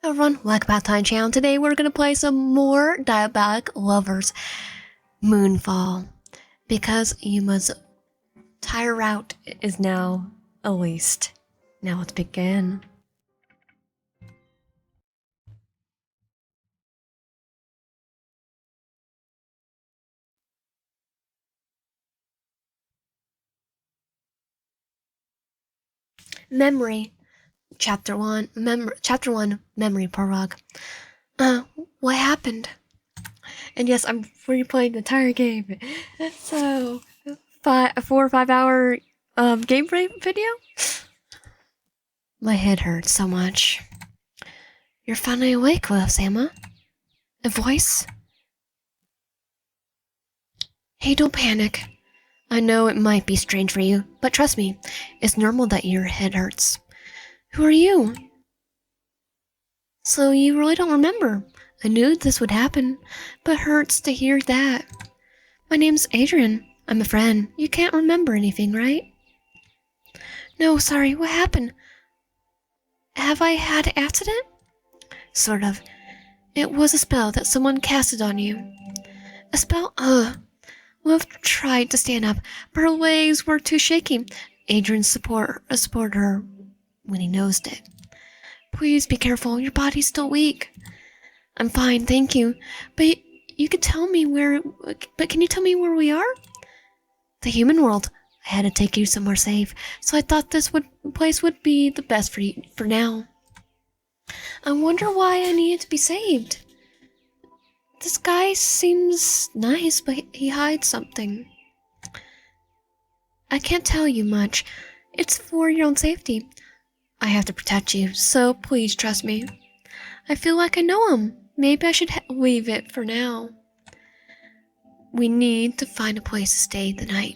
Everyone, welcome back to my channel. Today we're going to play some more Diabolik Lovers Moonfall. Because Yuma's tire route is now released. Now let's begin. Memory. Chapter 1. Chapter 1. Memory Prologue. What happened? And yes, I'm replaying the entire game. So, 4 or 5 hour gameplay video? My head hurts so much. You're finally awake, little Sama. A voice? Hey, don't panic. I know it might be strange for you, but trust me, it's normal that your head hurts. Who are you? So you really don't remember. I knew this would happen, but it hurts to hear that. My name's Adrian. I'm a friend. You can't remember anything, right? No, sorry, what happened? Have I had an accident? Sort of. It was a spell that someone casted on you. A spell? Wolf tried to stand up, but her legs were too shaky. Adrian supported her when he nosed it. Please be careful, your body's still weak. I'm fine, thank you. But you can tell me where... But can you tell me where we are? The human world. I had to take you somewhere safe, so I thought this place would be the best for you for now. I wonder why I needed to be saved. This guy seems nice, but he hides something. I can't tell you much. It's for your own safety. I have to protect you, so please trust me. I feel like I know him. Maybe I should leave it for now. We need to find a place to stay the night.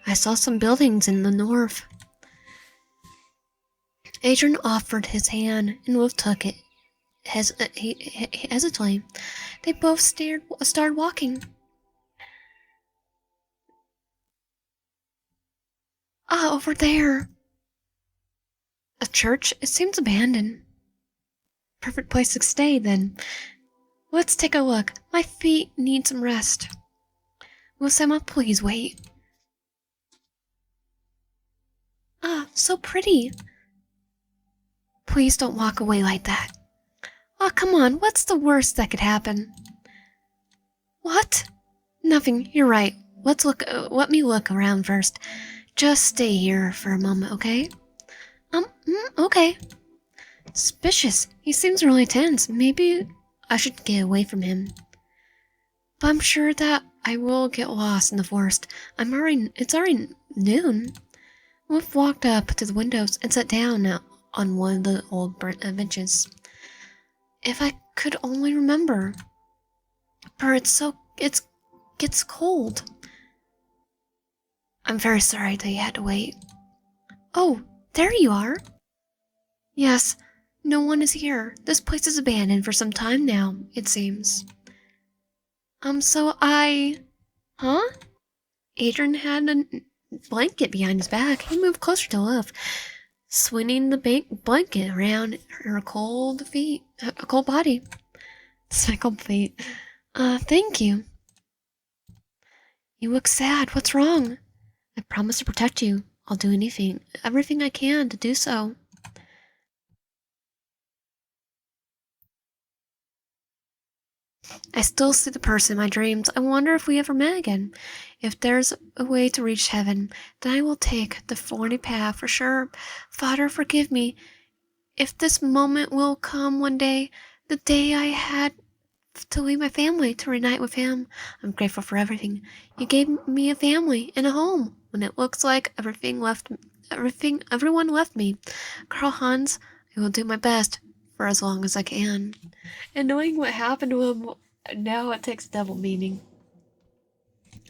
I saw some buildings in the north. Adrian offered his hand, and Wolf took it. Hesitantly. They both started walking. Ah, over there. A church? It seems abandoned. Perfect place to stay, then. Let's take a look. My feet need some rest. Will Sama please wait? Ah, so pretty. Please don't walk away like that. Oh, come on. What's the worst that could happen? What? Nothing. You're right. Let me look around first. Just stay here for a moment, okay? Okay. Suspicious. He seems really tense. Maybe I should get away from him. But I'm sure that I will get lost in the forest. It's already noon. Wolf walked up to the windows and sat down on one of the old burnt benches. If I could only remember. But it gets cold. I'm very sorry that you had to wait. Oh, there you are. Yes, no one is here. This place is abandoned for some time now, it seems. Huh? Adrian had a blanket behind his back. He moved closer to Liv, swinging the blanket around her cold body. Speckled feet. Thank you. You look sad. What's wrong? I promise to protect you. I'll do everything I can to do so. I still see the person in my dreams. I wonder if we ever met again. If there's a way to reach heaven, then I will take the thorny path for sure. Father, forgive me. If this moment will come one day, the day I had to leave my family to reunite with him. I'm grateful for everything. You gave me a family and a home when it looks like everyone left me. Karl Hans, I will do my best for as long as I can. And knowing what happened to him, now it takes double meaning.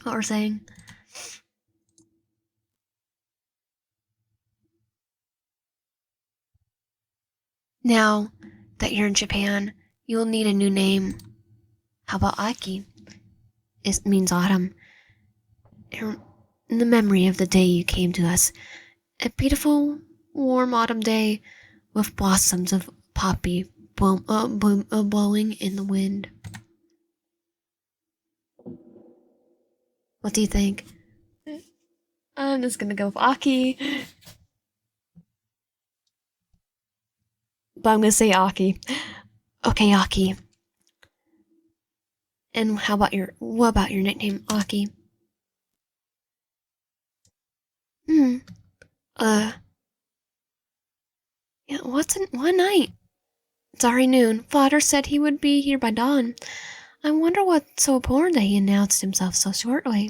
What we're saying. Now that you're in Japan, you will need a new name. How about Aki? It means autumn. In the memory of the day you came to us. A beautiful, warm autumn day with blossoms of poppy blowing in the wind. What do you think? I'm just gonna go with Aki. But I'm gonna say Aki. Okay, Aki. And what about your nickname, Aki? Yeah, one night? It's already noon. Father said he would be here by dawn. I wonder what's so important that he announced himself so shortly.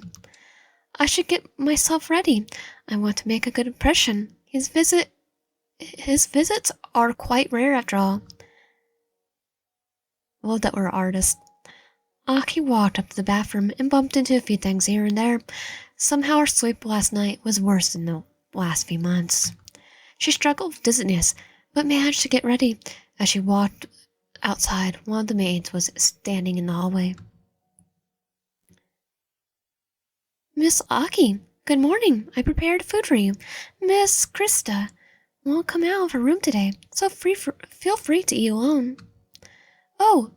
I should get myself ready. I want to make a good impression. His visits are quite rare after all. Well, that we're artists. Aki walked up to the bathroom and bumped into a few things here and there. Somehow her sleep last night was worse than the last few months. She struggled with dizziness, but managed to get ready. As she walked outside, one of the maids was standing in the hallway. Miss Aki, good morning. I prepared food for you. Miss Krista won't come out of her room today, so feel free to eat alone. Oh,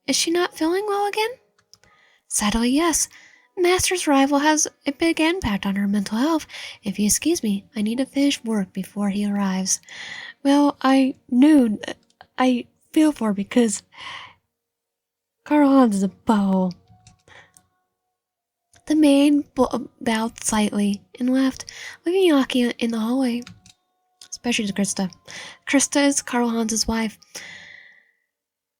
is she not feeling well again? Sadly, yes. Master's arrival has a big impact on her mental health. If you excuse me, I need to finish work before he arrives. Well, I feel for her because Carl Hans is a butthole. The maid bowed slightly and left, leaving Aki in the hallway. Especially to Krista. Krista is Carl Hans's wife.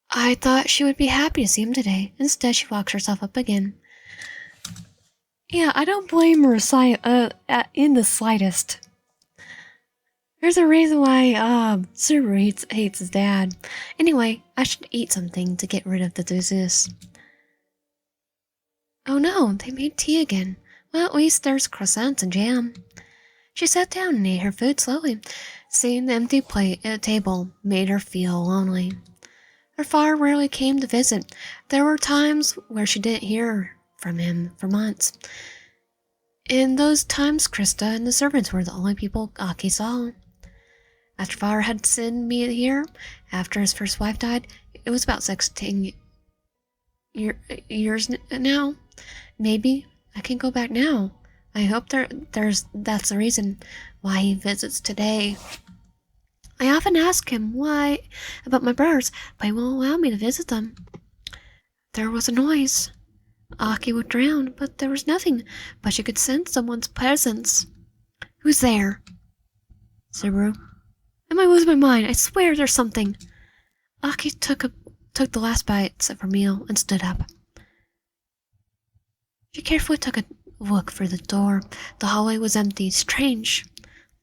I thought she would be happy to see him today. Instead, she locks herself up again. Yeah, I don't blame her in the slightest. There's a reason why Subaru hates his dad. Anyway, I should eat something to get rid of the disease. Oh no, they made tea again. Well, at least there's croissants and jam. She sat down and ate her food slowly. Seeing the empty plate at the table made her feel lonely. Her father rarely came to visit. There were times where she didn't hear from him for months. In those times, Krista and the servants were the only people Aki saw. After father had sent me here, after his first wife died, it was about 16 years now. Maybe I can go back now. I hope that's the reason why he visits today. I often ask him why about my brothers, but he won't allow me to visit them. There was a noise. Aki would drown, but there was nothing, but she could sense someone's presence. Who's there? Subaru. Am I losing my mind? I swear there's something. Aki took the last bites of her meal and stood up. She carefully took a look for the door. The hallway was empty. Strange.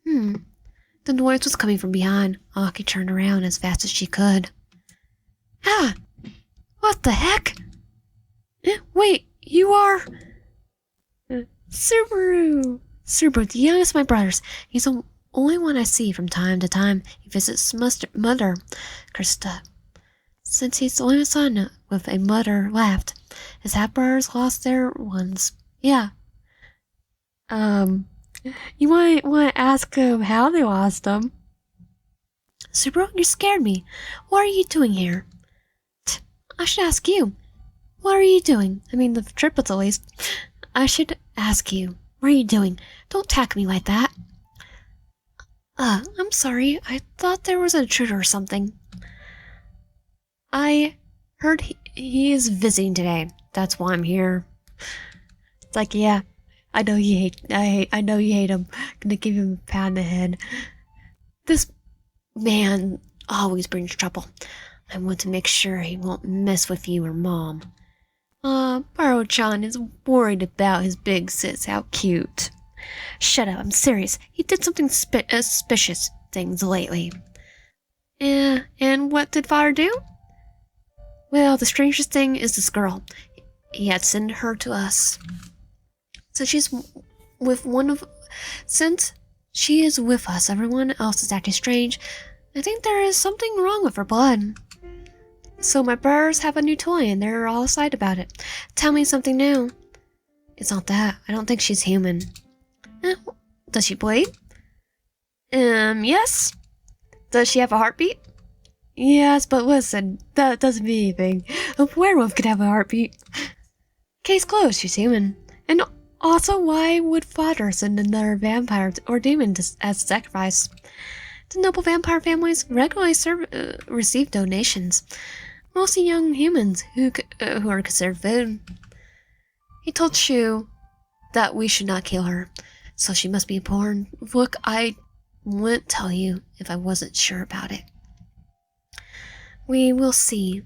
The noise was coming from behind. Aki turned around as fast as she could. Ah! What the heck? Wait, you are... Subaru! Subaru, the youngest of my brothers. He's the only one I see from time to time. He visits mother, Krista. Since he's the only son with a mother left, his half-brothers lost their ones. Yeah. You might want to ask him how they lost them. Subaru, you scared me. What are you doing here? I should ask you. What are you doing? I mean, the triplets at least. I should ask you. What are you doing? Don't tackle me like that. I'm sorry. I thought there was an intruder or something. I heard he is visiting today. That's why I'm here. It's like, yeah, I know you hate him. Gonna give him a pat on the head. This man always brings trouble. I want to make sure he won't mess with you or Mom. Baro-chan is worried about his big sis. How cute. Shut up, I'm serious. He did something suspicious things lately. And what did father do? Well, the strangest thing is this girl. He had sent her to us. Since she is with us, everyone else is acting strange. I think there is something wrong with her blood. So my brothers have a new toy and they're all excited about it. Tell me something new. It's not that. I don't think she's human. Does she bleed? Yes. Does she have a heartbeat? Yes, but listen, that doesn't mean anything. A werewolf could have a heartbeat. Case closed, she's human. And also, why would father send another vampire or demon as a sacrifice? The noble vampire families regularly receive donations, mostly young humans who are considered food. He told Shu that we should not kill her, so she must be born. Look, I wouldn't tell you if I wasn't sure about it. We will see.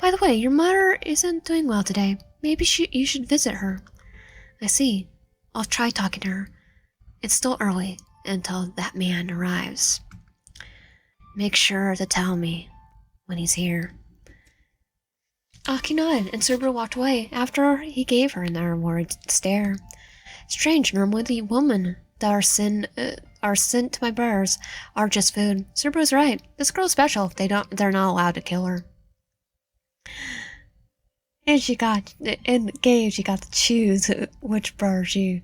By the way, your mother isn't doing well today. Maybe you should visit her. I see. I'll try talking to her. It's still early until that man arrives. Make sure to tell me when he's here. Aki nodded, and Subaru walked away after he gave her an worried stare. Strange, normally the women that are sent to my brothers are just food. Subaru's right. This girl's special. They're not allowed to kill her. And she got to choose which brother she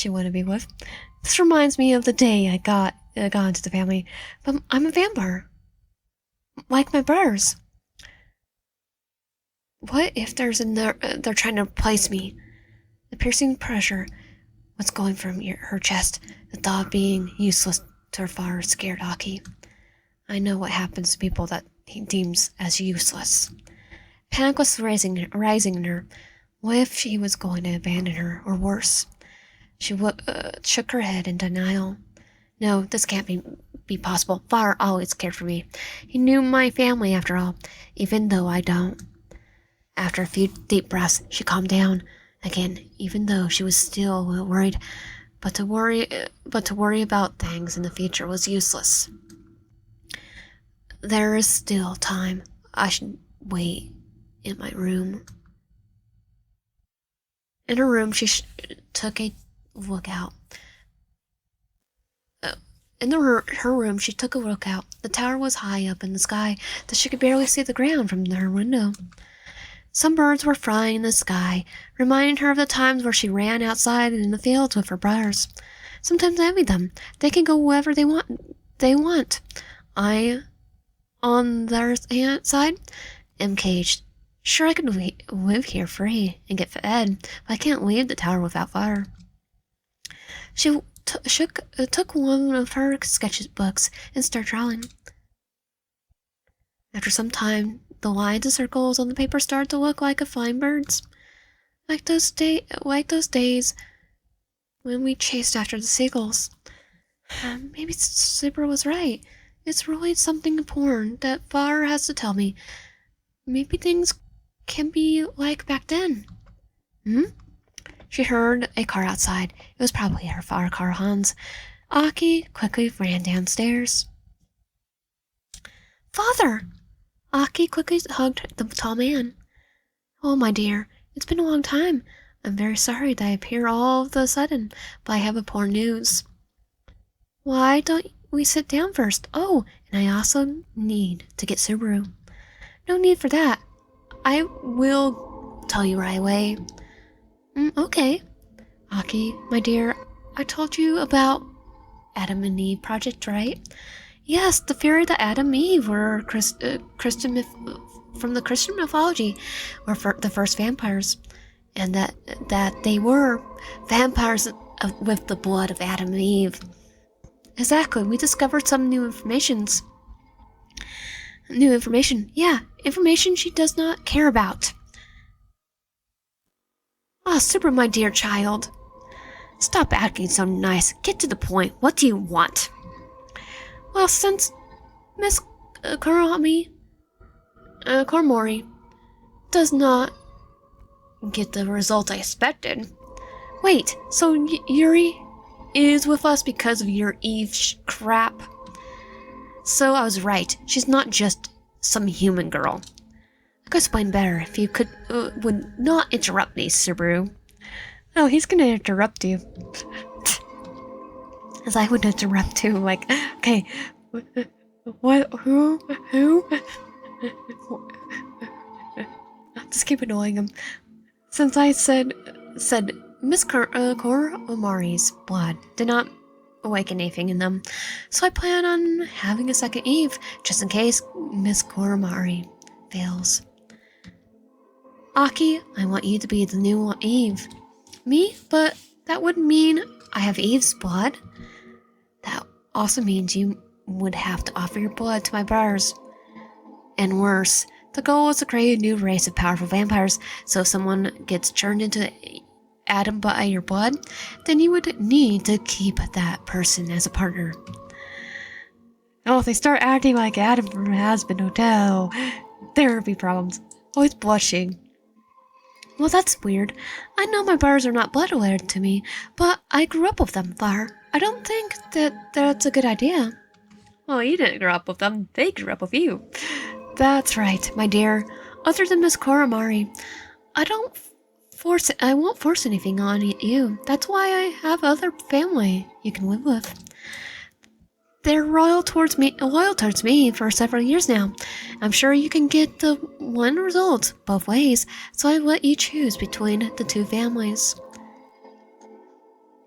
wanted to be with. This reminds me of the day I got into the family. But I'm a vampire, like my brothers. What if they're trying to replace me? The piercing pressure was going from her chest. The thought of being useless to her father scared Aki. I know what happens to people that he deems as useless. Panic was rising in her. What if he was going to abandon her, or worse? She shook her head in denial. No, this can't be possible. Father always cared for me. He knew my family, after all, even though I don't. After a few deep breaths, she calmed down again, even though she was still worried. But to worry about things in the future was useless. There is still time. I should wait in my room. In her room, she took a look out. Her room, she took a look out. The tower was high up in the sky that she could barely see the ground from her window. Some birds were flying in the sky, reminding her of the times where she ran outside in the fields with her brothers. Sometimes I envy them. They can go wherever they want. I, on their side, am caged. Sure, I could live here free and get fed, but I can't leave the tower without fire. She took one of her sketchbooks and started drawing. After some time, the lines and circles on the paper started to look like flying birds, like those days when we chased after the seagulls. Maybe Super was right. It's really something important that Father has to tell me. Maybe things can be like back then. She heard a car outside. It was probably her father car, Hans. Aki quickly ran downstairs. Father! Aki quickly hugged the tall man. Oh, my dear, it's been a long time. I'm very sorry that I appear all of a sudden, but I have poor news. Why don't we sit down first? Oh, and I also need to get Subaru. No need for that. I will tell you right away. Okay. Aki, my dear, I told you about Adam and Eve project, right? Yes, the theory that Adam and Eve were from the Christian mythology were the first vampires, and that they were vampires with the blood of Adam and Eve. Exactly, we discovered some new information. Yeah, information she does not care about. Ah, Super, my dear child. Stop acting so nice. Get to the point. What do you want? Well, since Miss Koromori does not get the result I expected. Wait, so Yuri is with us because of your Eve crap? So I was right. She's not just some human girl. I could explain better if you would not interrupt me, Subaru. Oh, he's gonna interrupt you. As I would interrupt too, like, okay, what, who? Just keep annoying him. Since I said Miss Koromori's blood did not awaken anything in them, so I plan on having a second Eve, just in case Miss Koramari fails. Aki, I want you to be the new Eve. Me? But that would mean I have Eve's blood. That also means you would have to offer your blood to my brothers. And worse, the goal is to create a new race of powerful vampires, so if someone gets turned into Adam by your blood, then you would need to keep that person as a partner. Oh, if they start acting like Adam from Hazbin Hotel, there would be problems. Always blushing. Well, that's weird. I know my brothers are not blood related to me, but I grew up with them, Far. I don't think that's a good idea. Well, you didn't grow up with them. They grew up with you. That's right, my dear. Other than Miss Koramari, I won't force anything on you. That's why I have other family you can live with. They're loyal towards me for several years now. I'm sure you can get the one result both ways, so I let you choose between the two families.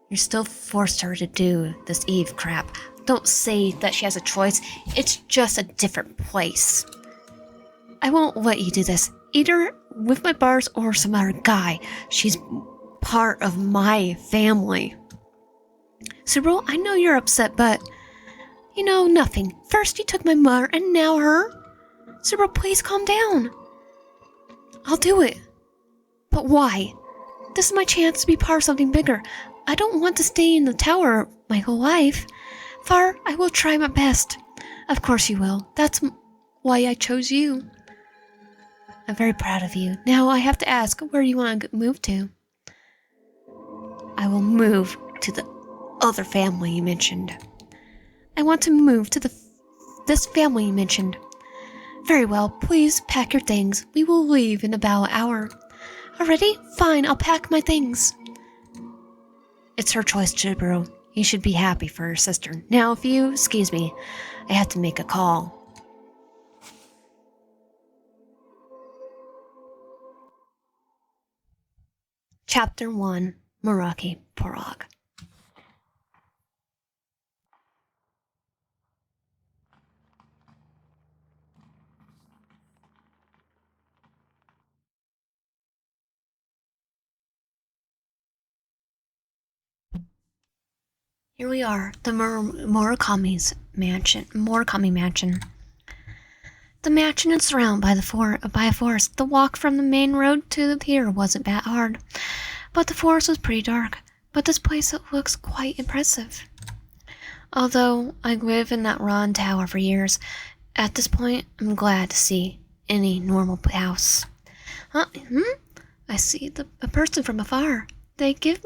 You still forced her to do this Eve crap. Don't say that she has a choice. It's just a different place. I won't let you do this, either with my bars or some other guy. She's part of my family. Cyril, I know you're upset, but you know nothing. First you took my mother, and now her. Cyril, please calm down. I'll do it. But why? This is my chance to be part of something bigger. I don't want to stay in the tower my whole life. Far, I will try my best. Of course you will. That's why I chose you. I'm very proud of you. Now I have to ask, where do you want to move to? I will move to the other family you mentioned. I want to move to this family you mentioned. Very well, please pack your things. We will leave in about an hour. Already? Fine, I'll pack my things. It's her choice, Chiburu. You should be happy for her sister. Now, if you excuse me, I have to make a call. Chapter 1, Meraki Porog. Here we are, the Murakami Mansion. The mansion is surrounded by a forest. The walk from the main road to the pier wasn't that hard, but the forest was pretty dark. But this place looks quite impressive. Although I lived in that rotten tower for years, at this point I'm glad to see any normal house. I see a person from afar. They give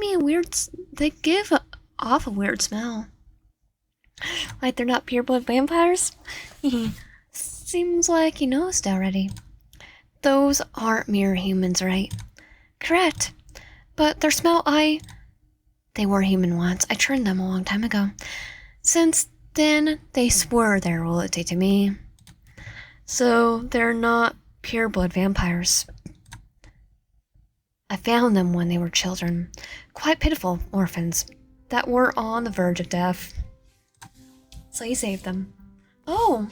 off a weird smell. Like they're not pure-blood vampires? Seems like you noticed already. Those aren't mere humans, right? Correct. But their smell, they were human once. I turned them a long time ago. Since then, they swore their loyalty to me. So, they're not pure-blood vampires. I found them when they were children. Quite pitiful orphans that were on the verge of death. So you saved them. Oh!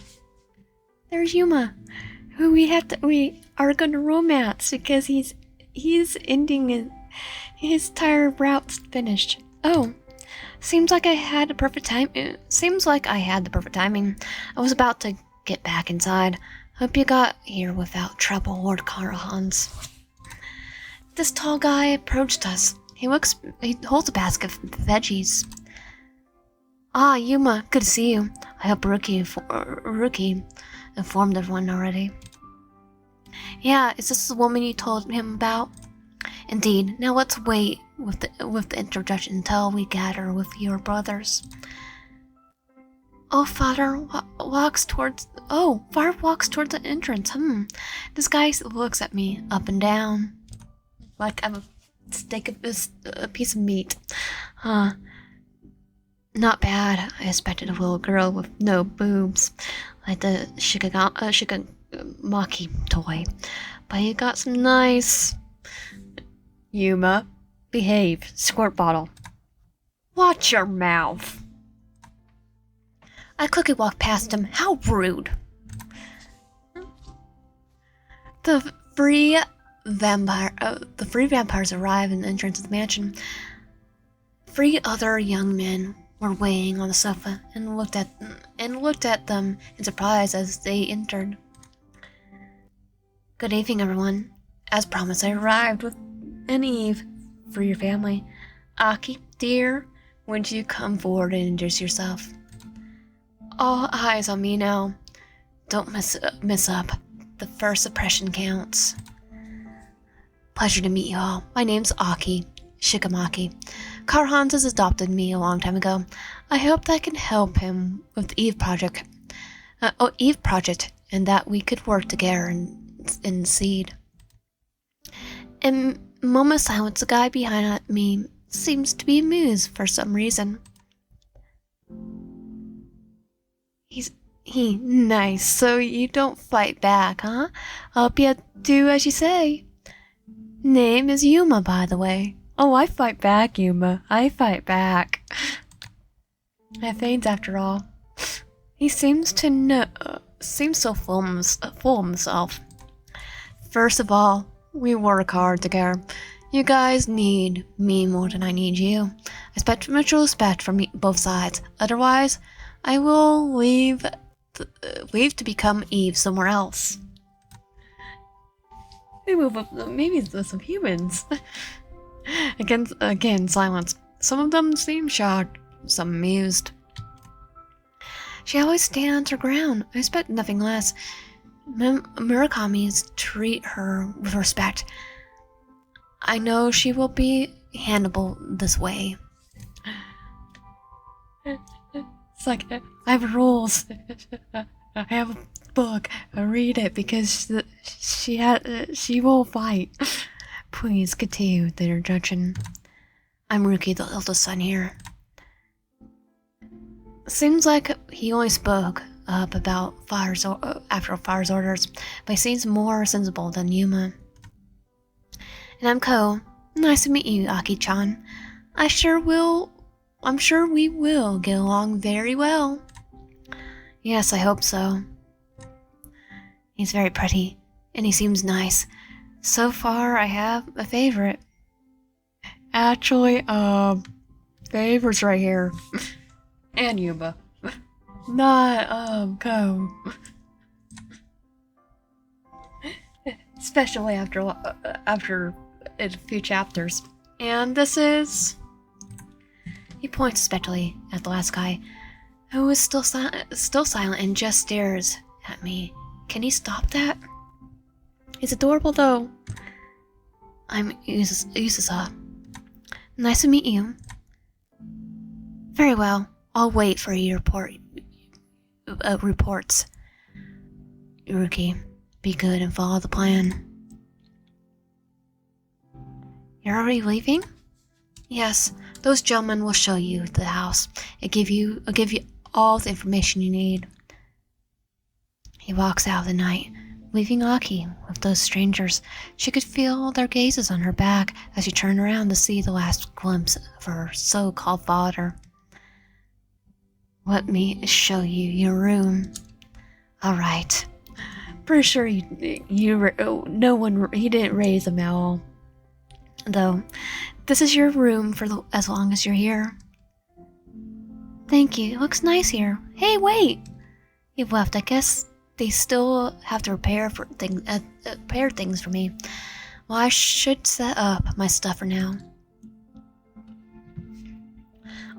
There's Yuma, who we are going to romance because he's ending his entire route's finished. Oh, seems like I had the perfect timing. I was about to get back inside. Hope you got here without trouble, Lord Karahans. This tall guy approached us. He holds a basket of veggies. Ah, Yuma, good to see you. I hope Rookie informed everyone already. Yeah, is this the woman you told him about? Indeed. Now let's wait with the introduction until we gather with your brothers. Father walks towards the entrance. This guy looks at me up and down like I'm a piece of meat. Not bad. I expected a little girl with no boobs, like the Shikamaki toy. But you got some nice... Yuma, behave. Squirt bottle. Watch your mouth. I quickly walked past him. How rude. The three vampires arrived in the entrance of the mansion. 3 other young men were waiting on the sofa and looked at them in surprise as they entered. Good evening, everyone. As promised, I arrived with an Eve for your family. Aki, dear, would you come forward and introduce yourself? All eyes on me now. Don't miss up. The first impression counts. Pleasure to meet you all. My name's Aki Shikamaki. Karl-Hans has adopted me a long time ago. I hope that I can help him with the Eve project. And that we could work together in Seed. In a moment of silence, the guy behind me seems to be amused for some reason. Nice, so you don't fight back, huh? Hope you do as you say. Name is Yuma, by the way. Oh, I fight back, Yuma. I fight back. I faint after all. He seems so full of himself. First of all, we work hard together. You guys need me more than I need you. I expect mutual respect from both sides. Otherwise, I will leave to become Eve somewhere else. Maybe it's some humans. Again, silence. Some of them seem shocked, some amused. She always stands her ground. I expect nothing less. Murakami's treat her with respect. I know she will be handleable this way. It's like, I have rules. I have a book. I read it because she will fight. Please continue with the introduction. I'm Ruki, the eldest son here. Seems like he only spoke up about after Fire's orders, but he seems more sensible than Yuma. And I'm Ko. Nice to meet you, Aki-chan. I'm sure we will get along very well. Yes, I hope so. He's very pretty, and he seems nice. So far, I have a favorite. Actually, favorite's right here. And Yuma. Not, Ko. Especially after a few chapters. And this is... He points especially at the last guy, who is still silent and just stares at me. Can he stop that? He's adorable, though. I'm Yususa. Nice to meet you. Very well. I'll wait for your reports. Ruki, be good and follow the plan. You're already leaving? Yes, those gentlemen will show you the house. I'll give you all the information you need. He walks out of the night, leaving Aki with those strangers. She could feel their gazes on her back as she turned around to see the last glimpse of her so-called father. Let me show you your room. All right. Pretty sure he didn't raise them at all. Though, this is your room for as long as you're here. Thank you. It looks nice here. Hey, wait! You've left. I guess they still have to prepare things for me. Well, I should set up my stuff for now.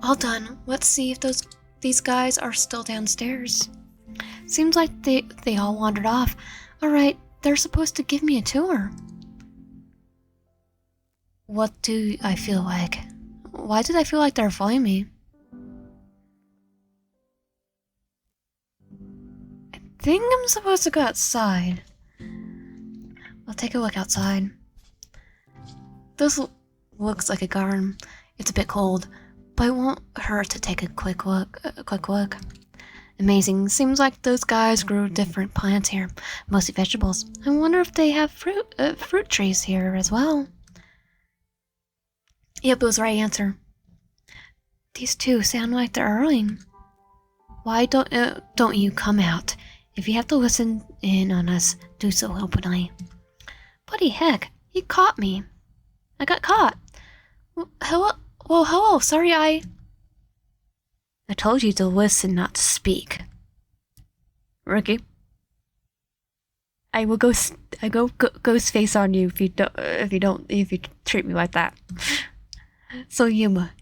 All done. Let's see if these guys are still downstairs. Seems like they all wandered off. Alright, they're supposed to give me a tour. What do I feel like? Why did I feel like they're following me? I think I'm supposed to go outside. I'll take a look outside. This looks like a garden. It's a bit cold, but it won't hurt to take a quick look. Amazing. Seems like those guys grew different plants here, mostly vegetables. I wonder if they have fruit trees here as well. Yep, it was the right answer. These two sound like they're earning. Why don't you come out? If you have to listen in on us, do so openly. Bloody heck, he caught me. I got caught. Hello, sorry I told you to listen, not to speak. Rookie. I will go face on you if you treat me like that. So Yuma,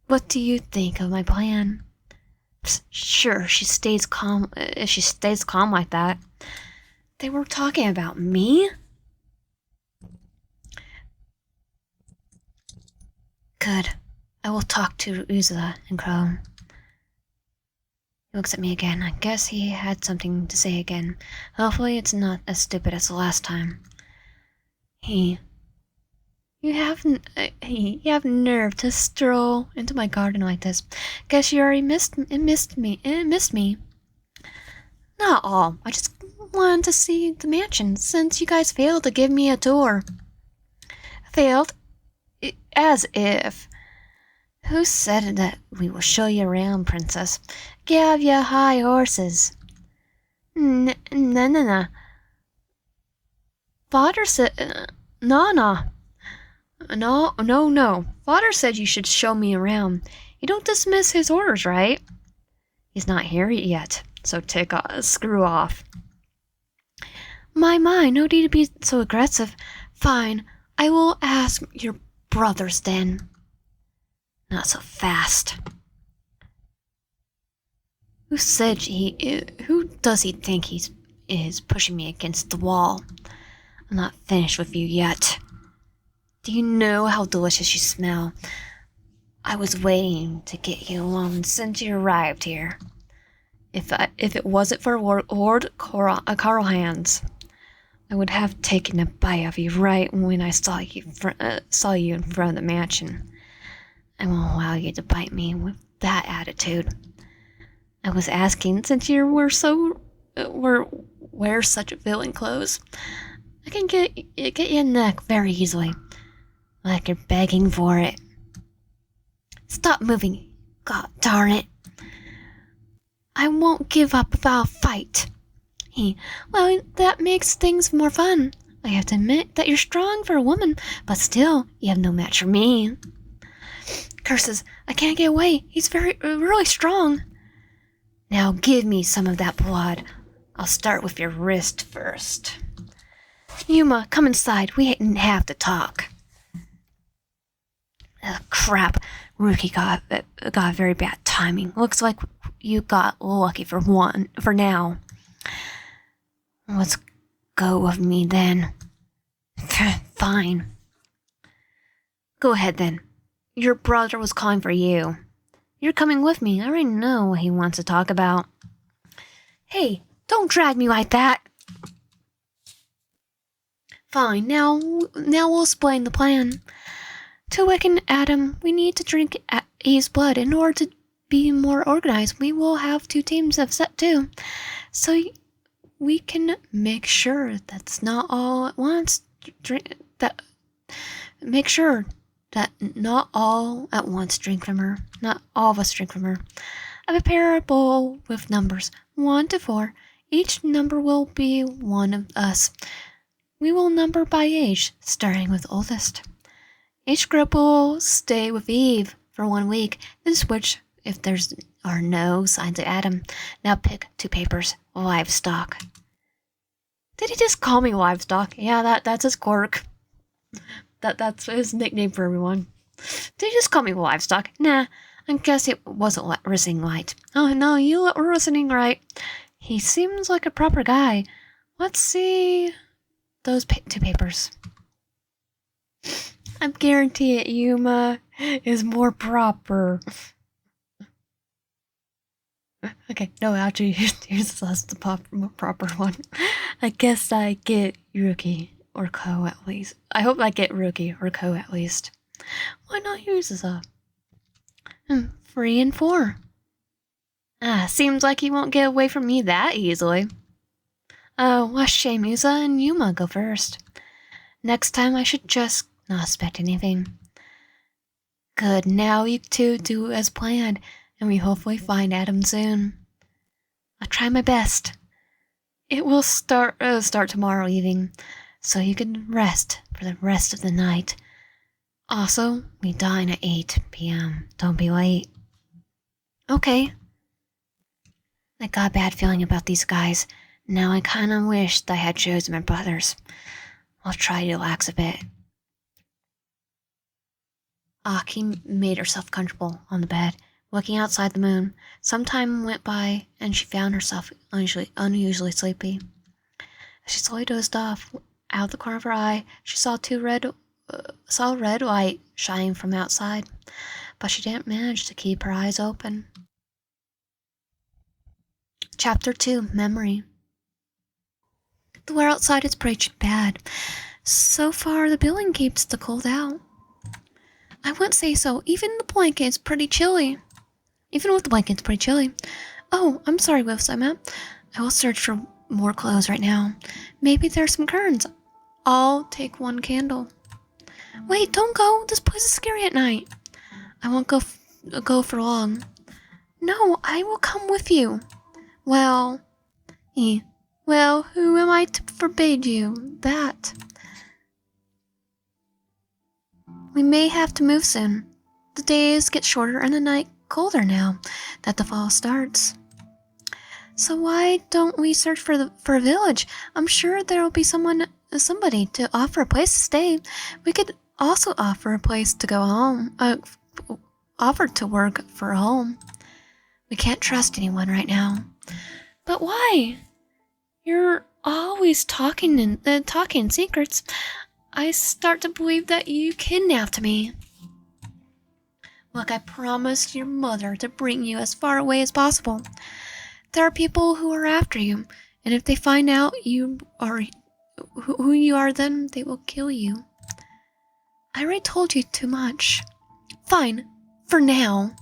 what do you think of my plan? Sure, she stays calm. If she stays calm like that, they were talking about me. Good. I will talk to Uza and Crow. He looks at me again. I guess he had something to say again. Hopefully it's not as stupid as the last time. You have nerve to stroll into my garden like this. Guess you already missed me. Not all. I just wanted to see the mansion since you guys failed to give me a tour. Failed? As if. Who said that we will show you around, princess? Give you high horses. No. Father said... No. Father said you should show me around. You don't dismiss his orders, right? He's not here yet, so screw off. My, no need to be so aggressive. Fine, I will ask your brothers then. Not so fast. Who does he think he is pushing me against the wall? I'm not finished with you yet. Do you know how delicious you smell? I was waiting to get you alone since you arrived here. If it wasn't for Lord Carlhands, I would have taken a bite of you right when I saw you in front of the mansion. I won't allow you to bite me with that attitude. I was asking since you wear such villain clothes. I can get you a neck very easily, like you're begging for it. Stop moving, god darn it. I won't give up without a fight. Well, that makes things more fun. I have to admit that you're strong for a woman, but still, you have no match for me. Curses, I can't get away. He's really strong. Now give me some of that blood. I'll start with your wrist first. Yuma, come inside. We didn't have to talk. Crap. Rookie got very bad timing. Looks like you got lucky for now. Let's go with me then. Fine. Go ahead then. Your brother was calling for you. You're coming with me. I already know what he wants to talk about. Hey, don't drag me like that. Fine, now we'll explain the plan. To awaken Adam, we need to drink Eve's blood. In order to be more organized, we will have 2 teams of set 2. So we can make sure that's not all at once. Make sure that not all at once drink from her. Not all of us drink from her. I prepare a bowl with numbers 1 to 4. Each number will be one of us. We will number by age, starting with oldest. Each group will stay with Eve for 1 week, then switch if there are no signs of Adam. Now pick 2 papers. Livestock. Did he just call me livestock? Yeah, that's his quirk. That's his nickname for everyone. Did he just call me livestock? Nah, I guess it wasn't listening right. Oh no, you were listening right. He seems like a proper guy. Let's see those 2 papers. I guarantee it, Yuma is more proper. Okay, no, actually, here's the more proper one. I guess I get Rookie or Ko at least. I hope I get Rookie or Ko at least. Why not use this up? 3 and 4. Seems like he won't get away from me that easily. Oh, what a shame. Uza and Yuma go first. Next time I should just not expect anything. Good, now you 2 do as planned, and we hopefully find Adam soon. I'll try my best. It will start tomorrow evening, so you can rest for the rest of the night. Also, we dine at 8 p.m. Don't be late. Okay. I got a bad feeling about these guys. Now I kinda wished I had chosen my brothers. I'll try to relax a bit. Aki made herself comfortable on the bed, looking outside the moon. Some time went by, and she found herself unusually sleepy. As she slowly dozed off, out of the corner of her eye, she saw a red light shining from outside, but she didn't manage to keep her eyes open. Chapter 2, Memory. The weather outside is pretty bad. So far, the building keeps the cold out. I wouldn't say so. Even with the blanket, it's pretty chilly. Oh, I'm sorry, Wilson. I will search for more clothes right now. Maybe there's some curtains. I'll take one candle. Wait, don't go. This place is scary at night. I won't go for long. No, I will come with you. Well, who am I to forbid you that? We may have to move soon. The days get shorter and the night colder now that the fall starts. So why don't we search for a village? I'm sure there will be somebody to offer a place to stay. We could also offer a place to go home. Offer to work for a home. We can't trust anyone right now. But why? You're always talking secrets. I start to believe that you kidnapped me. Look, I promised your mother to bring you as far away as possible. There are people who are after you, and if they find out you are who you are, then they will kill you. I already told you too much. Fine, for now.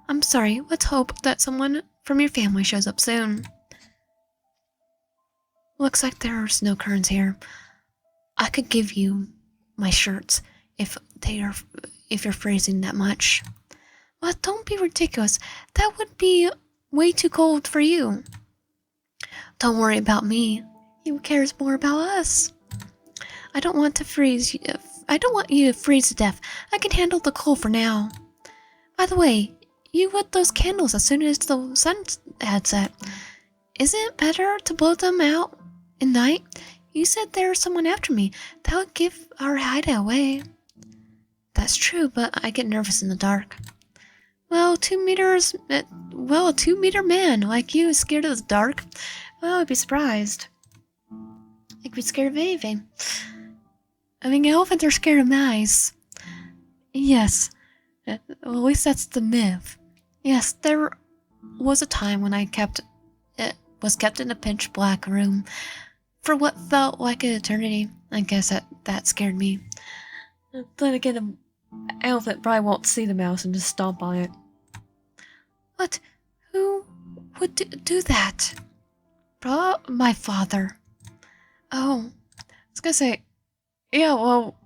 I'm sorry, let's hope that someone from your family shows up soon. Looks like there's no curtains here. I could give you my shirts if you're freezing that much. But don't be ridiculous. That would be way too cold for you. Don't worry about me. He cares more about us. I don't want you to freeze to death. I can handle the cold for now. By the way, you lit those candles as soon as the sun had set. Isn't it better to blow them out at night? You said there was someone after me. That would give our hideout away. That's true, but I get nervous in the dark. Well, a 2-meter man like you is scared of the dark? Well, I'd be surprised. I could be scared of anything. I mean, elephants are scared of mice. Yes. Well, at least that's the myth. Yes, there was a time when I was kept in a pitch black room for what felt like an eternity. I guess that scared me. Then again, an elephant probably won't see the mouse and just stomp on it. What? Who would do that? Probably my father. Oh, I was gonna say, yeah, well,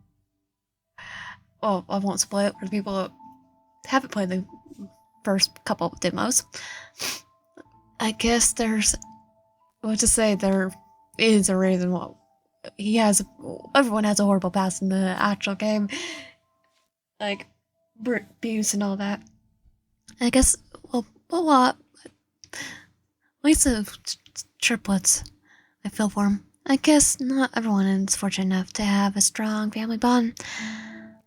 I won't spoil it for the people that haven't played the first couple of demos. I guess there is a reason why everyone has a horrible past in the actual game. Like, abuse and all that. I guess, well, a lot. At least the triplets, I feel for them. I guess not everyone is fortunate enough to have a strong family bond.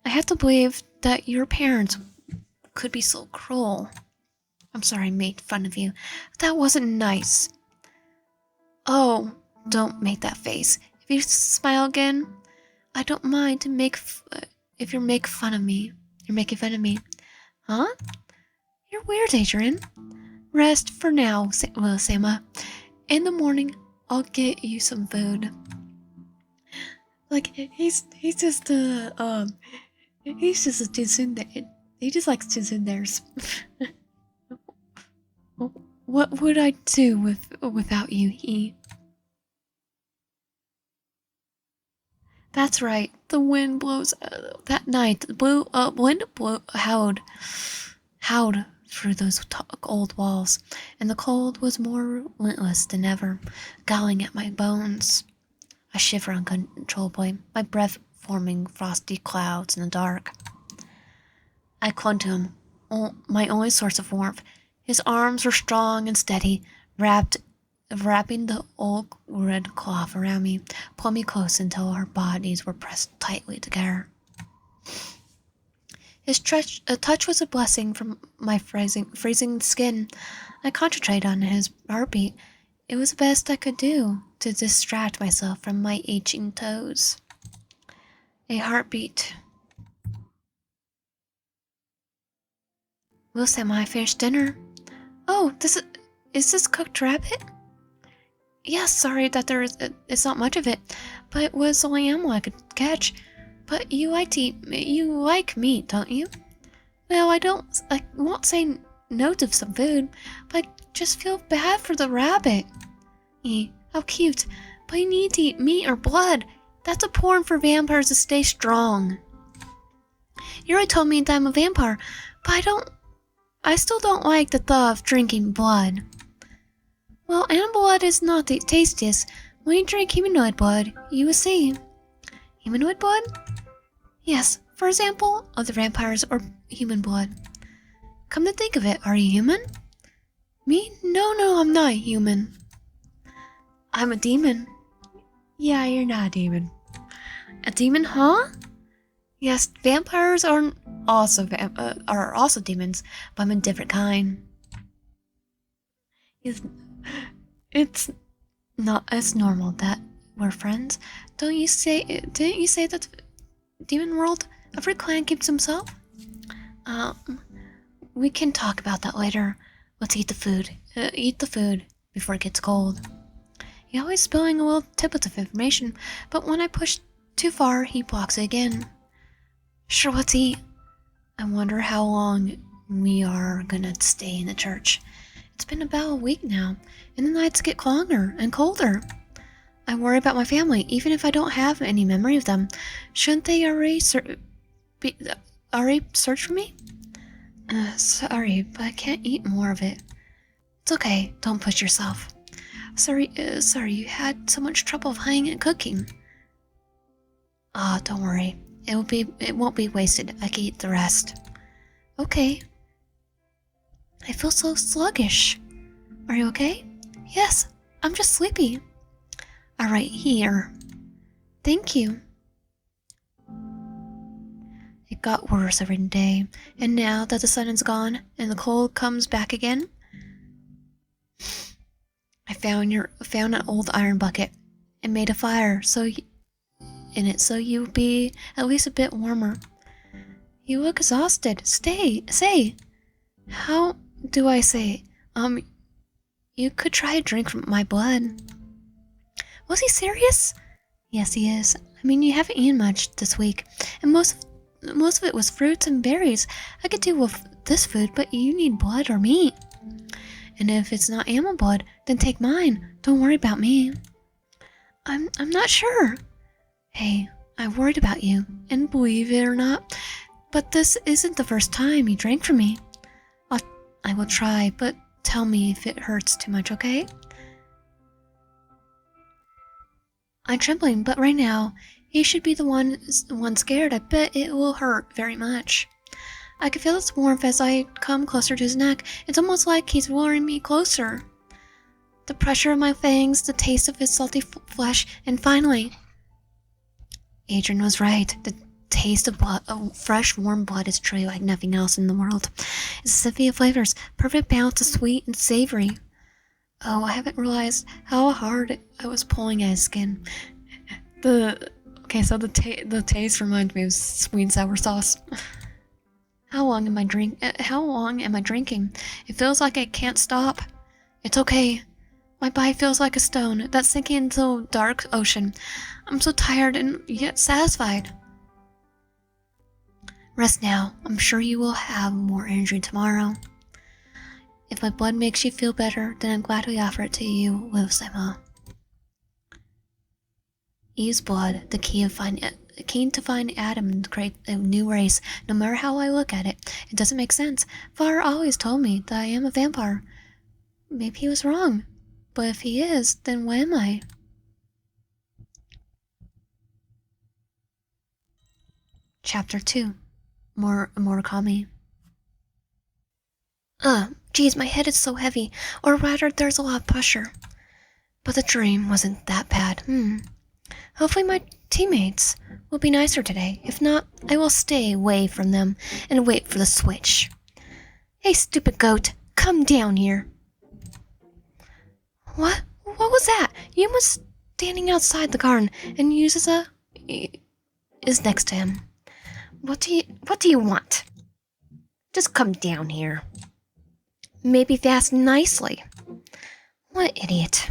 I have to believe that your parents could be so cruel. I'm sorry I made fun of you. That wasn't nice. Oh, don't make that face. If you smile again, I don't mind if you make fun of me. You're making fun of me. Huh? You're weird, Adrian. Rest for now, Sama. In the morning, I'll get you some food. Like, he's just a tsundere. He just likes tsunderes. What would I do without you, That's right. The wind blows. That night, the wind howled through those old walls, and the cold was more relentless than ever, galling at my bones. I shiver uncontrollably, my breath forming frosty clouds in the dark. I clung to him, my only source of warmth. His arms were strong and steady, wrapping the old red cloth around me, pulling me close until our bodies were pressed tightly together. His touch was a blessing from my freezing skin. I concentrated on his heartbeat. It was the best I could do to distract myself from my aching toes. A heartbeat. Will Semi finish dinner? Oh, is this cooked rabbit? Yes, sorry that it's not much of it, but it was the only animal I could catch. But you like meat, don't you? Well, I won't say no to some food, but I just feel bad for the rabbit. How cute. But you need to eat meat or blood. That's important for vampires to stay strong. You already told me that I'm a vampire, but I still don't like the thought of drinking blood. Well, animal blood is not the tastiest. When you drink humanoid blood, you will see. Humanoid blood? Yes, for example, other vampires or human blood. Come to think of it, are you human? Me? No, I'm not a human. I'm a demon. Yeah, you're not a demon. A demon, huh? Yes, vampires are also demons, but I'm a different kind. It's normal that we're friends. Didn't you say that the demon world, every clan keeps himself? We can talk about that later. Let's eat the food. Eat the food before it gets cold. He always spilling a little tidbits of information, but when I push too far, he blocks it again. Sure, let's eat. I wonder how long we are gonna stay in the church. It's been about a week now, and the nights get longer and colder. I worry about my family, even if I don't have any memory of them. Shouldn't they already search for me? Sorry, but I can't eat more of it. It's okay, don't push yourself. Sorry, you had so much trouble hiding and cooking. Don't worry. It won't be wasted. I can eat the rest. Okay. I feel so sluggish. Are you okay? Yes, I'm just sleepy. Alright, here. Thank you. It got worse every day, and now that the sun is gone and the cold comes back again, I found an old iron bucket and made a fire so you'd be at least a bit warmer. You look exhausted. Say. How do I say? You could try a drink from my blood. Was he serious? Yes, he is. I mean, you haven't eaten much this week, and most of it was fruits and berries. I could deal with this food, but you need blood or meat. And if it's not animal blood, then take mine. Don't worry about me. I'm not sure. Hey, I worried about you, and believe it or not, but this isn't the first time you drank from me. I will try, but tell me if it hurts too much, okay? I'm trembling, but right now, he should be the one scared. I bet it will hurt very much. I can feel its warmth as I come closer to his neck. It's almost like he's luring me closer. The pressure of my fangs, the taste of his salty flesh, and finally... Adrian was right. The taste of fresh, warm blood is truly like nothing else in the world. It's a symphony of flavors, perfect balance of sweet and savory. Oh, I haven't realized how hard I was pulling at his skin. The taste reminds me of sweet and sour sauce. How long am I drinking? It feels like I can't stop. It's okay. My body feels like a stone that's sinking into a dark ocean. I'm so tired and yet satisfied. Rest now. I'm sure you will have more energy tomorrow. If my blood makes you feel better, then I'm glad to offer it to you, Will Sema. Eve's blood, the key of keen to find Adam and create a new race. No matter how I look at it, it doesn't make sense. Father always told me that I am a vampire. Maybe he was wrong. But if he is, then what am I? Chapter 2. Mukami. Geez, my head is so heavy. Or rather, there's a lot of pressure. But the dream wasn't that bad. Hopefully my teammates will be nicer today. If not, I will stay away from them and wait for the switch. Hey, stupid goat, come down here. What? What was that? Yuma's standing outside the garden, and Yuzusa is next to him. What do you want? Just come down here. Maybe fast nicely. What idiot.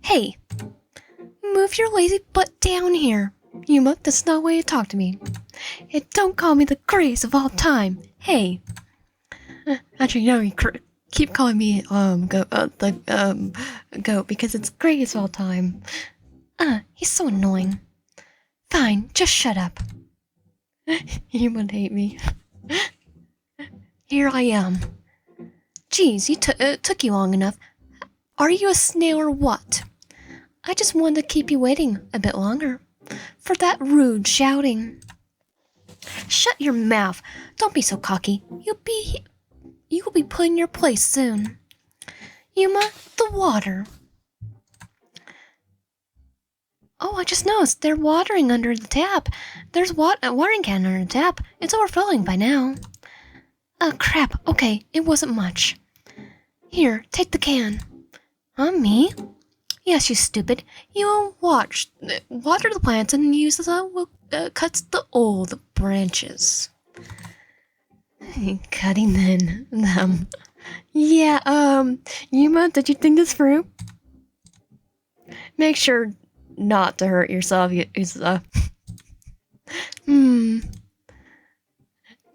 Hey, move your lazy butt down here. Yuma, that's not the way you talk to me. And don't call me the greatest of all time. Hey. Actually, no, you keep calling me, goat because it's greatest of all time. He's so annoying. Fine, just shut up. You would hate me. Here I am. Geez, it took you long enough. Are you a snail or what? I just wanted to keep you waiting a bit longer. For that rude shouting. Shut your mouth. Don't be so cocky. You will be put in your place soon. Yuma, the water. Oh, I just noticed they're watering under the tap. There's a watering can under the tap. It's overflowing by now. Oh, crap. Okay, it wasn't much. Here, take the can. Me? Yes, you stupid. You will water the plants and use cuts the old branches. Cutting them. Yeah, Yuma, did you think this through? Make sure not to hurt yourself,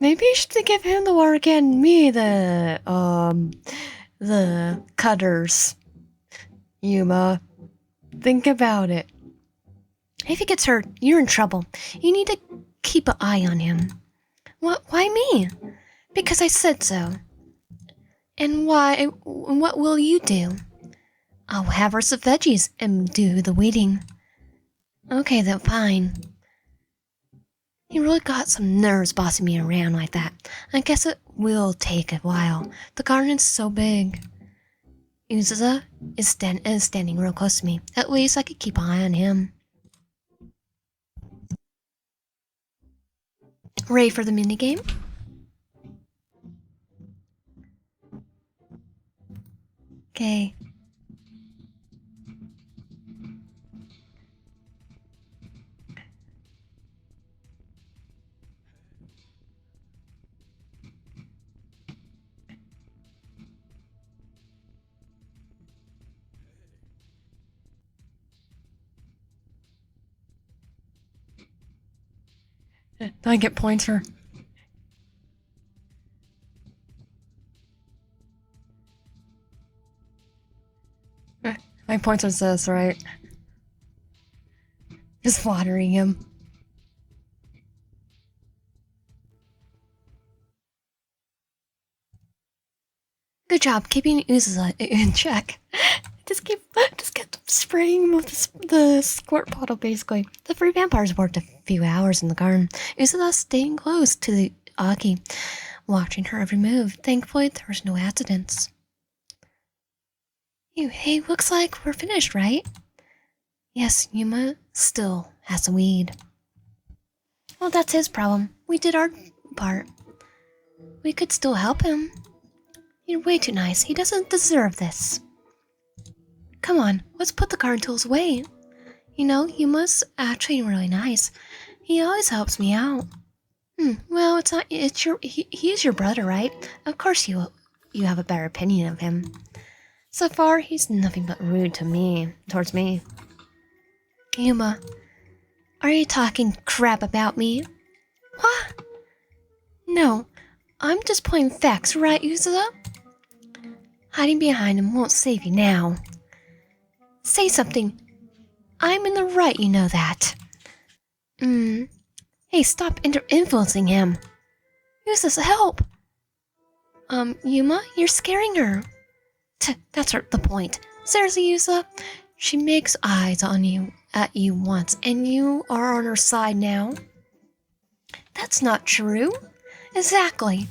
Maybe you should give him the water can and me the cutters. Yuma, think about it. If he gets hurt, you're in trouble. You need to keep an eye on him. Why me? Because I said so. And what will you do? I'll have her some veggies and do the weeding. Okay, then fine. You really got some nerves bossing me around like that. I guess it will take a while. The garden is so big. Uzusa is standing real close to me. At least I could keep an eye on him. Ready for the minigame? Okay. Do I get points for... My points are this, right? Just watering him. Good job keeping Uzusa in check. Just keep spraying him with the squirt bottle, basically. The three vampires worked a few hours in the garden. Uzusa staying close to the Aki, watching her every move. Thankfully, there was no accidents. Hey, looks like we're finished, right? Yes, Yuma still has a weed. Well, that's his problem. We did our part. We could still help him. You're way too nice. He doesn't deserve this. Come on, let's put the garden tools away. You know, Yuma's actually really nice. He always helps me out. Well, he's your brother, right? Of course you have a better opinion of him. So far, he's nothing but rude towards me. Yuma, are you talking crap about me? What? No, I'm just pointing facts, right, Uzusa? Hiding behind him won't save you now. Say something. I'm in the right, you know that. Hmm. Hey, stop influencing him. Use this help. Yuma, you're scaring her. That's the point. Seriously, Yusa? She makes eyes at you once, and you are on her side now. That's not true. Exactly.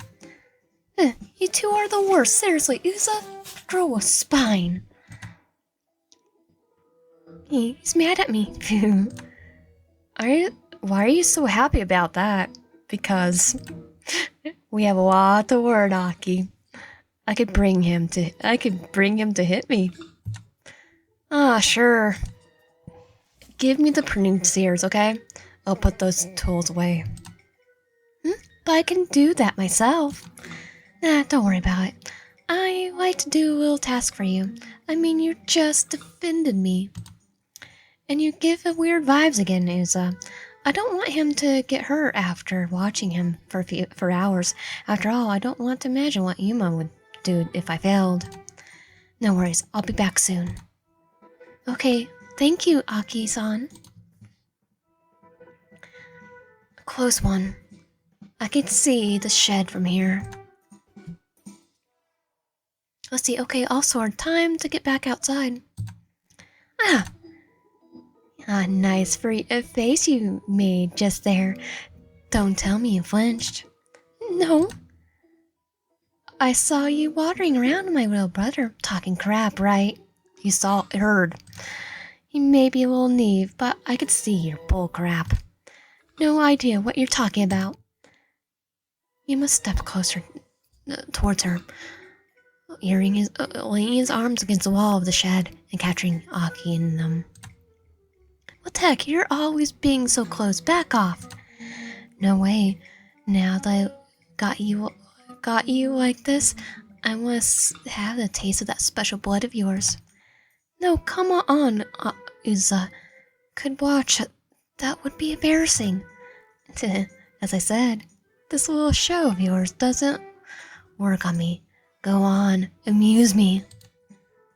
You two are the worst. Seriously, Yusa, grow a spine. He's mad at me. Why are you so happy about that? Because we have a lot to word, Aki. I could bring him to hit me. Ah, sure. Give me the pruning shears, okay? I'll put those tools away. But I can do that myself. Nah, don't worry about it. I like to do a little task for you. I mean, you just defended me. And you give weird vibes again, Uza. I don't want him to get hurt after watching him for hours. After all, I don't want to imagine what Yuma would do if I failed. No worries, I'll be back soon. Okay, thank you, Aki-san. Close one. I can see the shed from here. Let's see, okay, also time to get back outside. Ah, nice face you made just there. Don't tell me you flinched. No. I saw you wandering around, my little brother, talking crap, right? You heard. You may be a little naive, but I could see your bull crap. No idea what you're talking about. You must step closer towards her, laying his arms against the wall of the shed and capturing Aki in them. What the heck? You're always being so close. Back off. No way. Now that I got you like this, I must have the taste of that special blood of yours. No, come on, Uza. Could watch. That would be embarrassing. As I said, this little show of yours doesn't work on me. Go on, amuse me.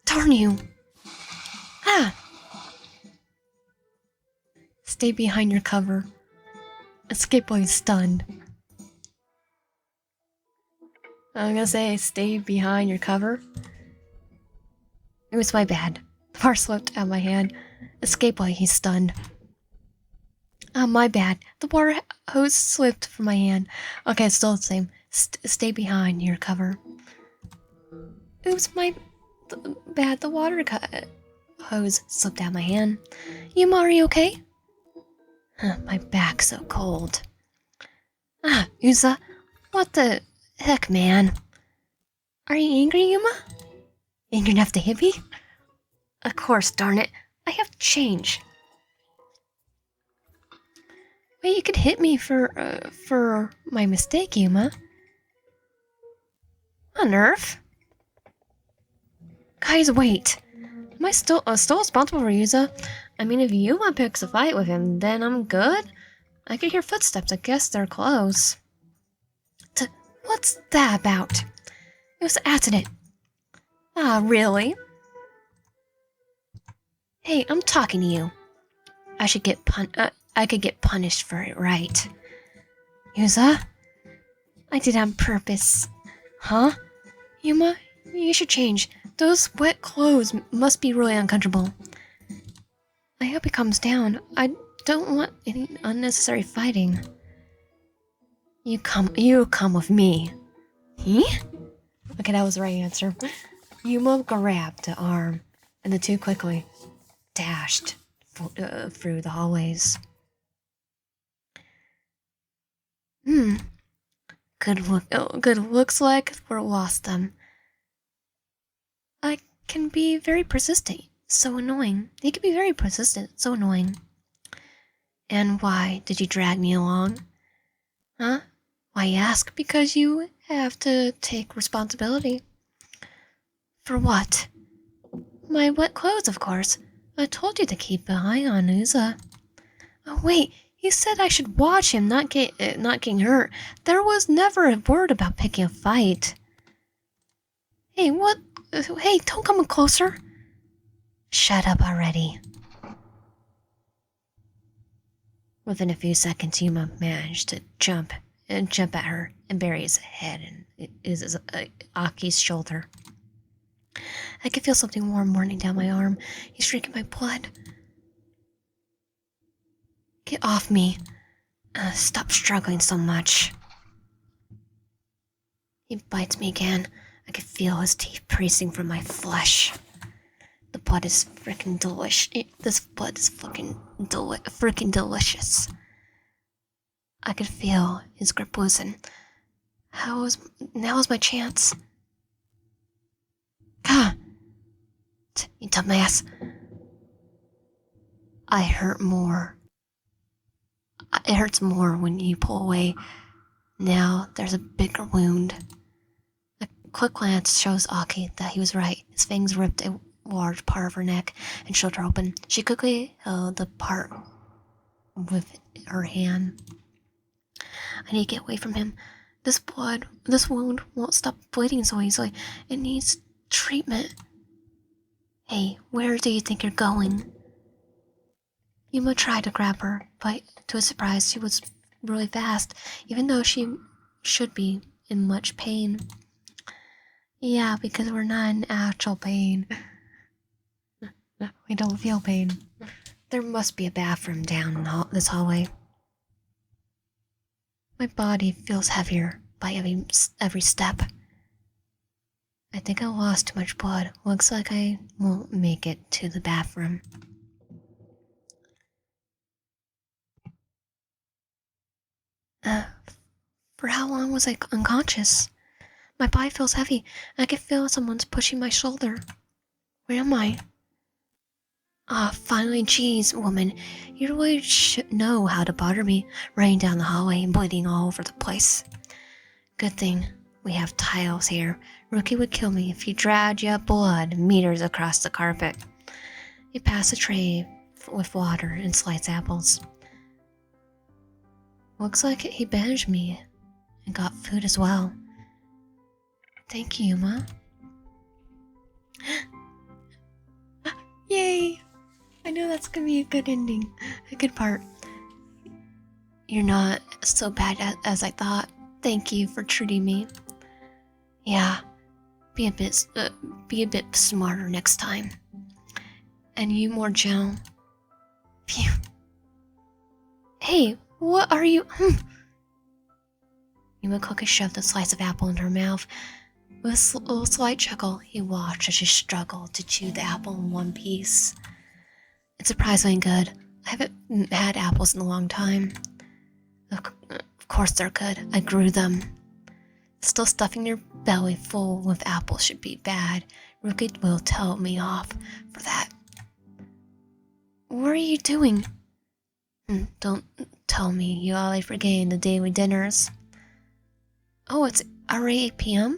Darn you. Ah! Stay behind your cover. Escape while he's stunned. I'm gonna say stay behind your cover. It was my bad. The bar slipped out of my hand. Escape while he's stunned. My bad. The water hose slipped from my hand. Okay, it's still the same. Stay behind your cover. Oops, my bad. The water hose slipped out of my hand. Yuma, are you okay? My back's so cold. Uza, what the heck, man? Are you angry, Yuma? Angry enough to hit me? Of course, darn it. I have to change. Wait, you could hit me for my mistake, Yuma. A nerf? Guys, wait. Am I still responsible for Yuza? I mean, if Yuma picks a fight with him, then I'm good? I could hear footsteps. I guess they're close. What's that about? It was an accident. Really? Hey, I'm talking to you. I could get punished for it, right? Yuza? I did it on purpose. Huh? Yuma, you should change. Those wet clothes must be really uncomfortable. I hope he calms down. I don't want any unnecessary fighting. You come with me. Huh? Okay, that was the right answer. Yuma grabbed the arm, and the two quickly dashed through the hallways. Good looks like we're lost them. I can be very persistent. So annoying. He can be very persistent. So annoying. And why did you drag me along? Huh? Why you ask? Because you have to take responsibility. For what? My wet clothes, of course. I told you to keep an eye on Uza. Oh wait, you said I should watch him not getting hurt. There was never a word about picking a fight. Hey, what? Hey, don't come closer. Shut up already. Within a few seconds, Yuma managed to jump at her and bury his head in Aki's shoulder. I could feel something warm running down my arm. He's drinking my blood. Get off me. Stop struggling so much. He bites me again. I could feel his teeth piercing from my flesh. The blood is freaking delicious. This blood is freaking delicious. I could feel his grip loosen. Now is my chance. Gah! You dumbass. I hurt more. It hurts more when you pull away. Now there's a bigger wound. A quick glance shows Aki that he was right. His fangs ripped a large part of her neck and shoulder open. She quickly held the part with her hand. I need to get away from him. This wound won't stop bleeding so easily. It needs treatment. Hey, where do you think you're going? Yuma tried to grab her, but to his surprise, she was really fast, even though she should be in much pain. Yeah, because we're not in actual pain. We don't feel pain. There must be a bathroom down this hallway. My body feels heavier by every step. I think I lost too much blood. Looks like I won't make it to the bathroom. For how long was I unconscious? My body feels heavy, and I can feel someone's pushing my shoulder. Where am I? Finally, geez, woman. You really should know how to bother me, running down the hallway and bleeding all over the place. Good thing we have tiles here. Rookie would kill me if he dragged you blood meters across the carpet. He passed a tray with water and sliced apples. Looks like he bandaged me and got food as well. Thank you, Yuma. Yay! I know that's gonna be a good ending, a good part. You're not so bad as I thought. Thank you for treating me. Yeah, be a bit smarter next time. And you more gentle. Phew. Hey, what are you? Yuma quickly shoved a slice of apple into her mouth. With a slight chuckle, he watched as she struggled to chew the apple in one piece. It's surprisingly good. I haven't had apples in a long time. Of course they're good. I grew them. Still stuffing your belly full with apples should be bad. Rookie will tell me off for that. What are you doing? Don't tell me you already forgetting the daily dinners. Oh, it's already 8 p.m.?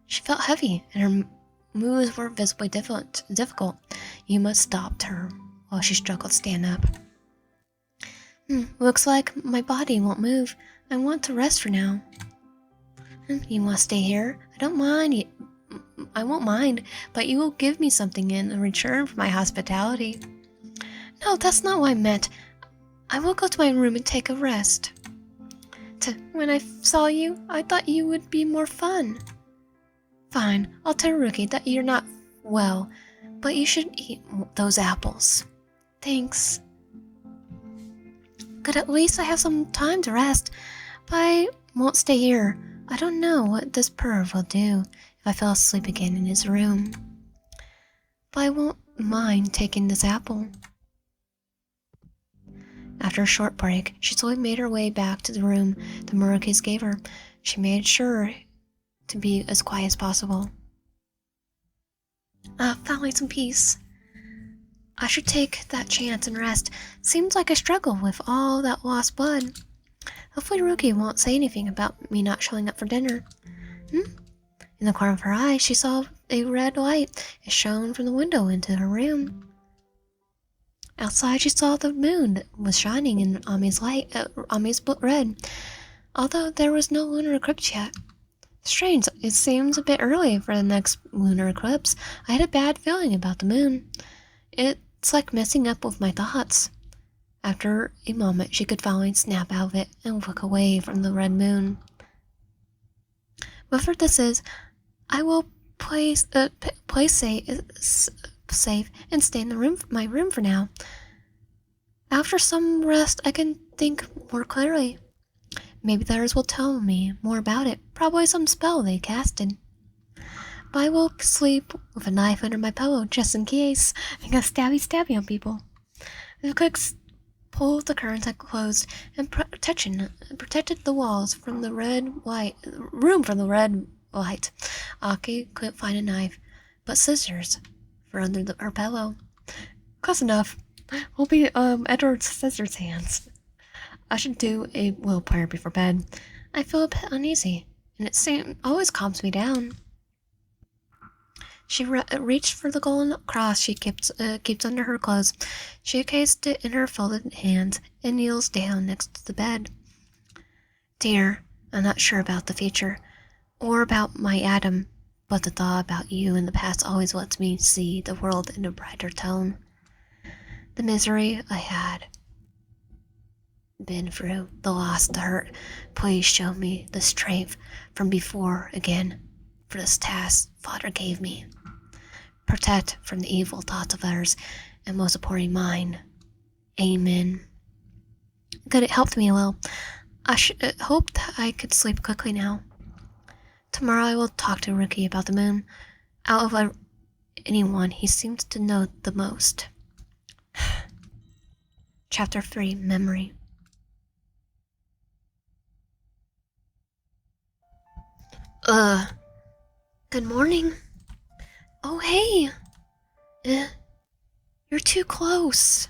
She felt heavy, and her moves were visibly difficult. Yuma stopped her while she struggled to stand up. Looks like my body won't move. I want to rest for now. You want to stay here? I don't mind. I won't mind, but you will give me something in return for my hospitality. No, that's not what I meant. I will go to my room and take a rest. When I saw you, I thought you would be more fun. Fine, I'll tell Rookie that you're not well, but you should eat those apples. Thanks. Good, at least I have some time to rest, but I won't stay here. I don't know what this perv will do if I fell asleep again in his room. But I won't mind taking this apple. After a short break, she slowly made her way back to the room the Murakis gave her. She made sure to be as quiet as possible. Finally some peace. I should take that chance and rest. Seems like I struggle with all that lost blood. Hopefully Rookie won't say anything about me not showing up for dinner. In the corner of her eye, she saw a red light. It shone from the window into her room. Outside, she saw the moon was shining in Ami's red, although there was no lunar eclipse yet. Strange, it seems a bit early for the next lunar eclipse. I had a bad feeling about the moon. It's like messing up with my thoughts. After a moment, she could finally snap out of it and look away from the red moon. Whatever this is, I will play safe and stay in my room for now. After some rest, I can think more clearly. Maybe the others will tell me more about it. Probably some spell they casted. But I will sleep with a knife under my pillow just in case. I got stabby on people. The quick pull of the curtains had closed and protected the walls from the red light. Aki couldn't find a knife, but scissors for under her pillow. Close enough. Will be Edward's scissors hands. I should do a little prayer before bed. I feel a bit uneasy, and it always calms me down. She reached for the golden cross she keeps under her clothes. She cased it in her folded hands and kneels down next to the bed. Dear, I'm not sure about the future, or about my Adam, but the thought about you in the past always lets me see the world in a brighter tone. The misery I had been through, the loss, the hurt, please show me the strength from before again for this task Father gave me. Protect from the evil thoughts of others, and most importantly mine. Amen. Good, it helped me a little. I hoped I could sleep quickly now. Tomorrow I will talk to Rookie about the moon. Out of anyone, he seems to know the most. Chapter 3, Memory. Good morning. Oh, hey. You're too close.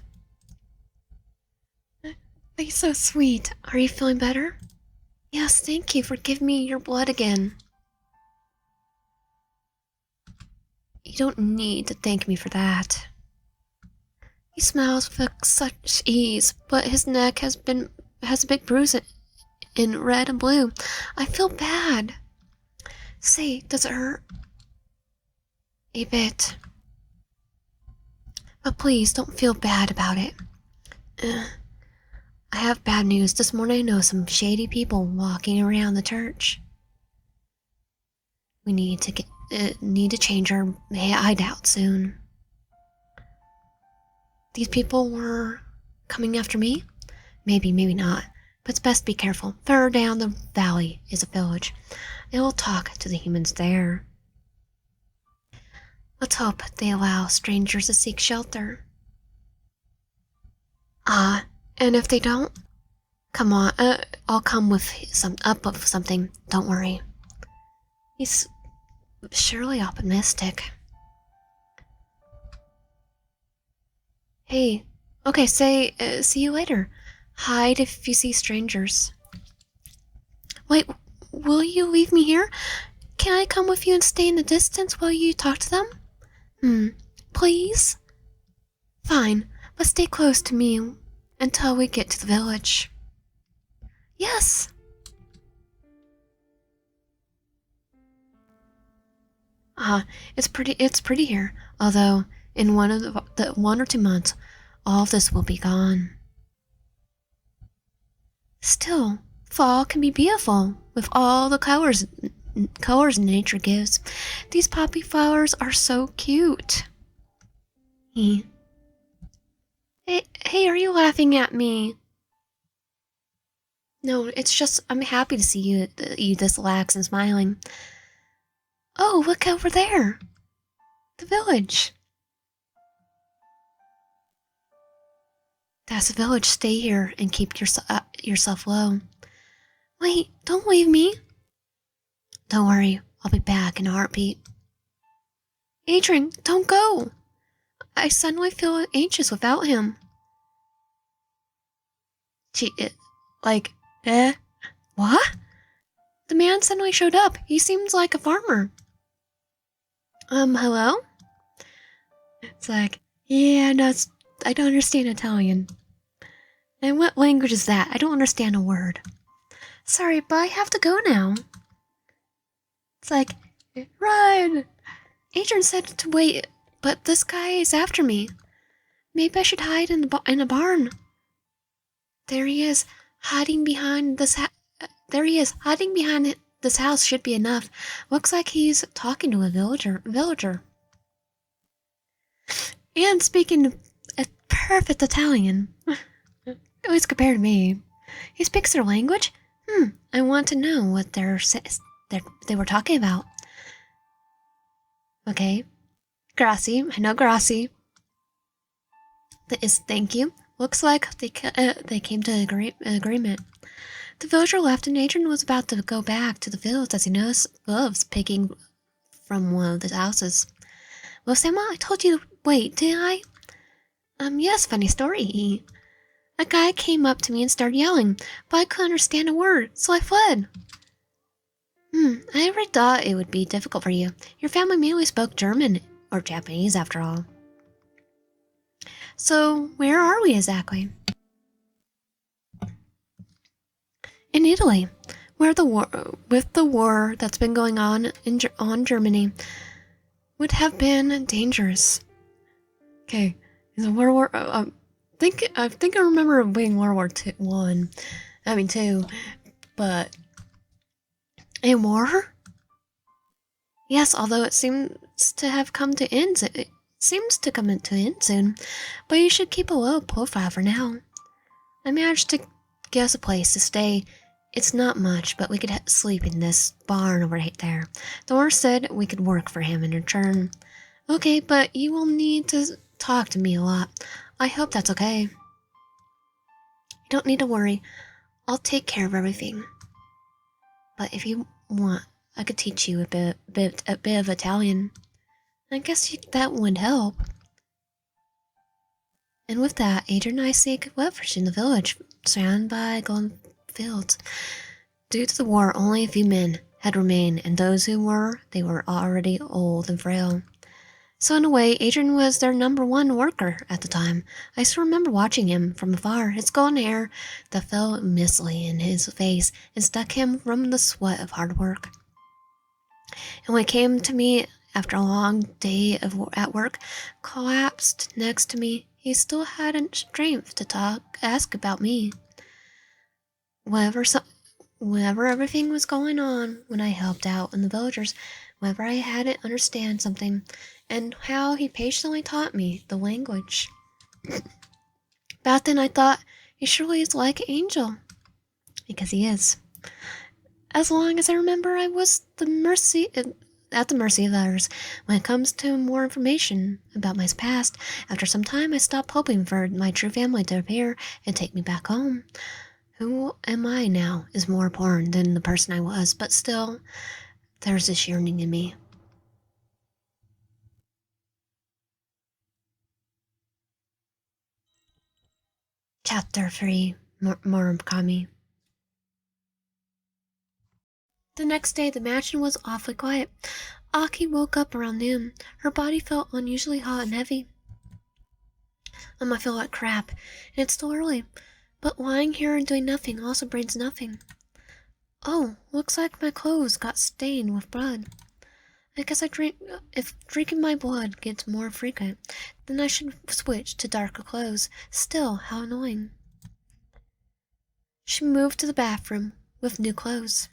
You're so sweet. Are you feeling better? Yes, thank you for giving me your blood again. You don't need to thank me for that. He smiles with such ease, but his neck has a big bruise in red and blue. I feel bad. Say, does it hurt? A bit. But please, don't feel bad about it. I have bad news. This morning I know some shady people walking around the church. We need to change our hideout soon. These people were coming after me? Maybe, maybe not. But it's best to be careful. Further down the valley is a village. I will talk to the humans there. Let's hope they allow strangers to seek shelter. And if they don't? Come on, I'll come with something. Don't worry. He's surely optimistic. Hey, okay, see you later. Hide if you see strangers. Wait, will you leave me here? Can I come with you and stay in the distance while you talk to them? Please? Fine, but stay close to me until we get to the village. Yes! It's pretty here, although in one or 2 months, all of this will be gone. Still, fall can be beautiful, with all the colors nature gives. These poppy flowers are so cute. Hey, are you laughing at me? No, it's just I'm happy to see you this lax and smiling. Oh, look over there. The village. That's the village. Stay here and keep yourself low. Wait, don't leave me. Don't worry, I'll be back in a heartbeat. Adrian, don't go. I suddenly feel anxious without him. What? The man suddenly showed up. He seems like a farmer. Hello? It's like, yeah, no, I don't understand Italian. And what language is that? I don't understand a word. Sorry, but I have to go now. It's like, run! Adrian said to wait, but this guy is after me. Maybe I should hide in a barn. There he is, hiding behind this there he is, hiding behind this house should be enough. Looks like he's talking to a villager. And speaking a perfect Italian. Always compared to me. He speaks their language? I want to know what they were talking about. Okay. Grazie. I know grazie. That is thank you. Looks like they came to agreement. The villager left and Adrian was about to go back to the fields as he noticed wolves picking from one of the houses. Well, Selma, I told you to wait, didn't I? Yes, funny story. A guy came up to me and started yelling, but I couldn't understand a word, so I fled. I never thought it would be difficult for you. Your family mainly spoke German, or Japanese after all. So, where are we exactly? In Italy, where with the war that's been going on in Germany, would have been dangerous. Okay, is a World War? I think I remember it being World War II, but a war? Yes, although it seems to have come to end. It seems to come to end soon, but you should keep a low profile for now. I managed to get us a place to stay. It's not much, but we could sleep in this barn over right there. The owner said we could work for him in return. Okay, but you will need to talk to me a lot. I hope that's okay. You don't need to worry. I'll take care of everything. But if you want, I could teach you a bit of Italian. I guess that would help. And with that, Adrian and I seek refuge in the village, surrounded by golden fields. Due to the war, only a few men had remained, and those who were, they were already old and frail. So in a way, Adrian was their #1 worker at the time. I still remember watching him from afar, his golden hair that fell mistily in his face and stuck him from the sweat of hard work. And when it came to me after a long day at work, collapsed next to me, he still hadn't strength to ask about me. Whenever everything was going on, when I helped out in the villagers, whenever I hadn't understand something, and how he patiently taught me the language. Back then I thought, he surely is like an angel. Because he is. As long as I remember, I was at the mercy of others when it comes to more information about my past. After some time, I stopped hoping for my true family to appear and take me back home. Who am I now is more important than the person I was, but still, there's this yearning in me. Chapter 3, Mukami. The next day, the mansion was awfully quiet. Aki woke up around noon. Her body felt unusually hot and heavy. I feel like crap, and it's still early. But lying here and doing nothing also brings nothing. Oh, looks like my clothes got stained with blood. I guess if drinking my blood gets more frequent, then I should switch to darker clothes. Still, how annoying. She moved to the bathroom with new clothes.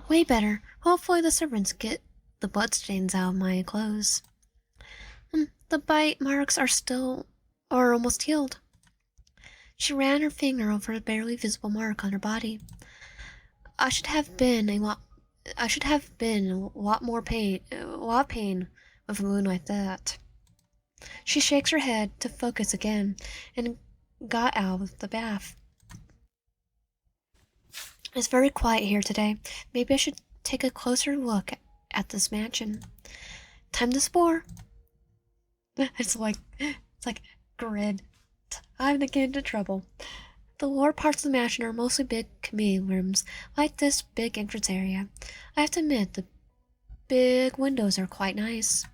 Way better. Hopefully the servants get the bloodstains out of my clothes. The bite marks are almost healed. She ran her finger over a barely visible mark on her body. I should have been a lot more pain with a wound like that. She shakes her head to focus again and got out of the bath. It's very quiet here today. Maybe I should take a closer look at this mansion. Time to explore. It's like grid. Time to get into trouble. The lower parts of the mansion are mostly big community rooms, like this big entrance area. I have to admit, the big windows are quite nice.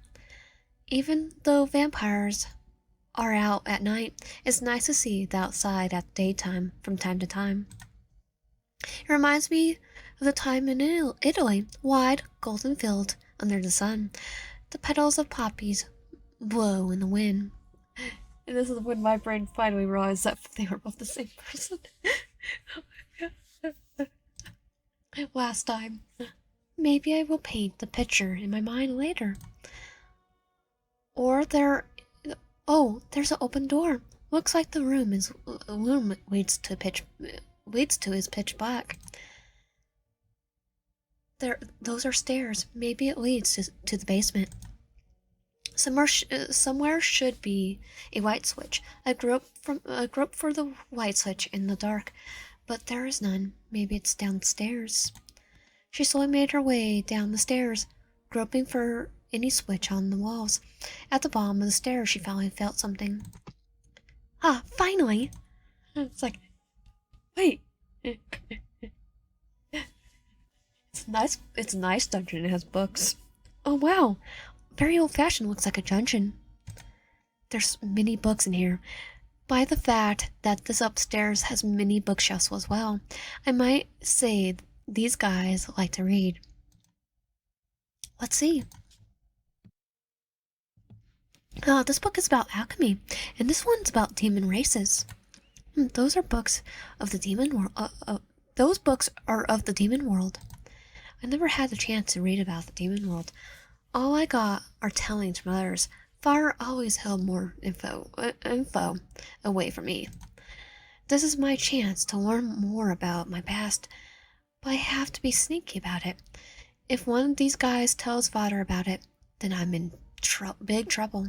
Even though vampires are out at night, it's nice to see the outside at daytime from time to time. It reminds me of the time in Italy, wide, golden field under the sun. The petals of poppies blow in the wind. And this is when my brain finally realized that they were both the same person. Last time. Maybe I will paint the picture in my mind later. Or there... Oh, there's an open door. Looks like the room leads to is pitch black. Those are stairs. Maybe it leads to the basement. Somewhere should be a white switch. I groped for the white switch in the dark, but there is none. Maybe it's downstairs. She slowly made her way down the stairs, groping for any switch on the walls. At the bottom of the stairs, she finally felt something. Ah, finally! It's like, wait. It's nice. It's a nice dungeon. It has books. Oh wow, very old-fashioned. Looks like a dungeon. There's many books in here. By the fact that this upstairs has many bookshelves as well, I might say these guys like to read. Let's see. This book is about alchemy, and this one's about demon races. Those are books of the demon world. Those books are of the demon world. I never had the chance to read about the demon world. All I got are tellings from others. Fire always held more info away from me. This is my chance to learn more about my past, but I have to be sneaky about it. If one of these guys tells Father about it, then I'm in big trouble.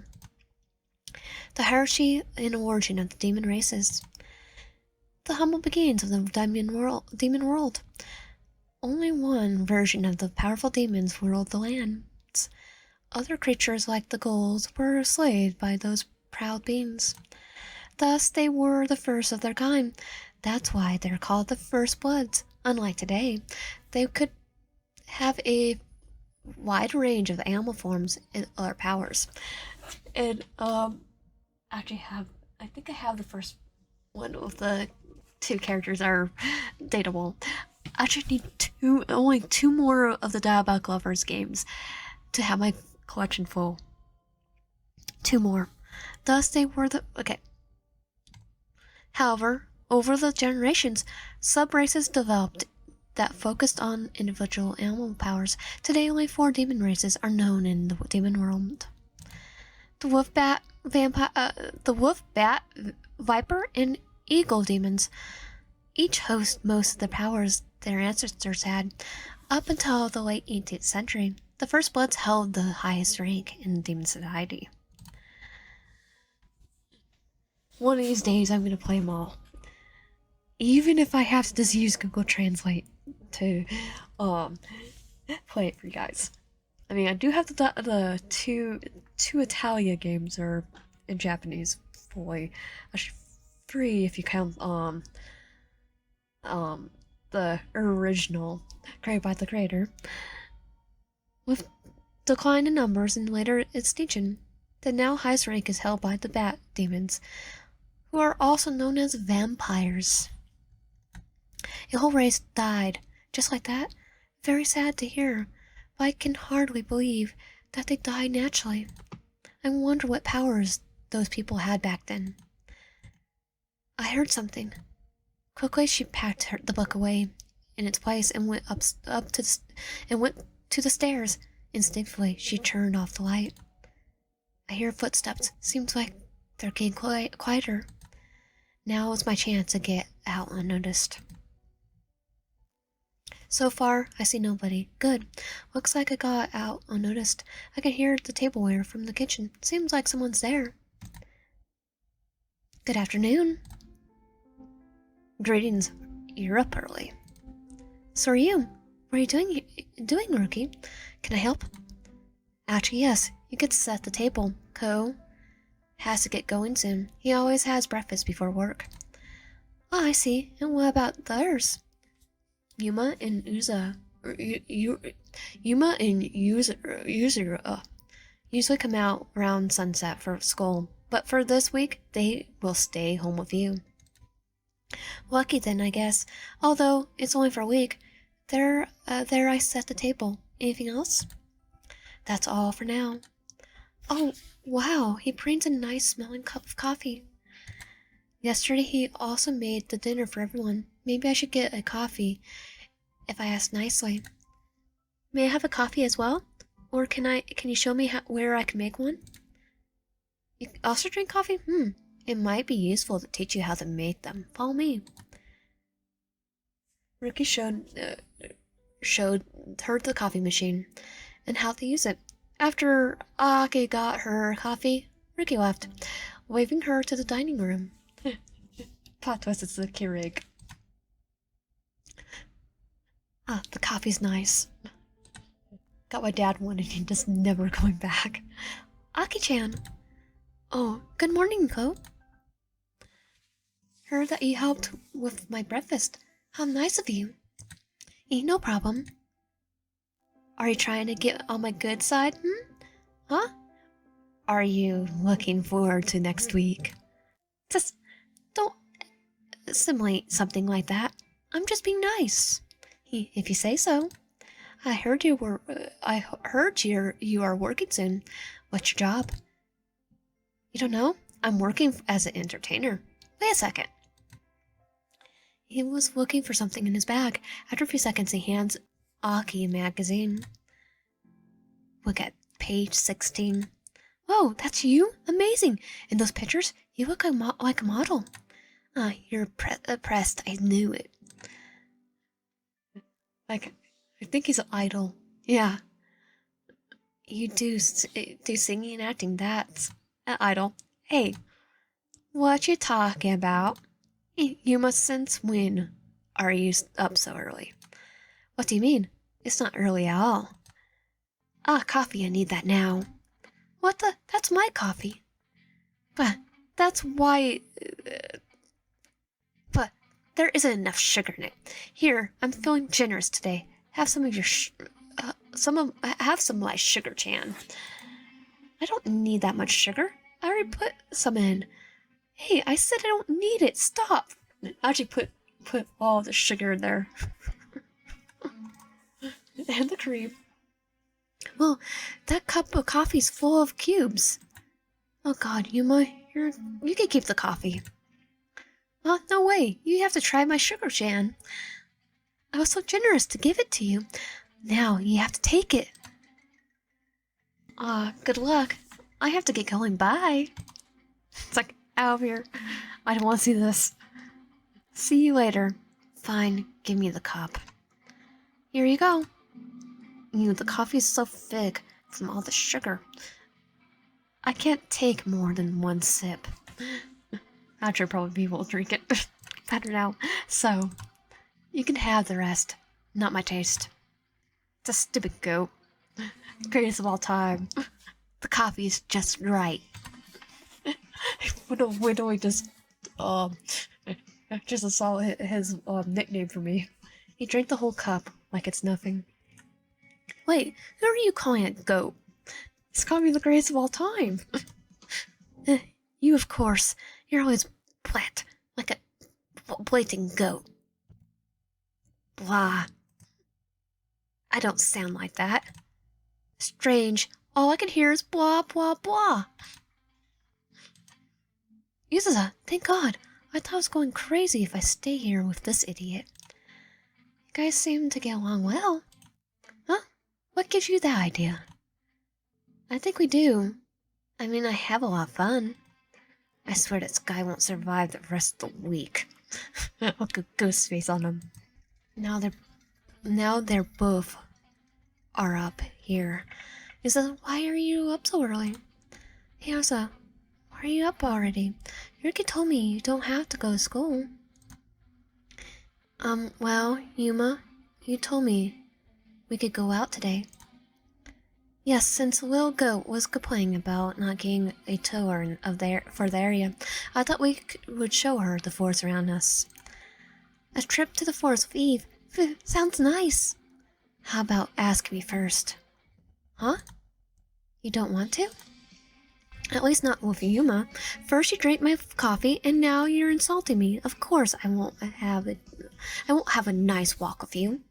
The hierarchy and origin of the demon races. The humble beginnings of the demon world. Only one version of the powerful demons ruled the lands. Other creatures like the ghouls were enslaved by those proud beings. Thus they were the first of their kind. That's why they're called the First Bloods. Unlike today, they could have a wide range of animal forms and other powers. And actually I think I have the first one of the two characters are dateable. I should need only two more of the Diabolik Lovers games to have my collection full. Two more. Thus they were okay. However, over the generations, sub-races developed that focused on individual animal powers. Today only 4 demon races are known in the demon world. The wolf bat, viper, and eagle demons each host most of the powers their ancestors had. Up until the late 18th century, the First Bloods held the highest rank in demon society. One of these days I'm going to play them all. Even if I have to just use Google Translate to play it for you guys. I mean, I do have the two Italia games are in Japanese fully. Actually, 3 if you count the original created by the creator. With decline in numbers and later extinction, the now highest rank is held by the bat demons, who are also known as vampires. A whole race died, just like that. Very sad to hear, but I can hardly believe that they died naturally. I wonder what powers those people had back then. I heard something. Quickly, she packed the book away in its place and went to the stairs. Instinctively, she turned off the light. I hear footsteps. Seems like they're getting quieter. Now is my chance to get out unnoticed. So far, I see nobody. Good. Looks like I got out unnoticed. I can hear the tableware from the kitchen. Seems like someone's there. Good afternoon. Greetings. You're up early. So are you. What are you doing, rookie? Can I help? Actually, yes. You could set the table. Ko has to get going soon. He always has breakfast before work. Oh, I see. And what about the others? Yuma and Yuzuru usually come out around sunset for school, but for this week, they will stay home with you. Lucky then, I guess. Although it's only for a week. There I set the table. Anything else? That's all for now. Oh, wow, he brings a nice smelling cup of coffee. Yesterday he also made the dinner for everyone. Maybe I should get a coffee if I ask nicely. May I have a coffee as well? Or can you show me where I can make one? You also drink coffee? It might be useful to teach you how to make them. Follow me. Ricky showed her the coffee machine and how to use it. After Aki got her coffee, Ricky left, waving her to the dining room. Plot twist, it's the Keurig. The coffee's nice. Got my dad one and he's just never going back. Aki-chan. Oh, good morning, Ko. Heard that you helped with my breakfast. How nice of you. No problem. Are you trying to get on my good side, Huh? Are you looking forward to next week? Just don't simulate something like that. I'm just being nice. If you say so. I heard you are working soon. What's your job? You don't know? I'm working as an entertainer. Wait a second. He was looking for something in his bag. After a few seconds, he hands Aki a magazine. Look at page 16. Whoa, that's you? Amazing! In those pictures, you look like a model. You're pressed. I knew it. Like, I think he's an idol. Yeah. You do singing and acting. That's an idol. Hey, what you talking about? Yuma, since when are you up so early? What do you mean? It's not early at all. Coffee, I need that now. What the? That's my coffee. But that's why... but there isn't enough sugar in it. Here, I'm feeling generous today. Have some of your have some of my sugar, Chan. I don't need that much sugar. I already put some in. Hey, I said I don't need it. Stop. I actually put all the sugar in there. And the cream. Well, that cup of coffee's full of cubes. Oh God, Yuma, you can keep the coffee. No way. You have to try my sugar, Chan. I was so generous to give it to you. Now you have to take it. Good luck. I have to get going. Bye. It's like, out of here. I don't want to see this. See you later. Fine, give me the cup. Here you go. The coffee is so thick from all the sugar. I can't take more than one sip. Actually, probably people will drink it better now. So, you can have the rest. Not my taste. It's a stupid goat. Greatest of all time. The coffee is just right. When do we just saw his nickname for me. He drank the whole cup like it's nothing. Wait, who are you calling a goat? He's calling me the greatest of all time. You, of course. You're always blat, like a blatant goat. Blah. I don't sound like that. Strange. All I can hear is blah, blah, blah. Yuzuza, thank God. I thought I was going crazy if I stay here with this idiot. You guys seem to get along well. Huh? What gives you that idea? I think we do. I mean, I have a lot of fun. I swear this guy won't survive the rest of the week. I'll go ghost face on him. Now they're both are up here. Yuzuza, why are you up so early? Hey, Yuzuza, why are you up already? Yuki told me you don't have to go to school. Well, Yuma, you told me we could go out today. Yes, since Lil Goat was complaining about not getting a tour for the area, I thought we would show her the forest around us. A trip to the forest with Eve. Sounds nice. How about ask me first? Huh? You don't want to? At least not with Yuma. First you drank my coffee, and now you're insulting me. Of course I won't have a nice walk with you.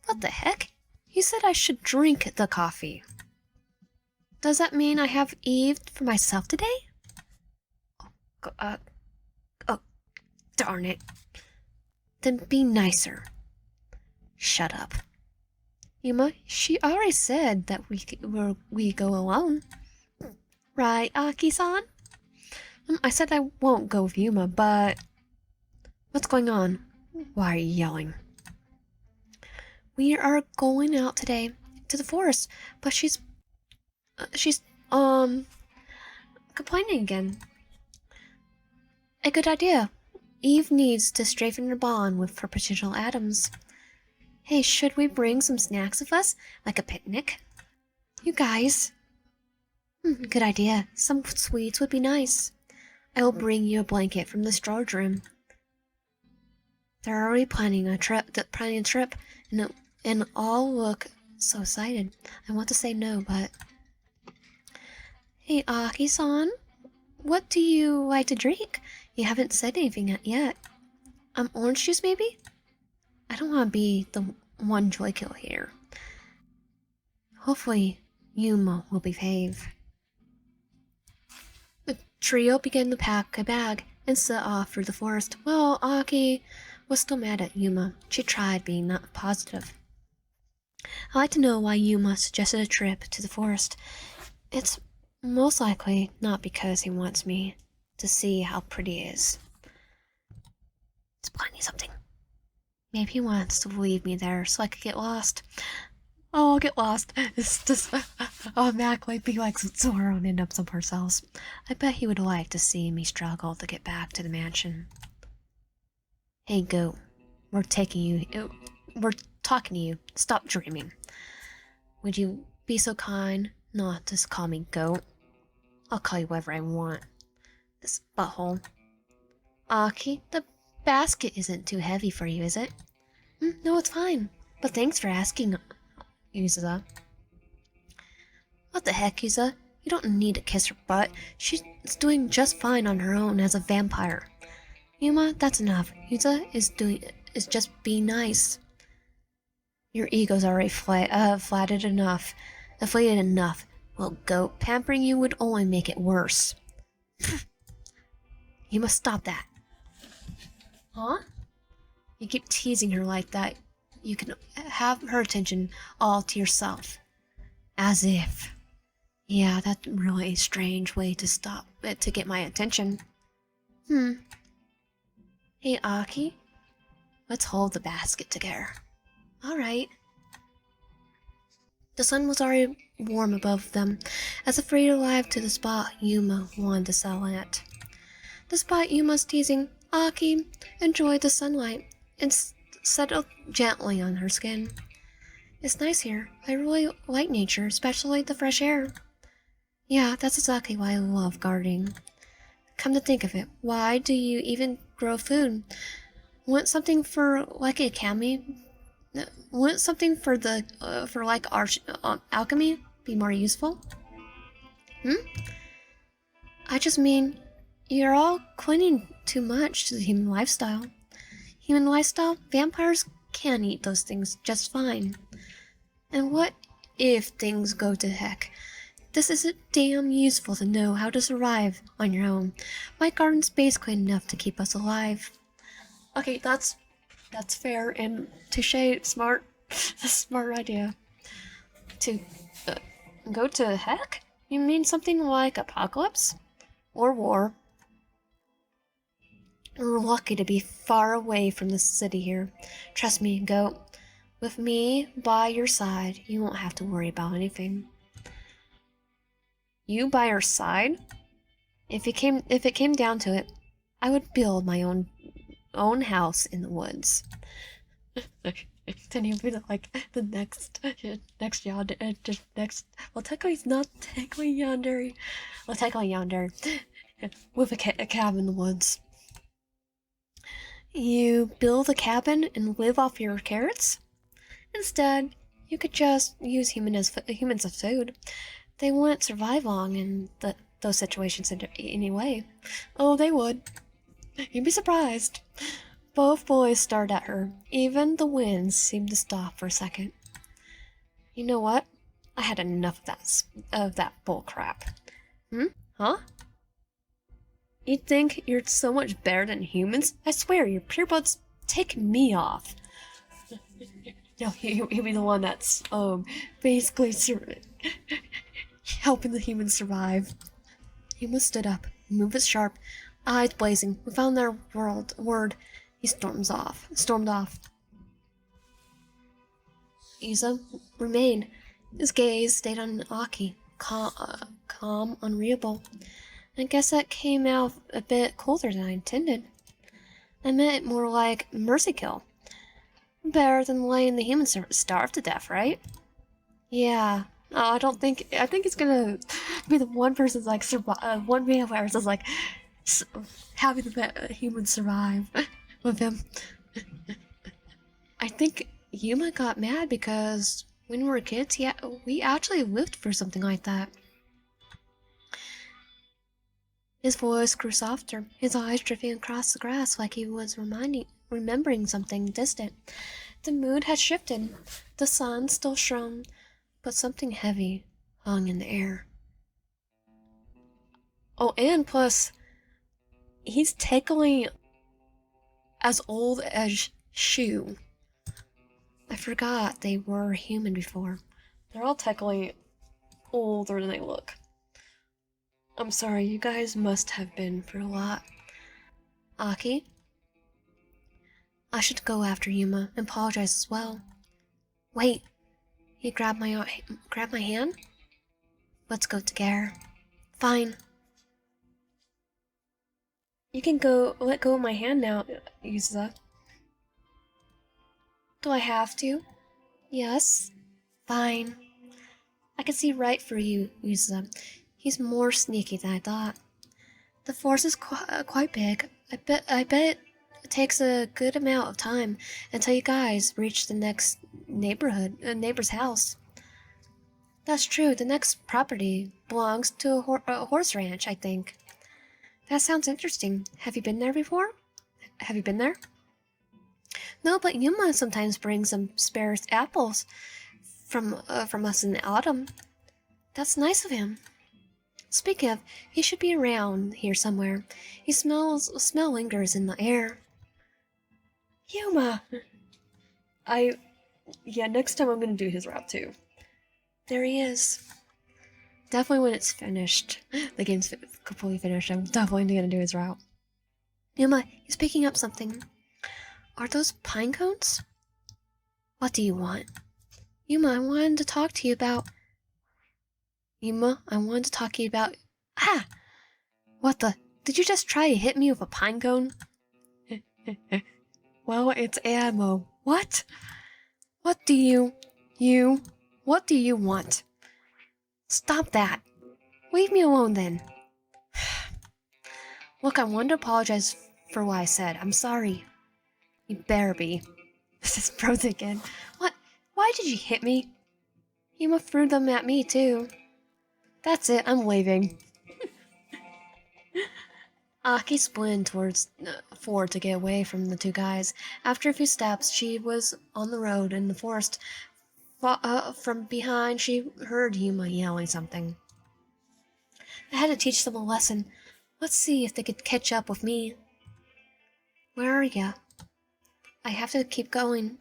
What the heck? You said I should drink the coffee. Does that mean I have Eve for myself today? Oh, darn it. Then be nicer. Shut up. Yuma, she already said that we go alone. Right, Aki-san? I said I won't go with Yuma, but... What's going on? Why are you yelling? We are going out today to the forest, but she's complaining again. A good idea. Eve needs to strengthen her bond with her potential atoms. Hey, should we bring some snacks with us? Like a picnic? You guys. Good idea. Some sweets would be nice. I will bring you a blanket from the storage room. They're already planning a trip, and all look so excited. I want to say no, but... Hey, Aki-san, what do you like to drink? You haven't said anything yet. Orange juice, maybe? I don't want to be the one joy kill here. Hopefully, Yuma will behave. The trio began to pack a bag and set off through the forest. Well, Aki was still mad at Yuma. She tried being not positive. I'd like to know why Yuma suggested a trip to the forest. It's most likely not because he wants me to see how pretty it is. It's planning something. Maybe he wants to leave me there so I could get lost. Oh, I'll get lost. It's just automatically be like somewhere and end up somewhere else. I bet he would like to see me struggle to get back to the mansion. Hey, goat. We're talking to you. Stop dreaming. Would you be so kind not to call me goat? I'll call you whatever I want. This butthole. Aki, the basket isn't too heavy for you, is it? No, it's fine. But thanks for asking, Yuza. What the heck, Yuza? You don't need to kiss her butt. She's doing just fine on her own as a vampire. Yuma, that's enough. Yuza is just being nice. Your ego's already inflated enough. Well, goat, pampering you would only make it worse. You must stop that. Huh? You keep teasing her like that. You can have her attention all to yourself. As if. Yeah, that's really a strange way to get my attention. Hey, Aki. Let's hold the basket together. Alright. The sun was already warm above them, as if ready to arrive to the spot Yuma wanted to settle at. Despite Yuma's teasing, Aki enjoyed the sunlight and settled gently on her skin. It's nice here. I really like nature, especially the fresh air. Yeah, that's exactly why I love gardening. Come to think of it, why do you even grow food? Want something for like a Kami? Wouldn't something for alchemy be more useful? I just mean, you're all clinging too much to the human lifestyle. Vampires can eat those things just fine. And what if things go to heck? This isn't damn useful to know how to survive on your own. My garden's basically enough to keep us alive. Okay, that's fair and touche, smart. That's a smart idea. To go to heck? You mean something like apocalypse? Or war? We're lucky to be far away from the city here. Trust me, goat. With me by your side, you won't have to worry about anything. You by our side? If it came down to it, I would build my own house in the woods. Then you'll be like the next yonder, well, technically he's not technically yonder. Well, technically yonder, with a cabin in the woods. You build a cabin and live off your carrots? Instead, you could just use humans as food. They wouldn't survive long in those situations anyway. Oh, they would. You'd be surprised. Both boys stared at her. Even the winds seemed to stop for a second. You know what? I had enough of that bull crap. Hmm? Huh? You think you're so much better than humans? I swear, your purebloods take me off. No, he'll be the one that's, basically helping the humans survive. Yuma stood up, moved his sharp, eyes blazing. We found their word. He stormed off. Iza remained. His gaze stayed on Aki, calm, unreadable. I guess that came out a bit colder than I intended. I meant it more like mercy kill. Better than letting the humans starve to death, right? Yeah. I think it's gonna be the one person's like one vampire is like having the humans survive with him. I think Yuma got mad because when we were kids, yeah, we actually lived for something like that. His voice grew softer, his eyes drifting across the grass like he was remembering something distant. The mood had shifted. The sun still shone, but something heavy hung in the air. Oh, and plus, he's technically as old as Shu. I forgot they were human before. They're all technically older than they look. I'm sorry, you guys must have been through a lot. Aki? I should go after Yuma and apologize as well. Wait. He grabbed my hand? Let's go together. Fine. You can let go of my hand now, Yuza. Do I have to? Yes. Fine. I can see right through you, Yuza. He's more sneaky than I thought. The force is quite big. I bet it takes a good amount of time until you guys reach the next neighbor's house. That's true. The next property belongs to a horse ranch, I think. That sounds interesting. Have you been there before? Have you been there? No, but Yuma sometimes brings some spare apples from us in the autumn. That's nice of him. Speaking of, he should be around here somewhere. Smell lingers in the air. Yuma! Yeah, next time I'm gonna do his route too. There he is. Definitely when it's finished, the game's completely finished, I'm definitely gonna do his route. Yuma, he's picking up something. Are those pine cones? What do you want? Yuma, I wanted to talk to you about... Ah! What the... Did you just try to hit me with a pine cone? Well, it's ammo. What? What do you want? Stop that. Leave me alone then. Look, I wanted to apologize for what I said. I'm sorry. You better be. This is frozen again. What? Why did you hit me? You threw them at me too. That's it, I'm leaving. Aki splinted forward to get away from the two guys. After a few steps, she was on the road in the forest. From behind, she heard Yuma yelling something. I had to teach them a lesson. Let's see if they could catch up with me. Where are ya? I have to keep going.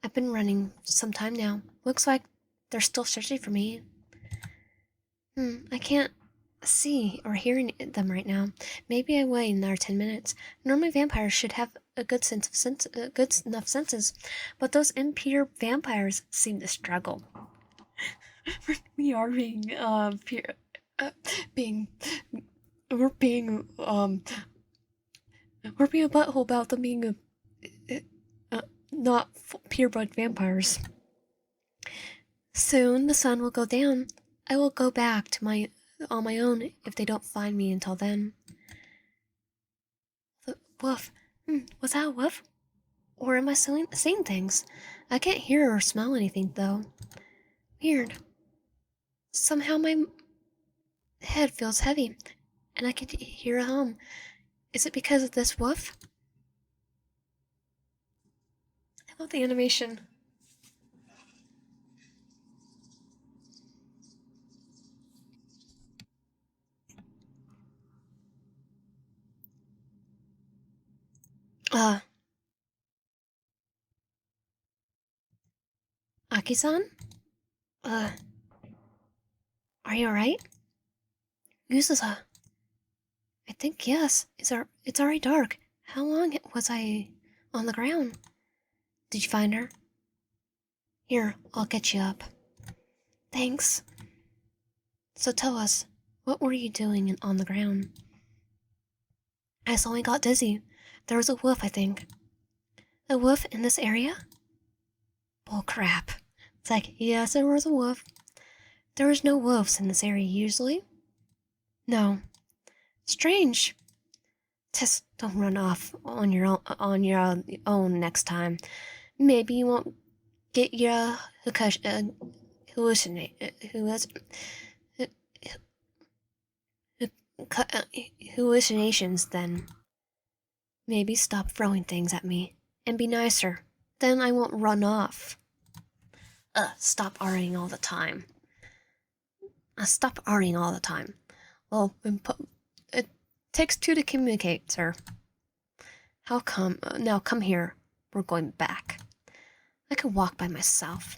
I've been running some time now. Looks like they're still searching for me. I can't see or hear them right now. Maybe I wait another 10 minutes. Normally vampires should have a good enough senses, but those impure vampires seem to struggle. We are being we're being a butthole about them being not purebred vampires. Soon the sun will go down. I will go back to on my own if they don't find me until then. The woof. Was that a woof? Or am I seeing things? I can't hear or smell anything though. Weird. Somehow my head feels heavy, and I can hear a hum. Is it because of this woof? I love the animation. Uh, Aki-san? Uh, are you alright? Yusuza. I think yes. It's already dark. How long was I on the ground? Did you find her? Here, I'll get you up. Thanks. So tell us, what were you doing on the ground? I suddenly got dizzy. There was a wolf, I think. A wolf in this area? Bull crap. It's like, yes, there was a wolf. There was no wolves in this area usually. No. Strange. Just don't run off on your own next time. Maybe you won't get your hallucinations then. Maybe stop throwing things at me and be nicer. Then I won't run off. Stop arguing all the time. Stop arguing all the time. Well, it takes two to communicate, sir. How come? Now come here. We're going back. I could walk by myself.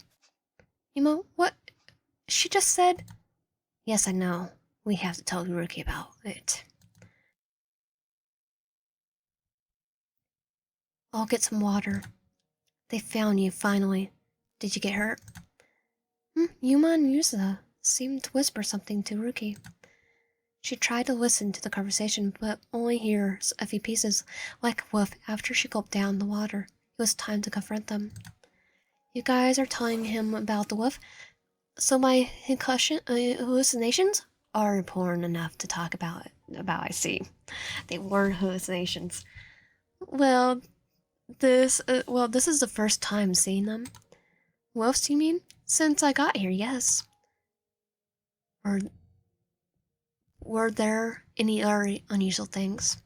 Yuma, what? She just said... Yes, I know. We have to tell Ruki about it. I'll get some water. They found you, finally. Did you get hurt? Yuma and Yusa seemed to whisper something to Ruki. She tried to listen to the conversation, but only hears a few pieces. Like a wolf, after she gulped down the water, it was time to confront them. You guys are telling him about the wolf, so my hallucinations are important enough to talk about, I see. They weren't hallucinations. Well, this is the first time seeing them. Wolves, you mean? Since I got here, yes. Were there any other unusual things?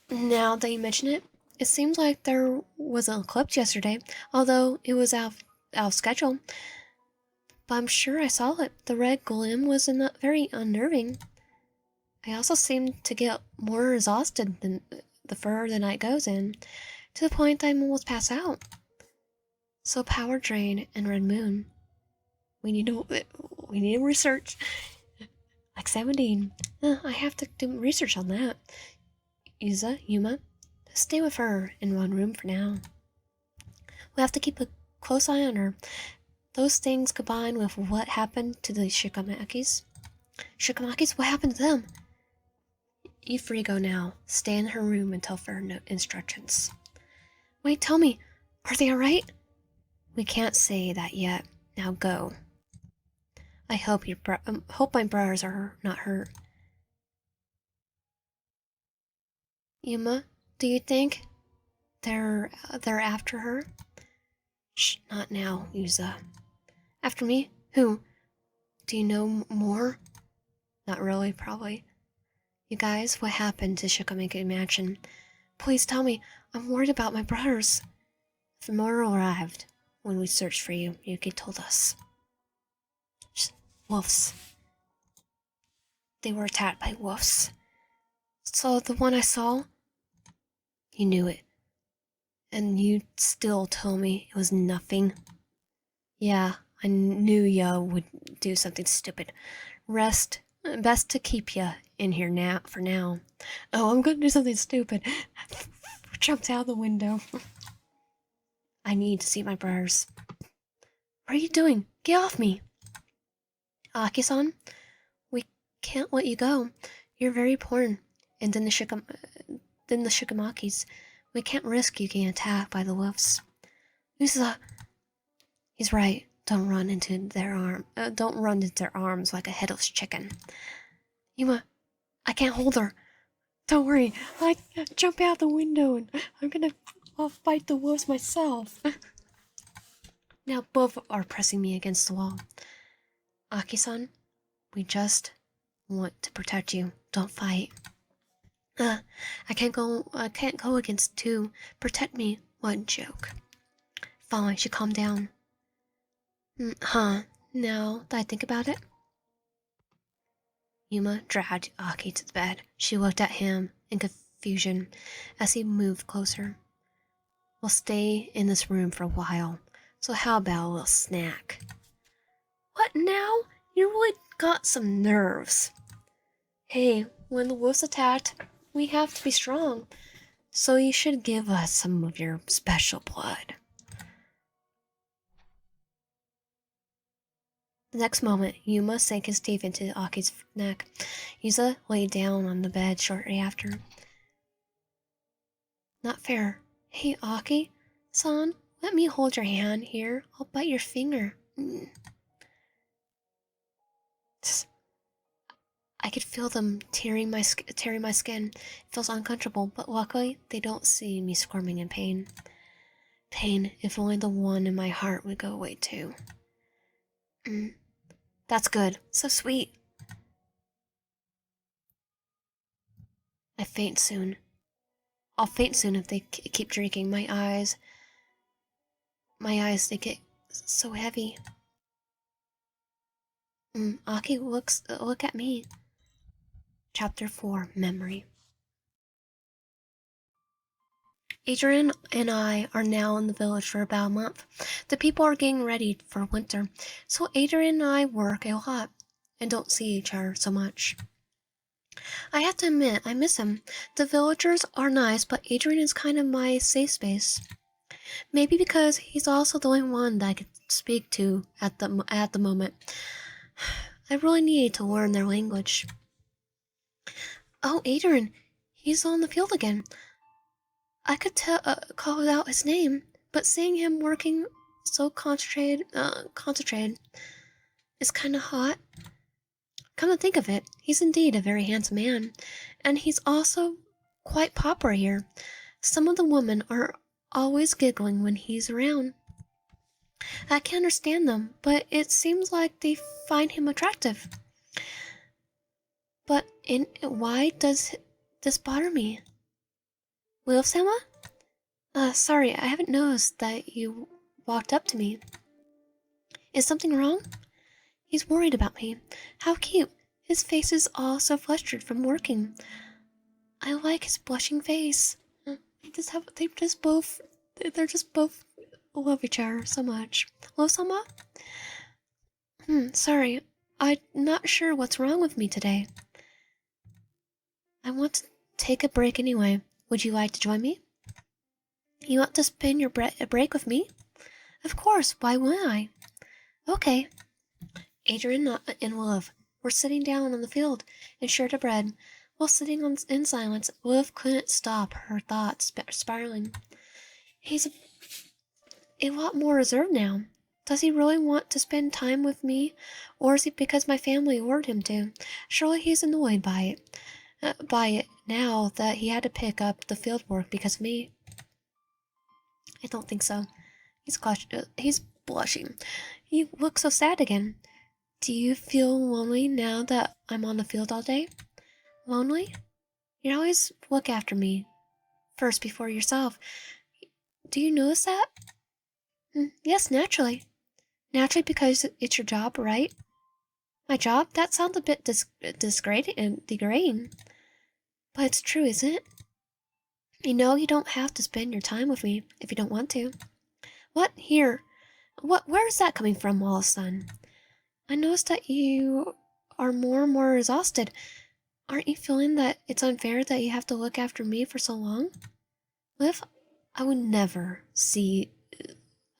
Now that you mention it, it seems like there was an eclipse yesterday, although it was out of schedule. But I'm sure I saw it. The red glim was very unnerving. I also seemed to get more exhausted than the further the night goes in, to the point I almost pass out. So power drain and red moon. We need to research. Like 17. I have to do research on that. Yuma, stay with her in one room for now. We have to keep a close eye on her. Those things combined with what happened to the Shikamakis. What happened to them? You free go now. Stay in her room until further instructions. Wait, tell me, are they alright? We can't say that yet. Now go. I hope hope my brothers are not hurt. Yuma, do you think they're after her? Shh, not now, Yuza. After me? Who? Do you know more? Not really, probably. You guys, what happened to Shikamaki Mansion? Please tell me. I'm worried about my brothers. The mortal arrived when we searched for you. Yuki told us. Wolves. They were attacked by wolves. So the one I saw? You knew it. And you still told me it was nothing. Yeah, I knew ya would do something stupid. Best to keep ya in here now, for now. Oh, I'm gonna do something stupid. Jumped out the window. I need to see my brothers. What are you doing? Get off me! Aki-san, we can't let you go. You're very important. And then the Shikamakis. We can't risk you getting attacked by the wolves. Usa, he's right. Don't run into their arms like a headless chicken. Yuma, I can't hold her. Don't worry. I jump out the window and I'll fight the wolves myself. Now both are pressing me against the wall. Aki-san, we just want to protect you. Don't fight. I can't go against two. Protect me. What joke. Fine, she calmed down. Now that I think about it. Yuma dragged Aki to the bed. She looked at him in confusion as he moved closer. We'll stay in this room for a while, so how about a little snack? What now? You really got some nerves. Hey, when the wolves attacked, we have to be strong, so you should give us some of your special blood. The next moment, Yuma sank his teeth into Aki's neck. Yuza lay down on the bed shortly after. Not fair. Hey, Aki-san, let me hold your hand here. I'll bite your finger. I could feel them tearing my skin. It feels uncomfortable, but luckily they don't see me squirming in pain. Pain, if only the one in my heart would go away too. That's good. So sweet. I faint soon. I'll faint soon if they keep drinking. My eyes, they get so heavy. Aki, look at me. Chapter 4, Memory. Adrian and I are now in the village for about a month. The people are getting ready for winter, so Adrian and I work a lot and don't see each other so much. I have to admit, I miss him. The villagers are nice, but Adrian is kind of my safe space. Maybe because he's also the only one that I could speak to at the moment. I really need to learn their language. Oh, Adrian, he's on the field again. I could call out his name, but seeing him working so concentrated is kind of hot. Come to think of it, he's indeed a very handsome man, and he's also quite popular here. Some of the women are always giggling when he's around. I can't understand them, but it seems like they find him attractive. But why does this bother me? Will-sama? Sorry, I haven't noticed that you walked up to me. Is something wrong? He's worried about me. How cute. His face is all so flustered from working. I like his blushing face. They just both love each other so much. Will-sama? Sorry. I'm not sure what's wrong with me today. I want to take a break anyway. Would you like to join me? You want to spend your break with me? Of course, why wouldn't I? Okay. Adrian and Williv were sitting down on the field and shared a bread. While sitting in silence, Williv couldn't stop her thoughts spiraling. He's a lot more reserved now. Does he really want to spend time with me, or is it because my family ordered him to? Surely he's annoyed by it now that he had to pick up the field work because of me. I don't think so. He's blushing. He looks so sad again. Do you feel lonely now that I'm on the field all day? Lonely? You always look after me first before yourself. Do you notice that? Yes, naturally. Naturally because it's your job, right? My job? That sounds a bit degrading. But it's true, isn't it? You know you don't have to spend your time with me if you don't want to. What? Here? Where is that coming from all of a sudden? I noticed that you are more and more exhausted. Aren't you feeling that it's unfair that you have to look after me for so long? Liv, I would never see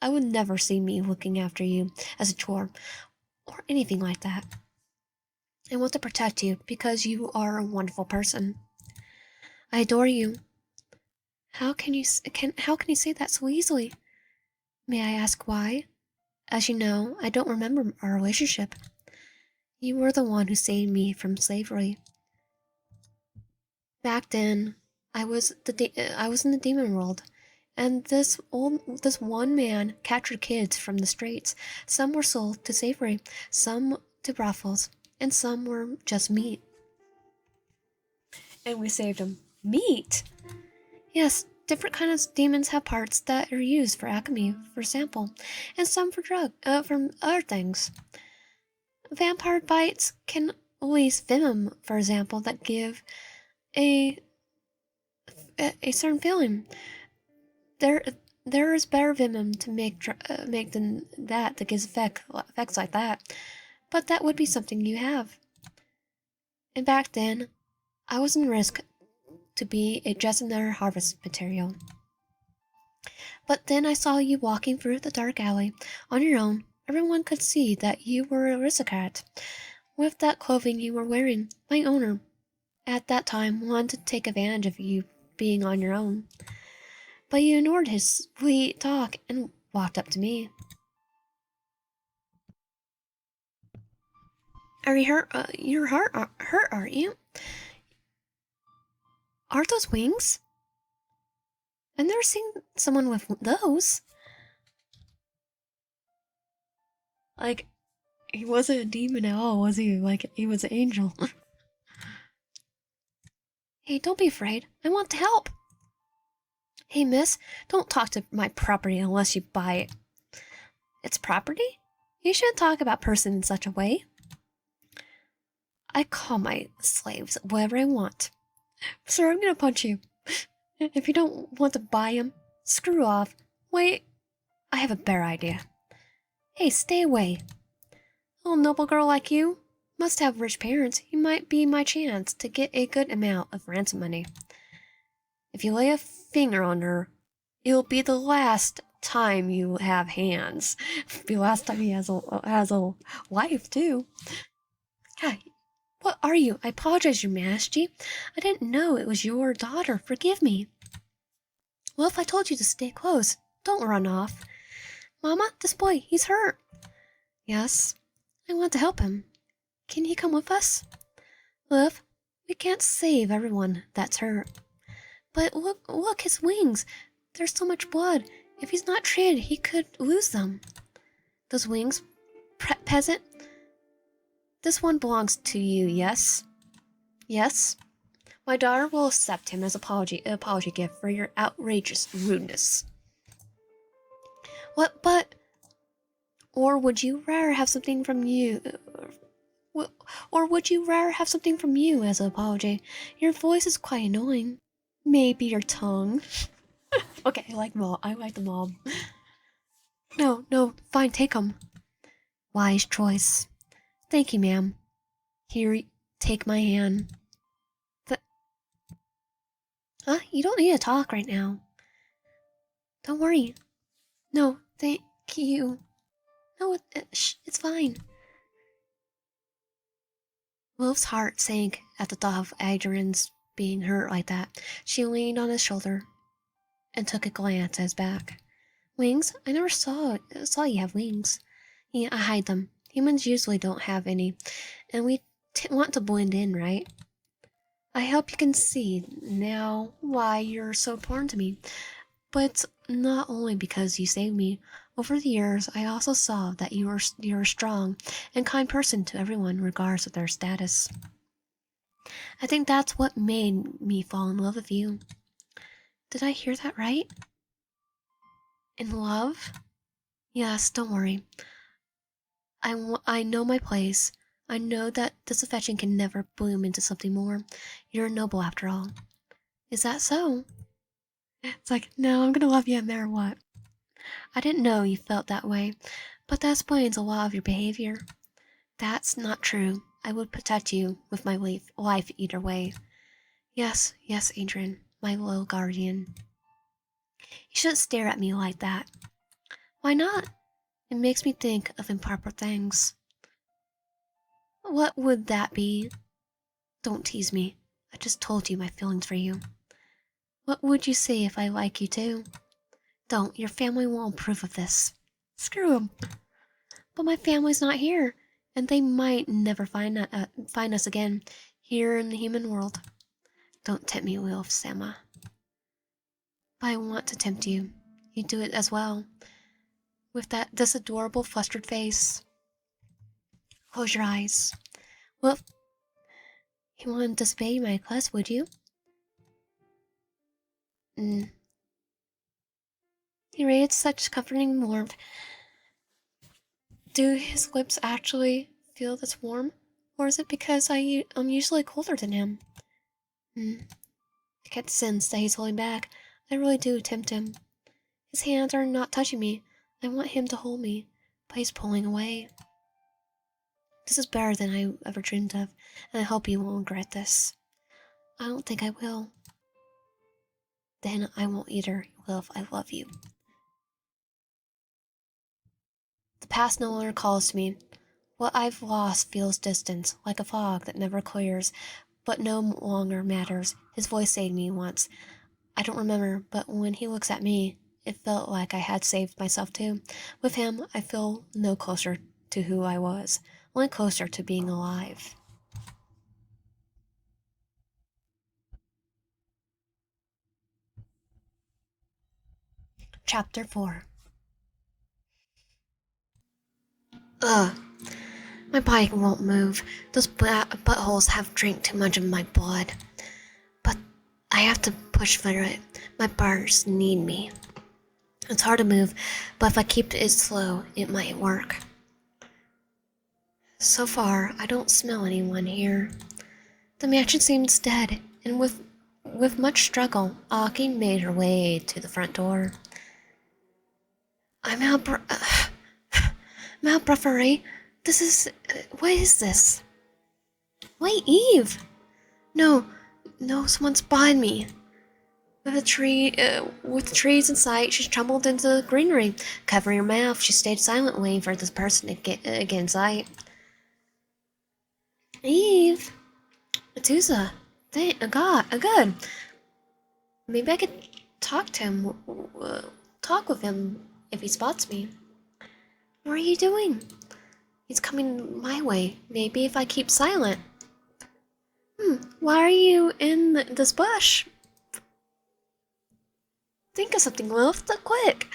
me looking after you as a chore or anything like that. I want to protect you because you are a wonderful person. I adore you. How can you say that so easily? May I ask why? As you know, I don't remember our relationship. You were the one who saved me from slavery. Back then, I was in the demon world, and this one man captured kids from the streets. Some were sold to slavery, some to brothels, and some were just meat. And we saved them. Meat? Yes, different kinds of demons have parts that are used for alchemy, for example, and some for from other things. Vampire bites can release venom, for example, that give a a certain feeling. There, there is better venom to make than that gives effects like that. But that would be something you have. And back then, I was in risk to be just another harvest material. But then I saw you walking through the dark alley on your own. Everyone could see that you were an aristocrat. With that clothing you were wearing, my owner, at that time, wanted to take advantage of you being on your own. But you ignored his sweet talk and walked up to me. Are you hurt? You're hurt, aren't you? Aren't those wings? I've never seen someone with those. Like, he wasn't a demon at all, was he? Like, he was an angel. Hey, don't be afraid. I want to help. Hey, miss, don't talk to my property unless you buy it. It's property? You shouldn't talk about person in such a way. I call my slaves whatever I want. Sir, I'm gonna punch you. If you don't want to buy him, screw off. Wait, I have a better idea. Hey, stay away. A little noble girl like you must have rich parents. You might be my chance to get a good amount of ransom money. If you lay a finger on her, it'll be the last time you have hands. It'll be the last time he has a wife, too. God, what are you? I apologize, Your Majesty. I didn't know it was your daughter. Forgive me. Well, if I told you to stay close, don't run off. Mama, this boy, he's hurt. Yes, I want to help him. Can he come with us? Liv, we can't save everyone that's hurt. But look, his wings. There's so much blood. If he's not treated, he could lose them. Those wings, peasant? This one belongs to you, yes? Yes? My daughter will accept him as an apology gift for your outrageous rudeness. What, but... Or would you rather have something from you... Or would you rather have something from you as an apology? Your voice is quite annoying. Maybe your tongue. Okay, I like the mob. No, fine, take them. Wise choice. Thank you, ma'am. Here, take my hand. Huh? You don't need to talk right now. Don't worry. No, thank you. No, it's fine. Wolf's heart sank at the thought of Adrian's being hurt like that. She leaned on his shoulder and took a glance at his back. Wings? I never saw you have wings. Yeah, I hide them. Humans usually don't have any, and we want to blend in, right? I hope you can see now why you're so important to me. But it's not only because you saved me. Over the years, I also saw that you're a strong and kind person to everyone, regardless of their status. I think that's what made me fall in love with you. Did I hear that right? In love? Yes, don't worry. I know my place. I know that this affection can never bloom into something more. You're noble after all. Is that so? It's like, no, I'm gonna love you no matter what. I didn't know you felt that way, but that explains a lot of your behavior. That's not true. I would protect you with my life either way. Yes, Adrian, my little guardian. You shouldn't stare at me like that. Why not? It makes me think of improper things. What would that be? Don't tease me. I just told you my feelings for you. What would you say if I like you too? Don't. Your family won't approve of this. Screw them. But my family's not here, and they might never find us again here in the human world. Don't tempt me, Wilf, Sama. But I want to tempt you. You do it as well. With this adorable, flustered face. Close your eyes. Wilf, you wouldn't disobey my request, would you? He radiates such comforting warmth. Do his lips actually feel this warm? Or is it because I'm usually colder than him? I can't sense that he's holding back. I really do tempt him. His hands are not touching me. I want him to hold me, but he's pulling away. This is better than I ever dreamed of, and I hope you won't regret this. I don't think I will. Then I won't either. You will if I love you. The past no longer calls to me. What I've lost feels distant, like a fog that never clears, but no longer matters. His voice saved me once. I don't remember, but when he looks at me, it felt like I had saved myself too. With him, I feel no closer to who I was, only closer to being alive. Chapter 4. Ugh. My body won't move. Those buttholes have drank too much of my blood. But I have to push through it. My bars need me. It's hard to move, but if I keep it slow, it might work. So far, I don't smell anyone here. The mansion seems dead, and with much struggle, Aki made her way to the front door. I'm out breath already. This is... what is this? Wait, Eve! No, someone's behind me. With the trees in sight, she trembled into the greenery. Covering her mouth, she stayed silent, waiting for this person to get in sight. Eve! Atusa! Thank God, good. Maybe I could talk to him, talk with him if he spots me. What are you doing? He's coming my way. Maybe if I keep silent. Why are you in this bush? Think of something, Lilith, quick.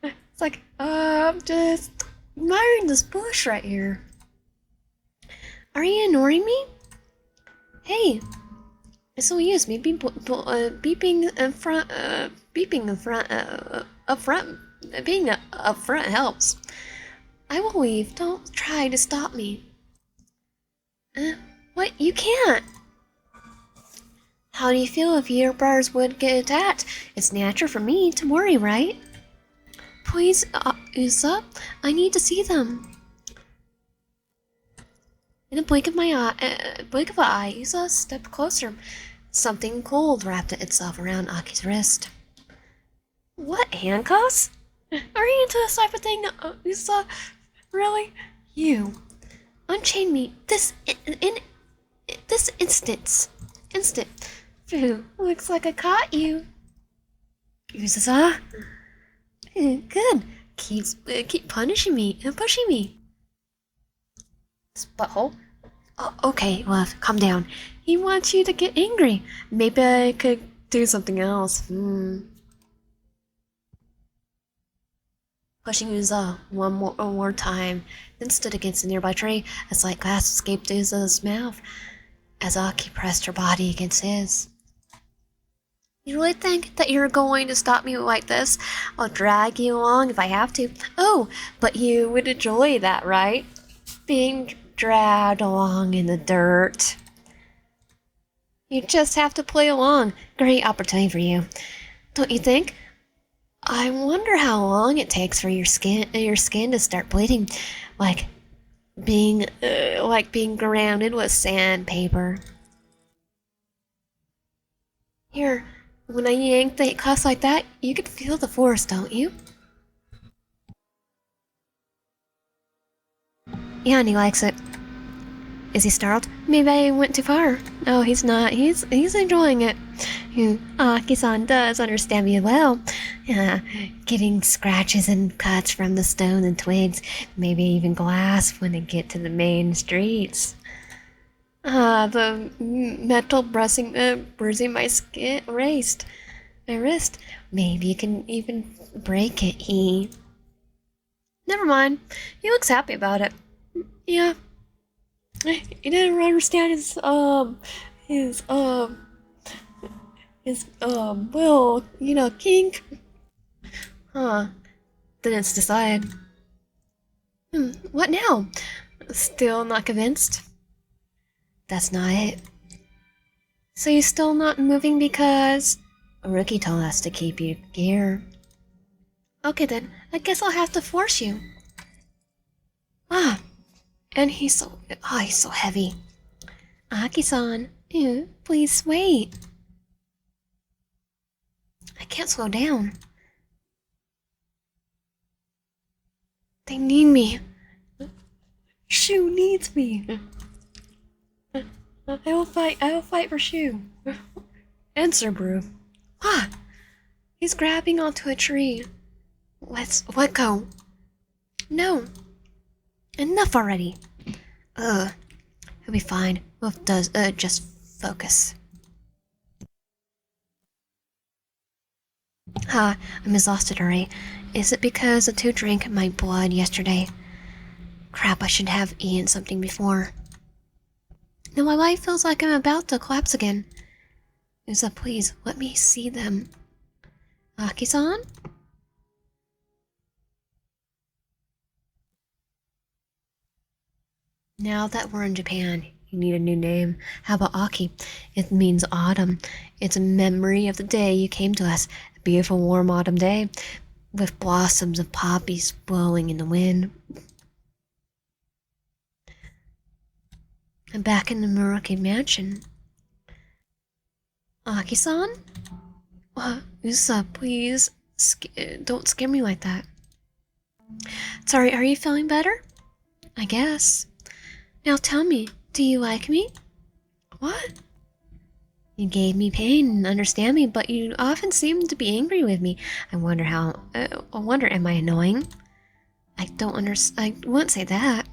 It's like, I'm just admiring this bush right here. Are you ignoring me? Hey, it's no use. Maybe beeping in front, being up front helps. I will leave. Don't try to stop me. What? You can't. How do you feel if your birds would get attacked? It's natural for me to worry, right? Please, Usa, I need to see them. In a blink of an eye, Usa stepped closer. Something cold wrapped itself around Aki's wrist. What, handcuffs? Are you into this type of thing, Usa? Really? You. Unchain me this instant. Phew, looks like I caught you. Usa. Good. Keep punishing me and pushing me. This butthole. Oh, okay, love, calm down. He wants you to get angry. Maybe I could do something else. Pushing Uza one more time, then stood against a nearby tree. A slight gasp escaped Uza's mouth as Aki pressed her body against his. You really think that you're going to stop me like this? I'll drag you along if I have to. Oh, but you would enjoy that, right? Being dragged along in the dirt. You just have to play along. Great opportunity for you. Don't you think? I wonder how long it takes for your skin to start bleeding, like being grounded with sandpaper. Here, when I yank the cuffs like that, you could feel the force, don't you? Yeah, and he likes it. Is he startled? Maybe I went too far. No, he's not. He's enjoying it. Aki-san does understand me well. Getting scratches and cuts from the stone and twigs, maybe even glass when they get to the main streets. The metal bruising my skin, my wrist. Maybe you can even break it, Never mind. He looks happy about it. Yeah. You didn't understand his well, kink. Huh. Then it's decided. What now? Still not convinced? That's not it. So you're still not moving because Rookie told us to keep you here. Okay then, I guess I'll have to force you. Ah, and he's so heavy. Aki-san, ew, please wait. I can't slow down. They need me. Shu needs me. I will fight for Shu. And Subaru. Ah! He's grabbing onto a tree. Let go. No. Enough already. He'll be fine. Wolf does, just focus. I'm exhausted already. Is it because the two drank my blood yesterday? Crap, I should have eaten something before. Now my life feels like I'm about to collapse again. Usa, please, let me see them. Aki-san? Now that we're in Japan, you need a new name. How about Aki? It means autumn. It's a memory of the day you came to us. A beautiful warm autumn day with blossoms of poppies blowing in the wind. I'm back in the Muraki mansion. Aki-san? Usa, please. Don't scare me like that. Sorry, are you feeling better? I guess. Now tell me, do you like me? What? You gave me pain and understand me, but you often seem to be angry with me. I wonder, am I annoying? I wouldn't say that.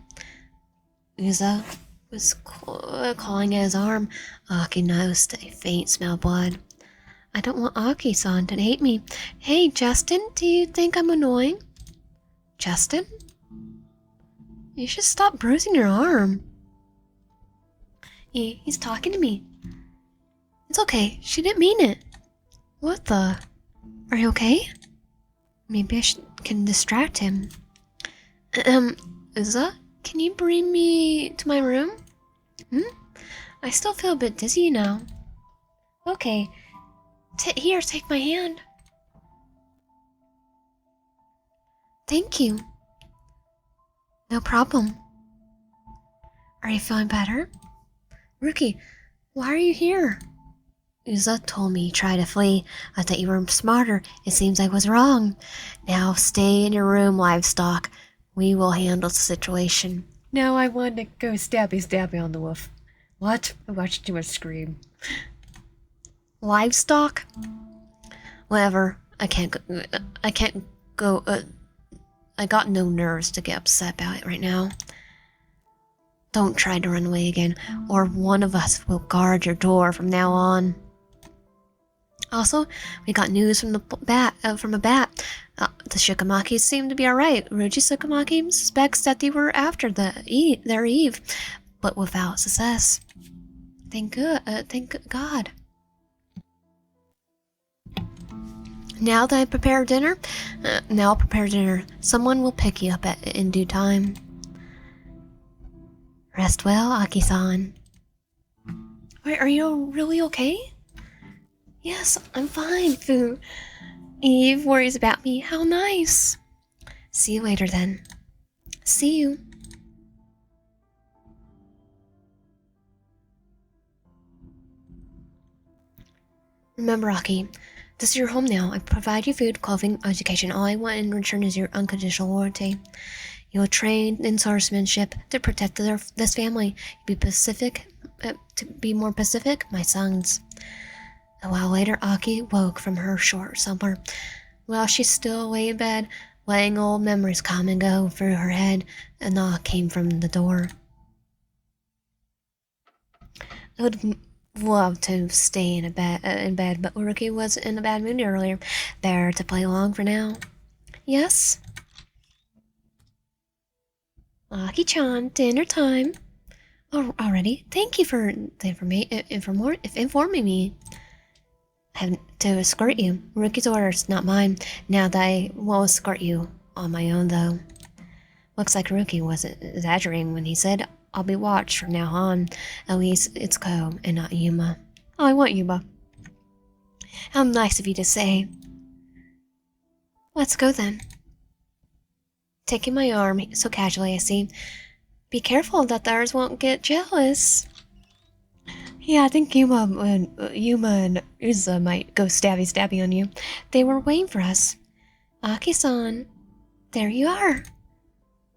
Usa was clawing at his arm. Aki noticed a faint smell of blood. I don't want Aki-san to hate me. Hey, Justin, do you think I'm annoying? Justin? You should stop bruising your arm. He's talking to me. It's okay, she didn't mean it. What the? Are you okay? Maybe I can distract him. Uza, can you bring me to my room? I still feel a bit dizzy now. Okay. Here, take my hand. Thank you. No problem. Are you feeling better? Rookie, why are you here? Uza told me try to flee. I thought you were smarter. It seems I was wrong. Now stay in your room, livestock. We will handle the situation. Now I want to go stabby on the wolf. What? I watched too much scream. Livestock? Whatever. I can't go. I got no nerves to get upset about it right now. Don't try to run away again, or one of us will guard your door from now on. Also, we got news from a bat. The Shikamaki seem to be alright. Ruji Shikamaki suspects that they were after their Eve, but without success. Thank God. Now that I prepare dinner, someone will pick you up in due time. Rest well, Aki-san. Wait, are you really okay? Yes, I'm fine, Fu. Eve worries about me. How nice. See you later then. See you. Remember, Aki, this is your home now. I provide you food, clothing, education. All I want in return is your unconditional loyalty. You will train in swordsmanship to protect this family. To be more Pacific, my sons. A while later, Aki woke from her short slumber. While she's still lay in bed, letting old memories come and go through her head, a knock came from the door. I would love to stay in bed, but Uruki was in a bad mood earlier. There to play along for now. Yes? Aki-chan, dinner time. Oh, already? Thank you for the informing me. I have to escort you. Ruki's orders, not mine. Now that I will escort you on my own, though. Looks like Ruki was exaggerating when he said, I'll be watched from now on. At least it's Ko and not Yuma. Oh, I want Yuma. How nice of you to say. Let's go then. Taking my arm so casually, I see. Be careful that the others won't get jealous. Yeah, I think Yuma and Uza might go stabby on you. They were waiting for us. Aki-san, there you are.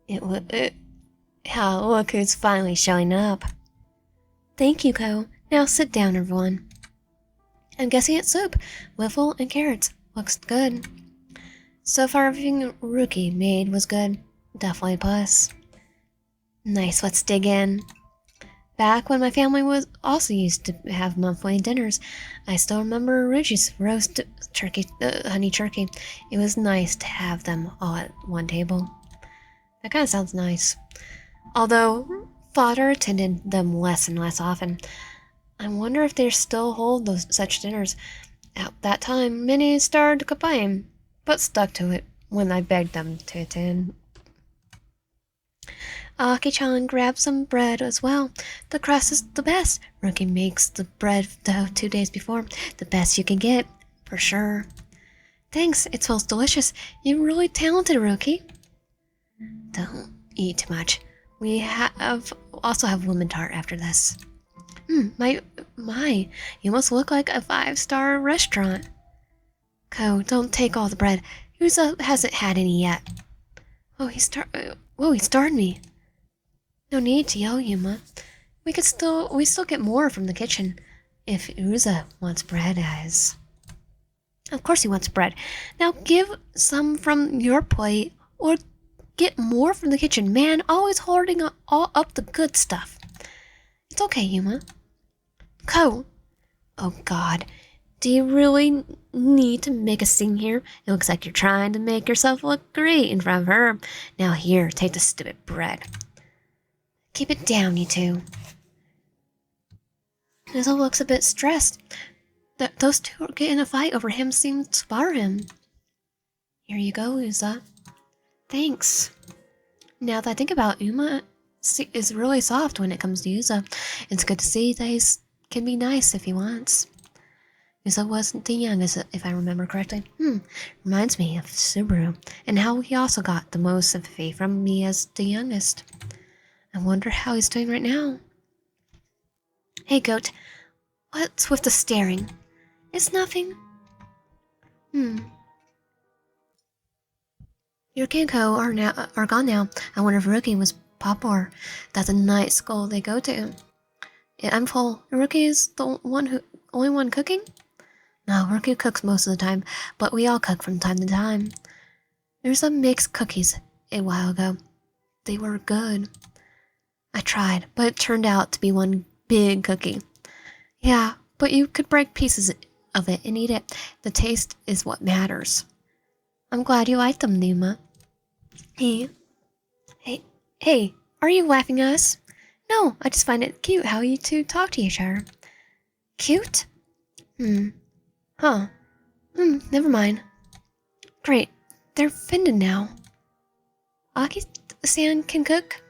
Look who's finally showing up. Thank you, Ko. Now sit down, everyone. I'm guessing it's soup, wiffle, and carrots. Looks good. So far, everything Rookie made was good. Definitely a plus. Nice, let's dig in. Back when my family was also used to have monthly dinners, I still remember Ruchi's roast turkey, honey turkey. It was nice to have them all at one table. That kind of sounds nice. Although father attended them less and less often, I wonder if they still hold such dinners. At that time, many started to complain, but stuck to it when I begged them to attend. Aki-chan grabbed some bread as well. The crust is the best. Rookie makes the bread dough 2 days before. The best you can get, for sure. Thanks, it smells delicious. You're really talented, Rookie. Don't eat too much. We also have woman tart after this. You must look like a 5-star restaurant. Ko, don't take all the bread. Yuza hasn't had any yet. He started me. No need to yell, Yuma. We still get more from the kitchen. If Uza wants bread, as. Of course he wants bread. Now give some from your plate, or get more from the kitchen. Man, always hoarding all up the good stuff. It's okay, Yuma. Ko! Oh God. Do you really need to make a scene here? It looks like you're trying to make yourself look great in front of her. Now here, take the stupid bread. Keep it down, you two. Uza looks a bit stressed. Those two are getting a fight over him seems to bother him. Here you go, Uza. Thanks. Now that I think about it, Yuma is really soft when it comes to Uza. It's good to see that he can be nice if he wants. Uza wasn't the youngest, if I remember correctly. Reminds me of Subaru, and how he also got the most sympathy from me as the youngest. I wonder how he's doing right now. Hey, Goat. What's with the staring? It's nothing. Yuki and Ko are gone now. I wonder if Rookie was popular. That's a night school they go to. Yeah, I'm full. Rookie is the only one cooking? No, Rookie cooks most of the time, but we all cook from time to time. There's some mixed cookies a while ago. They were good. I tried, but it turned out to be one big cookie. Yeah, but you could break pieces of it and eat it. The taste is what matters. I'm glad you liked them, Yuma. Hey, are you laughing at us? No, I just find it cute how you two talk to each other. Cute? Never mind. Great, they're offended now. Aki-san can cook?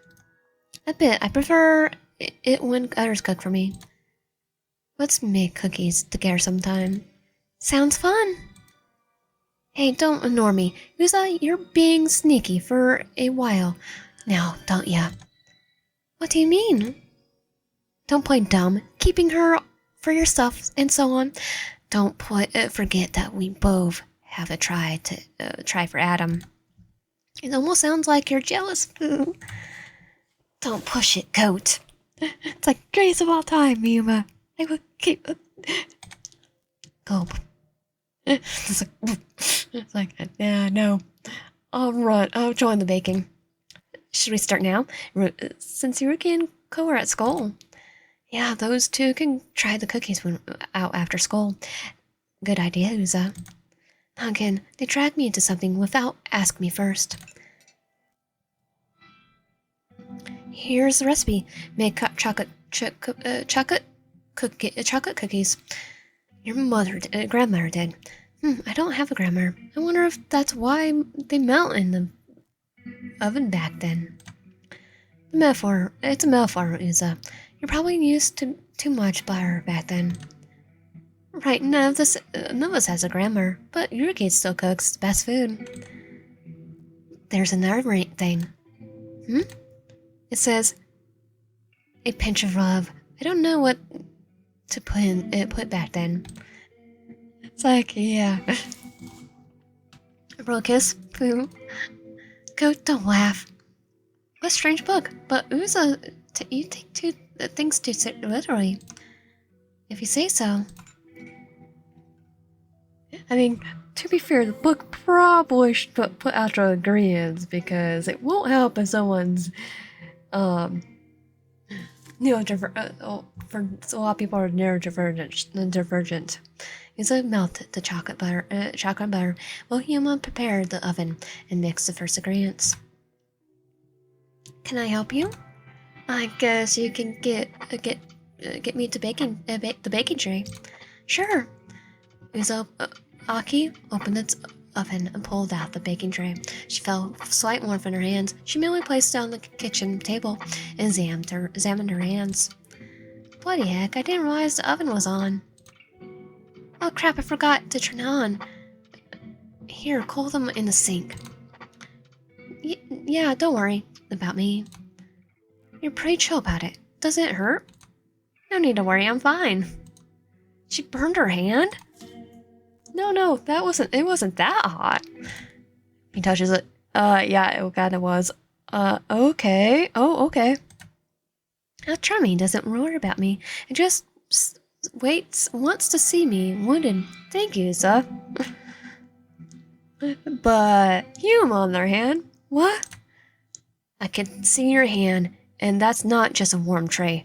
A bit. I prefer it when others cook for me. Let's make cookies together sometime. Sounds fun. Hey, don't ignore me. Uza, you're being sneaky for a while now, don't ya? What do you mean? Don't play dumb, keeping her for yourself and so on. Don't forget that we both have a try for Adam. It almost sounds like you're jealous. Don't push it, Goat. It's like greatest of all time, Yuma. I will keep. Gulp. It's like, yeah, no. I'll run. I'll join the baking. Should we start now? Since Yuki and Ko are at school. Yeah, those two can try the cookies out after school. Good idea, Uza. Again, they dragged me into something without asking me first. Here's the recipe. Make chocolate cookies. Your grandmother did. I don't have a grandmother. I wonder if that's why they melt in the oven back then. It's a metaphor, Uza. You're probably used to too much butter back then. Right, none of us has a grandma, but your kid still cooks the best food. There's another thing. It says, a pinch of love. I don't know what to put back then. It's like, yeah. A real kiss. Poo. Go, don't laugh. What a strange book, but Uza, you take things too literally. If you say so. I mean, to be fair, the book probably should put outro ingredients because it won't help if someone's for a lot of people are neurodivergent. Uza melted the chocolate butter while Yuma prepared the oven and mixed the first ingredients. Can I help you? I guess you can get me to the baking tray. Sure. Uza Aki opened its oven and pulled out the baking tray. She felt slight warmth in her hands. She merely placed it on the kitchen table and examined her hands. Bloody heck, I didn't realize the oven was on. Oh crap, I forgot to turn it on. Here, cool them in the sink. Yeah, don't worry about me. You're pretty chill about it. Does it hurt? No need to worry, I'm fine. She burned her hand? No, it wasn't that hot. He touches it. Yeah, it kinda was. Okay. Oh, okay. How charming, doesn't worry about me. It just wants to see me wounded. Thank you, sir. But Yuma, on the other hand, what? I can see your hand, and that's not just a warm tray.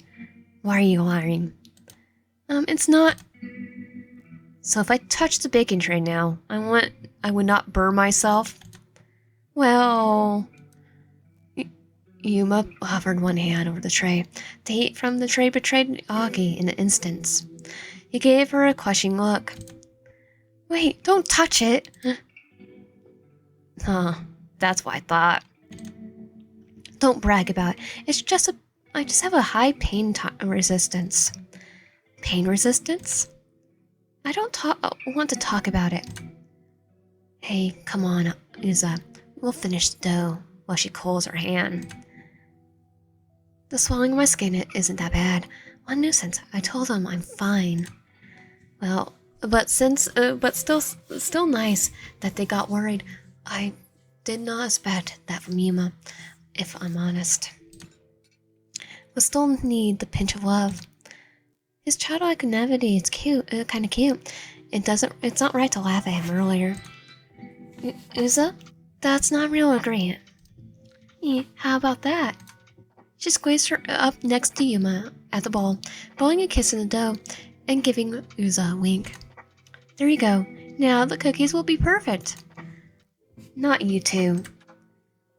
Why are you lying? It's not. So if I touch the baking tray now, I would not burn myself. Well, Yuma hovered one hand over the tray. The heat from the tray betrayed Augie in an instant. He gave her a questioning look. Wait, don't touch it! Huh, that's what I thought. Don't brag about it. I just have a high pain resistance. Pain resistance? I don't want to talk about it. Hey, come on, Uza. We'll finish the dough while she cools her hand. The swelling of my skin isn't that bad. What nuisance. I told them I'm fine. Well, but still nice that they got worried. I did not expect that from Yuma, if I'm honest. But still need the pinch of love. His childlike naivety is cute, kind of cute. It's not right to laugh at him earlier. Uza, that's not real ingredient. How about that? She squeezed her up next to Yuma at the bowl, blowing a kiss in the dough and giving Uza a wink. There you go. Now the cookies will be perfect. Not you two.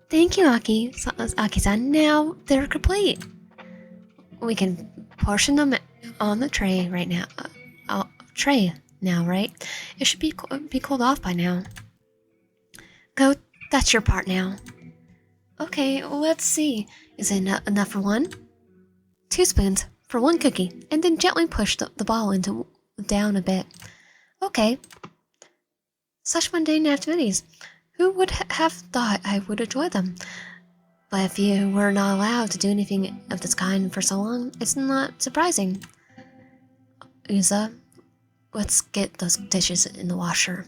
Thank you, Aki-san. Now they're complete. We can portion them on the tray right now. Right? It should be cooled off by now. Go. That's your part now. Okay, let's see. Is it enough for one? 2 spoons for one cookie, and then gently push the ball down a bit. Okay. Such mundane activities. Who would have thought I would enjoy them? But if you were not allowed to do anything of this kind for so long, it's not surprising. Uza, let's get those dishes in the washer.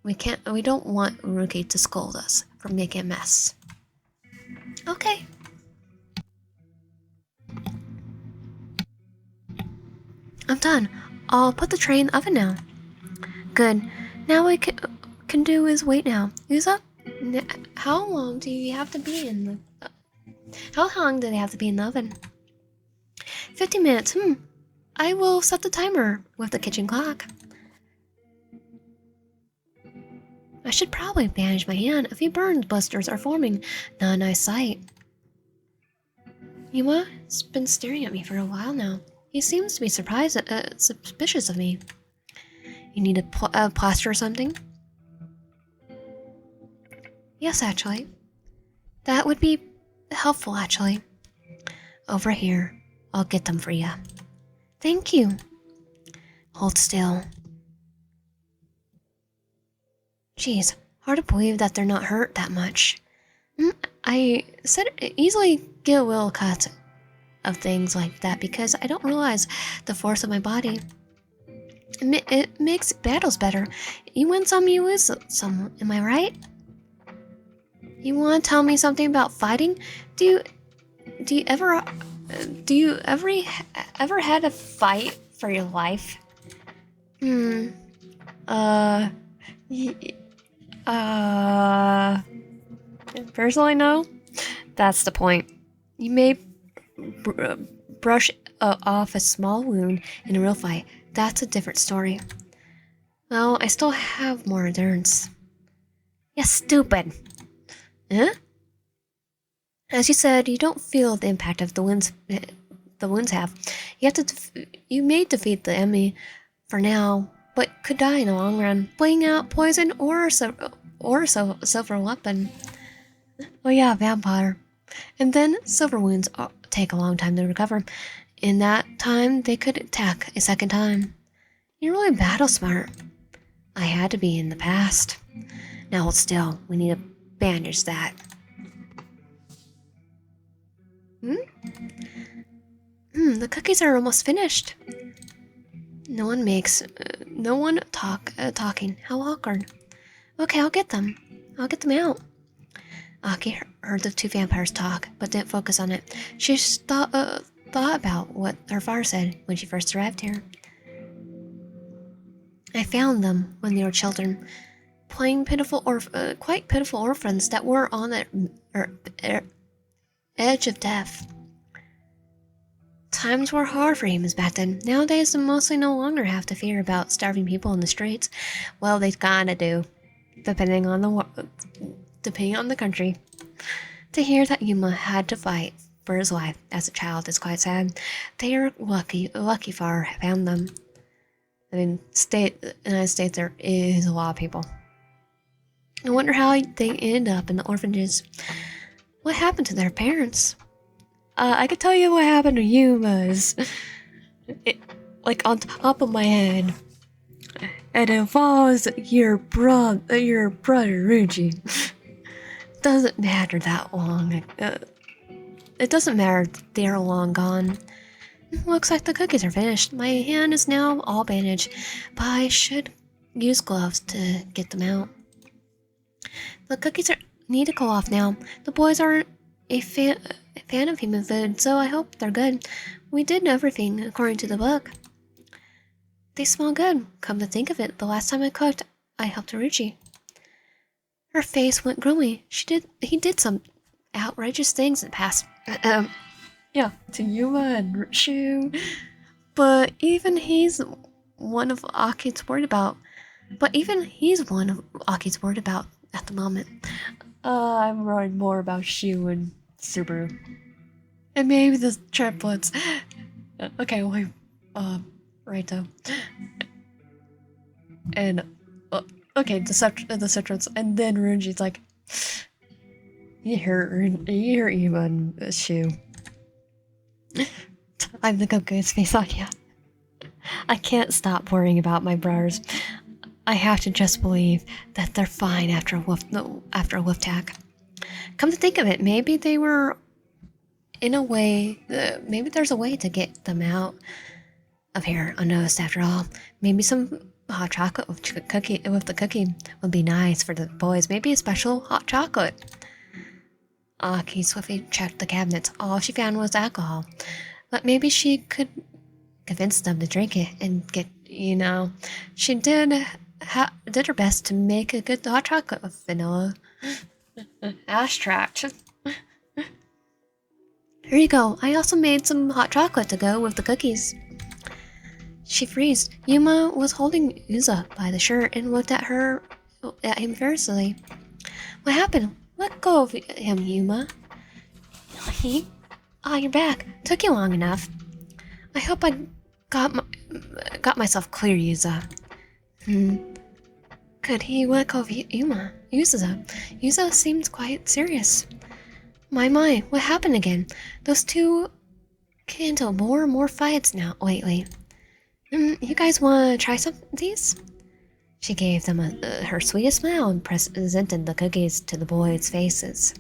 We don't want Ruki to scold us for making a mess. Okay. I'm done. I'll put the tray in the oven now. Good. Now we can do is wait now. Uza, how long do you have to be in the... How long do they have to be in the oven? 50 minutes. I will set the timer with the kitchen clock. I should probably bandage my hand. A few burn blisters are forming. Not a nice sight. Yuma's been staring at me for a while now. He seems to be suspicious of me. You need a plaster or something? Yes, actually. That would be helpful, actually. Over here. I'll get them for you. Thank you. Hold still. Jeez, hard to believe that they're not hurt that much. I said easily get a little cut of things like that because I don't realize the force of my body. It makes battles better. You win some, you lose some. Am I right? You want to tell me something about fighting? Do you ever ever had a fight for your life? Uh, personally, no. That's the point. You may brush off a small wound in a real fight. That's a different story. Well, I still have more endurance. Yeah, stupid. Huh? As you said, you don't feel the impact of the wounds have. You may defeat the enemy for now, but could die in the long run, playing out poison or silver weapon. Oh yeah, vampire. And then silver wounds take a long time to recover. In that time, they could attack a second time. You're really battle smart. I had to be in the past. Now hold still. We need to bandage that. The cookies are almost finished. No one talking. How awkward. Okay, I'll get them. I'll get them out. Aki heard the two vampires talk, but didn't focus on it. She thought about what her father said when she first arrived here. I found them when they were children, quite pitiful orphans that were on the edge of death. Times were hard for humans back then. Nowadays, they mostly no longer have to fear about starving people in the streets. Well, they kinda do, depending on the country. To hear that Yuma had to fight for his life as a child is quite sad. They are lucky far found them. I mean, United States, there is a lot of people. I wonder how they ended up in the orphanages. What happened to their parents? I could tell you what happened to Yuma's. Like on top of my head. It involves your brother Ruji. Doesn't matter that long. It doesn't matter they're long gone. Looks like the cookies are finished. My hand is now all bandaged, but I should use gloves to get them out. The cookies need to cool off now. The boys aren't a fan of human food, so I hope they're good. We did everything according to the book. They smell good. Come to think of it, the last time I cooked, I helped Haruchi. Her face went groomy. He did some outrageous things in the past. Yeah, to Yuma and Shu. But even he's one of Aki's worried about. at the moment. I'm worried more about Shu and Subaru. And maybe the triplets. Okay, wait. Right though. And okay, the citrus, and then Runji's like, you hear Yuma and Shu. Time to go good space on ya. I can't stop worrying about my brothers. I have to just believe that they're fine after a wolf attack. Come to think of it, maybe they were maybe there's a way to get them out of here unnoticed after all. Maybe some hot chocolate with the cookie would be nice for the boys. Maybe a special hot chocolate. Aki swiftly checked the cabinets. All she found was alcohol. But maybe she could convince them to drink it and get, she did her best to make a good hot chocolate with vanilla. Abstract. Here you go. I also made some hot chocolate to go with the cookies. She freezed. Yuma was holding Uza by the shirt and looked at him fiercely. What happened? Let go of him, Yuma. You're back. Took you long enough. I hope I got myself clear, Yuza. Could he let go of Yuma? Yuza seemed quite serious. My, what happened again? Those two get into more and more fights now lately. You guys want to try some of these? She gave them her sweetest smile and presented the cookies to the boys' faces.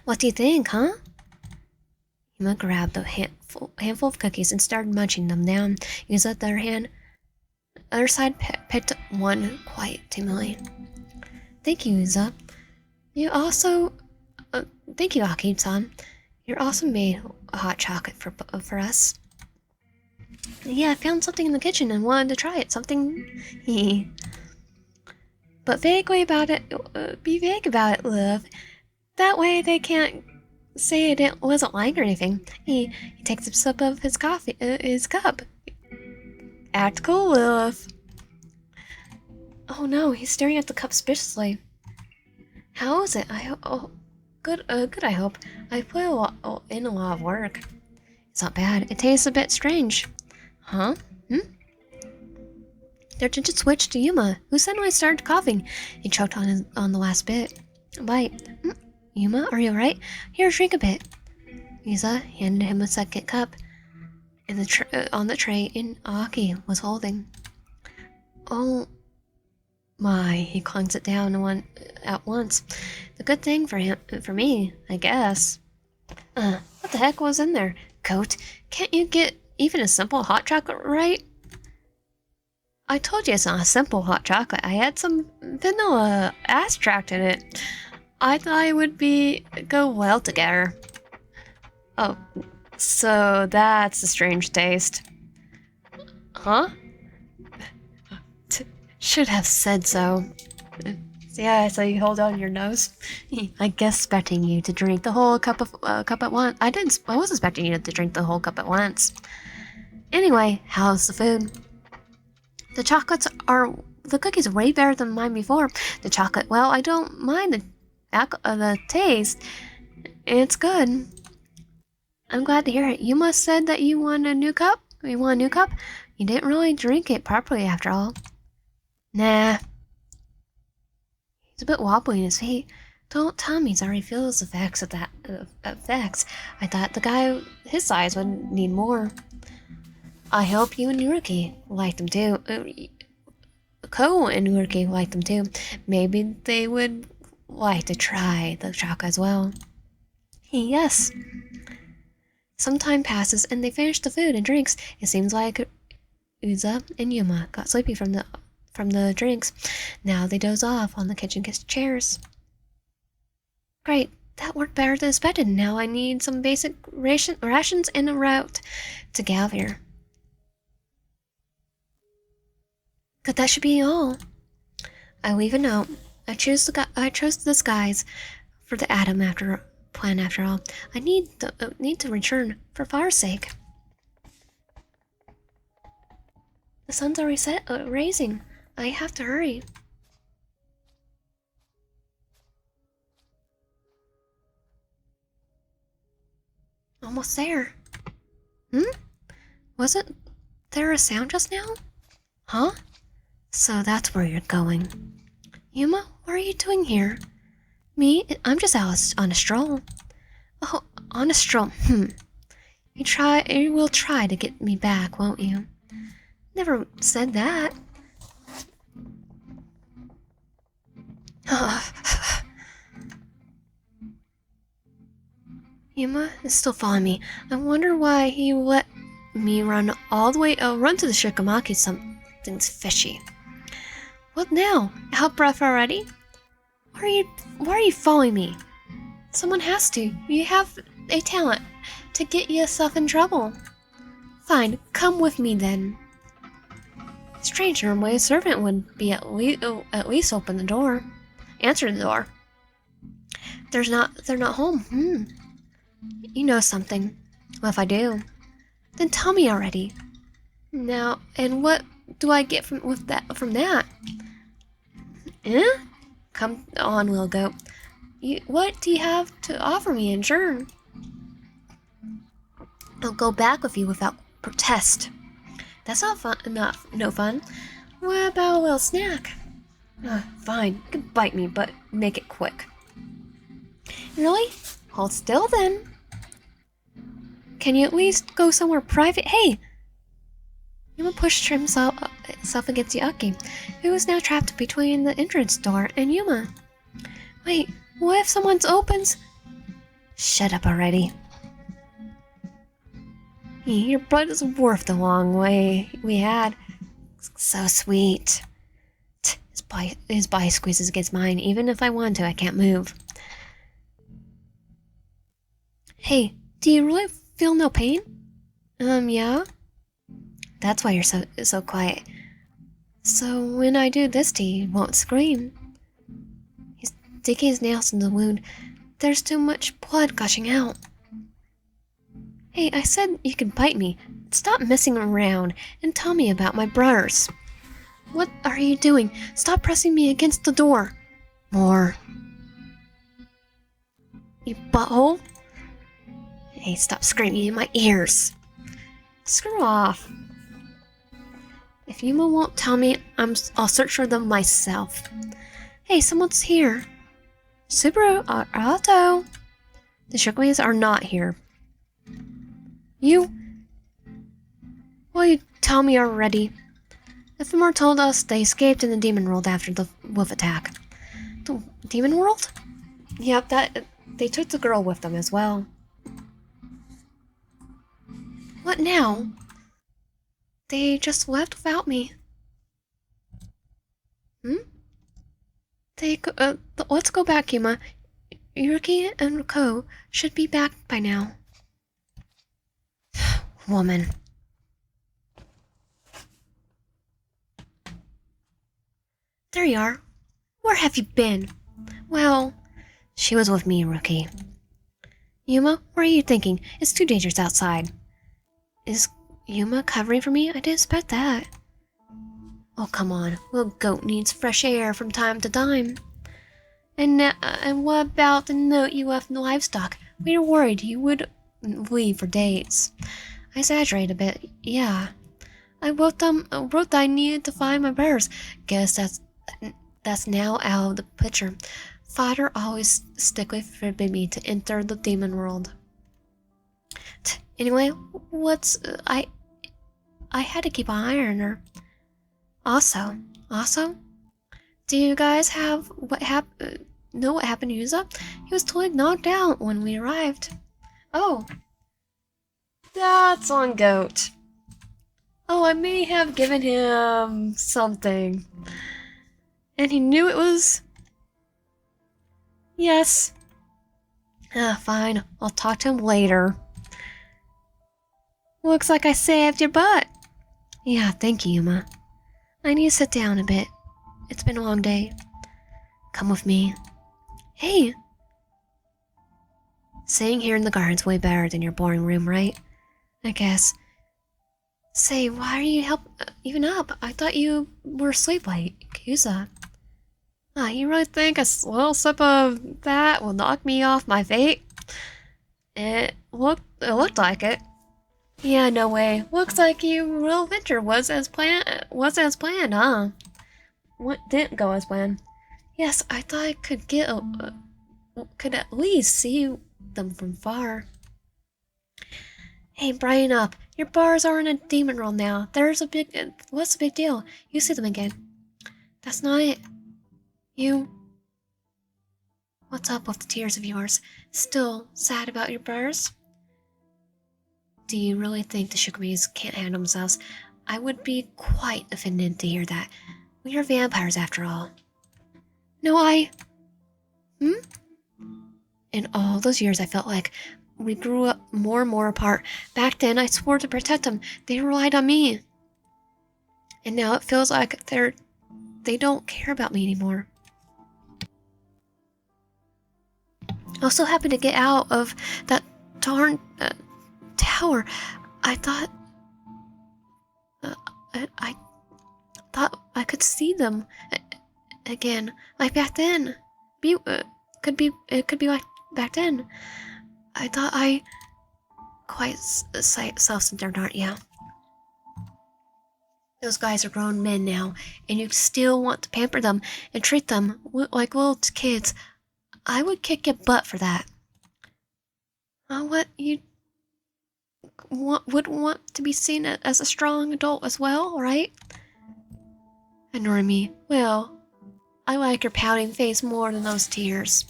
What do you think, huh? Yuma grabbed a handful of cookies and started munching them down. Yuza, the other side picked one quite timidly. Thank you, Yuza. You also... thank you, Aki-san. You also made a hot chocolate for us. Yeah, I found something in the kitchen and wanted to try it. Something... But vaguely about it... be vague about it, love. That way they can't say it wasn't like or anything. He takes a sip of his coffee, his cup. Act cool, Lilith. Oh no, he's staring at the cup suspiciously. How is it? Good, I hope. I put in a lot of work. It's not bad. It tastes a bit strange. Huh? Their attention switched to Yuma, who suddenly started coughing. He choked on the last bit. Bite. Yuma, are you alright? Here, drink a bit. Yuza handed him a second cup on the tray Aki was holding. Oh my, he clunks it down at once. The good thing for me, I guess. What the heck was in there? Coat, can't you get even a simple hot chocolate right? I told you it's not a simple hot chocolate. I had some vanilla extract in it. I thought it would go well together. Oh, so that's a strange taste. Huh? Should have said so. Yeah, so you hold on your nose. I guess expecting you to drink the whole cup at once. I was expecting you to drink the whole cup at once. Anyway, how's the food? The cookies are way better than mine before. The chocolate, well, I don't mind the taste. It's good. I'm glad to hear it. You must said that you want a new cup? You want a new cup? You didn't really drink it properly after all. Nah. He's a bit wobbly in his feet. Don't tell me he's already feels the effects of that effects. I thought the guy his size would need more. I hope you and Yuruki liked them too. Ko and Yuruki liked them too. Maybe they would like to try the chocolate as well. Yes. Some time passes and they finish the food and drinks. It seems like Uza and Yuma got sleepy from the drinks. Now they doze off on the kitchen chairs. Great, that worked better than expected. Now I need some basic rations and a route to Galvier. But that should be all. I leave a note. I chose the disguise for the Atom after all. I need to return for Far's sake. The sun's already raising. I have to hurry. Almost there. Wasn't there a sound just now? Huh? So that's where you're going. Yuma, what are you doing here? Me? I'm just out on a stroll. Oh, on a stroll. You will try to get me back, won't you? Never said that. Yuma is still following me. I wonder why he let me run all the way. Run to the Shikamaki. Something's fishy. What now? Out of breath already? Why are you following me? Someone has to. You have a talent to get yourself in trouble. Fine, come with me then. Strange, normally a servant would be at least open the door. Answer the door. They're not home. You know something. Well, if I do, then tell me already. Now, and what do I get from that? Come on, little goat. What do you have to offer me in return? I'll go back with you without protest. That's not fun. No fun. What about a little snack? Fine, you can bite me, but make it quick. Really? Hold still then. Can you at least go somewhere private? Hey! Yuma pushed himself against the Aki, who was now trapped between the entrance door and Yuma. Wait, what if someone opens? Shut up already. Your blood is worth the long way we had. So sweet. His body squeezes against mine. Even if I want to, I can't move. Hey, do you really feel no pain? Yeah. That's why you're so quiet. So when I do this to you, you won't scream. He's digging his nails in the wound. There's too much blood gushing out. Hey, I said you could bite me. Stop messing around and tell me about my brothers. What are you doing? Stop pressing me against the door. More. You butthole. Hey, stop screaming in my ears. Screw off. If Yuma won't tell me, I'll search for them myself. Hey, someone's here. Subaru, Otto. The Shookways are not here. You? Will you tell me already? The Fimor told us they escaped in the Demon World after the wolf attack. The Demon World? Yep, they took the girl with them as well. What now? They just left without me. Let's go back, Yuma. Yuki and Ko should be back by now. Woman. There you are. Where have you been? Well, she was with me, Rookie. Yuma, what are you thinking? It's too dangerous outside. Is Yuma covering for me? I didn't expect that. Oh, come on. Little goat needs fresh air from time to time. And what about the note you left in the livestock? We were worried you would leave for days. I exaggerate a bit, yeah. I wrote that I needed to find my bears. Guess that's now out of the picture. Father always strictly forbid me to enter the demon world. Anyway, I had to keep an eye on her. Also, do you guys know what happened to Yuza? He was totally knocked out when we arrived. Oh, that's on Goat. Oh, I may have given him something. And he knew it was... Yes. Fine. I'll talk to him later. Looks like I saved your butt. Yeah, thank you, Yuma. I need to sit down a bit. It's been a long day. Come with me. Hey! Sitting here in the garden's way better than your boring room, right? I guess. Say, why are you even up? I thought you were asleep like Yuza. You really think a little sip of that will knock me off my feet? It looked like it. Yeah, no way. Looks like your real adventure was as planned, huh? What didn't go as planned? Yes, I thought I could at least see them from far. Hey, brighten up. Your bars are in a demon world now. What's the big deal? You see them again. That's not it. What's up with the tears of yours? Still sad about your bars? Do you really think the Shukumis can't handle themselves? I would be quite offended to hear that. We are vampires after all. No, In all those years, I felt like we grew up more and more apart. Back then, I swore to protect them. They relied on me. And now it feels like they don't care about me anymore. I also happened to get out of that darn tower. I thought I could see them again, like back then. It could be like back then. I thought I quite self-centered, aren't you? Those guys are grown men now, and you still want to pamper them and treat them like little kids. I would kick your butt for that. What you would want to be seen as a strong adult as well, right? Ignoring me. Well, I like your pouting face more than those tears.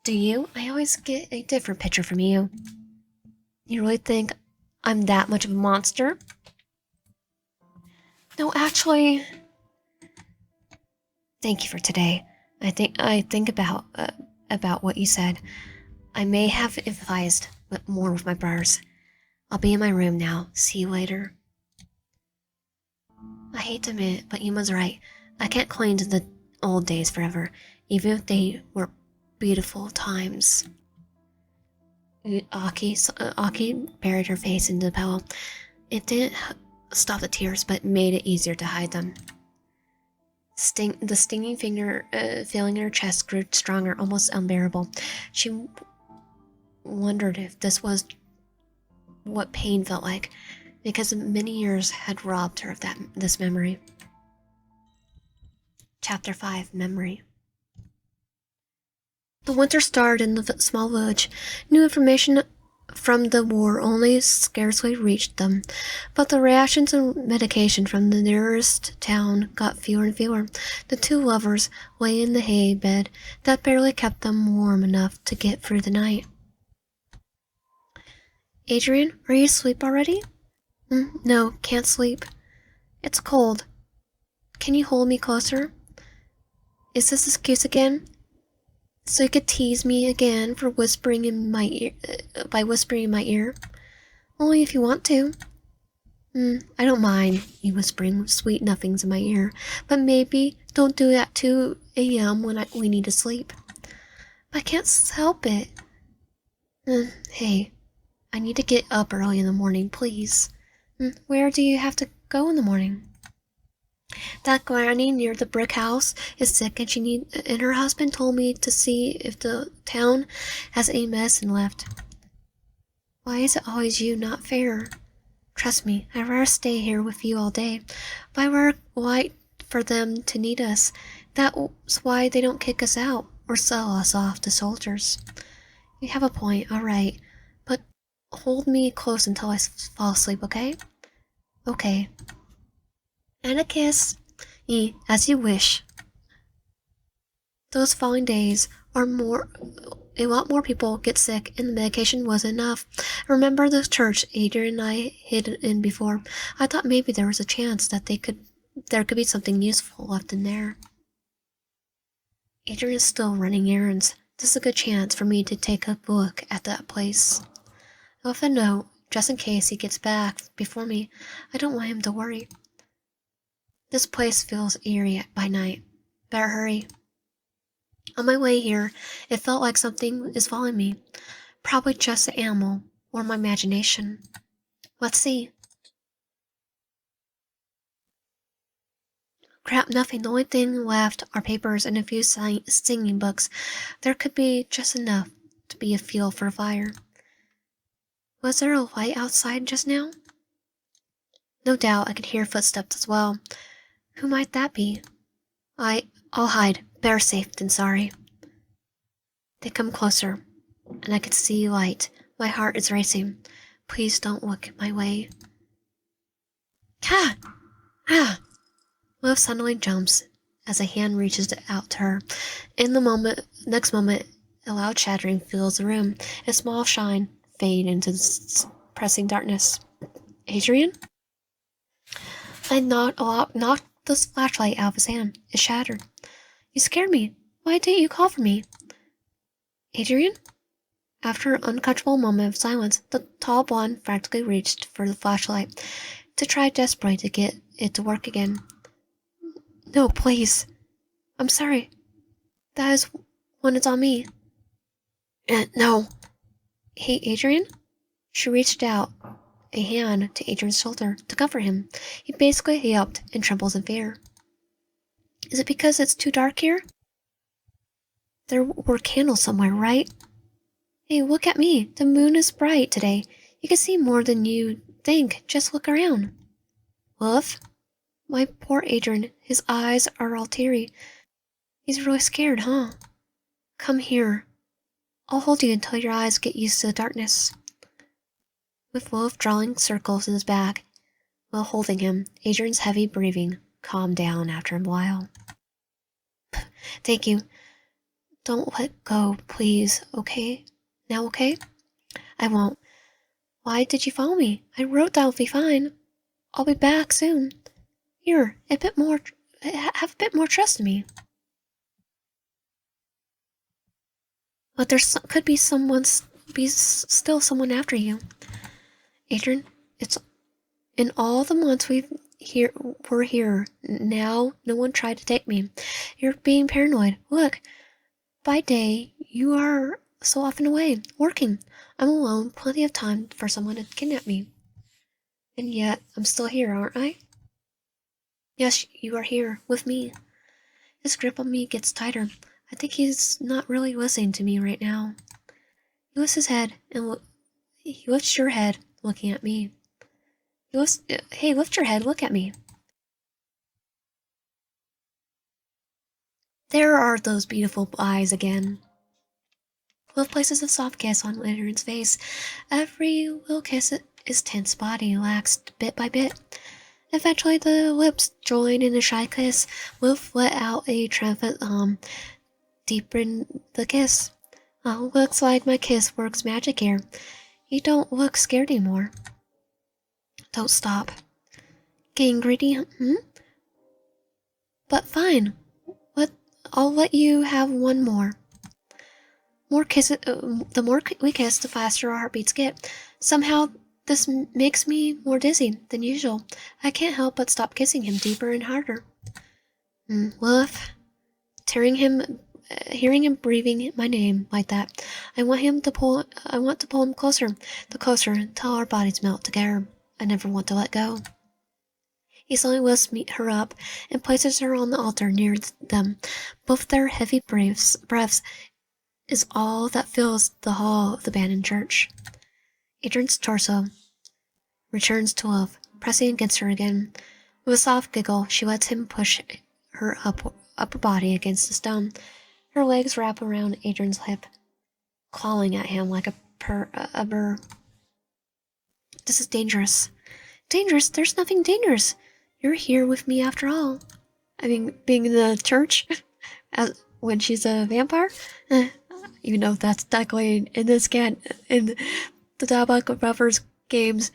Do you? I always get a different picture from you. You really think I'm that much of a monster? No, actually, thank you for today. I think about what you said. I may have empathized more with my brothers. I'll be in my room now. See you later. I hate to admit it, but Yuma's right. I can't cling to the old days forever, even if they were beautiful times. Aki buried her face in the pillow. It didn't stop the tears, but made it easier to hide them. The stinging finger feeling in her chest grew stronger, almost unbearable. She wondered if this was what pain felt like, because many years had robbed her of this memory. Chapter 5, Memory. The winter started in the small village. New information from the war only scarcely reached them, but the rations and medication from the nearest town got fewer and fewer. The two lovers lay in the hay bed that barely kept them warm enough to get through the night. Adrian, are you asleep already? No, can't sleep. It's cold. Can you hold me closer? Is this excuse again? So you could tease me again for whispering in my ear, by whispering in my ear? Only if you want to. I don't mind you whispering sweet nothings in my ear, but maybe don't do it at 2 a.m. when we need to sleep. I can't help it. Hey, I need to get up early in the morning, please. Where do you have to go in the morning? That granny near the brick house is sick, and her husband told me to see if the town has any medicine left. Why is it always you? Not fair. Trust me, I'd rather stay here with you all day. But I wait for them to need us. That's why they don't kick us out or sell us off to soldiers. You have a point, all right. But hold me close until I fall asleep, okay? Okay. And a kiss. As you wish. Those following days a lot more people get sick, and the medication wasn't enough. I remember the church Adrian and I hid in before. I thought maybe there was a chance that there could be something useful left in there. Adrian is still running errands. This is a good chance for me to take a look at that place. I left a note, just in case he gets back before me. I don't want him to worry. This place feels eerie by night. Better hurry. On my way here, it felt like something is following me. Probably just an animal, or my imagination. Let's see. Crap, nothing. The only thing left are papers and a few singing books. There could be just enough to be a fuel for a fire. Was there a light outside just now? No doubt I could hear footsteps as well. Who might that be? I'll hide. Better safe than sorry. They come closer, and I can see light. My heart is racing. Please don't look my way. Ha! Ah! Liv suddenly jumps as a hand reaches out to her. Next moment, a loud chattering fills the room. A small shine fade into pressing darkness. Adrian? I knocked the flashlight out of his hand. It shattered. You scared me. Why didn't you call for me? Adrian? After an uncomfortable moment of silence, the tall blonde frantically reached for the flashlight to try desperately to get it to work again. No, please. I'm sorry. That is when it's on me. No. Hey, Adrian? She reached out a hand to Adrian's shoulder to comfort him. He basically yelped and trembles in fear. Is it because it's too dark here? There were candles somewhere, right? Hey, look at me. The moon is bright today. You can see more than you think. Just look around. Wolf? My poor Adrian. His eyes are all teary. He's really scared, huh? Come here. I'll hold you until your eyes get used to the darkness. With Wolf drawing circles in his back while holding him, Adrian's heavy breathing calmed down after a while. Thank you. Don't let go, please, okay? Now, okay? I won't. Why did you follow me? I wrote that I'll be fine. I'll be back soon. Here, a bit more. Have a bit more trust in me. But could be still someone after you. Adrian, it's in all the months we're here. Now, no one tried to take me. You're being paranoid. Look, by day, you are so often away, working. I'm alone, plenty of time for someone to kidnap me. And yet, I'm still here, aren't I? Yes, you are here, with me. His grip on me gets tighter. I think he's not really listening to me right now. He lifts his head, and he lifts your head, looking at me. Hey, lift your head, look at me. There are those beautiful eyes again. Will places a soft kiss on Adrian's face. Every little kiss his tense body relaxed bit by bit. Eventually the lips join in a shy kiss. Wolf let out a triumphant deepen the kiss. Oh, looks like my kiss works magic here. You don't look scared anymore. Don't stop. Getting greedy, But fine. I'll let you have one more. More kisses. The more we kiss, the faster our heartbeats get. Somehow, this makes me more dizzy than usual. I can't help but stop kissing him deeper and harder. Wolf, hearing him breathing my name like that, I want to pull him closer, until our bodies melt together. I never want to let go. He slowly lifts her up and places her on the altar near them. Both their heavy breaths is all that fills the hall of the abandoned church. Adrian's torso returns to Wolf, pressing against her again. With a soft giggle, she lets him push her upper body against the stone. Her legs wrap around Adrian's hip, clawing at him like a burr. This is dangerous. Dangerous? There's nothing dangerous. You're here with me after all. I mean, being in the church when she's a vampire? You know, that's technically in the Diabolik Brothers games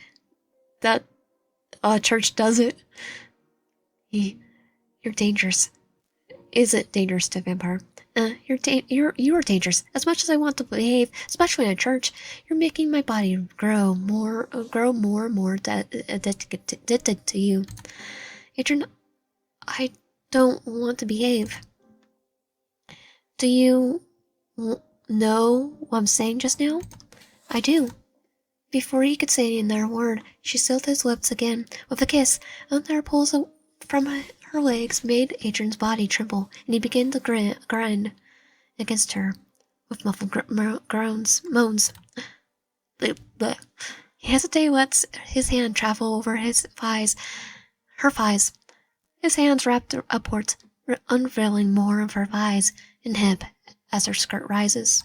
that church does it. You're dangerous. Is it dangerous to a vampire? You are dangerous. As much as I want to behave, especially in a church, you're making my body grow more and more addicted to you. Adrian, I don't want to behave. Do you know what I'm saying just now? I do. Before he could say another word, she sealed his lips again with a kiss, and their pulls from her legs made Adrian's body tremble, and he began to grind against her with muffled moans. He hesitated, lets his hand travel over her thighs. His hands wrapped upwards, unveiling more of her thighs and hip as her skirt rises.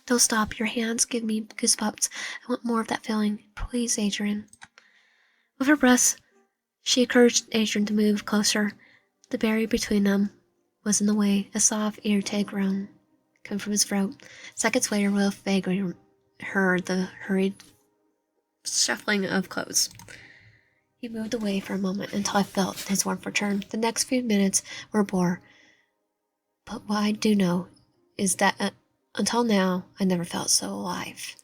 Don't stop. Your hands give me goosebumps. I want more of that feeling. Please, Adrian. With her breath, she encouraged Adrian to move closer. The barrier between them was in the way. A soft, irritated groan came from his throat. Seconds later, Will vaguely heard the hurried shuffling of clothes. He moved away for a moment until I felt his warmth return. The next few minutes were a bore. But what I do know is that until now, I never felt so alive.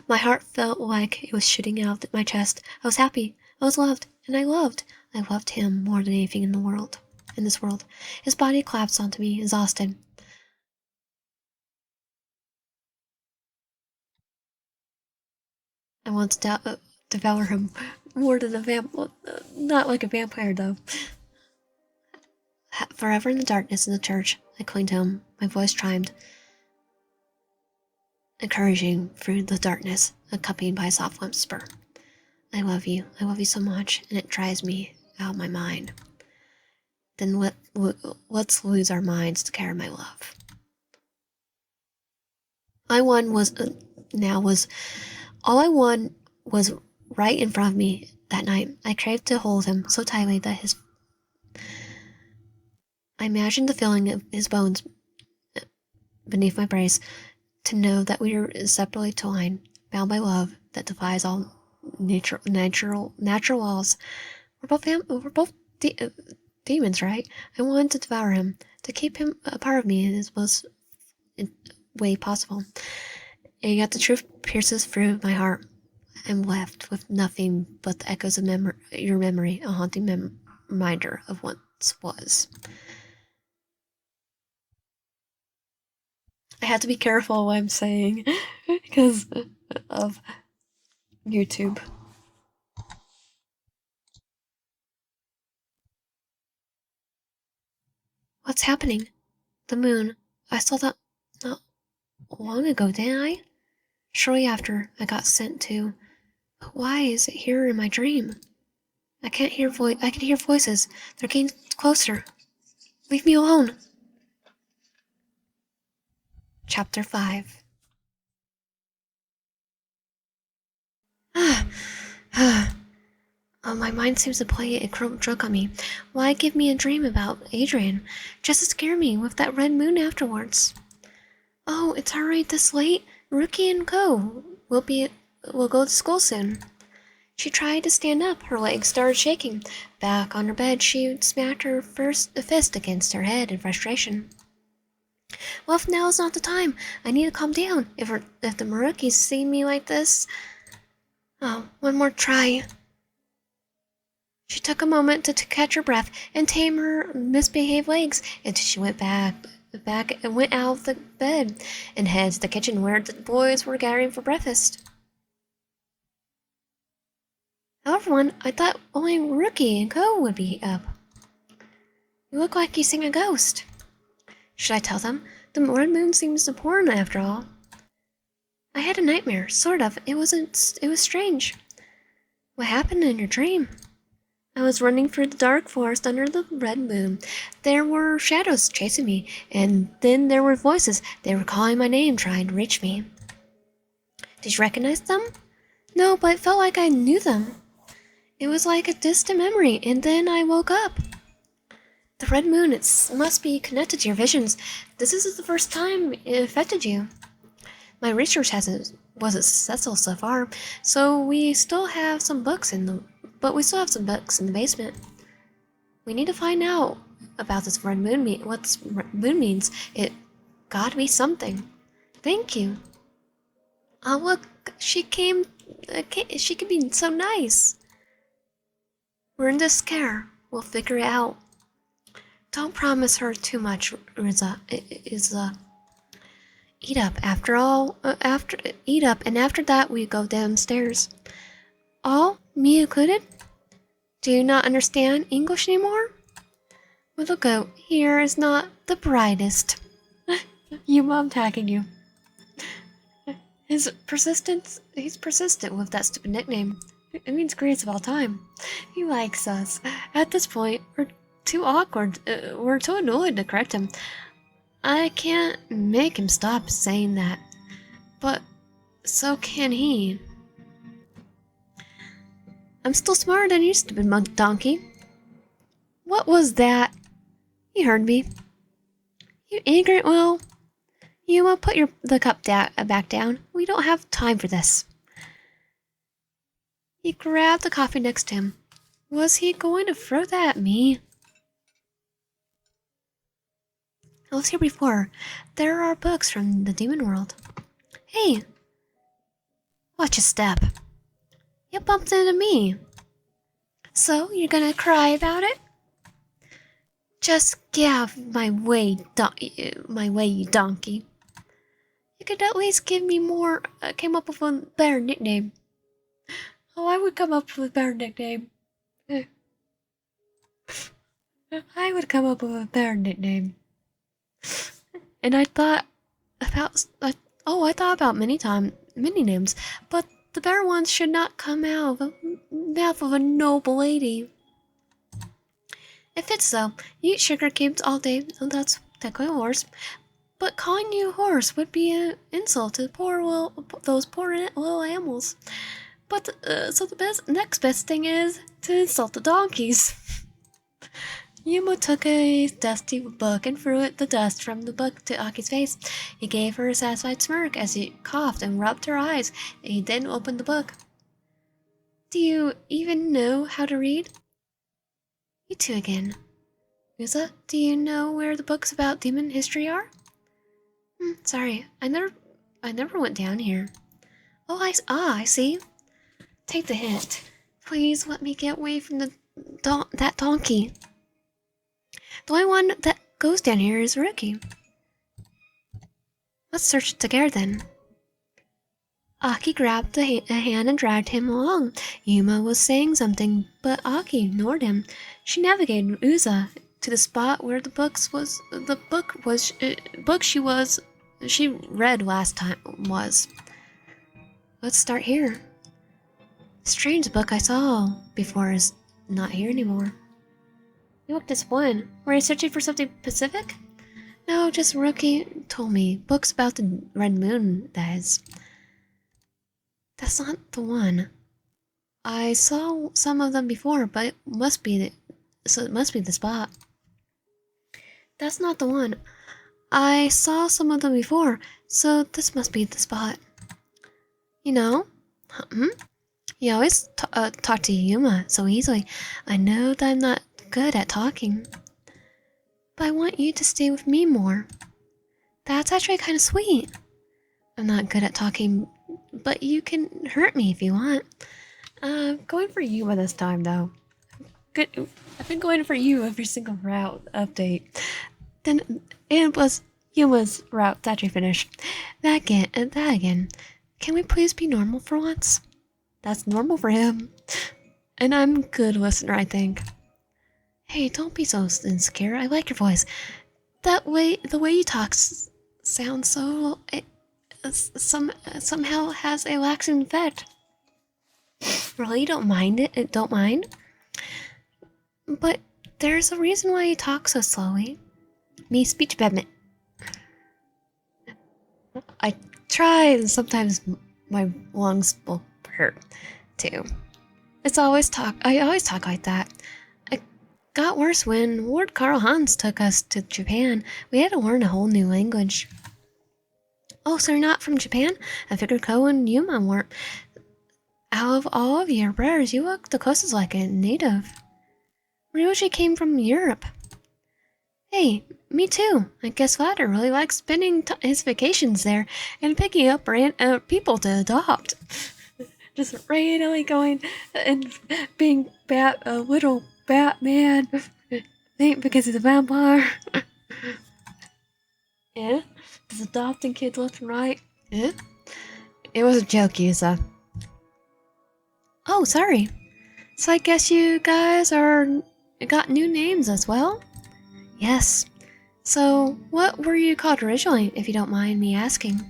My heart felt like it was shooting out my chest. I was happy. I was loved. And I loved him more than anything in this world. His body collapsed onto me, exhausted. I want to devour him more than a vampire. Not like a vampire, though. Forever in the darkness in the church, I clung to him. My voice chimed, encouraging through the darkness, accompanied by a soft whisper. I love you so much, and it drives me out of my mind. Then let's lose our minds to carry my love. My one was now was all I want was right in front of me that night. I craved to hold him so tightly that I imagined the feeling of his bones beneath my brace, to know that we were inseparably twined, bound by love that defies all natural laws. We're both demons, right? I wanted to devour him, to keep him a part of me in his most way possible. And yet the truth pierces through my heart. I'm left with nothing but the echoes of your memory, a haunting reminder of what was. I have to be careful what I'm saying because of YouTube. What's happening? The moon. I saw that not long ago, didn't I? Shortly after I got sent to. But why is it here in my dream? I can hear voices. They're getting closer. Leave me alone. Chapter 5. My mind seems to play a joke on me. Why give me a dream about Adrian? Just to scare me with that red moon afterwards. Oh, it's alright this late. Rookie and Co. We'll go to school soon. She tried to stand up. Her legs started shaking. Back on her bed, she smacked her fist against her head in frustration. Well, if now is not the time. I need to calm down. If the Marukis see me like this... Oh, one more try. She took a moment to catch her breath and tame her misbehaved legs until she went back and went out of the bed and headed to the kitchen where the boys were gathering for breakfast. Hello everyone, I thought only Rookie and Co would be up. You look like you seen a ghost. Should I tell them? The red moon seems important after all. I had a nightmare, sort of. It was strange. What happened in your dream? I was running through the dark forest under the red moon. There were shadows chasing me, and then there were voices. They were calling my name, trying to reach me. Did you recognize them? No, but it felt like I knew them. It was like a distant memory, and then I woke up. The red moon, must be connected to your visions. This is the first time it affected you. My research wasn't successful so far, so we still have some books in the basement. We need to find out about this red moon. What moon means. It gotta be something. Thank you. Oh look, she came. She can be so nice. We're in this scare. We'll figure it out. Don't promise her too much, Riza. Eat up. Eat up, and after that we go downstairs. All, me included? Do you not understand English anymore? Well, the goat here is not the brightest. Yuma, I'm tagging you. He's persistent with that stupid nickname. It means greatest of all time. He likes us. At this point, we're too awkward. We're too annoyed to correct him. I can't make him stop saying that. But so can he. I'm still smarter than you, stupid donkey. What was that? You heard me. You ignorant will. Yuma, put the cup back down. We don't have time for this. He grabbed the coffee next to him. Was he going to throw that at me? I was here before. There are books from the demon world. Hey! Watch your step. You bumped into me. So, you're gonna cry about it? Just get out of my way, you donkey. You could at least give me more. Came up with a better nickname. Oh, I would come up with a better nickname. I would come up with a better nickname. And I thought about many names, but the better ones should not come out of the mouth of a noble lady. If it's so, you eat sugar cubes all day. Oh, that's technically yours. But calling you a horse would be an insult to those poor little animals. But so the next best thing is to insult the donkeys. Yuma took a dusty book and threw the dust from the book to Aki's face. He gave her a satisfied smirk as he coughed and rubbed her eyes. He then opened the book. Do you even know how to read? You two again. Usa, do you know where the books about demon history are? Sorry, I never went down here. Oh, I see. Take the hint. Please let me get away from that donkey. The only one that goes down here is Rookie. Let's search together then. Aki grabbed a hand and dragged him along. Yuma was saying something, but Aki ignored him. She navigated Uza to the spot where the book she read last time was. Let's start here. Strange book I saw before is not here anymore. You look disappointed. Were you searching for something specific? No, just Rookie told me. Books about the Red Moon, that is. That's not the one. I saw some of them before, but it must be the spot. That's not the one. I saw some of them before, so this must be the spot. You know? You always talk to Yuma so easily. I know that I'm not good at talking, but I want you to stay with me more. That's actually kind of sweet. I'm not good at talking, but you can hurt me if you want. Going for Yuma this time, though. Good. I've been going for you every single route update. Then it was Yuma's route that actually finished. That again. Can we please be normal for once? That's normal for him. And I'm a good listener, I think. Hey, don't be so insecure. I like your voice. The way you talk sounds so... somehow has a laxing effect. Really, you don't mind it? Don't mind? But there's a reason why you talk so slowly. Me speech impediment. I try, and sometimes my lungs will hurt too. I always talk like that. It got worse when Lord Karl Hans took us to Japan. We had to learn a whole new language. Oh, so you're not from Japan? I figured Ko and Yuma weren't. Out of all of your brothers, you look the closest like a native. Ryuji came from Europe. Hey, me too. I guess Vlad really likes spending his vacations there and picking up people to adopt. Just randomly going and being a little Batman. Because he's a vampire. Yeah? Just adopting kids left and right. Yeah? It was a joke, Yusa. Oh, sorry. So I guess you guys got new names as well? Yes. So, what were you called originally, if you don't mind me asking?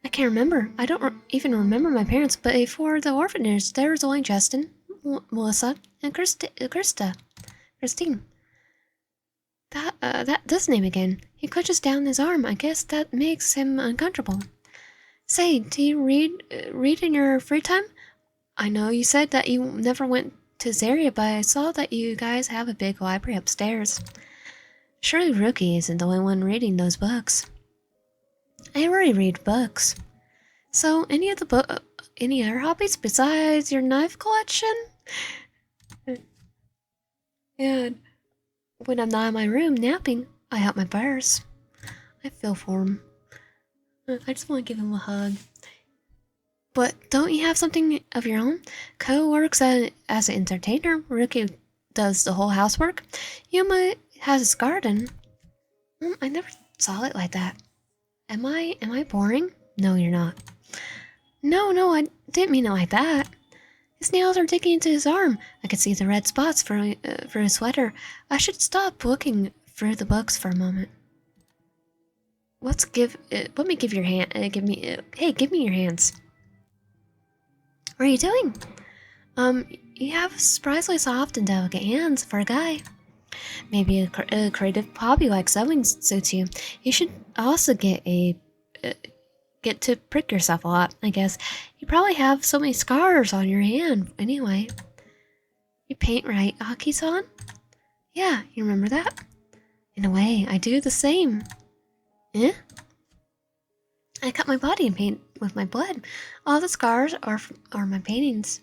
I can't remember. I don't even remember my parents, but before the orphanage, there was only Justin, Melissa, and Christine. This name again. He clutches down his arm. I guess that makes him uncomfortable. Say, do you read in your free time? I know you said that you never went to Zaria, but I saw that you guys have a big library upstairs. Surely Rookie isn't the only one reading those books. I already read books. So, any other hobbies besides your knife collection? And when I'm not in my room napping, I help my bears. I feel for him. I just want to give him a hug. But don't you have something of your own? Ko works as an entertainer. Rookie does the whole housework. Yuma has his garden. I never saw it like that. Am I boring? No, you're not. No, I didn't mean it like that. His nails are digging into his arm. I could see the red spots for his sweater. I should stop looking through the books for a moment. Let me give your hand. Give me your hands. What are you doing? You have surprisingly soft and delicate hands for a guy. Maybe a creative hobby like sewing suits you. You should also get to prick yourself a lot, I guess. You probably have so many scars on your hand anyway. You paint, right, Aki-san? Yeah, you remember that? In a way, I do the same. Eh? I cut my body and paint with my blood. All the scars are my paintings.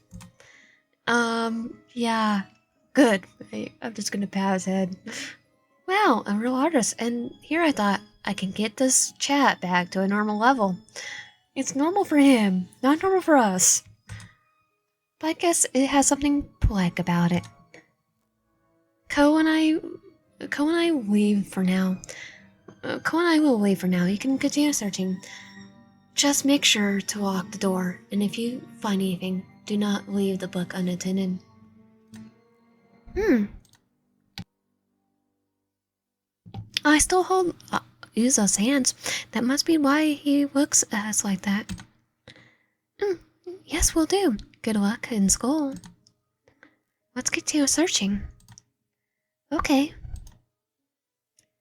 Yeah. Good. I'm just gonna pat his head. Wow, a real artist. And here I thought I can get this chat back to a normal level. It's normal for him, not normal for us. But I guess it has something polite about it. Ko and I leave for now. Ko and I will leave for now. You can continue searching. Just make sure to lock the door, and if you find anything, do not leave the book unattended. I still hold Uzo's hands. That must be why he looks at us like that. Yes, we'll do. Good luck in school. Let's continue searching. Okay.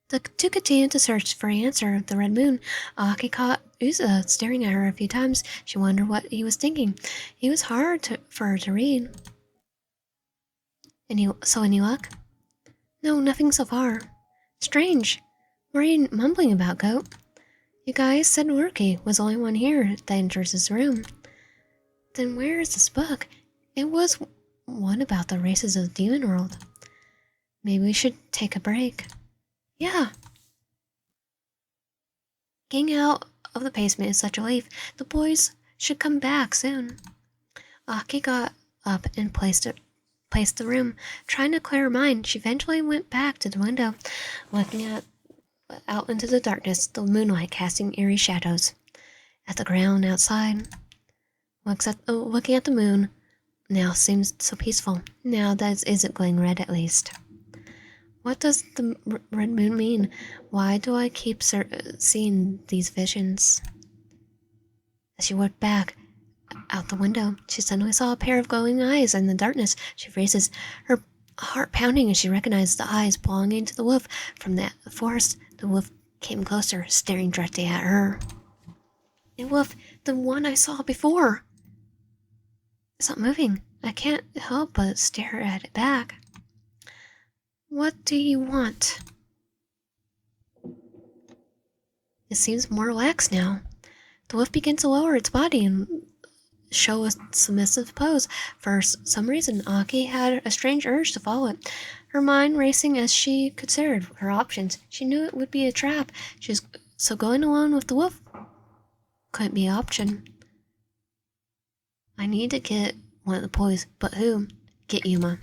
To continue to search for an answer of the red moon, Aki caught Uzo staring at her a few times. She wondered what he was thinking. He was hard for her to read. Any luck? No, nothing so far. Strange. What are you mumbling about, Goat? You guys said Rookie was the only one here that enters this room. Then where is this book? It was one about the races of the demon world. Maybe we should take a break. Yeah. Getting out of the basement is such a relief. The boys should come back soon. Aki got up and paced the room. Trying to clear her mind, she eventually went back to the window, looking out into the darkness, the moonlight casting eerie shadows. At the ground outside, looking at the moon, now seems so peaceful. Now that it isn't glowing red, at least. What does the red moon mean? Why do I keep seeing these visions? As she looked back out the window, she suddenly saw a pair of glowing eyes in the darkness. She freezes, her heart pounding as she recognized the eyes belonging to the wolf from the forest. The wolf came closer, staring directly at her. The wolf, the one I saw before. It's not moving. I can't help but stare at it back. What do you want? It seems more relaxed now. The wolf begins to lower its body and show a submissive pose. For some reason, Aki had a strange urge to follow it. Her mind racing as she considered her options. She knew it would be a trap. So going alone with the wolf couldn't be an option. I need to get one of the boys, but who? Get Yuma.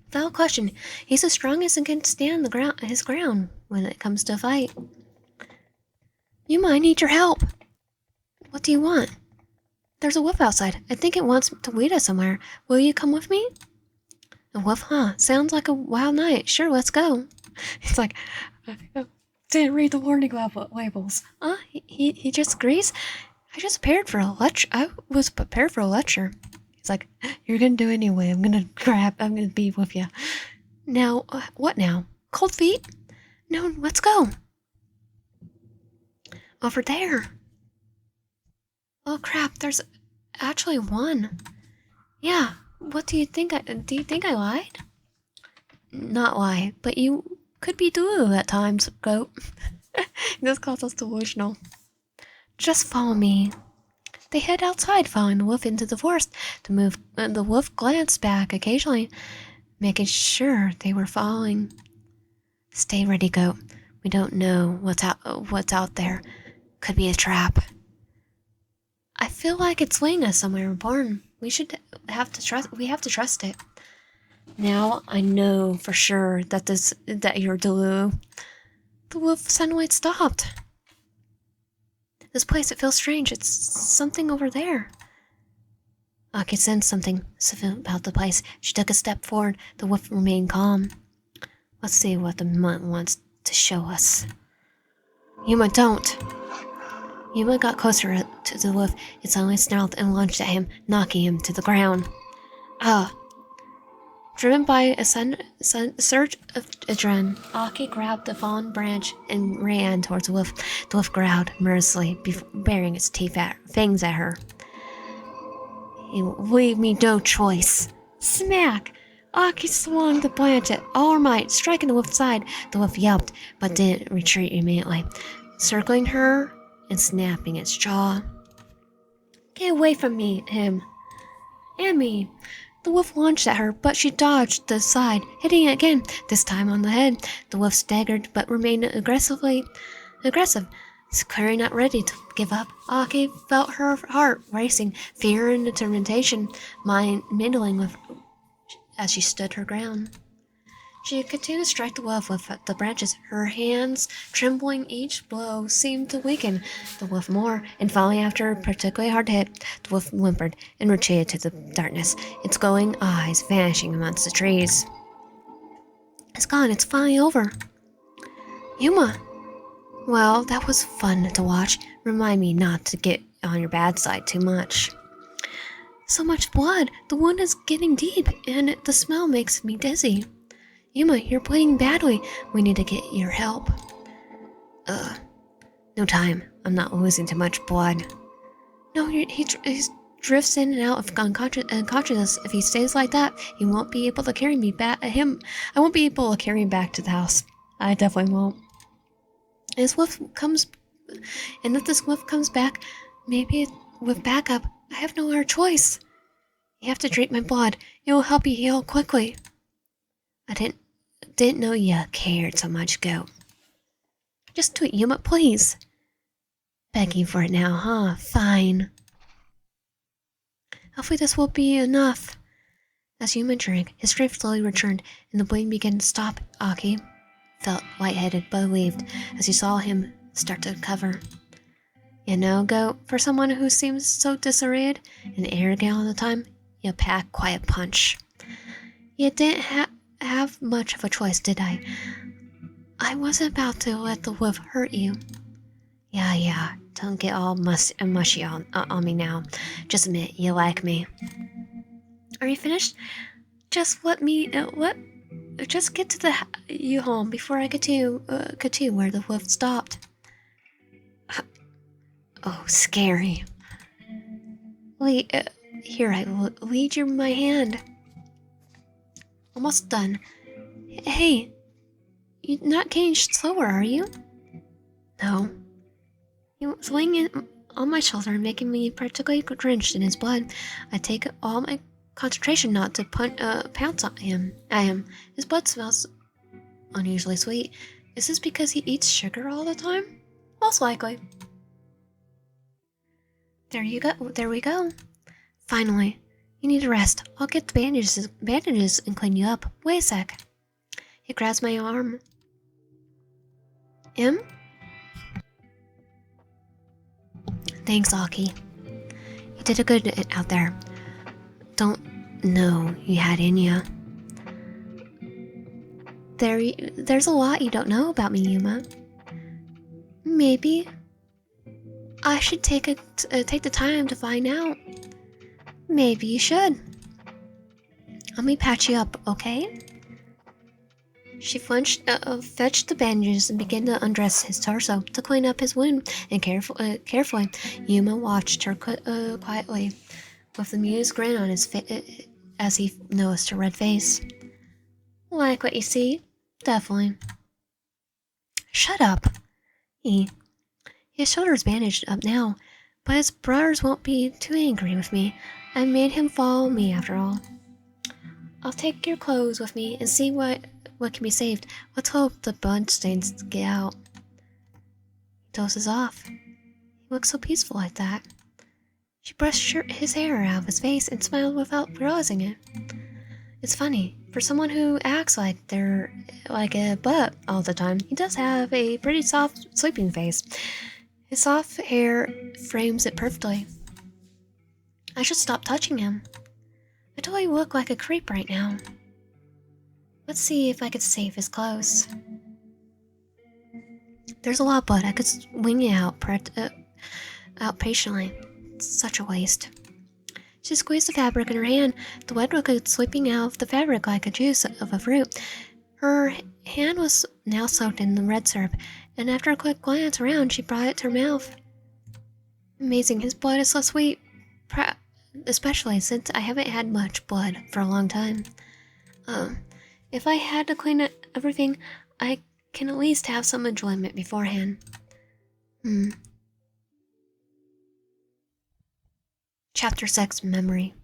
Without question, he's the strongest and can stand his ground when it comes to a fight. Yuma, I need your help. What do you want? There's a wolf outside. I think it wants to lead us somewhere. Will you come with me? A wolf, huh? Sounds like a wild night. Sure, let's go. It's like, didn't read the warning labels. He just agrees. I was prepared for a lecture. He's like, you're gonna do it anyway. I'm gonna be with you. Now, what now? Cold feet? No, let's go. Over there. Oh crap, there's actually one. Yeah, what do you think I lied? Not lie, but you could be Dulu at times, Goat. This calls us delusional. Just follow me. They head outside, following the wolf into the forest. The wolf glanced back occasionally, making sure they were following. Stay ready, Goat. We don't know what's out there. Could be a trap. I feel like it's leading us somewhere important. We have to trust it. Now I know for sure that you're Delu. The wolf suddenly stopped. This place, it feels strange. It's something over there. I could sense something about the place. She took a step forward. The wolf remained calm. Let's see what the mutt wants to show us. Yuma, don't. Yuma got closer to the wolf. It suddenly snarled and lunged at him, knocking him to the ground. Driven by a surge of adrenaline, Aki grabbed the fallen branch and ran towards the wolf. The wolf growled mercilessly, baring its fangs at her. You leave me no choice. Smack! Aki swung the branch at all her might, striking the wolf's side. The wolf yelped, but didn't retreat immediately, circling her and snapping its jaw. Get away from him, and me! The wolf launched at her, but she dodged the side, hitting it again, this time on the head. The wolf staggered, but remained aggressive, clearly not ready to give up. Aki felt her heart racing, fear and determination mingling with as she stood her ground. She continued to strike the wolf with the branches. Her hands, trembling, each blow seemed to weaken the wolf more, and finally, after a particularly hard hit, the wolf whimpered and retreated to the darkness, its glowing eyes vanishing amongst the trees. It's gone, it's finally over. Yuma! Well, that was fun to watch. Remind me not to get on your bad side too much. So much blood! The wound is getting deep, and the smell makes me dizzy. Yuma, you're bleeding badly. We need to get your help. No time. I'm not losing too much blood. No, he drifts in and out of unconsciousness. If he stays like that, he won't be able to carry me back. I won't be able to carry him back to the house. I definitely won't. And if this wolf comes back, maybe with backup, I have no other choice. You have to drink my blood. It will help you heal quickly. I didn't know you cared so much, Goat. Just do it, Yuma, please. Begging for it now, huh? Fine. Hopefully this will be enough. As Yuma drank, his strength slowly returned, and the bleeding began to stop. Aki felt lightheaded but relieved as he saw him start to recover. You know, Goat, for someone who seems so disoriented and arrogant all the time, you pack quite a punch. You didn't have much of a choice, did I? I wasn't about to let the wolf hurt you. Yeah, don't get all mushy on me now. Just admit you like me. Are you finished? Just let me, just get to you home before I get to where the wolf stopped. Oh, scary. Here, I will lead you my hand. Almost done. Hey, you're not getting slower, are you? No. He was laying on my shoulder and making me particularly drenched in his blood. I take all my concentration not to pounce on him. His blood smells unusually sweet. Is this because he eats sugar all the time? Most likely. There we go. Finally. You need a rest. I'll get the bandages and clean you up. Wait a sec. He grabs my arm. Thanks, Aki. You did a good out there. Don't know you had in ya. There's a lot you don't know about me, Yuma. Maybe I should take the time to find out. Maybe you should. Let me patch you up, okay? She fetched the bandages and began to undress his torso to clean up his wound. And carefully, Yuma watched her quietly, with the amused grin on his face as he noticed her red face. Like what you see? Definitely. Shut up. His shoulder's bandaged up now, but his brothers won't be too angry with me. I made him follow me after all. I'll take your clothes with me and see what can be saved. Let's hope the blood stains get out. He dozes off. He looks so peaceful like that. She brushed his hair out of his face and smiled without realizing it. It's funny, for someone who acts like they're like a butt all the time, he does have a pretty soft sleeping face. His soft hair frames it perfectly. I should stop touching him. I totally look like a creep right now. Let's see if I could save his clothes. There's a lot of blood. I could swing it out patiently. It's such a waste. She squeezed the fabric in her hand, the wet liquid slipping out of the fabric like a juice of a fruit. Her hand was now soaked in the red syrup, and after a quick glance around, she brought it to her mouth. Amazing, his blood is so sweet. Especially since I haven't had much blood for a long time. If I had to clean everything, I can at least have some enjoyment beforehand. Chapter 6, Memory.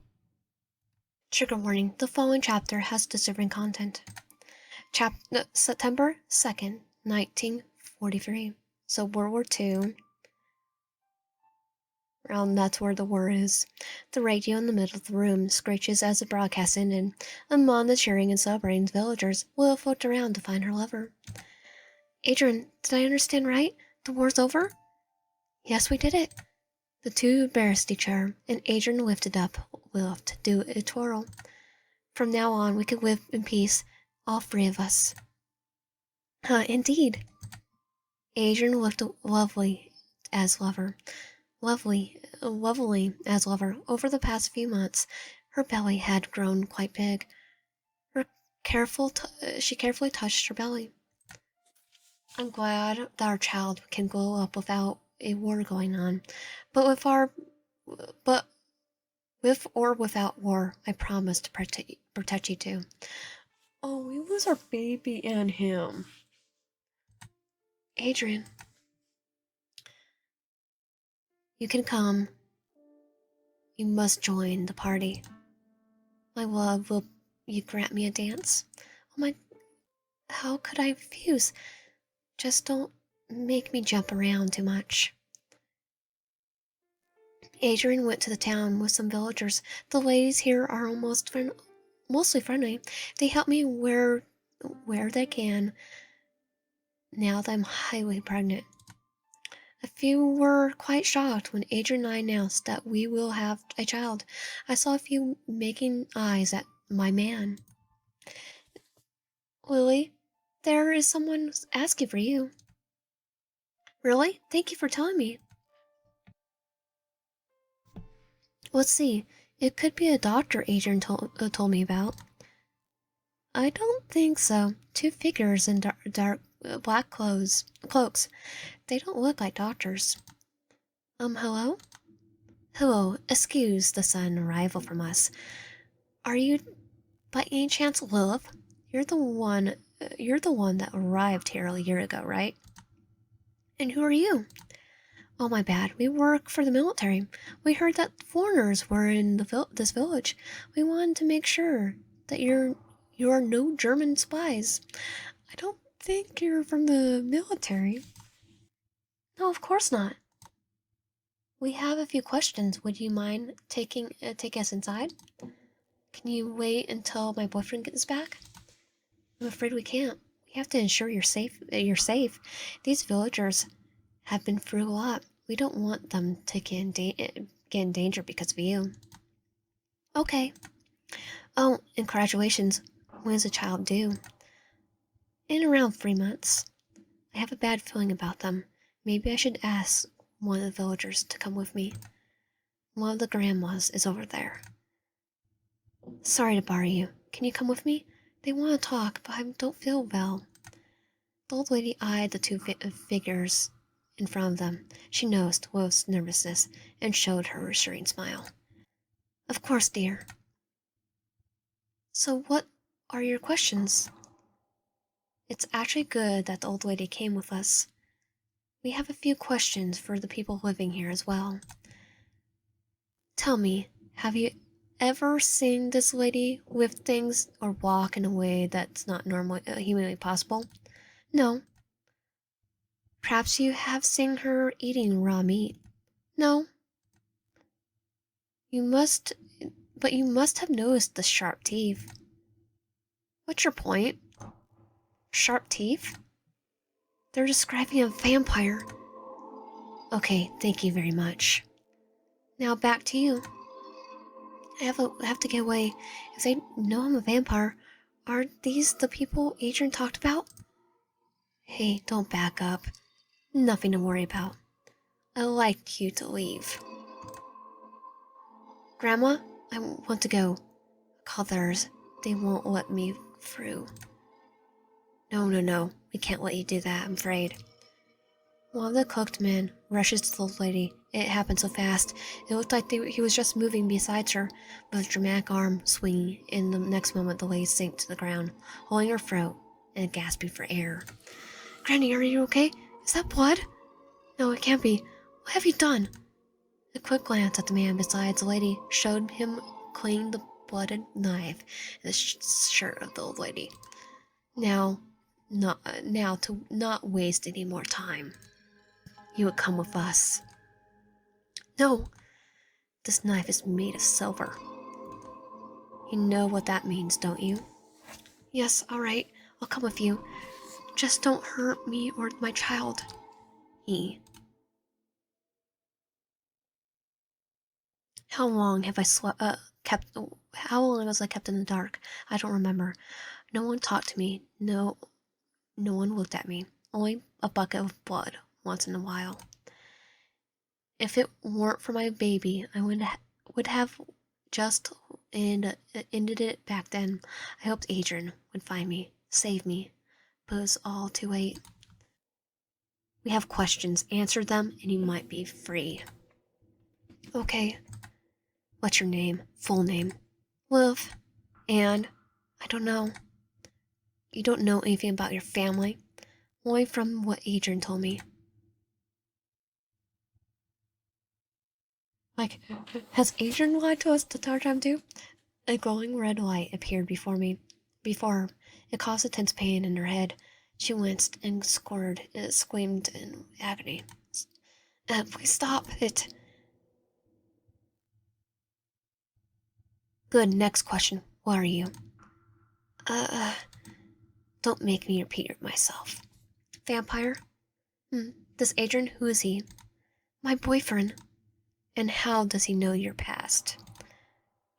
Trigger warning, the following chapter has disturbing content. September 2nd, 1943. So World War II. Around that's where the war is. The radio in the middle of the room screeches as the broadcast ended. Among the cheering and celebrating villagers, Will looked around to find her lover. Adrian, did I understand right? The war's over? Yes, we did it. The two embarrassed each other, and Adrian lifted up Will to do a twirl. From now on, we could live in peace, all three of us. Indeed. Adrian looked lovely as lover. Lovely as lover. Over the past few months, her belly had grown quite big. She carefully touched her belly. I'm glad that our child can grow up without a war going on, but with or without war, I promise to protect you too. Oh, we lose our baby and him. Adrian, you can come. You must join the party. My love, will you grant me a dance? Oh my, how could I refuse? Just don't make me jump around too much. Adrian went to the town with some villagers. The ladies here are mostly friendly. They help me where they can. Now that I'm highly pregnant. A few were quite shocked when Adrian and I announced that we will have a child. I saw a few making eyes at my man. Lily, there is someone asking for you. Really? Thank you for telling me. Let's see. It could be a doctor Adrian told me about. I don't think so. Two figures in dark black cloaks. They don't look like doctors. Hello? Hello, excuse the sudden arrival from us. Are you, by any chance, Lilith? You're the one that arrived here a year ago, right? And who are you? Oh, my bad. We work for the military. We heard that foreigners were in this village. We wanted to make sure that you're no German spies. I don't think you're from the military. No, of course not. We have a few questions. Would you mind taking us inside? Can you wait until my boyfriend gets back? I'm afraid we can't. We have to ensure you're safe. These villagers have been through a lot. We don't want them to get in danger because of you. Okay. Oh, and congratulations. When is the child due? In around 3 months. I have a bad feeling about them. Maybe I should ask one of the villagers to come with me. One of the grandmas is over there. Sorry to bother you. Can you come with me? They want to talk, but I don't feel well. The old lady eyed the two figures in front of them. She noticed Will's nervousness and showed her reassuring smile. Of course, dear. So what are your questions? It's actually good that the old lady came with us. We have a few questions for the people living here as well. Tell me, have you ever seen this lady lift things or walk in a way that's not normally humanly possible? No. Perhaps you have seen her eating raw meat? No. You must have noticed the sharp teeth. What's your point? Sharp teeth? They're describing a vampire. Okay, thank you very much. Now back to you. I have to get away. If they know I'm a vampire, are these the people Adrian talked about? Hey, don't back up. Nothing to worry about. I'd like you to leave. Grandma, I want to go. Others, they won't let me through. No. We can't let you do that, I'm afraid. One of the cloaked men rushes to the old lady. It happened so fast. It looked like he was just moving beside her, with a dramatic arm swinging. In the next moment, the lady sank to the ground, holding her throat and gasping for air. Granny, are you okay? Is that blood? No, it can't be. What have you done? A quick glance at the man beside the lady showed him cleaning the blooded knife in the shirt of the old lady. Now to not waste any more time. You would come with us. No, this knife is made of silver. You know what that means, don't you? Yes, all right, I'll come with you. Just don't hurt me or my child. How long have I kept? How long was I kept in the dark? I don't remember. No one talked to me. No one looked at me. Only a bucket of blood once in a while. If it weren't for my baby, I would have just ended it back then. I hoped Adrian would find me, save me, but it was all too late. We have questions. Answer them, and you might be free. Okay. What's your name? Full name? Liv. And I don't know. You don't know anything about your family? Only from what Adrian told me. Like, has Adrian lied to us the entire time too? A glowing red light appeared before her. It caused intense pain in her head. She winced and screamed in agony. Please stop it. Good, next question. What are you? Don't make me repeat myself. Vampire? This Adrian, who is he? My boyfriend. And how does he know your past?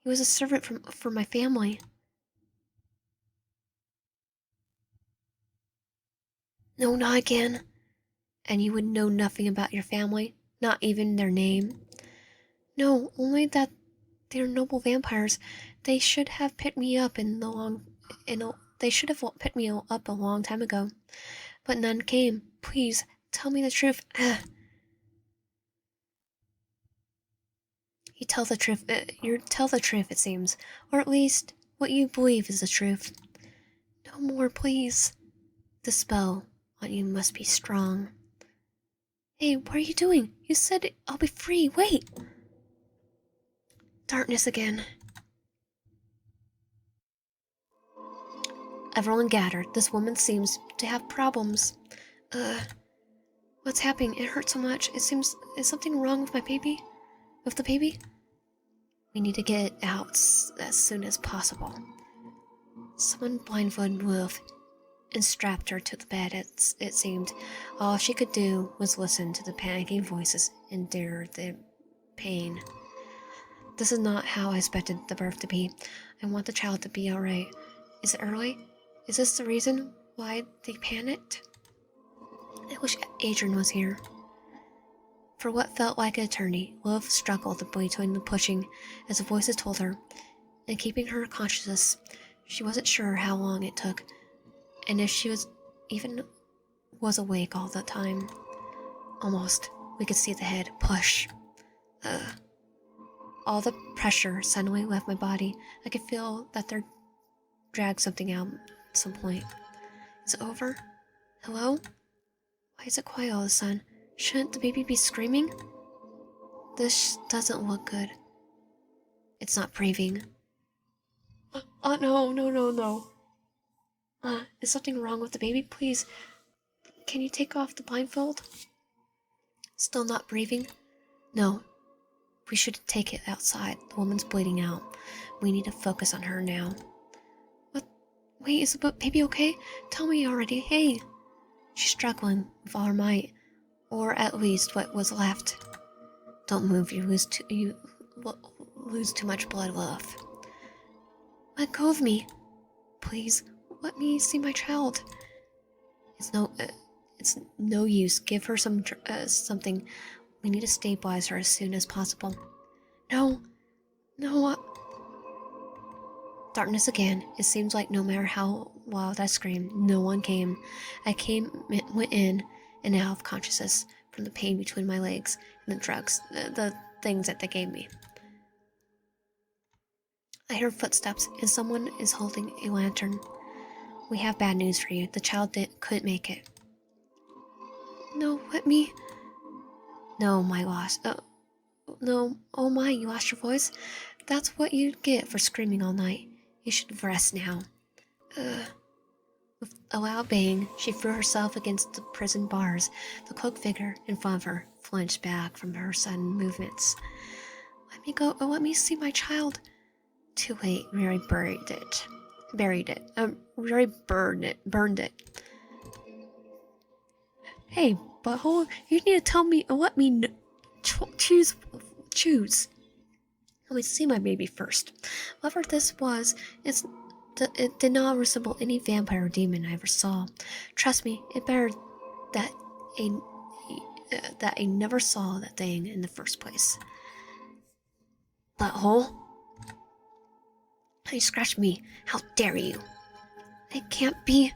He was a servant for my family. No, not again. And you would know nothing about your family? Not even their name? No, only that they're noble vampires. They should have picked me up they should have picked me up a long time ago. But none came. Please, tell me the truth. You tell the truth. You tell the truth, it seems. Or at least, what you believe is the truth. No more, please. The spell on you must be strong. Hey, what are you doing? You said I'll be free. Wait! Darkness again. Everyone gathered. This woman seems to have problems. What's happening? It hurts so much. Is something wrong with my baby? With the baby? We need to get it out as soon as possible. Someone blindfolded Wolf and strapped her to the bed, it seemed. All she could do was listen to the panicking voices and endure the pain. This is not how I expected the birth to be. I want the child to be alright. Is it early? Is this the reason why they panicked? I wish Adrian was here. For what felt like an eternity, Love struggled between the pushing as the voices told her, and keeping her conscious. She wasn't sure how long it took, and if she was awake all the time. Almost. We could see the head. Push. All the pressure suddenly left my body. I could feel that they're dragged something out at some point. Is it over? Hello? Why is it quiet all of a sudden? Shouldn't the baby be screaming? This doesn't look good. It's not breathing. Oh, no. Is something wrong with the baby? Please, can you take off the blindfold? Still not breathing? No. We should take it outside. The woman's bleeding out. We need to focus on her now. What? Wait, is the baby okay? Tell me already. Hey. She's struggling with all her might. Or at least what was left. Don't move, you lose too much blood, Love. Let go of me. Please, let me see my child. It's no use. Give her something. We need to stabilize her as soon as possible. No. Darkness again. It seems like no matter how wild I screamed, no one came. I went in and out of consciousness from the pain between my legs and the drugs, the things that they gave me. I heard footsteps, and someone is holding a lantern. We have bad news for you. The child couldn't make it. No, let me. No, my loss. No, oh my, you lost your voice? That's what you get for screaming all night. You should rest now. With a loud bang, she threw herself against the prison bars. The cloaked figure in front of her flinched back from her sudden movements. Let me go. Oh, let me see my child. Too late. We already buried it. We already burned it. Hey, butthole, you need to tell me. Let me choose. Let me see my baby first. Whatever this was, it did not resemble any vampire or demon I ever saw. Trust me, it better that a that I never saw that thing in the first place. Butthole. You scratched me. How dare you? It can't be.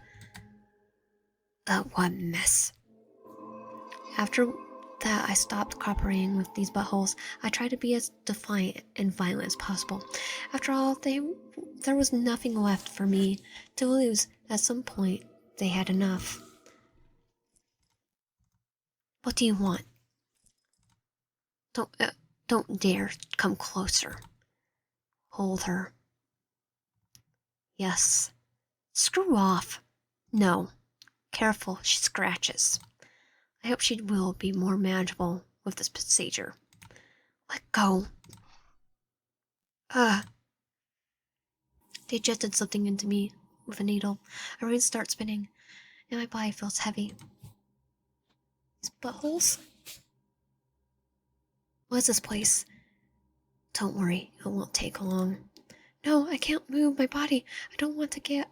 What mess. After that, I stopped cooperating with these buttholes. I tried to be as defiant and violent as possible. After all, there was nothing left for me to lose. At some point, they had enough. What do you want? Don't dare come closer. Hold her. Yes. Screw off. No. Careful, she scratches. I hope she will be more manageable with this procedure. Let go. They injected something into me with a needle. I really start spinning, and my body feels heavy. These buttholes? What is this place? Don't worry, it won't take long. No, I can't move my body. I don't want to get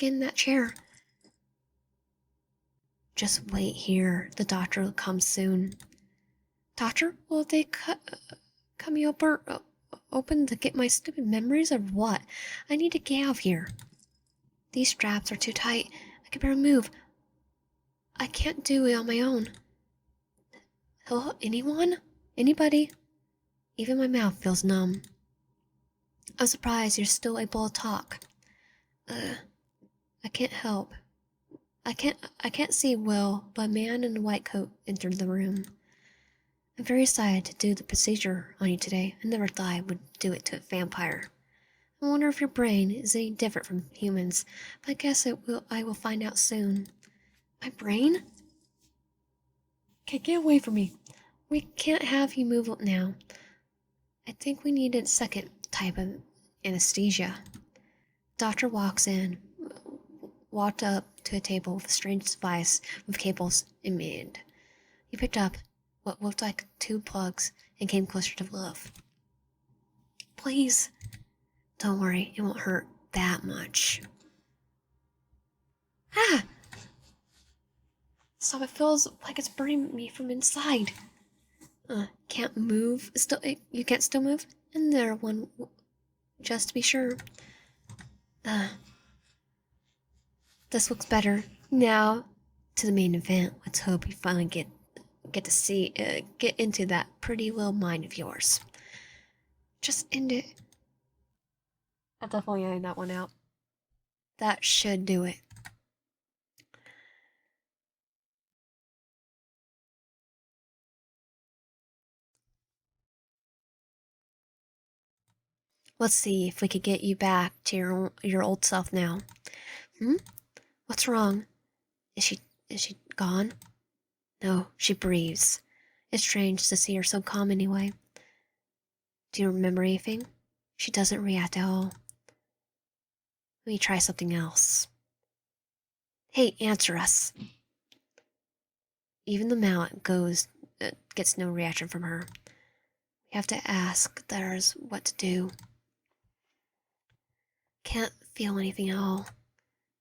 in that chair. Just wait here. The doctor will come soon. Doctor? Will they cut me open to get my stupid memories or what? I need to get out of here. These straps are too tight. I can barely move. I can't do it on my own. Hello? Anyone? Anybody? Even my mouth feels numb. I'm surprised you're still able to talk. I can't help. I can't see well, but a man in a white coat entered the room. I'm very excited to do the procedure on you today. I never thought I would do it to a vampire. I wonder if your brain is any different from humans, but I guess I will find out soon. My brain? Okay, get away from me. We can't have you move now. I think we need a second type of anesthesia. Doctor walked up to a table with a strange device with cables in mid. He picked up what looked like 2 plugs and came closer to the love. Please. Don't worry, it won't hurt that much. Ah! So it feels like it's burning me from inside. Can't move. You can't still move? And there one, just to be sure. This looks better. Now, to the main event. Let's hope you finally get to get into that pretty little mind of yours. Just end it. I'm definitely getting that one out. That should do it. Let's see if we could get you back to your old self now. What's wrong? Is she gone? No, she breathes. It's strange to see her so calm anyway. Do you remember anything? She doesn't react at all. Let me try something else. Hey, answer us. Even the mount gets no reaction from her. We have to ask theirs what to do. Can't feel anything at all.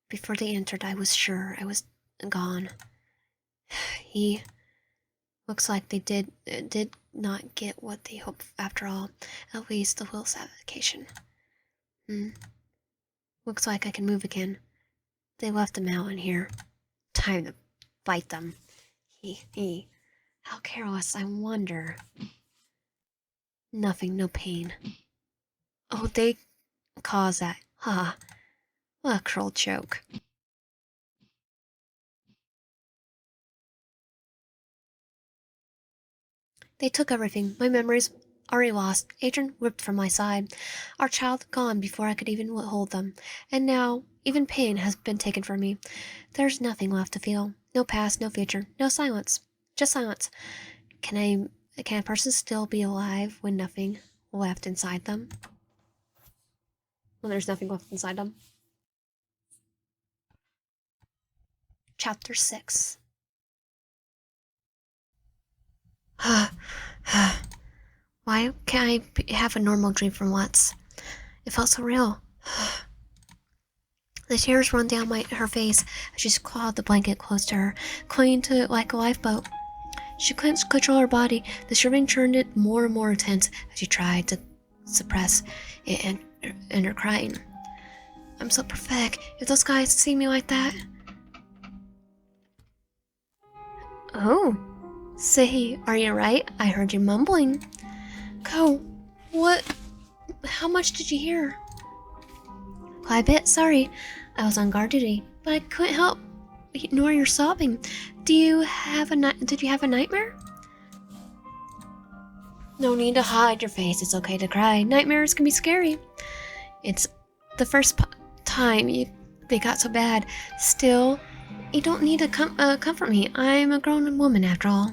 Before they entered, I was sure I was gone. He looks like they did not get what they hoped after all. At least the will satisfaction. Hmm. Looks like I can move again. They left them out in here. Time to fight them. He. How careless, I wonder. Nothing, no pain. Oh, they caused that. Ha. What a cruel joke. They took everything. My memories already lost. Adrian ripped from my side. Our child gone before I could even hold them. And now, even pain has been taken from me. There's nothing left to feel. No past, no future, no silence. Just silence. Can a person still be alive when nothing left inside them? When there's nothing left inside them? Chapter 6. Why can't I have a normal dream for once? It felt so real. The tears run down her face as she clawed the blanket close to her, clinging to it like a lifeboat. She couldn't control her body. The shivering turned it more and more intense as she tried to suppress it and her crying. I'm so pathetic. If those guys see me like that... Oh. Say, are you right? I heard you mumbling. Ko, what? How much did you hear? Quite a bit, sorry. I was on guard duty, but I couldn't help ignore your sobbing. Did you have a nightmare? No need to hide your face. It's okay to cry. Nightmares can be scary. It's the first time they got so bad. Still, you don't need to comfort me. I'm a grown woman after all.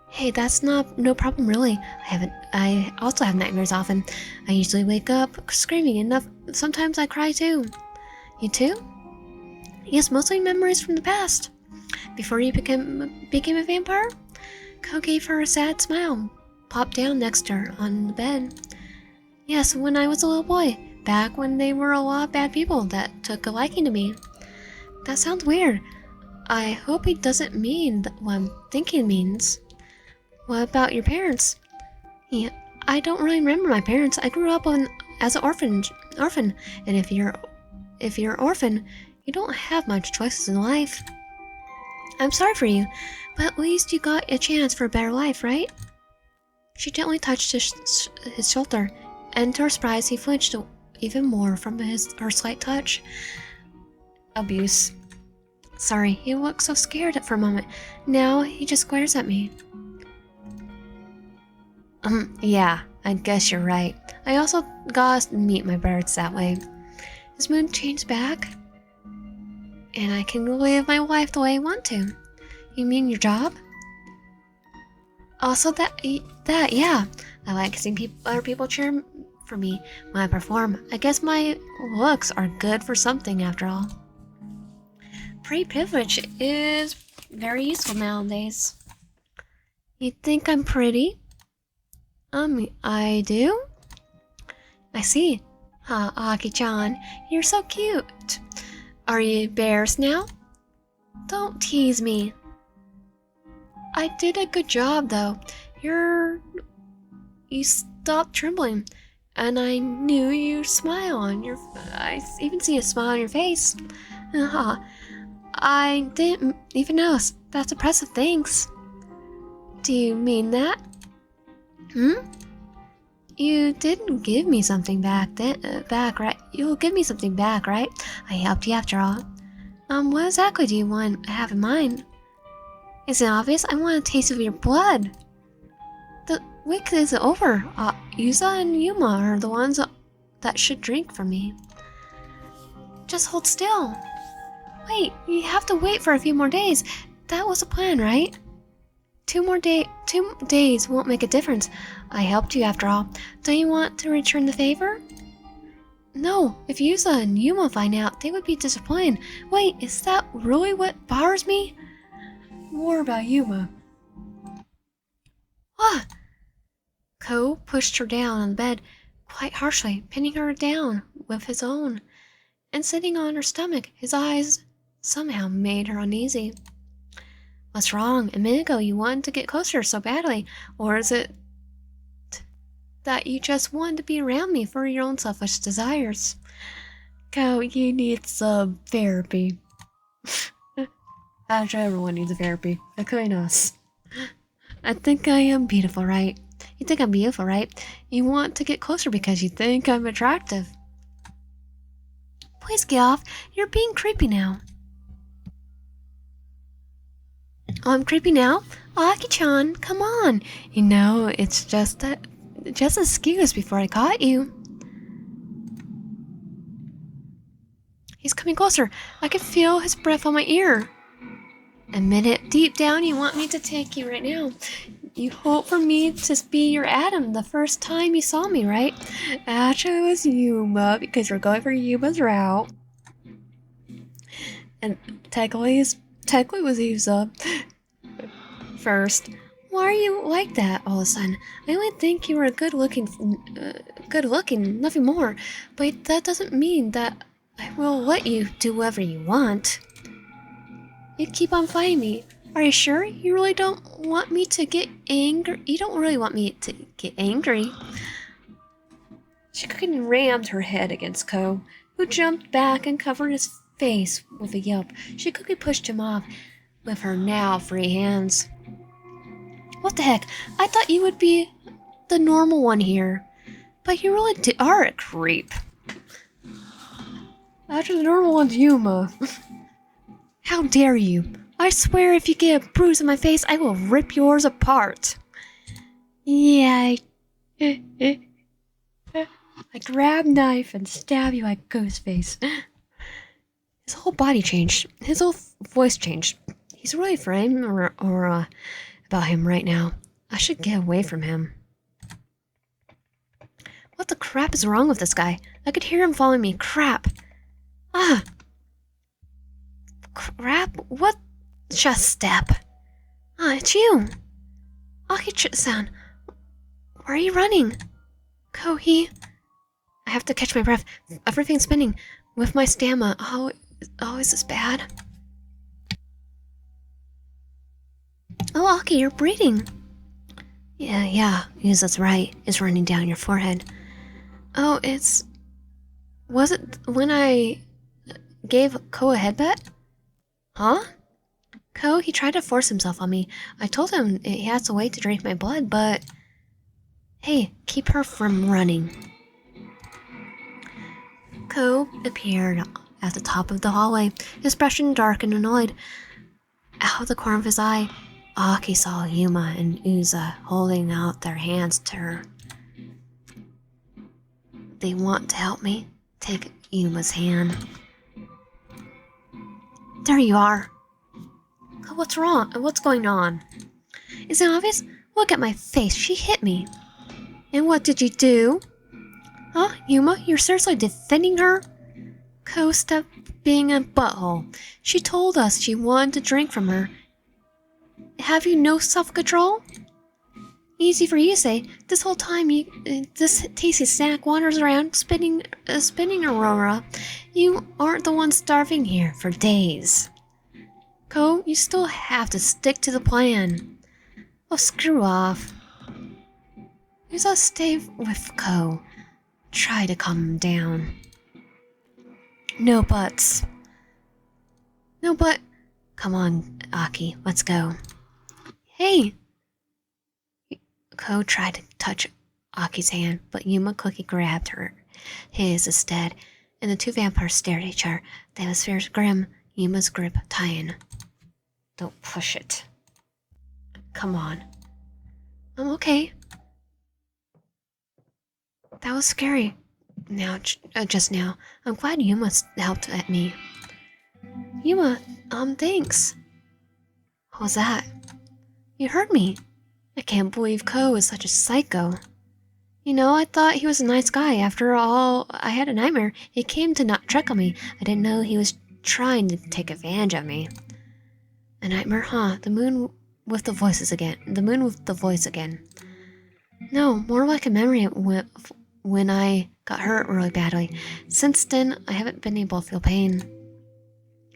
Hey, that's no problem really. I also have nightmares often. I usually wake up screaming enough. Sometimes I cry too. You too? Yes, mostly memories from the past. Before you became a vampire? Ko gave her a sad smile, popped down next to her on the bed. Yes, when I was a little boy, back when they were a lot of bad people that took a liking to me. That sounds weird. I hope he doesn't mean what I'm thinking it means. What about your parents? Yeah, I don't really remember my parents. I grew up as an orphan, and if you're an orphan, you don't have much choices in life. I'm sorry for you, but at least you got a chance for a better life, right? She gently touched his shoulder, and to her surprise, he flinched even more from her slight touch. Abuse. Sorry, he looked so scared for a moment. Now he just glares at me. Yeah, I guess you're right. I also got to meet my birds that way. His mood changed back, and I can live my life the way I want to. You mean your job? Also yeah. I like seeing other people cheer for me when I perform. I guess my looks are good for something after all. Pretty privilege is very useful nowadays. You think I'm pretty? I do? I see. Aki-chan, you're so cute. Are you embarrassed now? Don't tease me. I did a good job, though. You stopped trembling, and I knew you'd smile on your... I even see a smile on your face. I didn't even notice. That's impressive, thanks. Do you mean that? You didn't give me something back, right? You'll give me something back, right? I helped you after all. What exactly do you want to have in mind? Is it obvious? I want a taste of your blood. The week is over. Yuza and Yuma are the ones that should drink from me. Just hold still. Wait, you have to wait for a few more days. That was the plan, right? 2 days won't make a difference. I helped you after all. Don't you want to return the favor? No, if Yuza and Yuma find out, they would be disappointed. Wait, is that really what bothers me? More about Yuma. What? Ko pushed her down on the bed quite harshly, pinning her down with his own, and sitting on her stomach. His eyes somehow made her uneasy. What's wrong? A minute ago you wanted to get closer so badly, or is it that you just wanted to be around me for your own selfish desires. Cow, you need some therapy. Actually, everyone needs a therapy, including us. I think I am beautiful, right? You think I'm beautiful, right? You want to get closer because you think I'm attractive. Please get off. You're being creepy now. Oh, I'm creepy now? Aki-chan, come on. You know, it's just an excuse before I caught you. He's coming closer. I can feel his breath on my ear. Admit it, deep down you want me to take you right now. You hope for me to be your Adam the first time you saw me, right? Actually, it was Yuma, because we're going for Yuma's route. And technically it was Yusa first. Why are you like that all of a sudden? I only think you are good looking, nothing more. But that doesn't mean that I will let you do whatever you want. You keep on fighting me. Are you sure you really don't want me to get angry? You don't really want me to get angry. She rammed her head against Ko, who jumped back and covered his face with a yelp. She quickly pushed him off with her now free hands. What the heck? I thought you would be the normal one here. But you really are a creep. Actually, the normal one's Yuma. How dare you? I swear if you get a bruise on my face, I will rip yours apart. Yeah, I grab knife and stab you at Go's face. His whole body changed. His whole voice changed. He's really afraid about him right now. I should get away from him. What the crap is wrong with this guy? I could hear him following me. Crap. Ah. Crap? What? Just step. Ah, it's you. Aki-san. Where are you running? Kohi. I have to catch my breath. Everything's spinning. With my stamina. Oh, is this bad? Oh, Aki, you're breathing. Yeah, yes, that's right. It's running down your forehead. Oh, was it when I gave Ko a headbutt? Huh? Ko, he tried to force himself on me. I told him he has to wait to drink my blood, but... Hey, keep her from running. Ko appeared at the top of the hallway, his expression dark and annoyed. Out of the corner of his eye, Aki saw Yuma and Uza holding out their hands to her. They want to help me. Take Yuma's hand. There you are. What's wrong? What's going on? Is it obvious? Look at my face. She hit me. And what did you do? Huh, Yuma? You're seriously defending her? Ko stopped being a butthole. She told us she wanted to drink from her. Have you no self-control? Easy for you to say. This whole time this tasty snack wanders around, spinning Aurora. You aren't the one starving here for days. Ko, you still have to stick to the plan. Oh, screw off. Usa, stay with Ko. Try to calm him down. No buts. No but. Come on, Aki, let's go. Hey! Ko tried to touch Aki's hand, but Yuma quickly grabbed his instead, and the two vampires stared at each other. The atmosphere's grim, Yuma's grip tightened. Don't push it. Come on. I'm okay. That was scary. Just now. I'm glad Yuma helped at me. Yuma, thanks. What was that? You heard me. I can't believe Ko is such a psycho. You know, I thought he was a nice guy. After all, I had a nightmare. He came to not trick on me. I didn't know he was trying to take advantage of me. A nightmare, huh? The moon with the voice again. No, more like a memory when I got hurt really badly. Since then, I haven't been able to feel pain.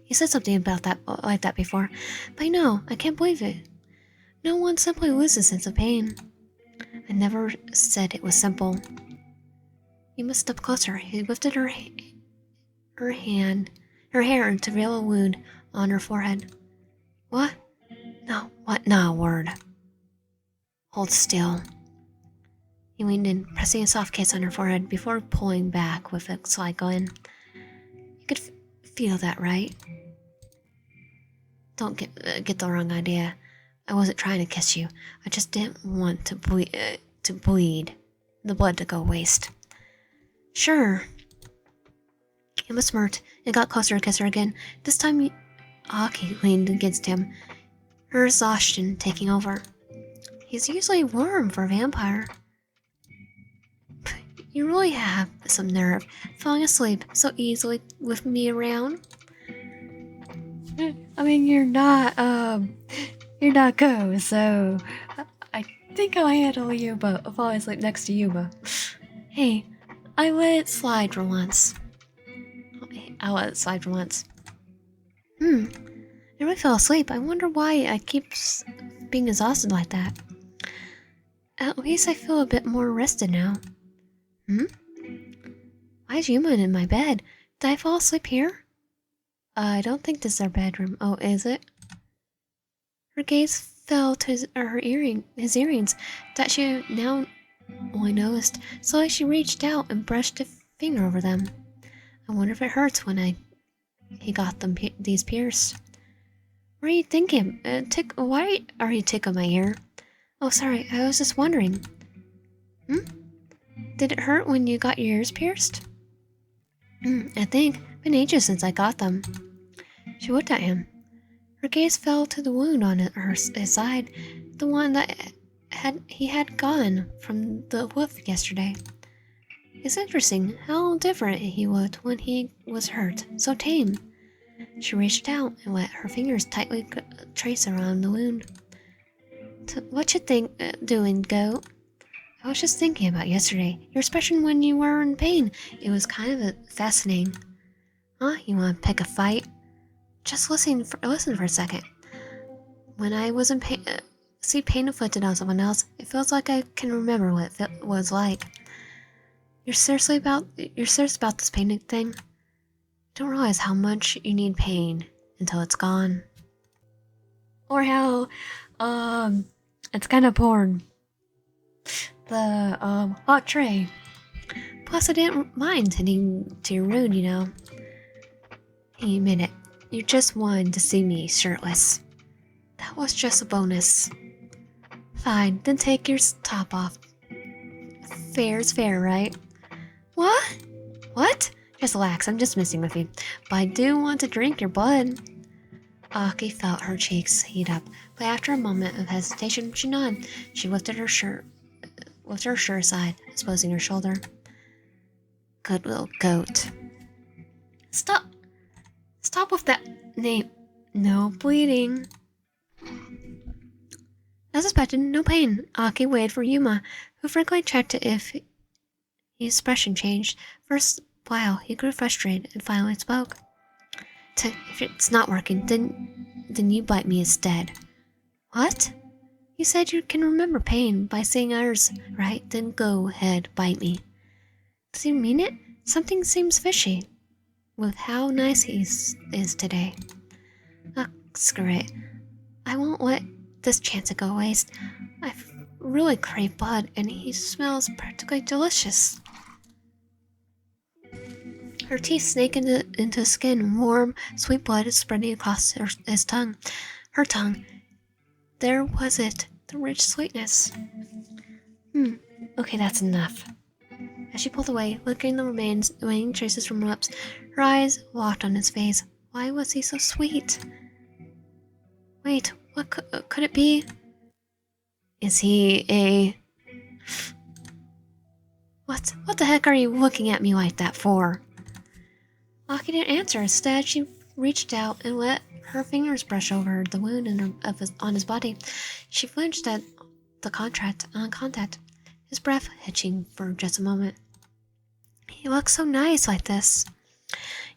You said something about that like that before, but no, I can't believe it. No one simply loses sense of pain. I never said it was simple. Yuma stepped closer. He lifted her hair to reveal a wound on her forehead. What? No, what? No, word. Hold still. He leaned in, pressing a soft kiss on her forehead before pulling back with a slight grin. You could feel that, right? Don't get the wrong idea. I wasn't trying to kiss you. I just didn't want to bleed. The blood to go waste. Sure. Emma smirked and got closer to kiss her again. This time, Aki leaned against him, her exhaustion taking over. He's usually warm for a vampire. You really have some nerve, falling asleep so easily with me around. I mean, you're not Go, so I think I'll handle Yuma falling asleep next to Yuma. Hey, I let it slide for once. I really fell asleep. I wonder why I keep being exhausted like that. At least I feel a bit more rested now. Why is Yuma in my bed? Did I fall asleep here? I don't think this is our bedroom. Oh, is it? Her gaze fell to his earrings that she now only noticed. Slowly she reached out and brushed a finger over them. I wonder if it hurts when he got these pierced. What are you thinking? Why are you tickling my ear? Oh, sorry, I was just wondering. Did it hurt when you got your ears pierced? I think. Been ages since I got them. She looked at him. Her gaze fell to the wound on his side, the one that he had gotten from the wolf yesterday. It's interesting how different he looked when he was hurt, so tame. She reached out and let her fingers tightly trace around the wound. What you doing, Goat? I was just thinking about yesterday. Your expression when you were in pain. It was kind of fascinating. Huh? You want to pick a fight? Just listen for a second. When I was in pain, see pain inflicted on someone else, it feels like I can remember what it was like. You're serious about this pain thing? You don't realize how much you need pain until it's gone. Or how, it's kind of porn. The, hot tray. Plus, I didn't mind tending to your wound, you know. Hey, a minute. You just wanted to see me shirtless. That was just a bonus. Fine, then take your top off. Fair's fair, right? What? What? Just relax, I'm just messing with you. But I do want to drink your blood. Aki felt her cheeks heat up, but after a moment of hesitation, she nodded. She lifted her shirt aside, exposing her shoulder. Good little goat. Stop with that name. No bleeding. As expected, no pain. Aki waited for Yuma, who frankly checked if his expression changed. First while he grew frustrated and finally spoke. If it's not working, then you bite me instead. What? You said you can remember pain by saying ours, right? Then go ahead, bite me. Does he mean it? Something seems fishy with how nice he is today. Screw it. I won't let this chance go waste. I really crave blood, and he smells practically delicious. Her teeth snake into his skin. Warm, sweet blood is spreading across his tongue. Her tongue. There was it, the rich sweetness. Okay, that's enough. As she pulled away, licking the remaining traces from her lips, her eyes locked on his face. Why was he so sweet? Wait, what could it be? Is he a... What the heck are you looking at me like that for? Aki didn't answer. Instead, she reached out and let her fingers brush over the wound on his body. She flinched at the contact, his breath hitching for just a moment. He looks so nice like this.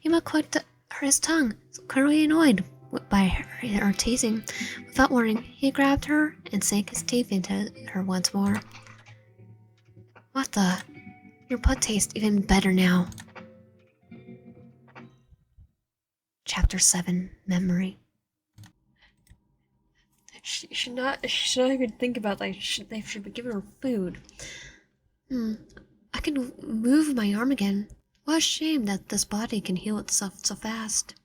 Yuma clicked his tongue, clearly annoyed by her teasing. Without warning, he grabbed her and sank his teeth into her once more. What the? Your blood tastes even better now. Chapter 7, Memory. She should not even think about that. They should be giving her food. I can move my arm again. What a shame that this body can heal itself so fast.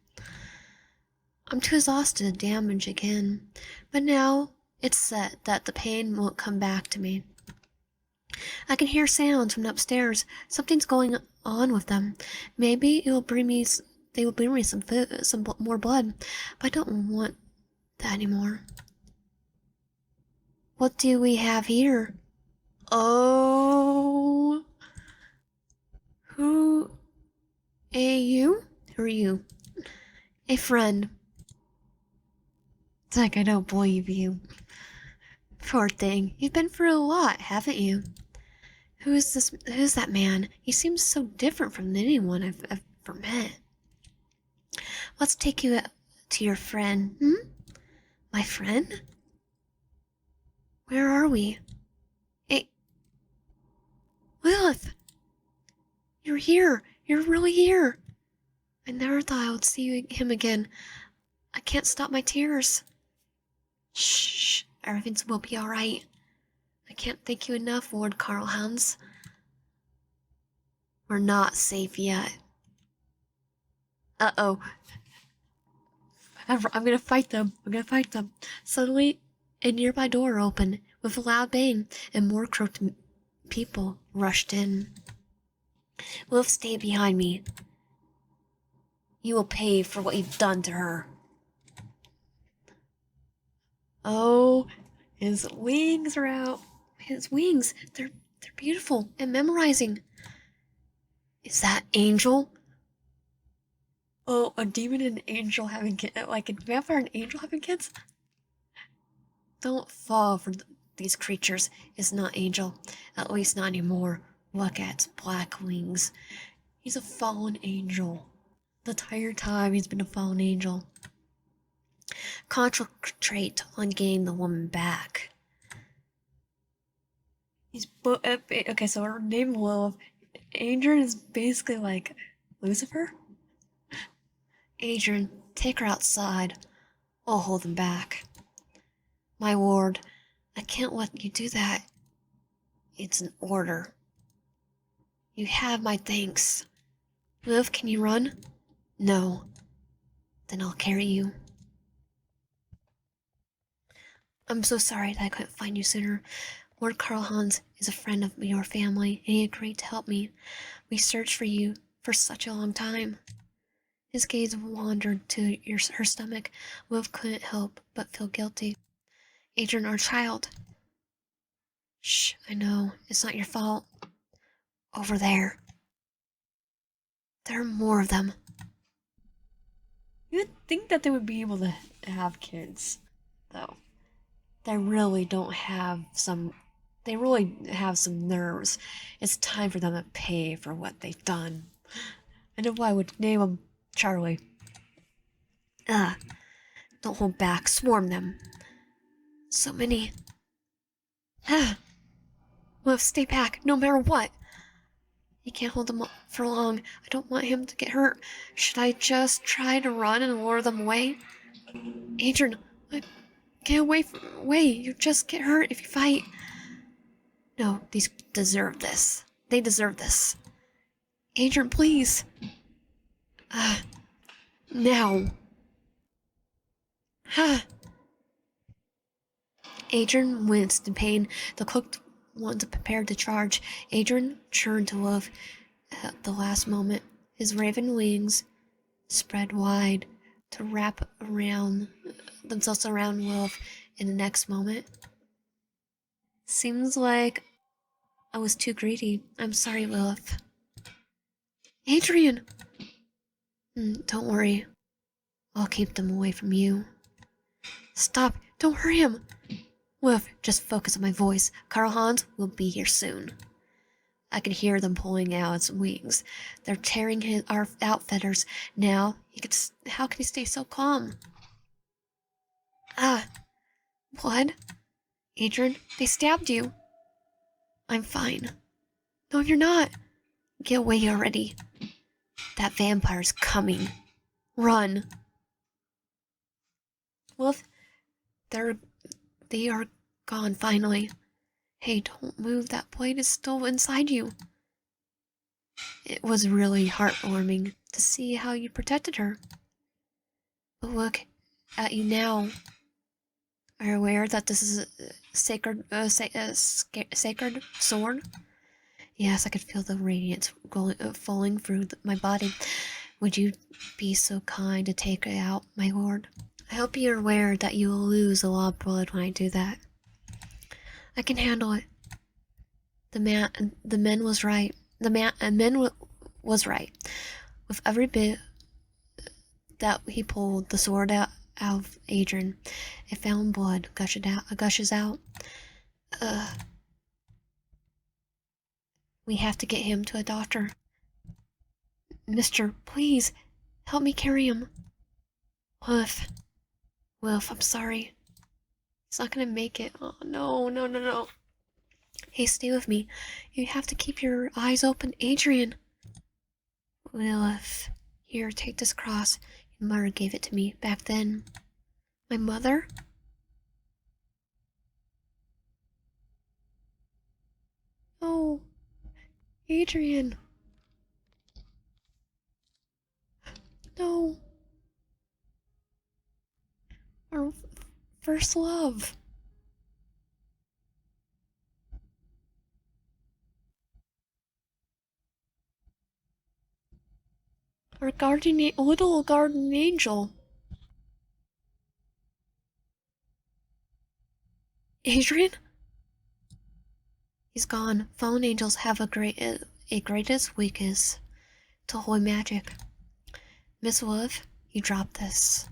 I'm too exhausted to damage again, but now it's set that the pain won't come back to me. I can hear sounds from upstairs. Something's going on with them. Maybe they will bring me some food, some more blood, but I don't want that anymore. What do we have here? Oh, who? You? Who are you? A friend. It's like I don't believe you. Poor thing. You've been through a lot, haven't you? Who's that man? He seems so different from anyone I've ever met. Let's take you to your friend. My friend? Where are we? Hey, Lilith! You're here! You're really here! I never thought I would see him again. I can't stop my tears. Shh, everything will be alright. I can't thank you enough, Lord Karl-Hans. We're not safe yet. Uh-oh. I'm gonna fight them. Suddenly, a nearby door opened with a loud bang, and more crooked people rushed in. Wolf, stay behind me. You will pay for what you've done to her. Oh, his wings are out. His wings, they're beautiful and memorizing. Is that Angel? Oh, a demon and an angel having kids, like a vampire and angel having kids? Don't fall for these creatures. It's not Angel, at least not anymore. Look at its black wings. He's a fallen angel. The entire time he's been a fallen angel. Concentrate on getting the woman back. Okay, so her name Lilith. Adrian is basically like Lucifer. Adrian, take her outside. I'll hold them back. My lord, I can't let you do that. It's an order. You have my thanks. Lilith, can you run? No. Then I'll carry you. I'm so sorry that I couldn't find you sooner. Lord Karl-Hans is a friend of your family, and he agreed to help me. We searched for you for such a long time. His gaze wandered to her stomach. Wolf couldn't help but feel guilty. Adrian, our child. Shh, I know. It's not your fault. Over there. There are more of them. You'd think that they would be able to have kids, though. They really have some nerves. It's time for them to pay for what they've done. I know I would name him Charlie. Don't hold back. Swarm them. So many. Wolf, stay back, no matter what. You can't hold them for long. I don't want him to get hurt. Should I just try to run and lure them away? Adrian, get away. You just get hurt if you fight. No, these deserve this. They deserve this. Adrian, please. Now. Adrian winced in pain. The cloaked ones prepared to charge. Adrian turned to Wolf at the last moment. His raven wings spread wide to wrap themselves around Wolf in the next moment. Seems like I was too greedy. I'm sorry, Lilith. Adrian! Don't worry. I'll keep them away from you. Stop! Don't hurt him! Lilith, just focus on my voice. Karl-Hans will be here soon. I can hear them pulling out its wings. They're tearing our outfitters. Now, how can he stay so calm? Blood? Adrian, they stabbed you. I'm fine. No, you're not. Get away already. That vampire's coming. Run. Wolf, they are gone finally. Hey, don't move. That blade is still inside you. It was really heartwarming to see how you protected her. But look at you now. Are you aware that this is a sacred sword? Yes, I could feel the radiance falling through my body. Would you be so kind to take it out, my lord? I hope you're aware that you will lose a lot of blood when I do that. I can handle it. The man was right. Was right. With every bit that he pulled the sword out of Adrian, it found blood gushes out. We have to get him to a doctor. Mister, please, help me carry him. Wolf, I'm sorry. He's not gonna make it. Oh, no. Hey, stay with me. You have to keep your eyes open. Adrian. Lilith, here, take this cross. Your mother gave it to me back then. My mother? Oh, Adrian. No. Our first love. Our little guardian angel. Adrian? He's gone. Fallen angels have a greatest weakness to holy magic. Miss Wolf, you dropped this.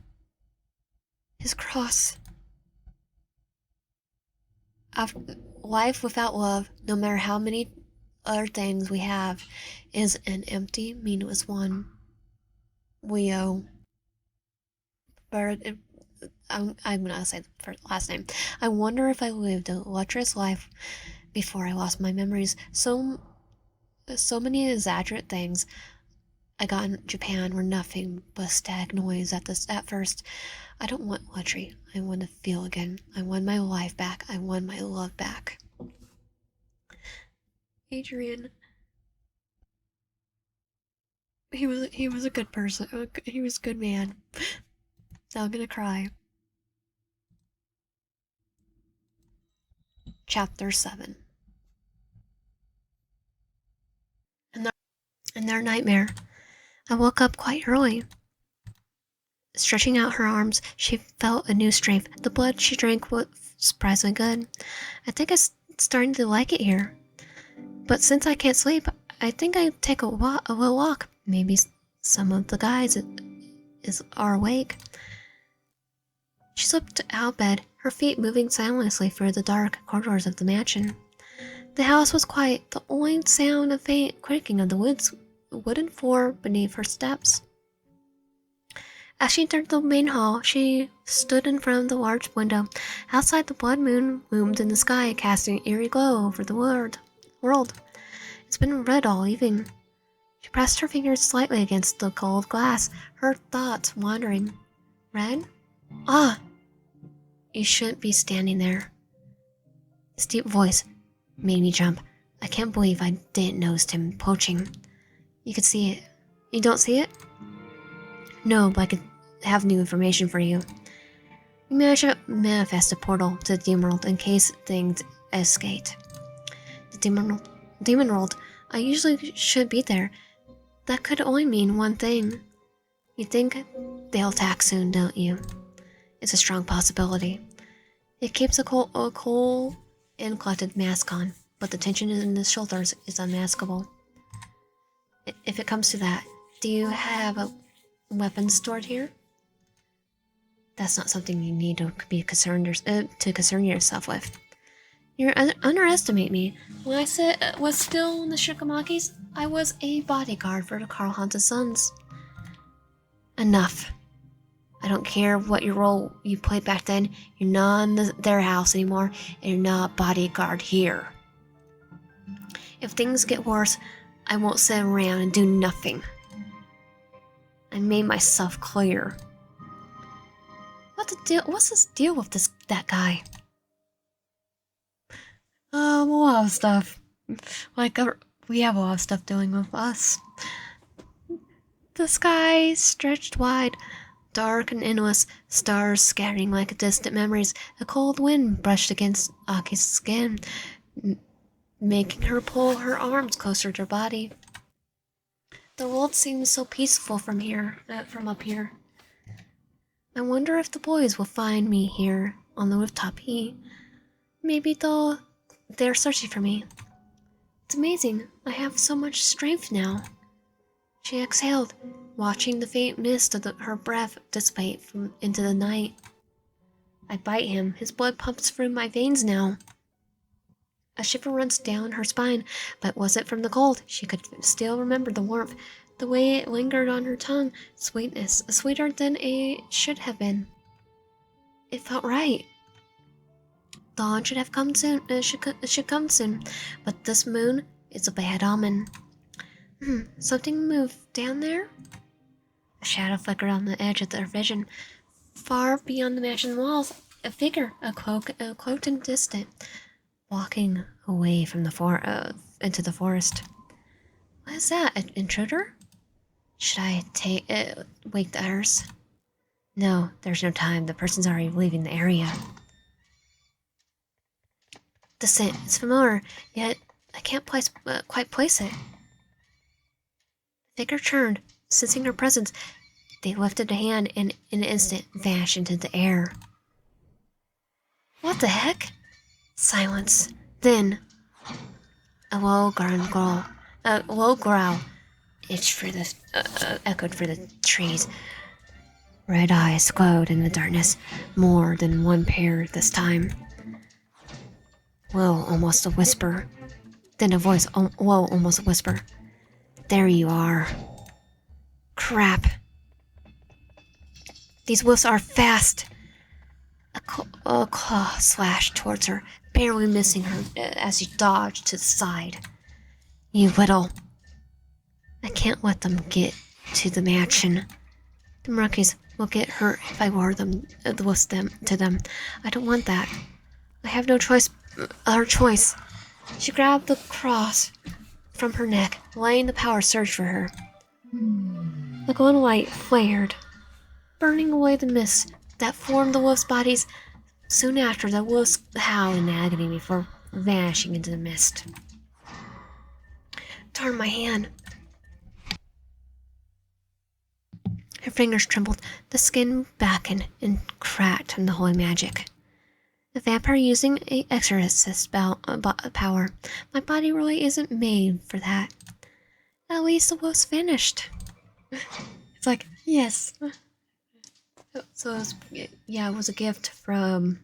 His cross. Life without love, no matter how many other things we have, is an empty, meaningless one. We owe. But I'm gonna say the last name. I wonder if I lived a luxurious life before I lost my memories. So many exaggerate things I got in Japan were nothing but static noise at first. I don't want luxury. I want to feel again. I want my life back. I want my love back. Adrian. He was a good person. He was a good man. Now I'm gonna cry. Chapter 7. In their nightmare, I woke up quite early. Stretching out her arms, she felt a new strength. The blood she drank was surprisingly good. I think I'm starting to like it here. But since I can't sleep, I think I'd take a little walk. Maybe some of the guys are awake. She slipped out of bed, her feet moving silently through the dark corridors of the mansion. The house was quiet, the only sound a faint creaking of the wooden floor beneath her steps. As she entered the main hall, she stood in front of the large window. Outside, the blood moon loomed in the sky, casting an eerie glow over the world. It's been red all evening. She pressed her fingers slightly against the cold glass, her thoughts wandering. Red? Ah! You shouldn't be standing there. His deep voice made me jump. I can't believe I didn't notice him poaching. You could see it. You don't see it? No, but I could have new information for you. You managed to manifest a portal to the Demon World in case things escaped. The Demon World, I usually should be there. That could only mean one thing. You think they'll attack soon, don't you? It's a strong possibility. It keeps a cool and collected mask on, but the tension in his shoulders is unmaskable. If it comes to that, do you have a weapon stored here? That's not something you need to be concern yourself with. You underestimate me. When I was still in the Shikamakis, I was a bodyguard for the Carl Hanta's sons. Enough. I don't care what your role you played back then. You're not in their house anymore, and you're not bodyguard here. If things get worse, I won't sit around and do nothing. I made myself clear. What's this deal with that guy? A lot of stuff. Like, we have a lot of stuff dealing with us. The sky stretched wide, dark and endless, stars scattering like distant memories. A cold wind brushed against Aki's skin, making her pull her arms closer to her body. The world seems so peaceful from up here. I wonder if the boys will find me here on the rooftop. Maybe they're searching for me. It's amazing. I have so much strength now. She exhaled, watching the faint mist of her breath dissipate into the night. I bite him. His blood pumps through my veins now. A shiver runs down her spine, but was it from the cold? She could still remember the warmth, the way it lingered on her tongue, sweetness, sweeter than it should have been. It felt right. Dawn should have come soon. Should come soon, but this moon is a bad omen. Something moved down there. A shadow flickered on the edge of their vision, far beyond the mansion walls. A figure, cloaked and distant, walking away from the into the forest. What is that? An intruder? Should I wake the others? No, there's no time. The person's already leaving the area. The scent is familiar, yet I can't quite place it. The figure turned, sensing her presence. They lifted a hand and in an instant vanished into the air. What the heck? Silence. Then, a low growl echoed through the trees. Red eyes glowed in the darkness, more than one pair this time. Low, almost a whisper. Then a voice, low, almost a whisper. There you are. Crap. These wolves are fast. A claw slashed towards her, barely missing her as she dodged to the side. You little. I can't let them get to the mansion. The monkeys will get hurt if I lure them to them. I don't want that. I have no choice. Other choice. She grabbed the cross from her neck, letting the power surge for her. The golden light flared, burning away the mist that formed the wolves' bodies. Soon after, the wolves howled in agony before vanishing into the mist. Darn my hand. Her fingers trembled, the skin blackened and cracked from the holy magic. A vampire using an exorcist power. My body really isn't made for that. At least the wolves vanished. It's like, yes. So it was a gift from...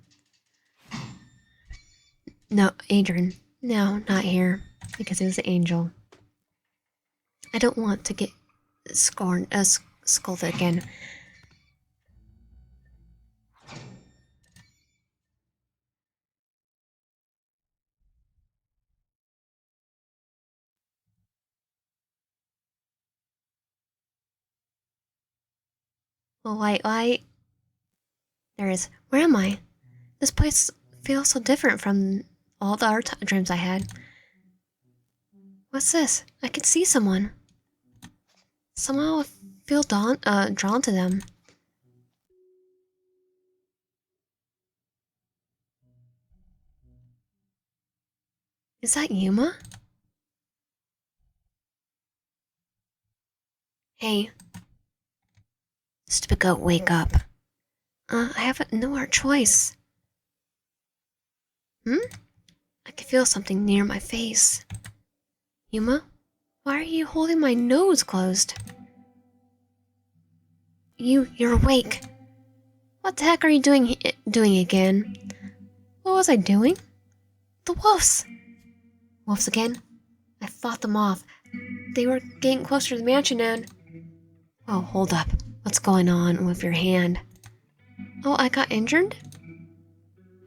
No, Adrian. No, not here. Because it was an angel. I don't want to get scolded again. A white light. There is. Where am I? This place feels so different from all the other dreams I had. What's this? I can see someone. Somehow I feel drawn to them. Is that Yuma? Hey. Stupid goat, wake up. I have no other choice. I can feel something near my face. Yuma? Why are you holding my nose closed? You're awake. What the heck are you doing again? What was I doing? The wolves! Wolves again? I fought them off. They were getting closer to the mansion and... Oh, hold up. What's going on with your hand? Oh, I got injured?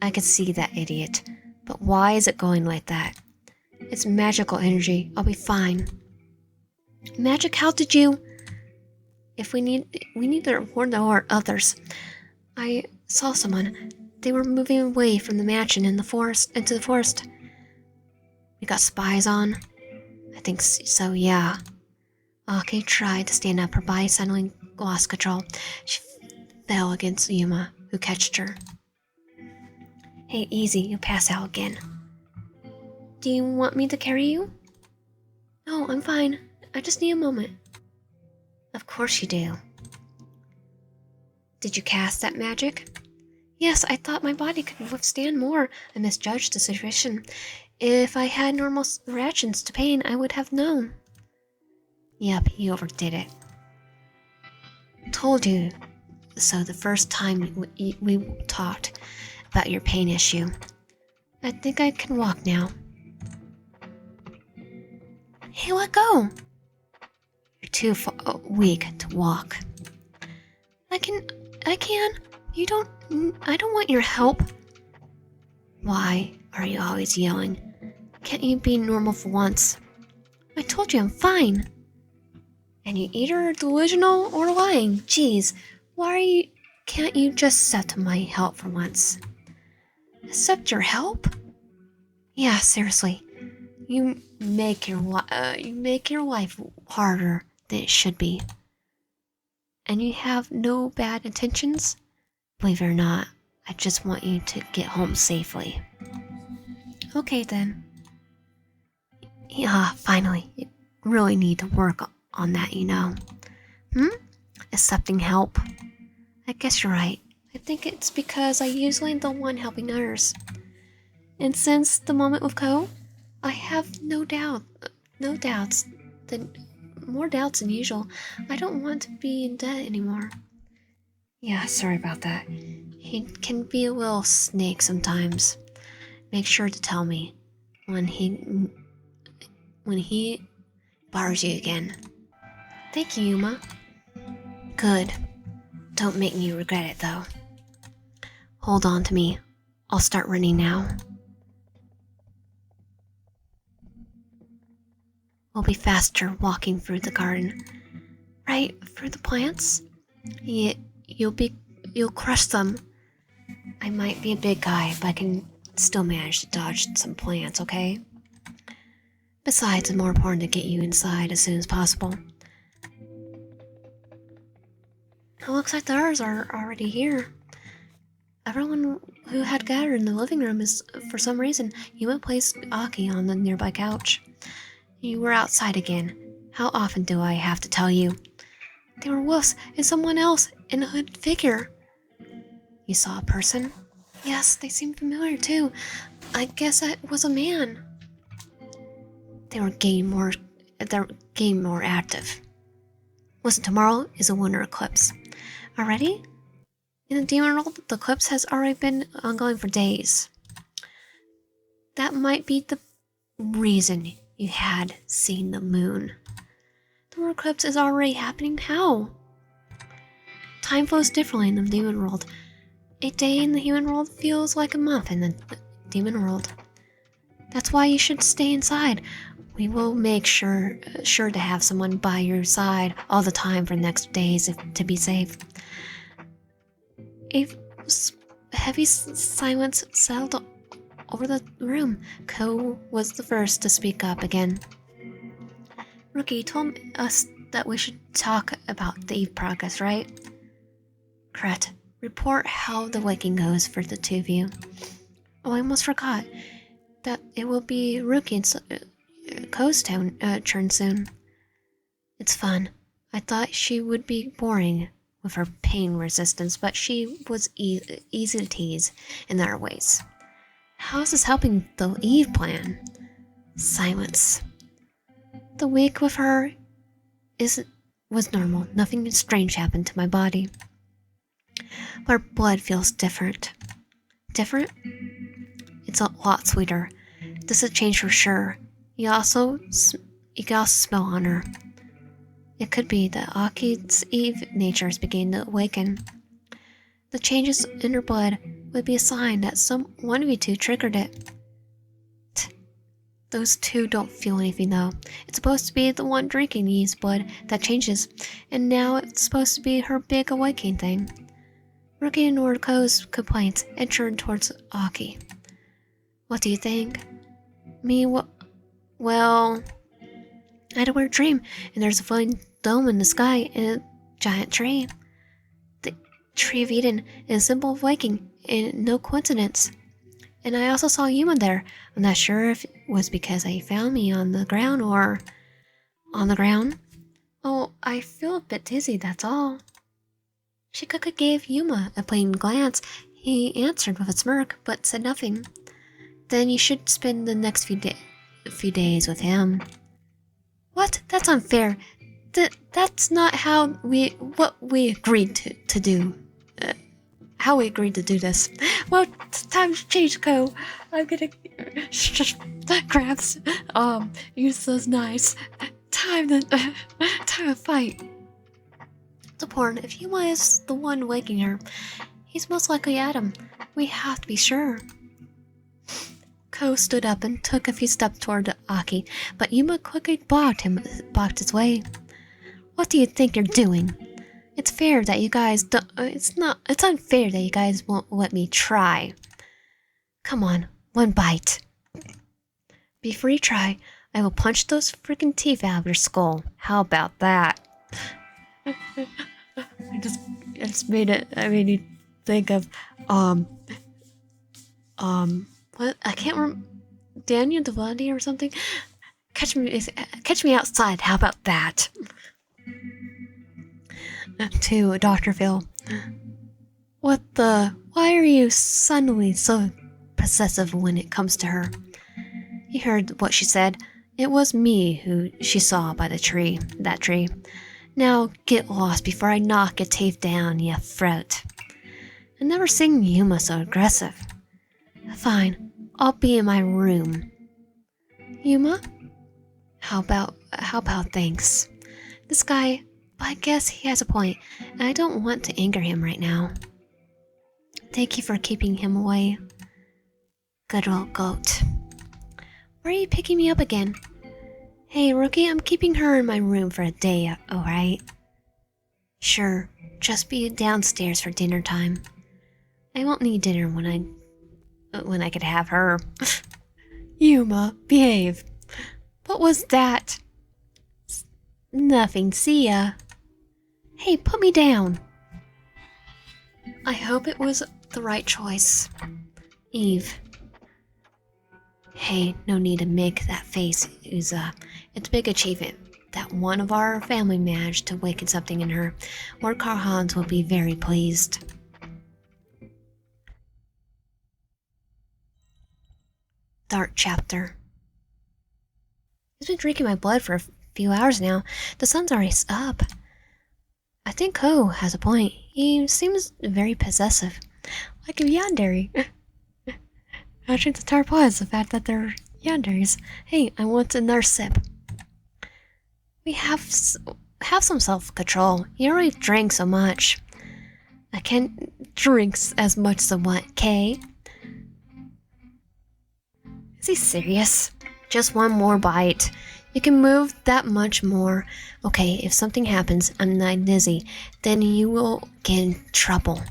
I could see that idiot. But why is it going like that? It's magical energy. I'll be fine. Magic, how did you... If we need to warn the others. I saw someone. They were moving away from the mansion into the forest. We got spies on. I think so, yeah. Aki tried to stand up. Her body suddenly lost control. She fell against Yuma, who catched her. Hey, easy, you'll pass out again. Do you want me to carry you? No, I'm fine. I just need a moment. Of course you do. Did you cast that magic? Yes, I thought my body could withstand more. I misjudged the situation. If I had normal reactions to pain, I would have known. Yep, you overdid it. Told you so the first time we talked about your pain issue. I think I can walk now. Hey, let go! You're too weak to walk. I can. I don't want your help. Why are you always yelling? Can't you be normal for once? I told you I'm fine. And you either are delusional or lying. Jeez, can't you just accept my help for once? Accept your help? Yeah, seriously. You make your life harder than it should be. And you have no bad intentions? Believe it or not, I just want you to get home safely. Okay then. Yeah, finally. You really need to work on that, you know. Accepting help? I guess you're right. I think it's because I usually am the one helping others. And since the moment with Ko, I have more doubts than usual. I don't want to be in debt anymore. Yeah, sorry about that. He can be a little snake sometimes. Make sure to tell me when he borrows you again. Thank you, Yuma. Good. Don't make me regret it, though. Hold on to me. I'll start running now. We'll be faster walking through the garden. Right through the plants? You'll crush them. I might be a big guy, but I can still manage to dodge some plants, okay? Besides, it's more important to get you inside as soon as possible. It looks like the others are already here. Everyone who had gathered in the living room is, for some reason, Yuma placed Aki on the nearby couch. You were outside again. How often do I have to tell you? They were wolves and someone else in a hooded figure. You saw a person? Yes, they seemed familiar too. I guess it was a man. They were getting more active. Listen, tomorrow is a lunar eclipse. Already? In the demon world, the eclipse has already been ongoing for days. That might be the reason you had seen the moon. The lunar eclipse is already happening. How? Time flows differently in the demon world. A day in the human world feels like a month in the demon world. That's why you should stay inside. We will make sure to have someone by your side all the time for the next days to be safe. A heavy silence settled over the room. Ko was the first to speak up again. Rookie, you told us that we should talk about the Eve progress, right? Correct. Report how the waking goes for the two of you. Oh, I almost forgot that it will be Rookie and Ko's turn soon. It's fun. I thought she would be boring with her pain resistance, but she was easy to tease in other ways. How is this helping the Eve plan? Silence. The week with her was normal. Nothing strange happened to my body. But her blood feels different. Different? It's a lot sweeter. This is a change for sure. You can also smell on her. It could be that Aki's Eve nature is beginning to awaken. The changes in her blood would be a sign that one of you two triggered it. Those two don't feel anything though. It's supposed to be the one drinking Eve's blood that changes, and now it's supposed to be her big awakening thing. Rookie ignored Ko's complaints and turned towards Aki. What do you think? Me, what? Well, I had a weird dream, and there's a floating dome in the sky and a giant tree. The tree of Eden is a symbol of waking, and no coincidence. And I also saw Yuma there. I'm not sure if it was because he found me on the ground or... On the ground? Oh, I feel a bit dizzy, that's all. Shikaka gave Yuma a plain glance. He answered with a smirk, but said nothing. Then you should spend the next few days with him. What? That's unfair. That's not how what we agreed to do. How we agreed to do this. Well, time's changed, Ko. I'm gonna grabs. Use those knives. Time to fight. The porn. If Yuma is the one waking her, he's most likely Adam. We have to be sure. Ko stood up and took a few steps toward Aki, but Yuma quickly blocked his way. What do you think you're doing? It's fair that you guys don't. It's unfair that you guys won't let me try. Come on, one bite. Before you try, I will punch those freaking teeth out of your skull. How about that? I just made it. I made you think of what? I can't remember. Daniel Devandi or something. Catch me outside. How about that? To Dr. Phil. What the? Why are you suddenly so possessive when it comes to her? He heard what she said. It was me who she saw by that tree. Now get lost before I knock your teeth down, you throat. I've never seen Yuma so aggressive. Fine, I'll be in my room. Yuma? How about thanks? This guy, I guess he has a point, and I don't want to anger him right now. Thank you for keeping him away. Good old goat. Why are you picking me up again? Hey, Rookie, I'm keeping her in my room for a day, alright? Sure, just be downstairs for dinner time. I won't need dinner when I could have her. Yuma, behave. What was that? Nothing, see ya. Hey, put me down. I hope it was the right choice. Eve. Hey, no need to make that face, Uza. It's a big achievement that one of our family managed to awaken something in her. Lord Karhans will be very pleased. Dark chapter. He's been drinking my blood for a few hours now. The sun's already up. I think Ko has a point. He seems very possessive. Like a yandere. Actually, the tarpa is the fact that they're yanderes. Hey, I want another sip. We have some self-control. You already drink so much. I can't drink as much as I want, Kay. Is he serious? Just one more bite. You can move that much more. Okay, if something happens, I'm not dizzy, then you will get in trouble.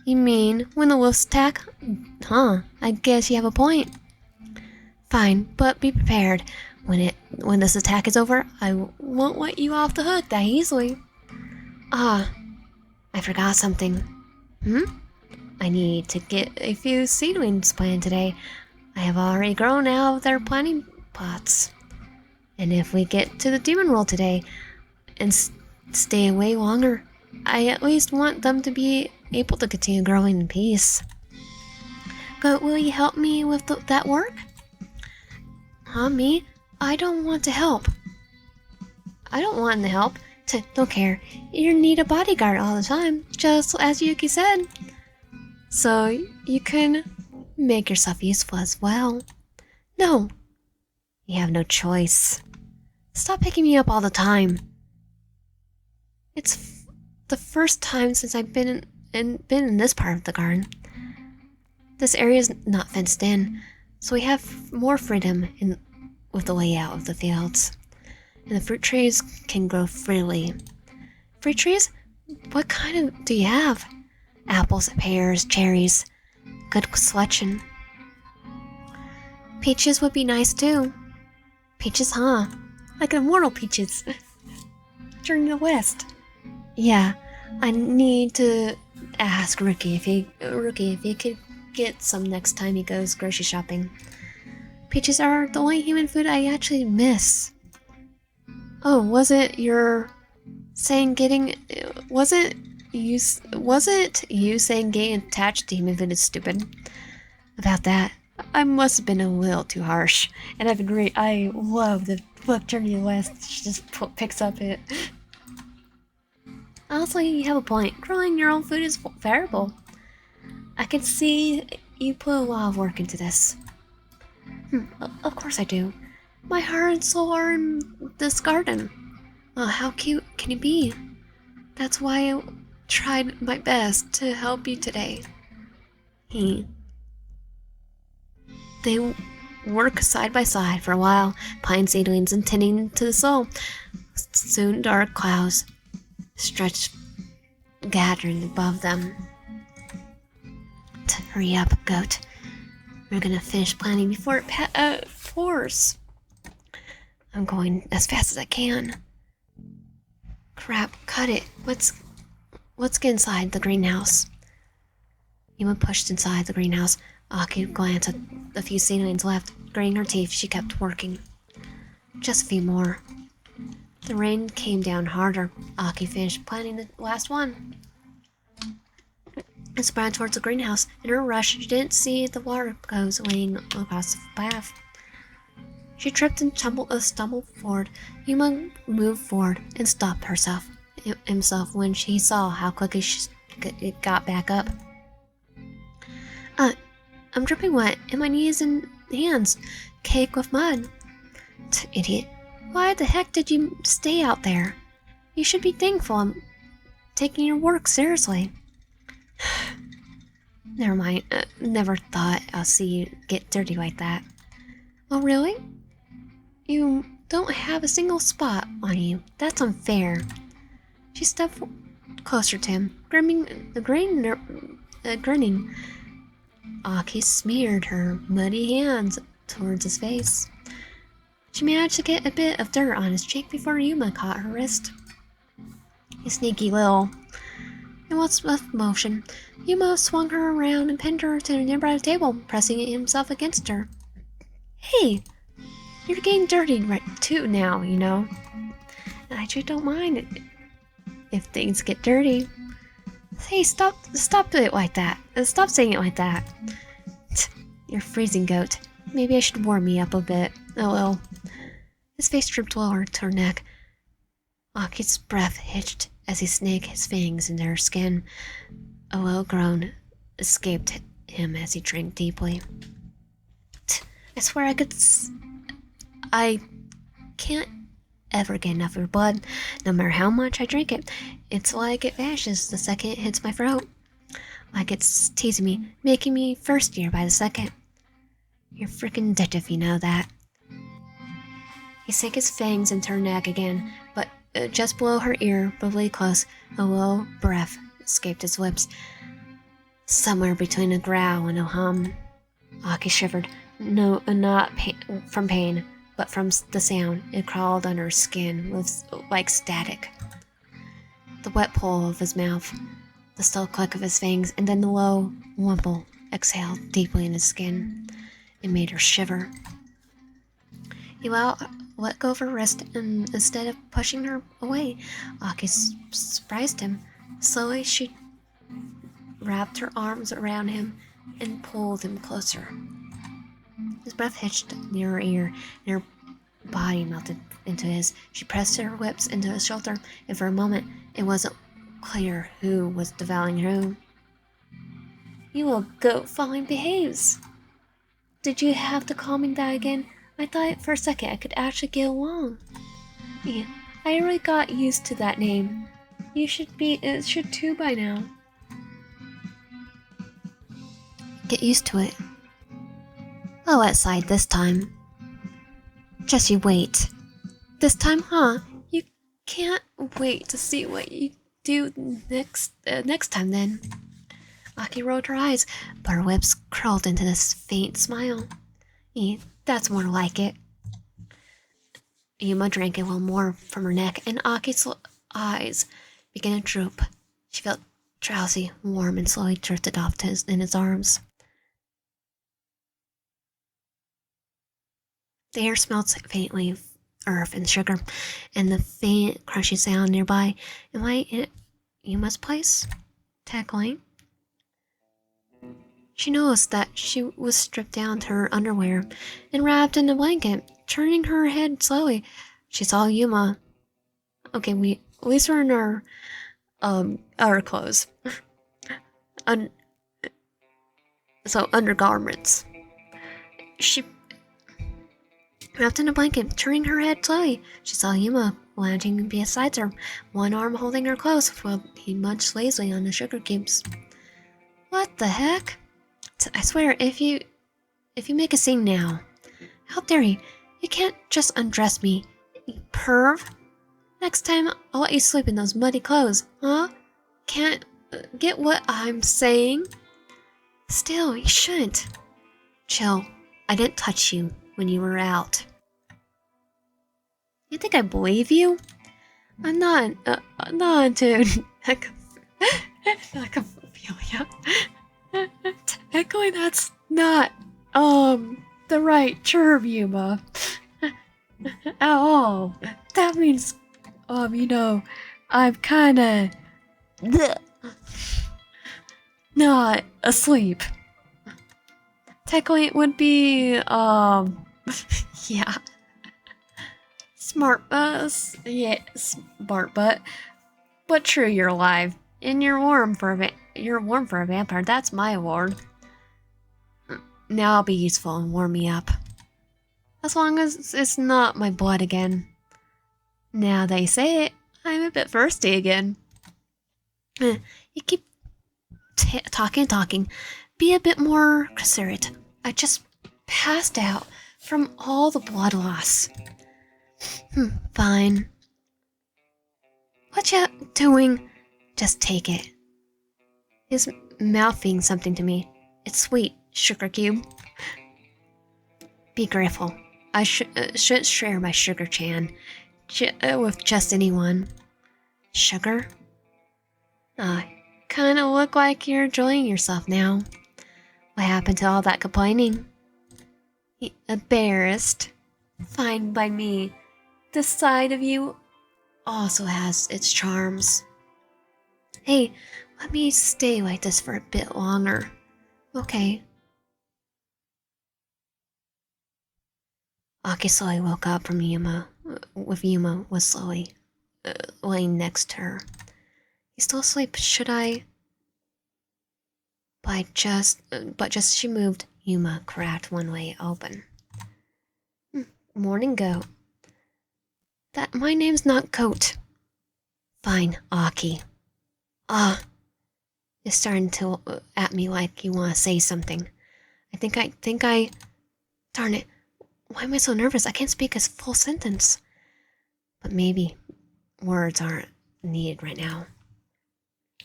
You mean when the wolves attack? Huh, I guess you have a point. Fine, but be prepared. When this attack is over, I won't let you off the hook that easily. Ah, I forgot something. I need to get a few seedlings planted today. I have already grown out of their planting pots. And if we get to the demon world today and stay away longer, I at least want them to be able to continue growing in peace. But will you help me with that work? Huh, me? I don't want to help. I don't want to help. Don't care. You need a bodyguard all the time, just as Yuki said. So you can make yourself useful as well. No. You have no choice. Stop picking me up all the time. It's the first time since I've been in this part of the garden. This area is not fenced in, So we have more freedom with the layout of the fields. And the fruit trees can grow freely. Fruit trees? What kind do you have? Apples, pears, cherries. Good selection. Peaches would be nice too. Peaches, huh? Like immortal peaches. During the West. Yeah, I need to ask Rookie if he could get some next time he goes grocery shopping. Peaches are the only human food I actually miss. Oh, was it you saying getting attached to human food is stupid? About that, I must have been a little too harsh. And I've agreed. I love the book Journey to the West. She just picks up it. Honestly, you have a point. Growing your own food is variable. I can see you put a lot of work into this. Of course I do. My heart and soul are in this garden. Oh, how cute can you be? That's why I tried my best to help you today. They work side by side for a while, pine seedlings and tending to the soul. Soon dark clouds stretched, gathering above them. Hurry up, goat. We're gonna finish planting before it pours. I'm going as fast as I can. Crap, cut it. Let's get inside the greenhouse. Yuma pushed inside the greenhouse. Aki glanced at the few seedlings left. Gritting her teeth, she kept working. Just a few more. The rain came down harder. Aki finished planting the last one and sprang towards the greenhouse. In her rush, she didn't see the water hose laying across the path. She tripped and stumbled forward. Yuma moved forward and stopped himself when she saw how quickly it got back up. I'm dripping wet, and my knees and hands caked with mud. Idiot. Why the heck did you stay out there? You should be thankful I'm taking your work seriously. Never mind. Never thought I'll see you get dirty like that. Oh, really? You don't have a single spot on you. That's unfair. She stepped closer to him, grinning. Aki smeared her muddy hands towards his face. She managed to get a bit of dirt on his cheek before Yuma caught her wrist. You sneaky little. In one swift motion, Yuma swung her around and pinned her to the nearby table, pressing himself against her. Hey! You're getting dirty too now, you know. I actually don't mind if things get dirty. Hey, stop it like that. Stop saying it like that. You're freezing, goat. Maybe I should warm me up a bit. Oh well. His face drooped lower to her neck. Aki's breath hitched as he snaked his fangs into her skin. A low groan escaped him as he drank deeply. I swear I can't ever get enough of your blood, no matter how much I drink it. It's like it vanishes the second it hits my throat. Like it's teasing me, making me thirstier by the second. You're freaking dead if you know that. He sank his fangs into her neck again, but just below her ear, really close, a low breath escaped his lips. Somewhere between a growl and a hum. Aki shivered, not from pain, but from the sound. It crawled under her skin like static. The wet pull of his mouth, the still click of his fangs, and then the low wimple exhaled deeply in his skin. It made her shiver. He let go of her wrist, and instead of pushing her away, Aki surprised him. Slowly, she wrapped her arms around him and pulled him closer. His breath hitched near her ear, and her body melted into his. She pressed her lips into his shoulder, and for a moment, it wasn't clear who was devouring who. You little goat finally behaves. Did you have to call me that again? I thought for a second I could actually get along. Yeah, I really got used to that name. You should too by now. Get used to it. I'll outside this time. Just you wait. This time, huh? You can't wait to see what you do next time then. Aki rolled her eyes, but her lips curled into this faint smile. That's more like it. Yuma drank a little more from her neck, and Aki's eyes began to droop. She felt drowsy, warm, and slowly drifted off in his arms. The air smelled faintly of earth and sugar, and the faint crunchy sound nearby. Am I in Yuma's place? Tackling? She noticed that she was stripped down to her underwear and wrapped in a blanket. Turning her head slowly, she saw Yuma. Okay, at least we're in our clothes. So undergarments. She wrapped in a blanket, turning her head slowly. She saw Yuma lounging beside her, one arm holding her close while he munched lazily on the sugar cubes. What the heck? I swear, if you make a scene now, how dare you? You can't just undress me, you perv. Next time, I'll let you sleep in those muddy clothes, huh? Can't get what I'm saying? Still, you shouldn't. Chill. I didn't touch you when you were out. You think I believe you? I'm not into necrophilia. Technically, that's not the right term, Yuma. At all. That means I'm kinda not asleep. Technically, it would be yeah. Smart bus. Yeah, smart butt. But true, you're alive. And you're warm for a vampire. That's my award. Now I'll be useful and warm me up. As long as it's not my blood again. Now that you say it, I'm a bit thirsty again. You keep talking. Be a bit more considerate. I just passed out from all the blood loss. Fine. What you doing? Just take it. He's mouthing something to me. It's sweet, sugar cube. Be grateful. I shouldn't share my sugar chan with just anyone. Sugar? Kinda look like you're enjoying yourself now. What happened to all that complaining? Embarrassed. Fine by me. This side of you also has its charms. Hey, let me stay like this for a bit longer. Okay. Aki slowly woke up from Yuma, was slowly laying next to her. He's still asleep. Should I? But just as she moved, Yuma cracked one way open. Morning, Goat. My name's not Goat. Fine, Aki. You're starting to at me like you want to say something. I think I. Darn it. Why am I so nervous? I can't speak a full sentence. But maybe words aren't needed right now.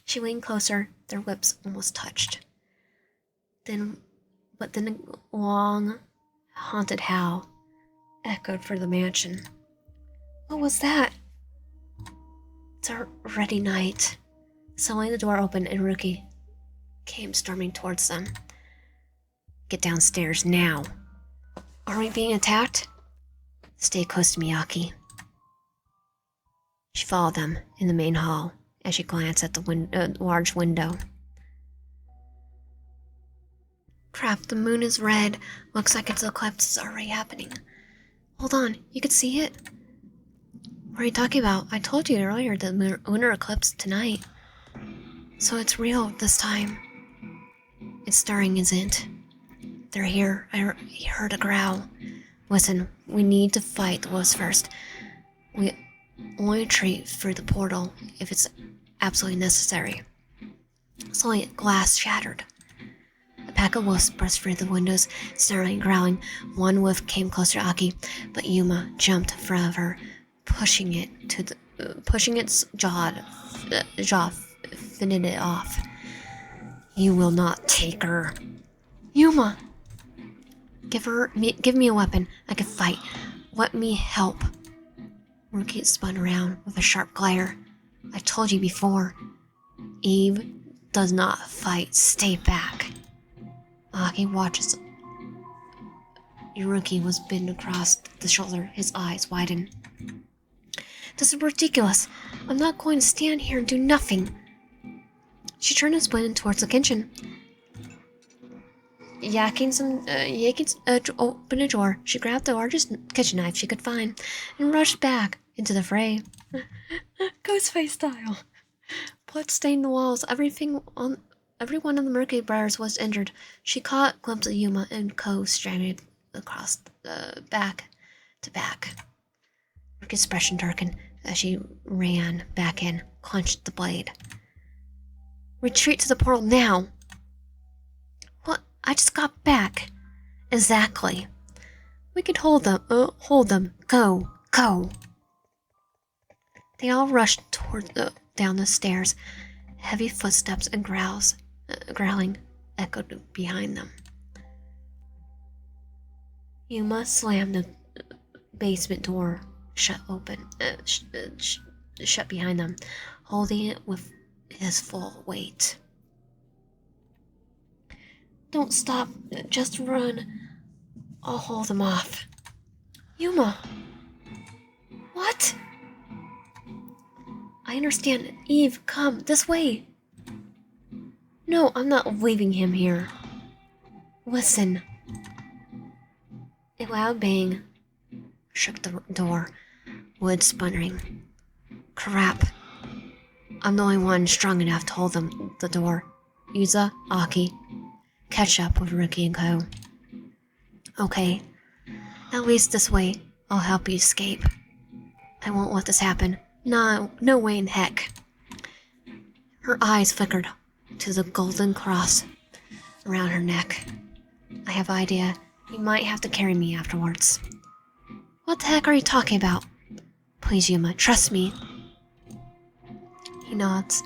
She leaned closer, their lips almost touched. Then a long, haunted howl echoed through the mansion. What was that? It's already night. Suddenly the door opened and Ruki came storming towards them. Get downstairs now. Are we being attacked? Stay close to Miyaki. She followed them in the main hall as she glanced at the large window. Crap, the moon is red. Looks like its eclipse is already happening. Hold on, you can see it? What are you talking about? I told you earlier the lunar eclipse tonight. So it's real this time. It's stirring, isn't it? They're here. I heard a growl. Listen, we need to fight the wolves first. We only retreat through the portal if it's absolutely necessary. Suddenly, glass shattered. A pack of wolves burst through the windows, snarling and growling. One wolf came closer to Aki, but Yuma jumped in front of her, pushing its jaw, fending it off. You will not take her. Yuma! Give me a weapon. I can fight. Let me help. Rookie spun around with a sharp glare. I told you before. Eve does not fight. Stay back. Aki watches. Yuruki was bitten across the shoulder. His eyes widened. This is ridiculous. I'm not going to stand here and do nothing. She turned and went towards the kitchen. Open a drawer, she grabbed the largest kitchen knife she could find and rushed back into the fray. Ghostface style. Blood stained the walls. Everyone on the Mercury Briars was injured. She caught a glimpse of Yuma and Co. stranded across back to back. Her expression darkened as she ran back in, clenched the blade. Retreat to the portal now! What? I just got back. Exactly. We could hold them. Go. They all rushed down the stairs. Heavy footsteps and growling echoed behind them. Yuma slammed the basement door shut behind them, holding it with his full weight. Don't stop, just run. I'll hold them off. Yuma! What? I understand. Eve, come, this way. No, I'm not leaving him here. Listen. A loud bang shook the door, wood sputtering. Crap. I'm the only one strong enough to hold the door. Yuza, Aki, catch up with Rookie and Co. Okay. At least this way, I'll help you escape. I won't let this happen. No way in heck. Her eyes flickered to the golden cross around her neck. I have an idea. You might have to carry me afterwards. What the heck are you talking about? Please, Yuma, trust me. He nods.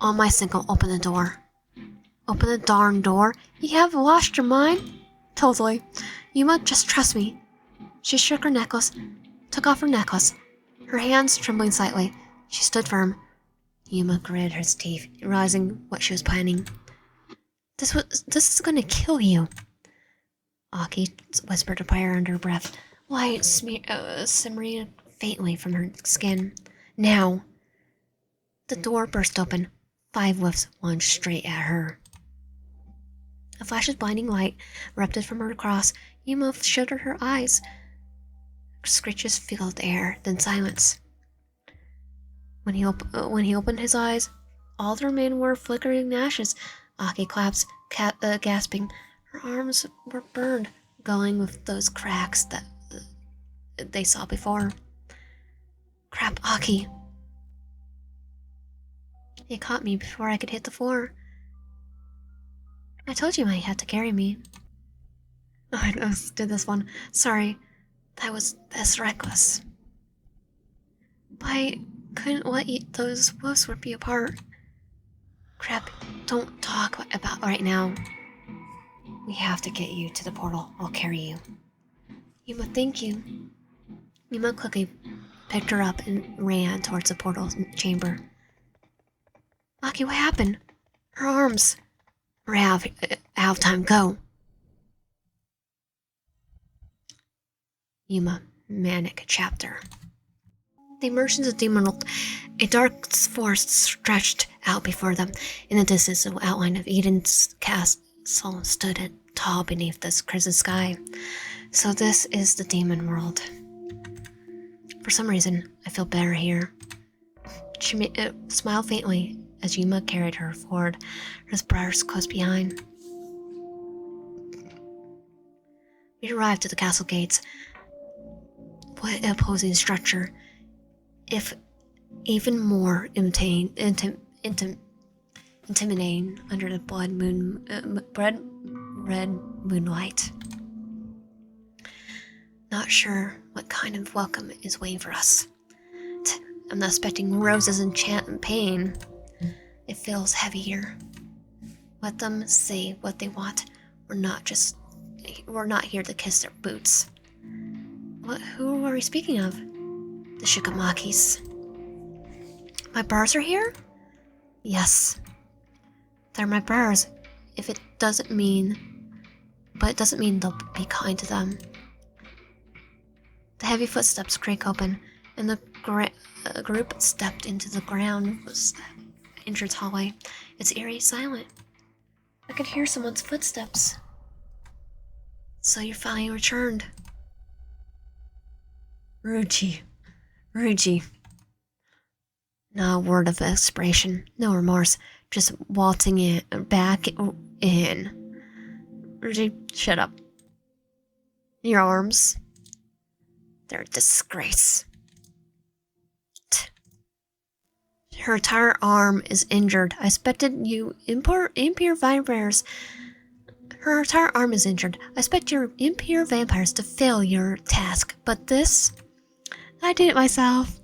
On my signal, open the door. Open the darn door? You have lost your mind? Totally. Yuma, just trust me. She shook her necklace, took off her necklace, her hands trembling slightly. She stood firm. Yuma gritted her teeth, realizing what she was planning. This is gonna kill you. Aki whispered a prayer under her breath, light simmering faintly from her skin. Now. The door burst open. 5 wolves lunged straight at her. A flash of blinding light erupted from her cross. Yuma shuttered her eyes. Screeches filled the air, then silence. When he opened his eyes, all that remained were flickering ashes. Aki collapsed, gasping. Her arms were burned, glowing with those cracks that they saw before. Crap, Aki. He caught me before I could hit the floor. I told you he had to carry me. Oh, I almost did this one. Sorry. That's reckless. I couldn't let those wolves rip you apart. Crap, don't talk about right now. We have to get you to the portal. I'll carry you. Yuma, thank you. Yuma quickly picked her up and ran towards the portal chamber. Aki, what happened? Her arms. We're out of time. Go. Yuma, Manic Chapter. They emerged into the demon world. A dark forest stretched out before them. In the distance, the outline of Eden's castle stood tall beneath the crimson sky. So this is the demon world. For some reason, I feel better here. She smiled faintly as Yuma carried her forward, her brothers close behind. We arrived at the castle gates. What an opposing structure. If even more intimidating under the red moonlight. Not sure what kind of welcome is waiting for us. I'm not expecting roses and chant and pain. It feels heavy here. Let them say what they want. We're not here to kiss their boots. Who are we speaking of? The Shikamakis. My bars are here? Yes. They're my bars. It doesn't mean they'll be kind to them. The heavy footsteps creak open, and the group stepped into the entrance hallway. It's eerie silent. I could hear someone's footsteps. So you finally returned. Ruji. Not a word of expression, no remorse, just waltzing back in. Ruji, shut up. Your arms. They're a disgrace. Her entire arm is injured. I expected you impure vampires. Her entire arm is injured. I expect your impure vampires to fail your task, but this, I did it myself.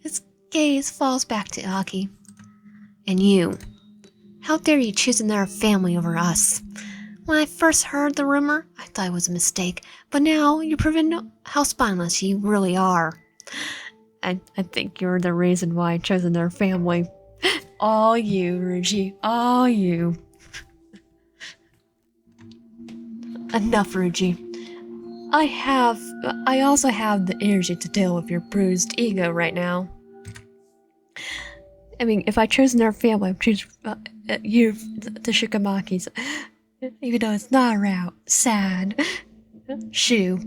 His gaze falls back to Aki. And you. How dare you choose another family over us? When I first heard the rumor, I thought it was a mistake, but now you're proving how spineless you really are. I think you're the reason why I chose another family. All you, Ruji. All you. Enough, Ruji. I also have the energy to deal with your bruised ego right now. I mean, if I chose another family, I'd choose you, the Shikamakis. Even though it's not a route. Sad. Shu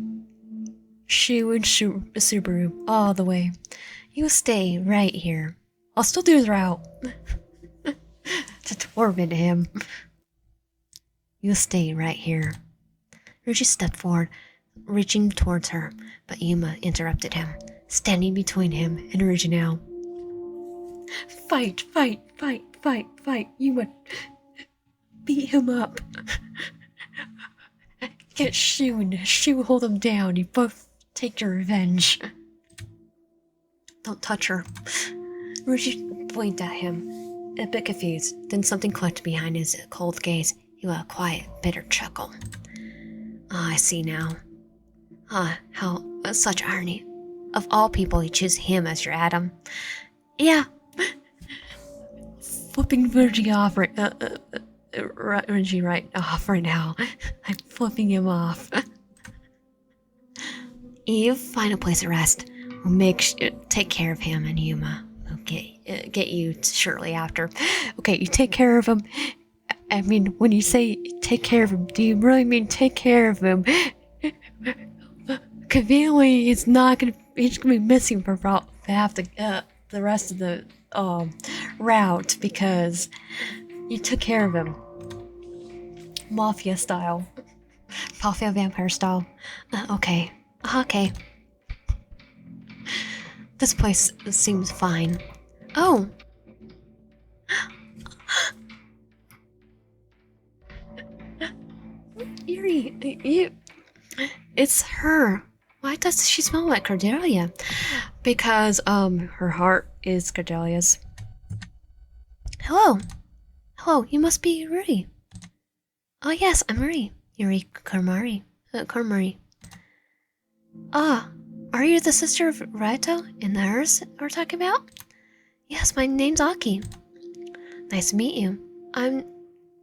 and Subaru, all the way. You stay right here. I'll still do the route. To torment him. You stay right here. Ruji stepped forward, reaching towards her, but Yuma interrupted him, standing between him and Ruji now. Fight. Yuma, beat him up. Get Shu and Shu hold him down. You both take your revenge. Don't touch her. Ruji blinked at him, a bit confused. Then something clicked behind his cold gaze. He let a quiet, bitter chuckle. I see now. How such irony. Of all people, you choose him as your Adam. Yeah. Flipping Ruji off Ruji right off right now. I'm flipping him off. Eve, find a place to rest. We'll take care of him and Yuma. We'll get you shortly after. Okay, you take care of him. I mean, when you say take care of him, do you really mean take care of him? Conveniently, he's gonna be missing for half the rest of the route because you took care of him. Mafia style. Mafia vampire style. Okay. This place seems fine. Oh! Yuri, it's her. Why does she smell like Cordelia? Because, her heart is Cordelia's. Hello, you must be Yuri. Oh yes, I'm Yuri. Yuri Kormari. Ah, are you the sister of Raito and the nurse we're talking about? Yes, my name's Aki. Nice to meet you.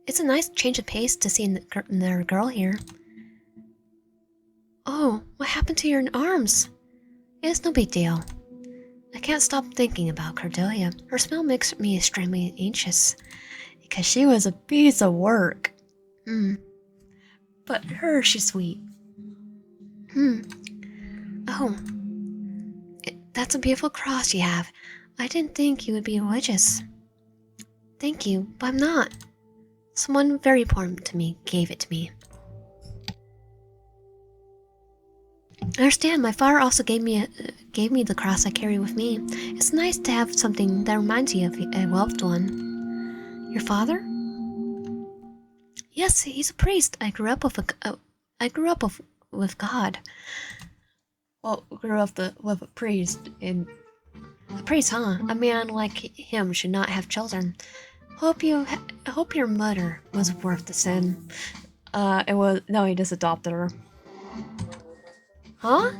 It's a nice change of pace to see another girl here. Oh, what happened to your arms? It's no big deal. I can't stop thinking about Cordelia. Her smell makes me extremely anxious. Because she was a piece of work. But she's sweet. Oh. That's a beautiful cross you have. I didn't think you would be religious. Thank you, but I'm not. Someone very important to me gave it to me. I understand. My father also gave me the cross I carry with me. It's nice to have something that reminds you of a loved one. Your father? Yes, he's a priest. I grew up with God. Well, grew up with a priest. And a priest, huh? A man like him should not have children. Hope your mother was worth the sin. It was no, he just adopted her. Huh?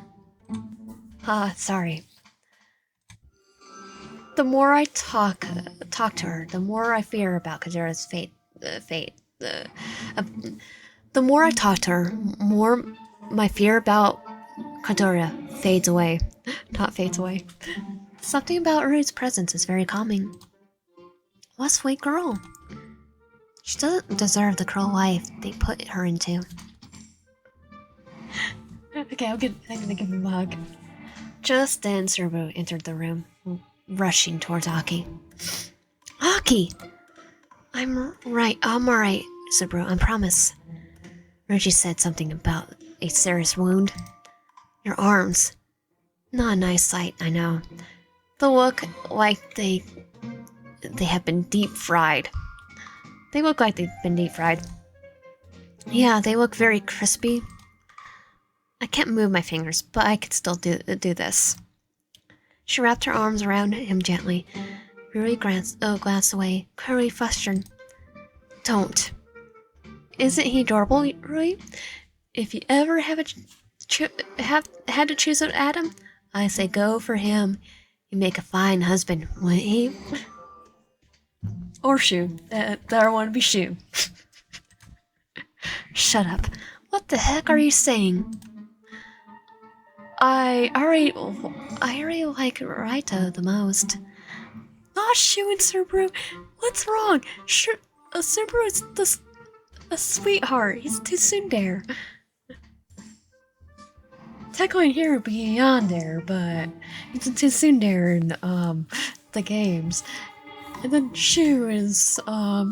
Sorry. The more I talk to her, the more I fear about Kajira's fate. Uh, the more I talk to her, more my fear about Kadora fades away. Not fades away. Something about Uru's presence is very calming. What a sweet girl. She doesn't deserve the cruel life they put her into. Okay, I'm gonna give him a hug. Just then, Servo entered the room, rushing towards Aki. Aki! I'm alright, Servo, I promise. Reggie said something about a serious wound. Your arms. Not a nice sight, I know. They look like they have been deep fried. They look like they've been deep fried. Yeah, they look very crispy. I can't move my fingers, but I could still do this. She wrapped her arms around him gently. Rui glanced away, clearly flustered. Don't. Isn't he adorable, Rui? If you ever had to choose an Adam, I say go for him. He'd make a fine husband, wouldn't he? Or Shu. That want to be Shu. Shut up. What the heck are you saying? I already like Raito the most. Ah, Shu and Subaru. What's wrong? Subaru is a sweetheart. He's too tsundere. Technically here beyond there, but he's too tsundere in the games. And then Shu is a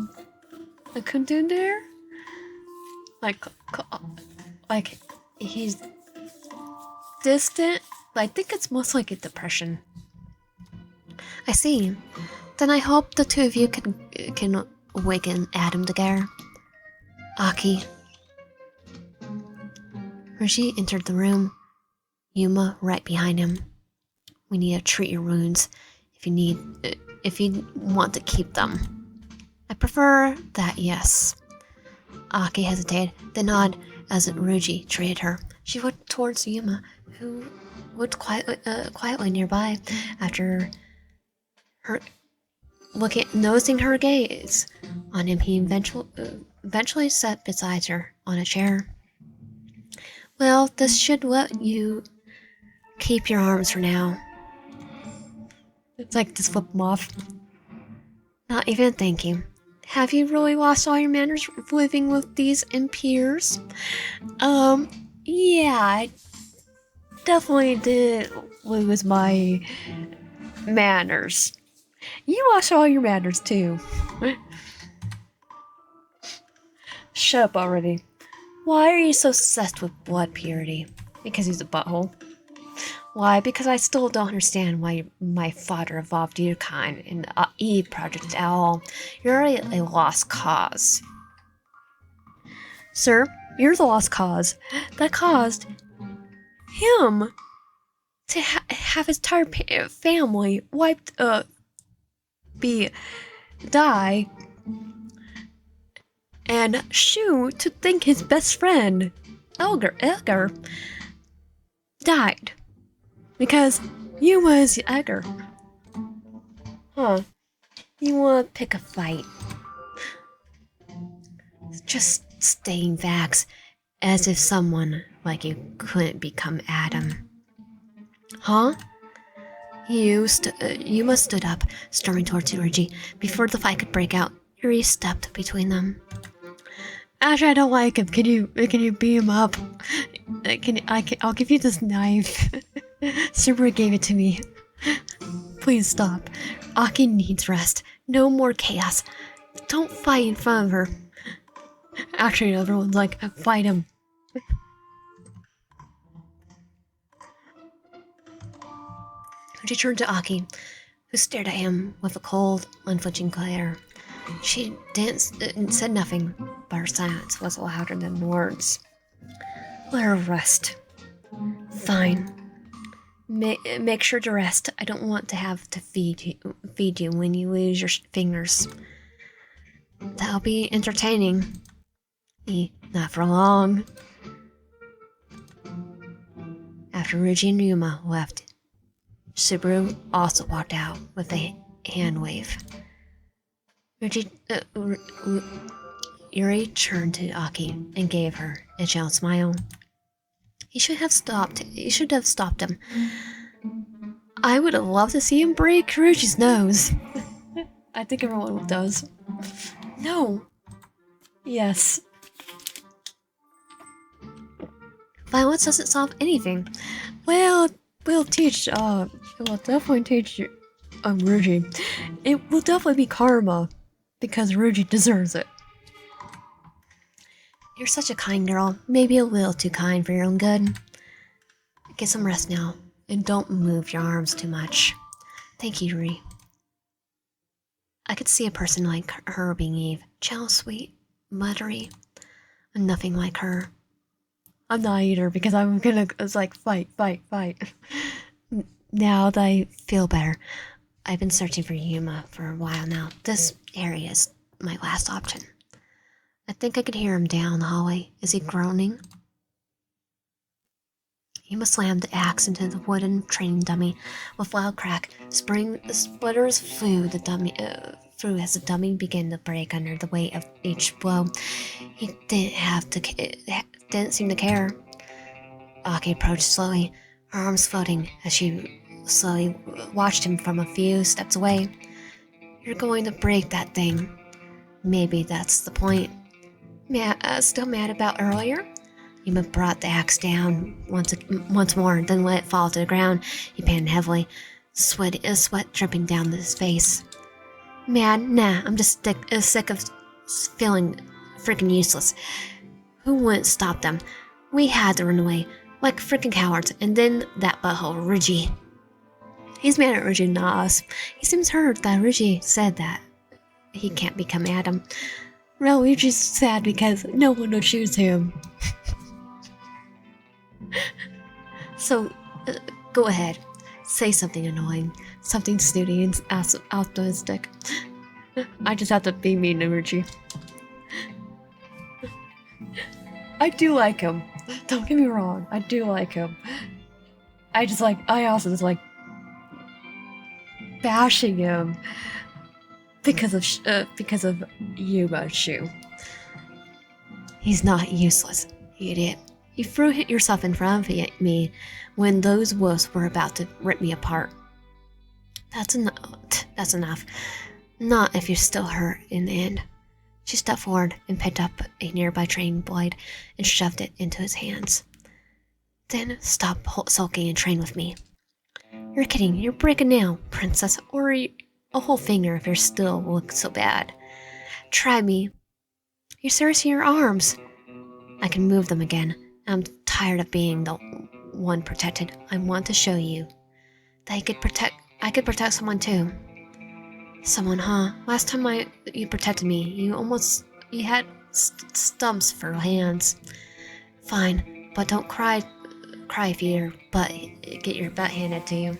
kundundere. Like he's distant. I think it's most like a depression. I see. Then I hope the two of you can awaken Adam together. Aki. Rishi entered the room. Yuma right behind him. We need to treat your wounds if you want to keep them. I prefer that, yes. Aki hesitated, then nodded as Ruji treated her. She looked towards Yuma, who looked quietly nearby. After her noticing her gaze on him, he eventually sat beside her on a chair. Well, this should let you keep your arms for now. It's like just flip them off. Not even thinking. Have you really lost all your manners living with these impiers? Yeah, I definitely did lose my manners. You lost all your manners too. Shut up already. Why are you so obsessed with blood purity? Because he's a butthole. Why? Because I still don't understand why my father evolved your kind in the Eve Project at all. You're a lost cause. Sir, you're the lost cause. That caused him to have his entire family die. And Shu to think his best friend, Elgar, died. Because you was Edgar. Huh. You wanna pick a fight. Just stating facts as if someone like you couldn't become Adam. Huh? Yuma stood up, storming towards Yuji. Before the fight could break out, Yuri stepped between them. Actually, I don't like him. Can you beat him up? I'll give you this knife. Super gave it to me. Please stop. Aki needs rest. No more chaos. Don't fight in front of her. Actually, everyone's like, fight him. She turned to Aki, who stared at him with a cold, unflinching glare. She said nothing, but her silence was louder than words. Let her rest. Fine. Make sure to rest. I don't want to have to feed you when you lose your fingers. That'll be entertaining. Not for long. After Ruji and Yuma left, Subaru also walked out with a hand wave. Yuri turned to Aki and gave her a gentle smile. He should have stopped him. I would have loved to see him break Ruji's nose. I think everyone does. No. Yes. Violence doesn't solve anything. Well, it will definitely teach you, Ruji. It will definitely be karma, because Ruji deserves it. You're such a kind girl, maybe a little too kind for your own good. Get some rest now, and don't move your arms too much. Thank you, Yuri. I could see a person like her being Eve. Gentle, sweet, muddery. I'm nothing like her. I'm not either, because it's like, fight. Now that I feel better, I've been searching for Yuma for a while now. This area is my last option. I think I could hear him down the hallway. Is he groaning? Yuma slammed the axe into the wooden training dummy with loud crack. Splitters flew through as the dummy began to break under the weight of each blow. He didn't seem to care. Aki approached slowly, her arms floating as she slowly watched him from a few steps away. You're going to break that thing. Maybe that's the point. Still mad about earlier? Yuma brought the axe down once more, then let it fall to the ground. He panted heavily, sweat dripping down his face. Mad? Nah, I'm just sick of feeling freaking useless. Who wouldn't stop them? We had to run away, like freaking cowards, and then that butthole, Ruji. He's mad at Ruji, not us. He seems hurt that Ruji said that he can't become Adam. Well, Ruji's sad because no one will choose him. So, go ahead. Say something annoying. Something snooty and optimistic. I just have to be mean to Ruji. I do like him. Don't get me wrong. I do like him. I also just like bashing him because of Yuma's shoe. He's not useless, you idiot. You threw yourself in front of me when those wolves were about to rip me apart. That's enough. Not if you're still hurt in the end. She stepped forward and picked up a nearby training blade and shoved it into his hands. Then stop sulking and train with me. You're kidding. You're break a nail, princess, or a whole finger if you still look so bad. Try me. You're seriously your arms. I can move them again. I'm tired of being the one protected. I want to show you that I could protect someone too. Someone, huh? Last time you protected me, you had stumps for hands. Fine, but don't cry if get your butt handed to you.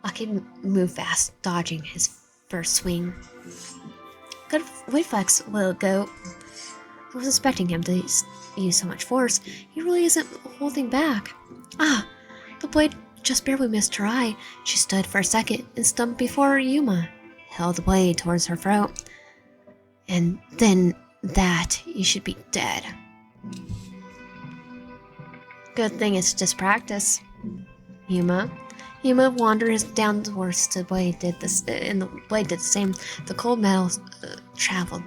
Aki moved fast, dodging his first swing. Good reflex, little goat. I was expecting him to use so much force. He really isn't holding back. The blade just barely missed her eye. She stood for a second and stumped before Yuma held the blade towards her throat. And then you should be dead. Good thing it's just practice. Yuma wandered down towards the blade, and the blade did the same. The cold metal traveled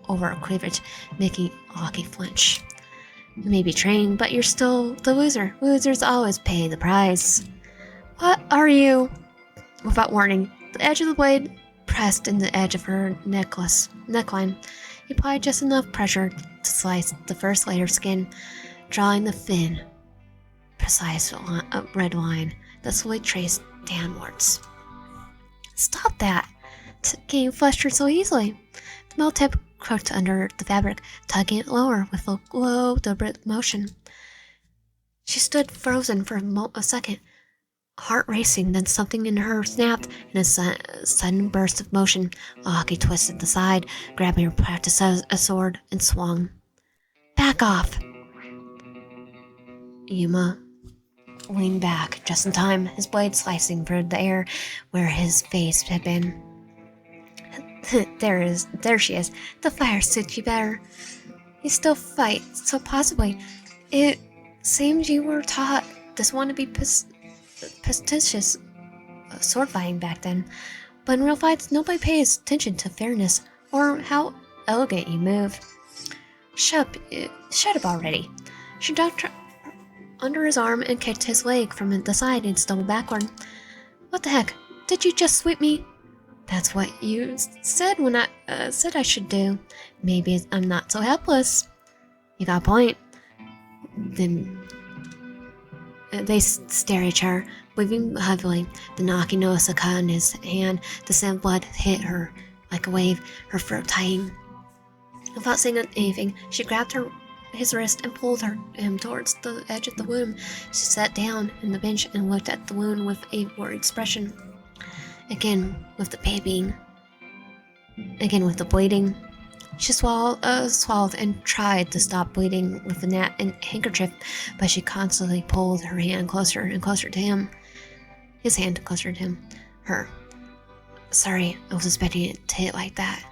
over her cleavage, making Aki flinch. You may be trained, but you're still the loser. Losers always pay the price. What are you? Without warning, the edge of the blade pressed in the edge of her neckline. He applied just enough pressure to slice the first layer of skin, drawing the thin, precise red line that slowly traced downwards. Stop that! getting flustered so easily. The metal tip crooked under the fabric, tugging it lower with a low, deliberate motion. She stood frozen for a second, heart racing, then something in her snapped in a sudden burst of motion. Aki twisted aside, grabbing her practice as a sword, and swung. Back off! Yuma leaned back just in time, his blade slicing through the air where his face had been. There she is. The fire suits you better. You still fight, so possibly. It seems you were taught this one to be prestigious sword fighting back then. But in real fights, nobody pays attention to fairness or how elegant you move. Shut up already. She ducked under his arm and kicked his leg from the side and stumbled backward. What the heck? Did you just sweep me? That's what you said when I said I should do. Maybe I'm not so helpless. You got a point. Then they stare at each other, breathing heavily. The Aki noticed a cut in his hand. The sand blood hit her like a wave, her throat tightening. Without saying anything, she grabbed his wrist and pulled him towards the edge of the wound. She sat down on the bench and looked at the wound with a worried expression. Again with the babying. Again with the bleeding. She swallowed and tried to stop bleeding with the net and handkerchief, but she constantly pulled her hand closer and closer to him. His hand closer to him. Her. Sorry, I was expecting it to hit like that.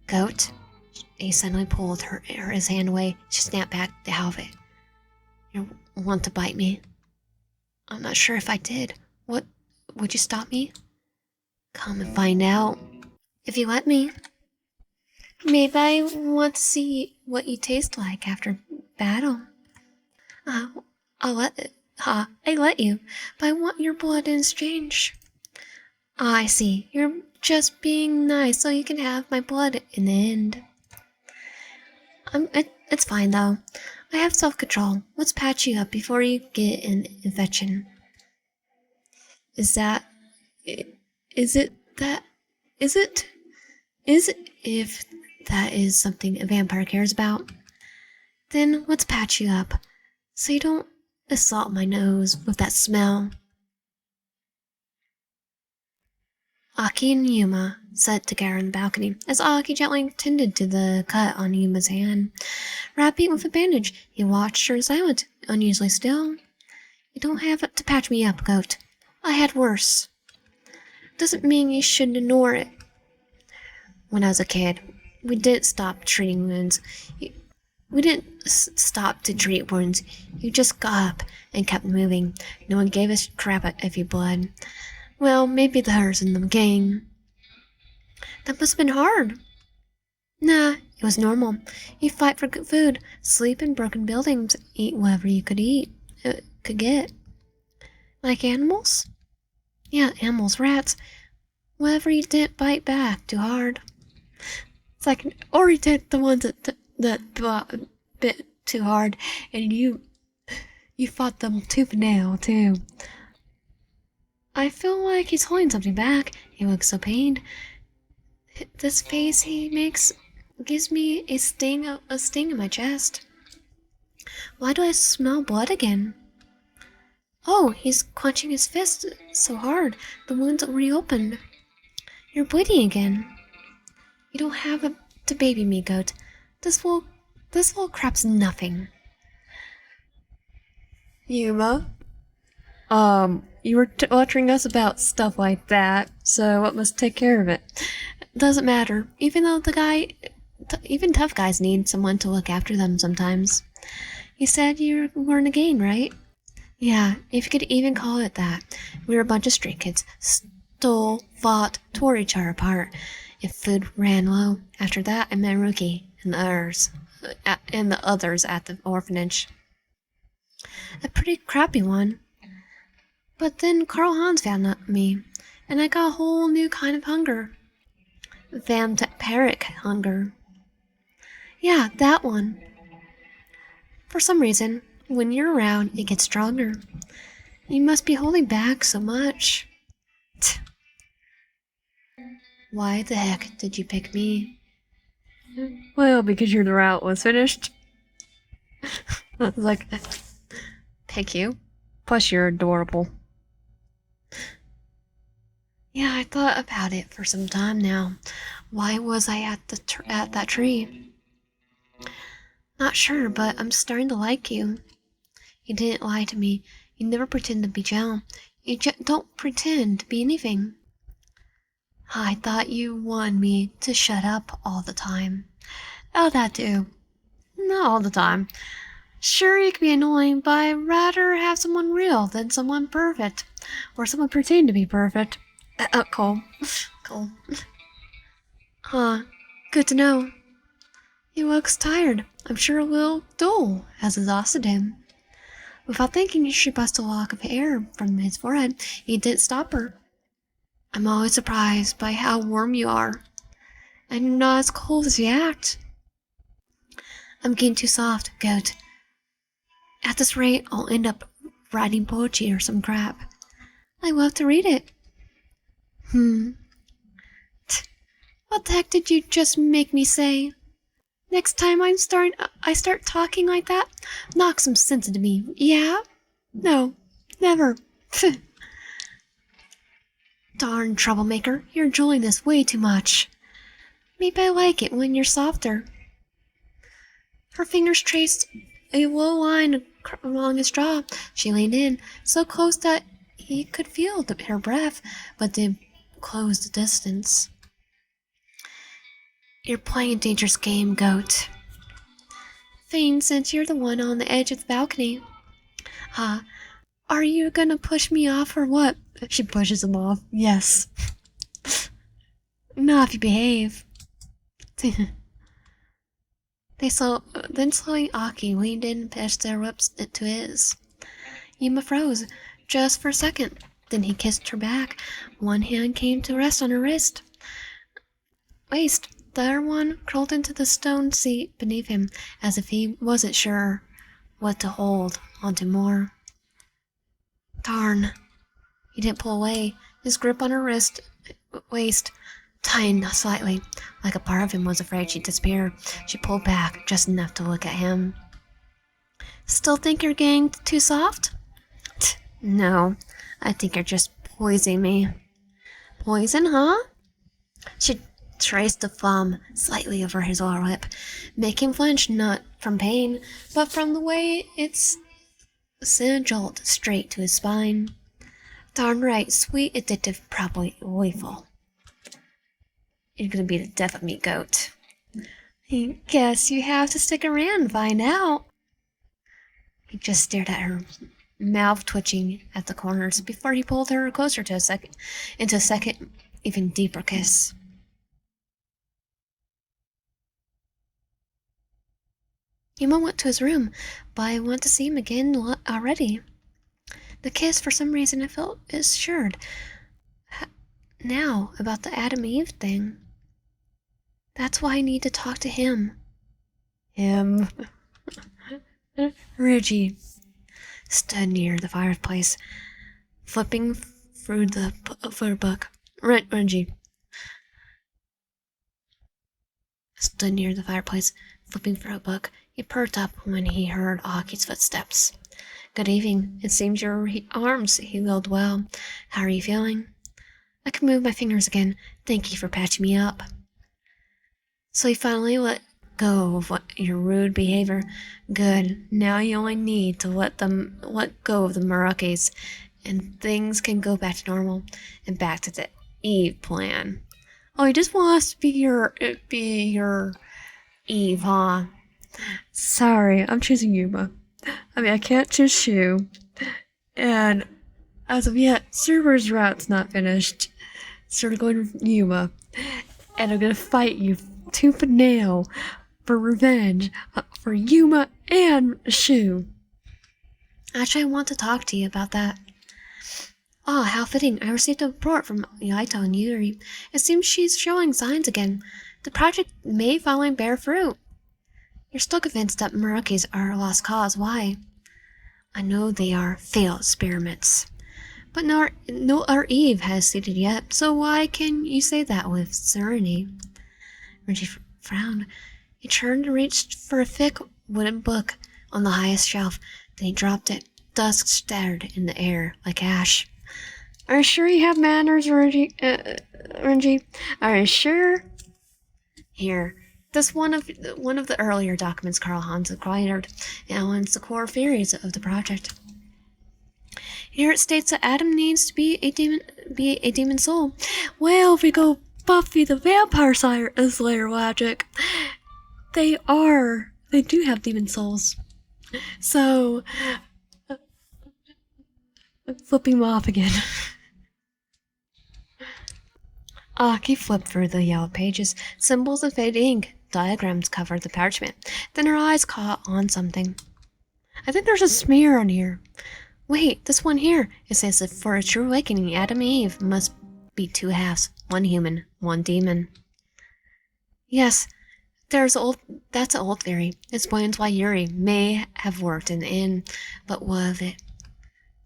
Goat? He suddenly pulled his hand away. She snapped back to have it. You want to bite me? I'm not sure if I did. What? Would you stop me? Come and find out. If you let me. Maybe I want to see what you taste like after battle. I let you, but I want your blood in exchange. I see. You're just being nice so you can have my blood in the end. It's fine though. I have self-control. Let's patch you up before you get an infection. Is it if that is something a vampire cares about? Then let's patch you up, so you don't assault my nose with that smell. Aki and Yuma sat together on the balcony as Aki gently tended to the cut on Yuma's hand. Wrapping it with a bandage, he watched her silent, unusually still. You don't have to patch me up, Goat. I had worse. Doesn't mean you should ignore it. When I was a kid, we didn't stop treating wounds. We didn't stop to treat wounds. You just got up and kept moving. No one gave us crap if you bled. Well, maybe the others in the gang. That must have been hard. Nah, it was normal. You fight for good food, sleep in broken buildings, eat whatever you could get. Like animals? Yeah, animals, rats. Whatever you didn't bite back too hard. It's like, or you did the ones that bit too hard, and you fought them tooth and nail too. I feel like he's holding something back. He looks so pained. This face he makes gives me a sting in my chest. Why do I smell blood again? Oh, he's clenching his fist so hard. The wound's reopened. You're bleeding again. You don't have to baby me, Goat. This little crap's nothing. Yuma? You were lecturing us about stuff like that, so what must take care of it? Doesn't matter. Even tough guys need someone to look after them sometimes. You said you were in a gang, right? Yeah, if you could even call it that. We were a bunch of street kids. Stole, fought, tore each other apart. If food ran low, after that I met Rookie and the others at the orphanage. A pretty crappy one. But then Carl Hans found me, and I got a whole new kind of hunger. Vampiric hunger. Yeah, that one. For some reason, when you're around, it gets stronger. You must be holding back so much. Why the heck did you pick me? Well, because your route was finished. I was like, Pick you? plus you're adorable. Yeah, I thought about it for some time now. Why was I at that tree? Not sure, but I'm starting to like you. You didn't lie to me. You never pretend to be Joe. You don't pretend to be anything. I thought you wanted me to shut up all the time. Oh, that too. Not all the time. Sure, you can be annoying, but I'd rather have someone real than someone perfect. Or someone pretend to be perfect. Cool. Cool. Huh. Good to know. He looks tired. I'm sure a little dull has exhausted him. Without thinking, she brushed a lock of hair from his forehead. He didn't stop her. I'm always surprised by how warm you are. And you're not as cold as you act. I'm getting too soft, goat. At this rate, I'll end up writing poetry or some crap. I love to read it. What the heck did you just make me say? Next time I start talking like that, knock some sense into me. Yeah? No, never. Darn troublemaker, you're enjoying this way too much. Maybe I like it when you're softer. Her fingers traced a low line along his jaw. She leaned in, so close that he could feel her breath, but did close the distance. You're playing a dangerous game, goat. Fane, since you're the one on the edge of the balcony. Are you gonna push me off or what? She pushes him off. Yes. Not if you behave. Then slowly Aki leaned in and pushed their lips to his. Yuma froze, just for a second. Then he kissed her back. One hand came to rest on her waist. The other one curled into the stone seat beneath him, as if he wasn't sure what to hold onto more. Darn. He didn't pull away. His grip on her waist tightened slightly, like a part of him was afraid she'd disappear. She pulled back just enough to look at him. Still think you're getting too soft? No, I think you're just poisoning me. Poison, huh? She traced the thumb slightly over his lower lip, making him flinch not from pain, but from the way it's sent a jolt straight to his spine. Darn right, sweet, addictive, probably joyful. You're gonna be the death of me, goat. I guess you have to stick around and find out. He just stared at her, mouth twitching at the corners, before he pulled her closer into a second, even deeper kiss. Yuma went to his room, but I want to see him again already. The kiss, for some reason, I felt assured now about the Adam Eve thing. That's why I need to talk to him. Him. Reggie stood near the fireplace, flipping through the book. Reggie stood near the fireplace, flipping through a book. He perked up when he heard Aki's footsteps. Good evening. It seems your arms healed well. How are you feeling? I can move my fingers again. Thank you for patching me up. So you finally let go of your rude behavior. Good. Now you only need to let go of the Marakis, and things can go back to normal and back to the Eve plan. Oh, you just want us to be your Eve, huh? Sorry, I'm choosing Yuma. I mean, I can't choose Shu. And as of yet, Server's route's not finished. So we're going with Yuma. And I'm gonna fight you tooth and nail for revenge for Yuma and Shu. Actually, I want to talk to you about that. Oh, how fitting. I received a report from Yaito and Yuri. It seems she's showing signs again. The project may finally bear fruit. You're still convinced that Marakis are a lost cause. Why? I know they are failed experiments, But no, our Eve has seated yet, so why can you say that with serenity? Reggie frowned. He turned and reached for a thick wooden book on the highest shelf. Then he dropped it. Dust stared in the air like ash. Are you sure you have manners, Renji? Are you sure? Here. This one of the earlier documents Carl Hans acquired, and outlines the core theories of the project. Here it states that Adam needs to be a demon soul. Well, if we go Buffy the Vampire Slayer logic, they do have demon souls. So, flipping them off again. Aki flipped through the yellow pages. Symbols of faded ink. Diagrams covered the parchment. Then her eyes caught on something. I think there's a smear on here. Wait, this one here. It says that for a true awakening, Adam and Eve must be two halves. One human, one demon. Yes, that's an old theory. It explains why Yuri may have worked in the inn. But what of it?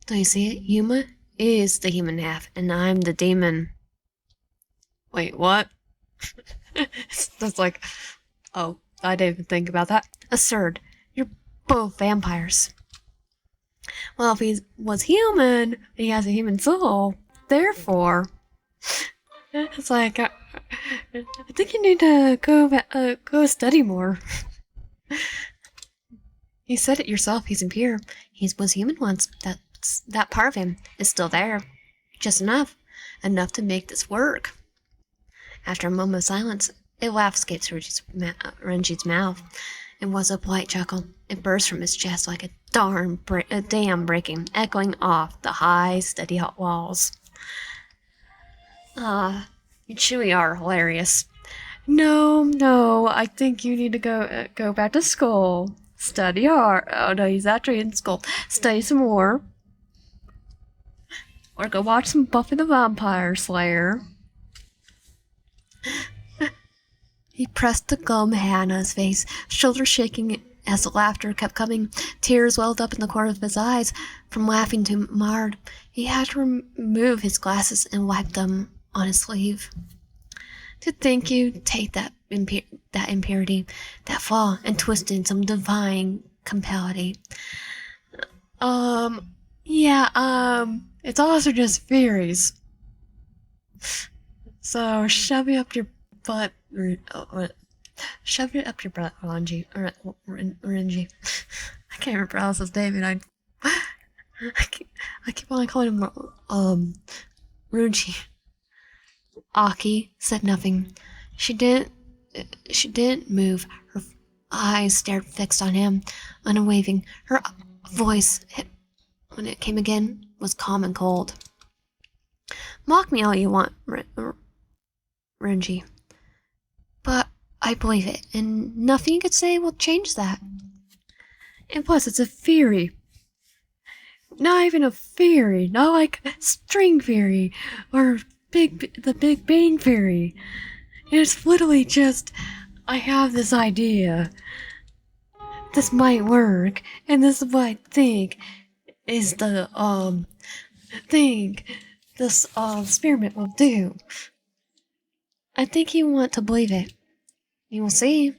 Don't you see it? Yuma is the human half, and I'm the demon. Wait, what? That's like, oh, I didn't even think about that. Absurd. You're both vampires. Well, if he was human, he has a human soul. Therefore, it's like, I think you need to go study more. You said it yourself. He's impure. He was human once. That part of him is still there. Just enough to make this work. After a moment of silence, a laugh escaped Renji's mouth. It was a polite chuckle. It burst from his chest like a dam breaking, echoing off the high, steady hot walls. You truly are hilarious. No, I think you need to go back to school. Study hard. Oh no, he's actually in school. Study some more. Or go watch some Buffy the Vampire Slayer. He pressed the gum hand on his face, shoulders shaking as the laughter kept coming. Tears welled up in the corner of his eyes from laughing too hard. He had to remove his glasses and wipe them on his sleeve. To think you take that impurity, that flaw, and twist it in some divine compellity. It's also just theories. So shove it up your butt, shove it up your butt, Renji. I can't even pronounce his name, and I keep on calling him Renji. Aki said nothing. She didn't move. Her eyes stared fixed on him, unwavering. Her voice, when it came again, was calm and cold. Mock me all you want, Renji. But I believe it, and nothing you could say will change that. And plus, it's a theory. Not even a theory, not like string theory, or the Big Bang Theory. It's literally just, I have this idea. This might work, and this is what I think is the, thing this, experiment will do. I think you want to believe it. You will see.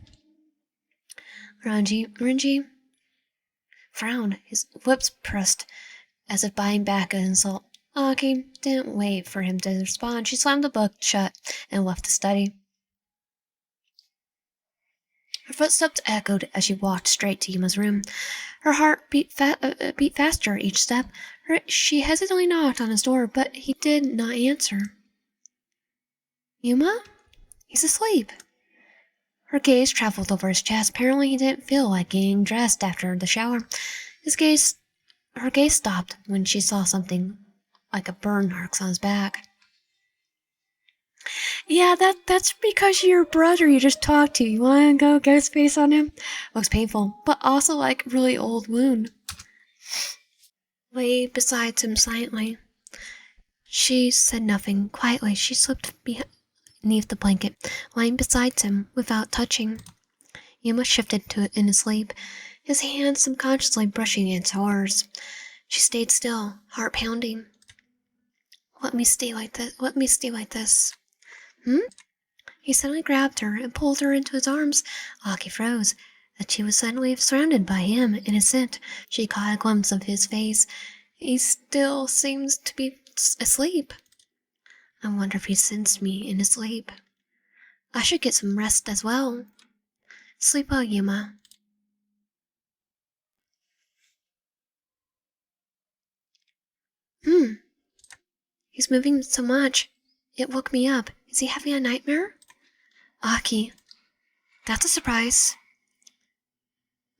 Renji frowned, his lips pressed as if buying back an insult. Aki didn't wait for him to respond. She slammed the book shut and left the study. Her footsteps echoed as she walked straight to Yuma's room. Her heart beat faster each step. She hesitantly knocked on his door, but he did not answer. Yuma? He's asleep. Her gaze traveled over his chest. Apparently he didn't feel like getting dressed after the shower. Her gaze stopped when she saw something like a burn marks on his back. Yeah, that's because your brother you just talked to. You want to go get his face on him? Looks painful, but also like really old wound. Lay beside him silently. She said nothing. Quietly, she slipped beneath the blanket, lying beside him without touching. Yuma shifted to it in his sleep, his hands subconsciously brushing against hers. She stayed still, heart pounding. Let me stay like this. Let me stay like this. He suddenly grabbed her and pulled her into his arms. Aki froze. That she was suddenly surrounded by him. In a scent, she caught a glimpse of his face. He still seems to be asleep. I wonder if he sensed me in his sleep. I should get some rest as well. Sleep well, Yuma. He's moving so much. It woke me up. Is he having a nightmare? Aki. That's a surprise.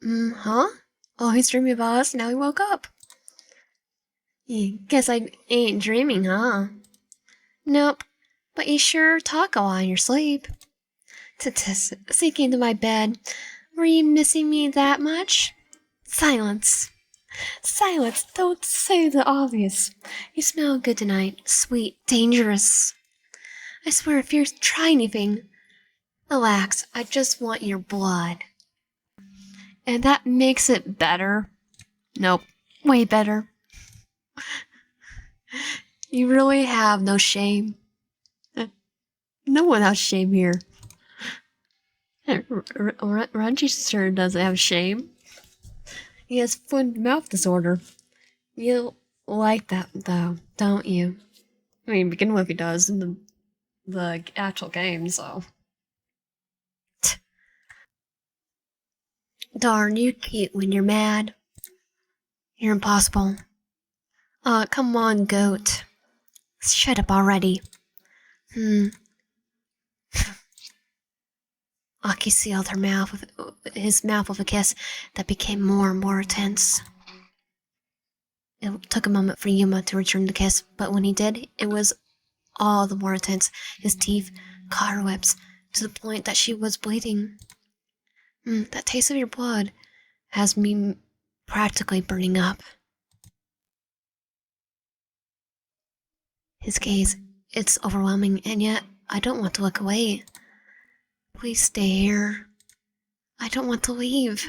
Huh? Oh, he's dreaming about us. Now he woke up. Guess I ain't dreaming, huh? Nope. But you sure talk a lot in your sleep. Sneaking into my bed. Were you missing me that much? Silence. Silence. Don't say the obvious. You smell good tonight. Sweet. Dangerous. I swear if you try anything... Relax. I just want your blood. And that makes it better. Nope. Way better. You really have no shame. No one has shame here. Ranji sure doesn't have shame. He has foot and mouth disorder. You like that though, don't you? I mean, begin with he does in the actual game, so. Darn, you're cute when you're mad. You're impossible. Come on, goat. Shut up already. Aki sealed her mouth with his mouth with a kiss that became more and more tense. It took a moment for Yuma to return the kiss, but when he did, it was all the more intense. His teeth caught her lips to the point that she was bleeding. That taste of your blood has me practically burning up. His gaze, it's overwhelming, and yet I don't want to look away. Please stay here. I don't want to leave.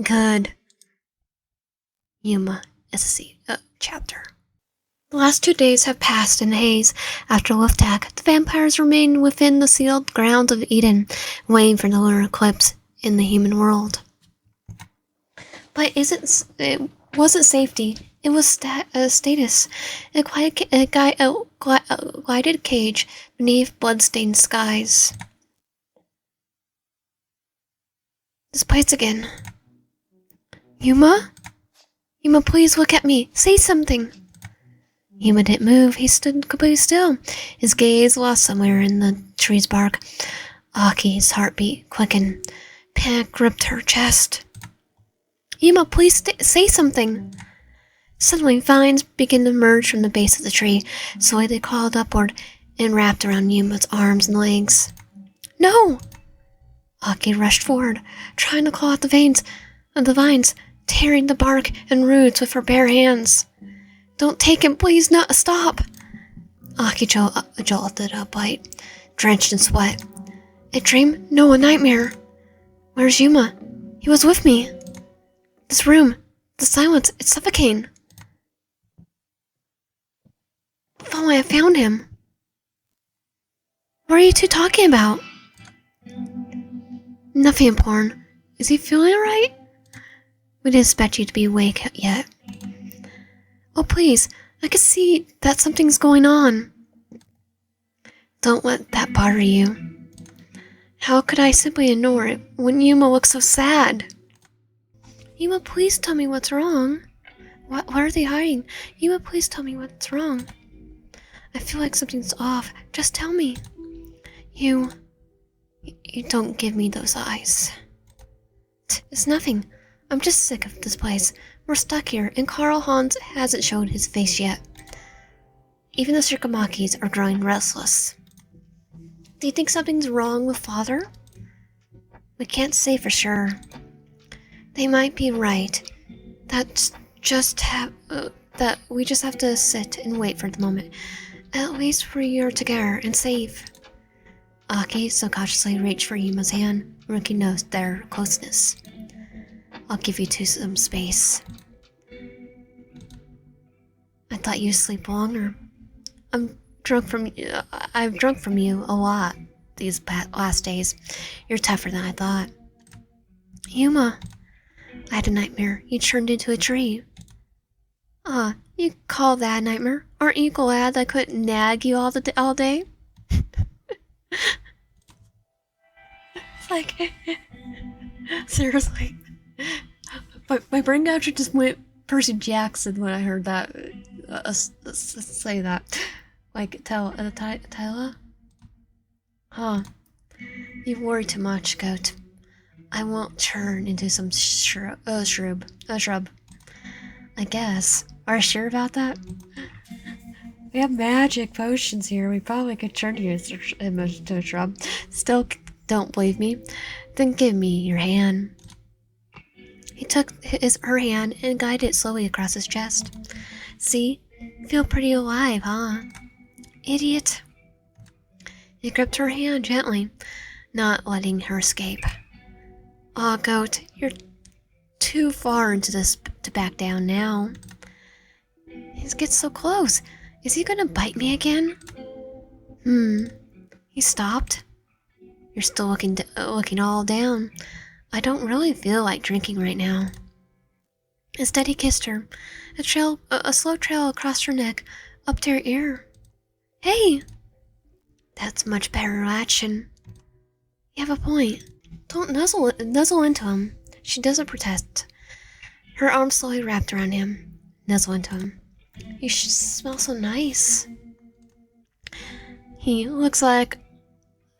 Good. Yuma, SSC, chapter. The last 2 days have passed in the haze. After Wolftak, the vampires remain within the sealed grounds of Eden, waiting for the lunar eclipse in the human world. But it wasn't safety. It was status. A glided cage beneath blood-stained skies. This place again. Yuma? Yuma, please look at me. Say something. Yuma didn't move. He stood completely still, his gaze lost somewhere in the tree's bark. Aki's heartbeat quickened. Panic gripped her chest. Yuma, please say something. Suddenly, vines began to emerge from the base of the tree. Slowly they crawled upward and wrapped around Yuma's arms and legs. No! Aki rushed forward, trying to claw at the vines, tearing the bark and roots with her bare hands. Don't take him, please, no, stop! Aki jolted upright, drenched in sweat. A dream? No, a nightmare. Where's Yuma? He was with me. This room, the silence, it's suffocating. Finally, I found him. What are you two talking about? Nothing important. Is he feeling alright? We didn't expect you to be awake yet. Oh, please, I can see that something's going on. Don't let that bother you. How could I simply ignore it when Yuma looks so sad? Yuma, please tell me what's wrong. What are they hiding? Yuma, please tell me what's wrong. I feel like something's off. Just tell me. You don't give me those eyes. It's nothing. I'm just sick of this place. We're stuck here, and Karl Hans hasn't shown his face yet. Even the Shikamakis are growing restless. Do you think something's wrong with Father? We can't say for sure. They might be right. That we just have to sit and wait for the moment. At least we are together and safe. Aki subconsciously reached for Yuma's hand, recognized their closeness. I'll give you two some space. I thought thought you'd sleep longer. I'm drunk from I've drunk from you a lot these last days. You're tougher than I thought. Yuma, I had a nightmare. You turned into a tree. You call that a nightmare? Aren't you glad I couldn't nag you all day? It's like, seriously. My brain actually just went Percy Jackson when I heard that. Say that. Like, Tyla? Huh. You worry too much, goat. I won't turn into some shrub. I guess. Are you sure about that? We have magic potions here. We probably could turn you into a shrub. Still don't believe me? Then give me your hand. He took her hand and guided it slowly across his chest. See? Feel pretty alive, huh? Idiot. He gripped her hand gently, not letting her escape. Aw, goat, you're too far into this to back down now. He gets so close. Is he gonna bite me again? He stopped. You're still looking all down. I don't really feel like drinking right now. Instead, he kissed her. A slow trail across her neck, up to her ear. Hey! That's much better reaction. You have a point. Don't nuzzle into him. She doesn't protest. Her arms slowly wrapped around him. Nuzzle into him. You smell so nice. He looks like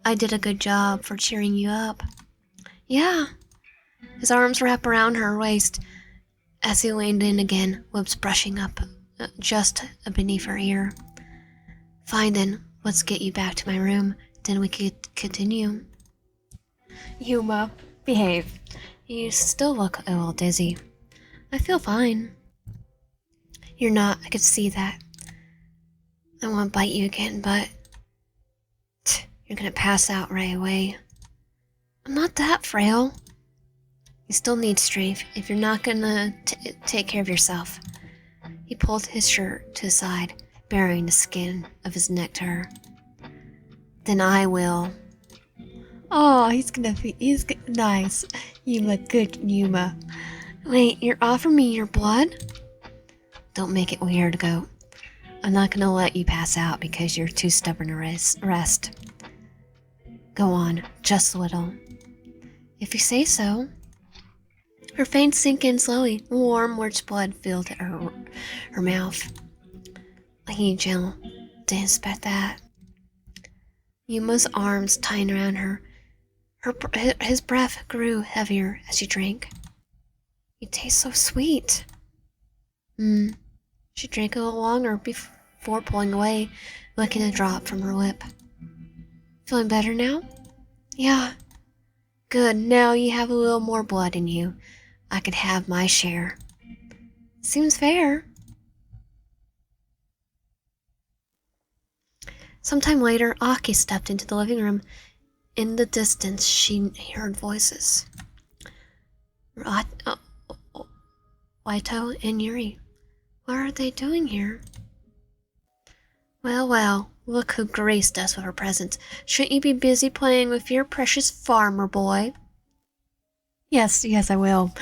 I did a good job for cheering you up. Yeah. His arms wrap around her waist as he leaned in again, lips brushing up just beneath her ear. Fine then, let's get you back to my room, then we could continue. Yuma, behave. You still look a little dizzy. I feel fine. You're not, I could see that. I want to bite you again, but you're gonna pass out right away. I'm not that frail. You still need strength if you're not gonna take care of yourself. He pulled his shirt to the side, burying the skin of his neck to her. Then I will. Oh, he's nice. You look good, Yuma. Wait, you're offering me your blood? Don't make it weird, goat. I'm not gonna let you pass out because you're too stubborn to rest. Go on, just a little. If you say so. Her fangs sink in slowly. Warm, rich blood filled her mouth. He gentle. Didn't expect that. Yuma's arms tightened around her. His breath grew heavier as she drank. You taste so sweet. She drank a little longer before pulling away, licking a drop from her lip. Feeling better now? Yeah. Good, now you have a little more blood in you. I could have my share. Seems fair. Sometime later, Aki stepped into the living room. In the distance, she heard voices. Waito and Yuri. What are they doing here? Well, look who graced us with her presence. Shouldn't you be busy playing with your precious farmer boy? Yes, I will.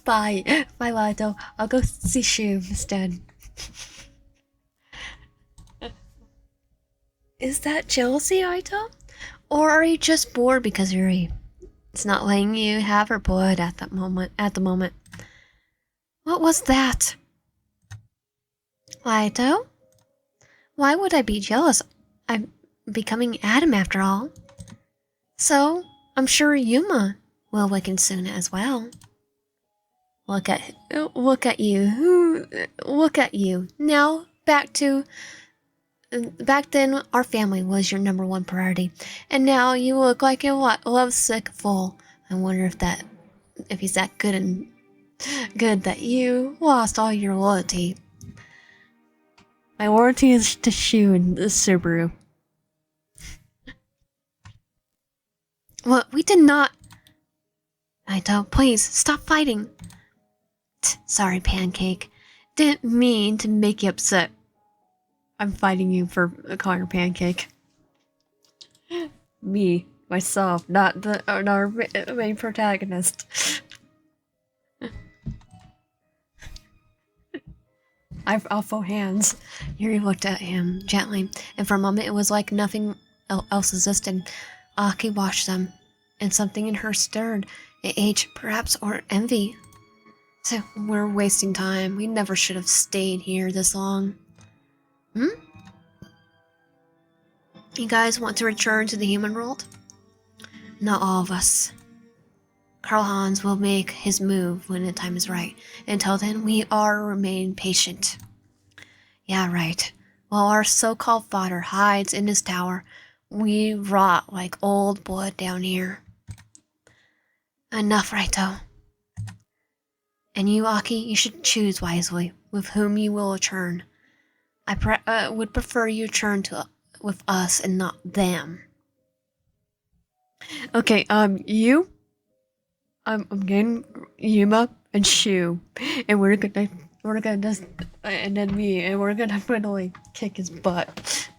Bye, Waito. I'll go see Shu instead. Is that jealousy, Waito? Or are you just bored because Yuri is not letting you have her blood at the moment? What was that? Waito? Why would I be jealous? I'm becoming Adam after all. So, I'm sure Yuma will awaken soon as well. Look at you. Look at you. Now, back then, our family was your number one priority. And now you look like a lovesick fool. I wonder if he's that good that you lost all your loyalty. My loyalty is to Shu and Subaru. What? We did not. Waito, please, stop fighting. Sorry, Pancake. Didn't mean to make you upset. I'm fighting you for calling her pancake. Me, myself, not our main protagonist. I've awful hands. Yuri looked at him gently, and for a moment it was like nothing else existed. Aki watched them, and something in her stirred. Age, perhaps, or envy. So we're wasting time. We never should have stayed here this long. Hmm? You guys want to return to the human world? Not all of us. Karl Hans will make his move when the time is right. Until then, we are remain patient. Yeah, right. While our so-called father hides in his tower, we rot like old blood down here. Enough, Raito. And you, Aki, you should choose wisely with whom you will return. I would prefer you return with us and not them. Okay, you? I'm getting Yuma and Shu, and we're gonna just, and then me, and we're gonna finally kick his butt.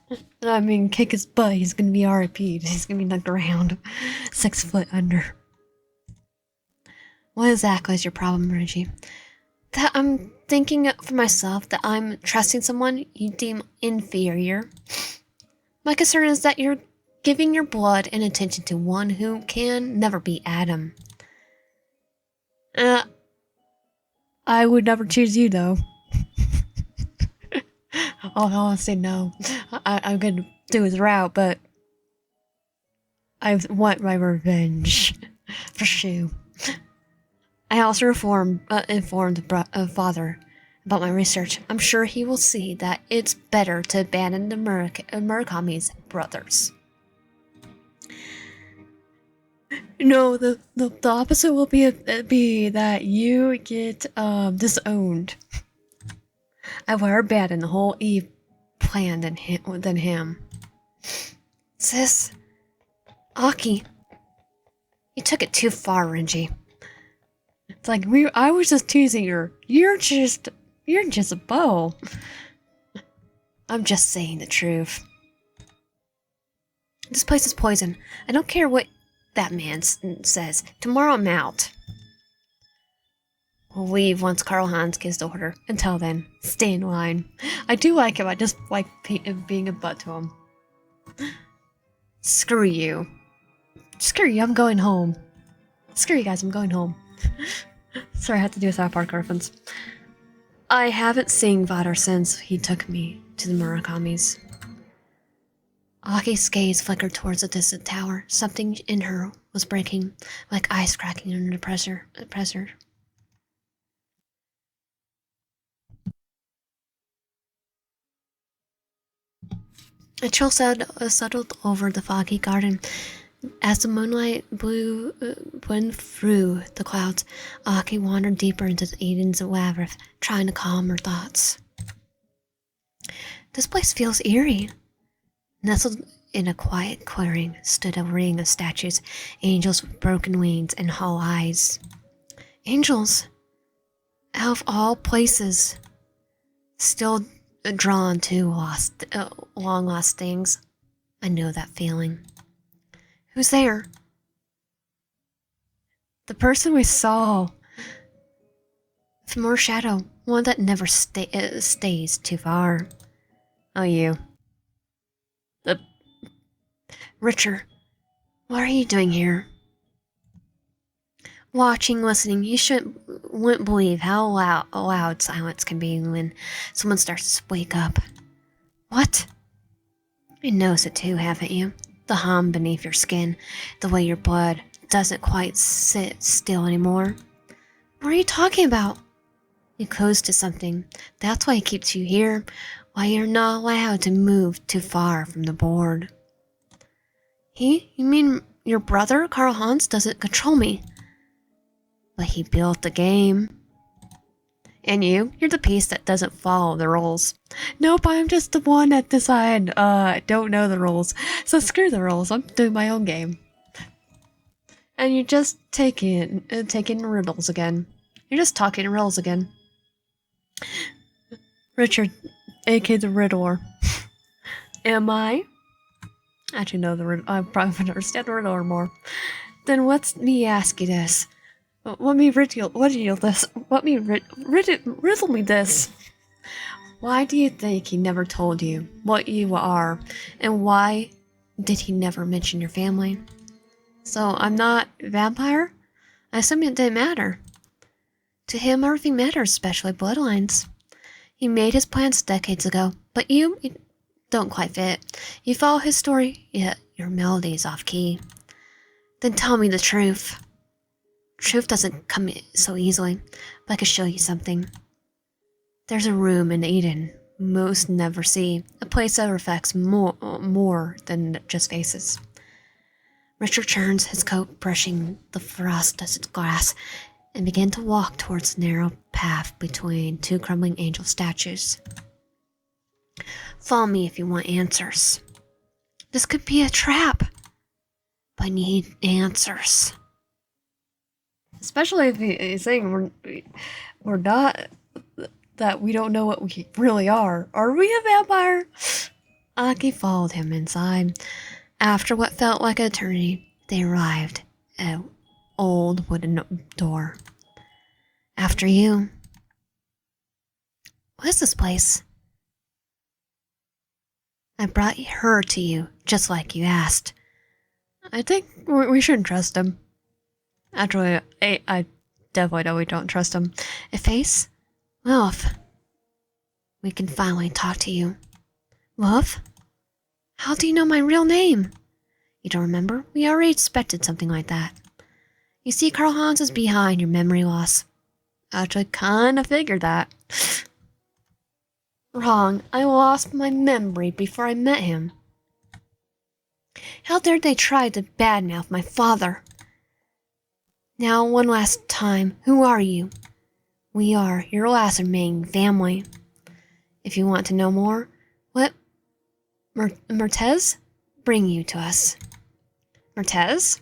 I mean, kick his butt. He's gonna be RIP'd. He's gonna be knocked around 6 foot under. What exactly is your problem, Reggie? That I'm thinking for myself that I'm trusting someone you deem inferior. My concern is that you're giving your blood and attention to one who can never be Adam. I would never choose you, though. I'll say no. I'm gonna do his route, but I want my revenge for Shu. I also informed father about my research. I'm sure he will see that it's better to abandon the Murakami's brothers. No, the opposite will be that you get disowned. I would abandon the whole Eve plan than him. Sis, Aki, you took it too far, Renji. It's like I was just teasing her. You're just a beau. I'm just saying the truth. This place is poison. I don't care what that man says. Tomorrow I'm out. We'll leave once Karl Hans gives the order. Until then, stay in line. I do like him. I just like being a butt to him. Screw you. Screw you. I'm going home. Screw you guys. I'm going home. Sorry, I had to do a South Park reference. I haven't seen Vader since he took me to the Murakami's. Aki's gaze flickered towards a distant tower. Something in her was breaking, like ice cracking under the pressure. A chill settled over the foggy garden. As the moonlight went through the clouds, Aki wandered deeper into Eden's labyrinth, trying to calm her thoughts. This place feels eerie. Nestled in a quiet clearing stood a ring of statues, angels with broken wings and hollow eyes. Angels, out of all places, still drawn to long-lost things. I know that feeling. Who's there? The person we saw. From more shadow, one that never stays too far. Oh, you. Richard, what are you doing here? Watching, listening, wouldn't believe how loud silence can be when someone starts to wake up. What? You noticed it too, haven't you? The hum beneath your skin, the way your blood doesn't quite sit still anymore. What are you talking about? You're close to something. That's why it keeps you here, why you're not allowed to move too far from the board. You mean your brother, Karl Hans, doesn't control me? But he built the game. And you're the piece that doesn't follow the rules. Nope, I'm just the one that decided, don't know the rules. So screw the rules, I'm doing my own game. And you're just taking riddles again. You're just talking riddles again. Richard, aka the Riddler. Am I? Actually, no, I probably would understand the Riddler more. Then let me ask you this. Let me riddle me this. Why do you think he never told you what you are, and why did he never mention your family? So I'm not a vampire? I assume it didn't matter. To him, everything matters, especially bloodlines. He made his plans decades ago, but you don't quite fit. You follow his story, yet your melody is off key. Then tell me the truth. Truth doesn't come so easily, but I can show you something. There's a room in Eden most never see, a place that reflects more than just faces. Richard turns his coat, brushing the frost-dusted glass, and began to walk towards the narrow path between two crumbling angel statues. Follow me if you want answers. This could be a trap, but I need answers. Especially if he's saying we're not, that we don't know what we really are. Are we a vampire? Aki followed him inside. After what felt like an eternity, they arrived at an old wooden door. After you. What is this place? I brought her to you, just like you asked. I think we shouldn't trust him. Actually, I definitely know we don't trust him. A face? Wolf. We can finally talk to you. Wolf? How do you know my real name? You don't remember? We already expected something like that. You see, Karl Hans is behind your memory loss. Actually, kinda figured that. Wrong. I lost my memory before I met him. How dared they try to badmouth my father? Now, one last time, who are you? We are your last remaining family. If you want to know more, let Mertez bring you to us. Mertez?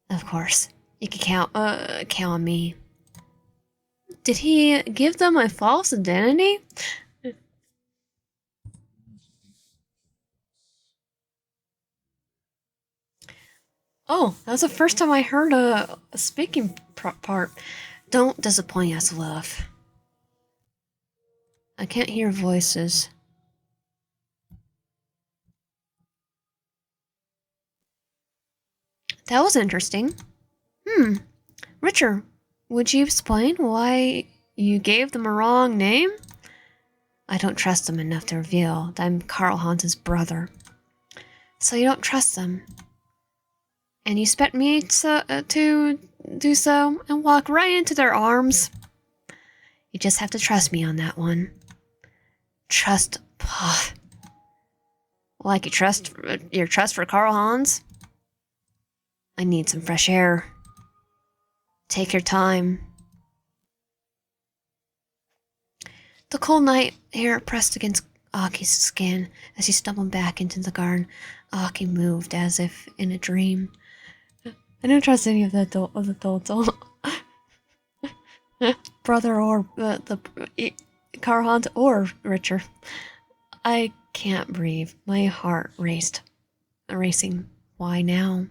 Of course. You can count on me. Did he give them a false identity? Oh, that was the first time I heard a speaking part. Don't disappoint us, love. I can't hear voices. That was interesting. Richard, would you explain why you gave them a wrong name? I don't trust them enough to reveal that I'm Karl Hans' brother. So you don't trust them. And you expect me to do so and walk right into their arms? You just have to trust me on that one. Trust, like your trust for Karl Hans? I need some fresh air. Take your time. The cold night air pressed against Aki's skin as he stumbled back into the garden. Aki moved as if in a dream. I don't trust any of the adults. Brother or Karl Hans or Richard. I can't breathe. My heart racing. Why now?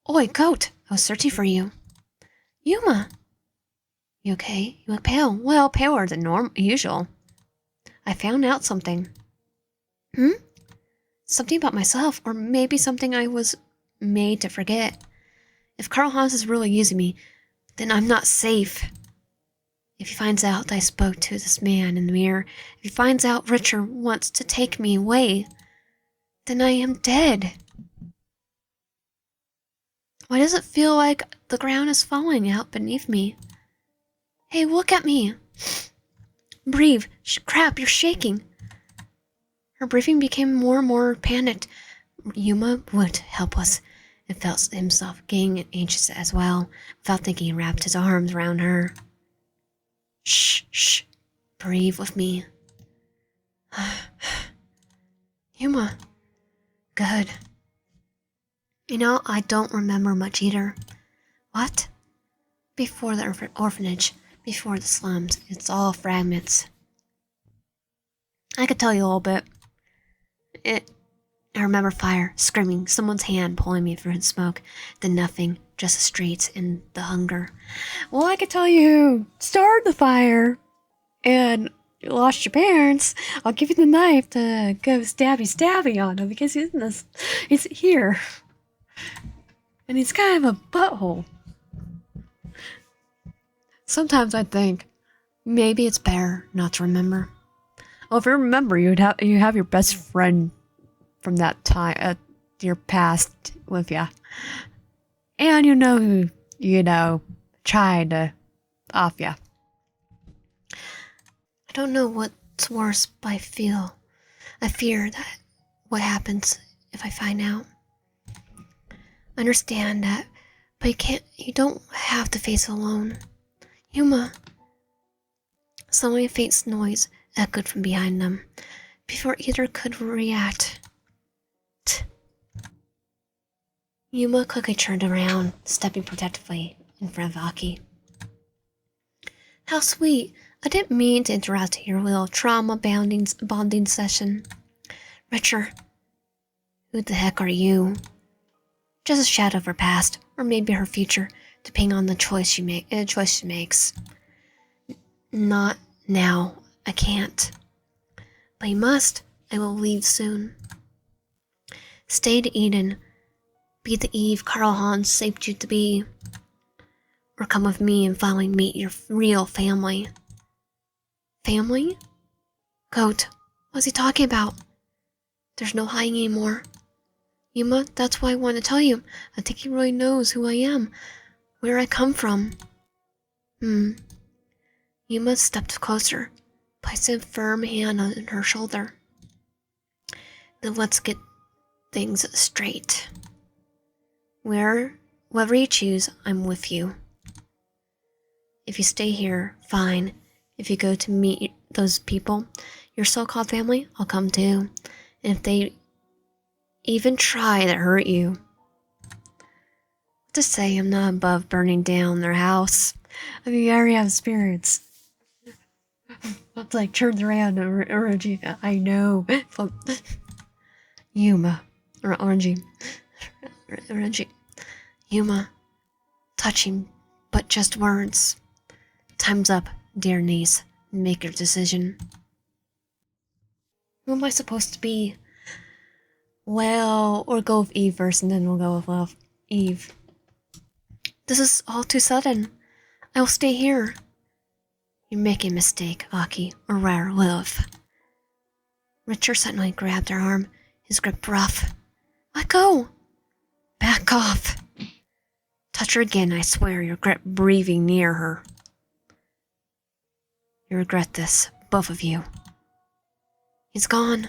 Oi, goat! I was searching for you. Yuma! You okay? You look pale. Well, paler than usual. I found out something. Something about myself, or maybe something I was made to forget. If Karl Hans is really using me, then I'm not safe. If he finds out that I spoke to this man in the mirror, if he finds out Richard wants to take me away, then I am dead. Why does it feel like the ground is falling out beneath me? Hey, look at me. Breathe. Crap, you're shaking. Her breathing became more and more panicked. Yuma would help us, and felt himself getting anxious as well. Without thinking, he wrapped his arms around her. Shh. Breathe with me. Yuma. Good. You know, I don't remember much either. What? Before the orphanage, Before the slums, it's all fragments. I could tell you a little bit. I remember fire, screaming, someone's hand pulling me through the smoke, then nothing, just the streets and the hunger. Well, I could tell you who started the fire, and you lost your parents. I'll give you the knife to go stabby on him because he's here. And he's kind of a butthole. Sometimes I think maybe it's better not to remember. Well, if you remember, you have your best friend from that time at your past with you, and you know who tried to off you. I don't know what's worse, but I fear that what happens if I find out. I understand that, but you don't have to face it alone. Yuma. Suddenly a faint noise echoed from behind them, before either could react. Yuma quickly turned around, stepping protectively in front of Aki. How sweet. I didn't mean to interrupt your little trauma bonding session. Richard, who the heck are you? Just a shadow of her past, or maybe her future, depending on the choice she makes. Not now. I can't. But you must. I will leave soon. Stay to Eden. Be the Eve Carl Hans shaped you to be. Or come with me and finally meet your real family. Family? Goat, what's he talking about? There's no hiding anymore. Yuma, that's why I want to tell you. I think he really knows who I am, where I come from. Yuma stepped closer, placing a firm hand on her shoulder. Then let's get things straight. Wherever you choose, I'm with you. If you stay here, fine. If you go to meet those people, your so-called family, I'll come too. And if they even try to hurt you, to say I'm not above burning down their house. I mean, I already have spirits. It's like turns around, Orangey. I know. Yuma. Or Orangey. Orangey. Yuma. Touching, but just words. Time's up, dear niece. Make your decision. Who am I supposed to be? Well, or go with Eve first, and then we'll go with Eve. This is all too sudden. I will stay here. You're making a mistake, Aki, or rather, Lilith. Richard suddenly grabbed her arm, his grip rough. Let go! Back off! Touch her again, I swear, your grip breathing near her. You regret this, both of you. He's gone.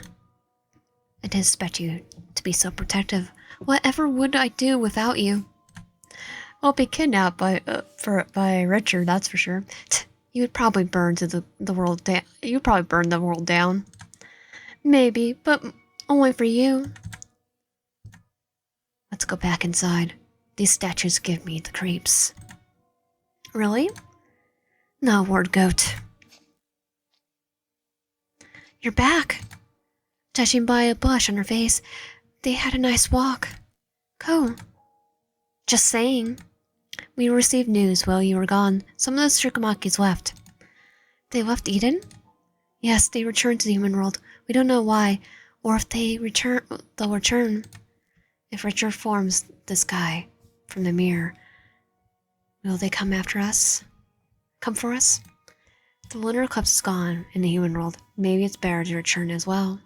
I didn't expect you to be so protective. Whatever would I do without you? I'll be kidnapped by Richard, that's for sure. You would probably burn the world down. You'd probably burn the world down. Maybe, but only for you. Let's go back inside. These statues give me the creeps. Really? No, word goat. You're back. Touching by a bush on her face, they had a nice walk. Go. Just saying. We received news while you were gone. Some of the Shurikamakis left. They left Eden? Yes, they returned to the human world. We don't know why, or if they'll return. If Richard forms this guy from the mirror, will they come after us? Come for us? The lunar eclipse is gone in the human world. Maybe it's better to return as well.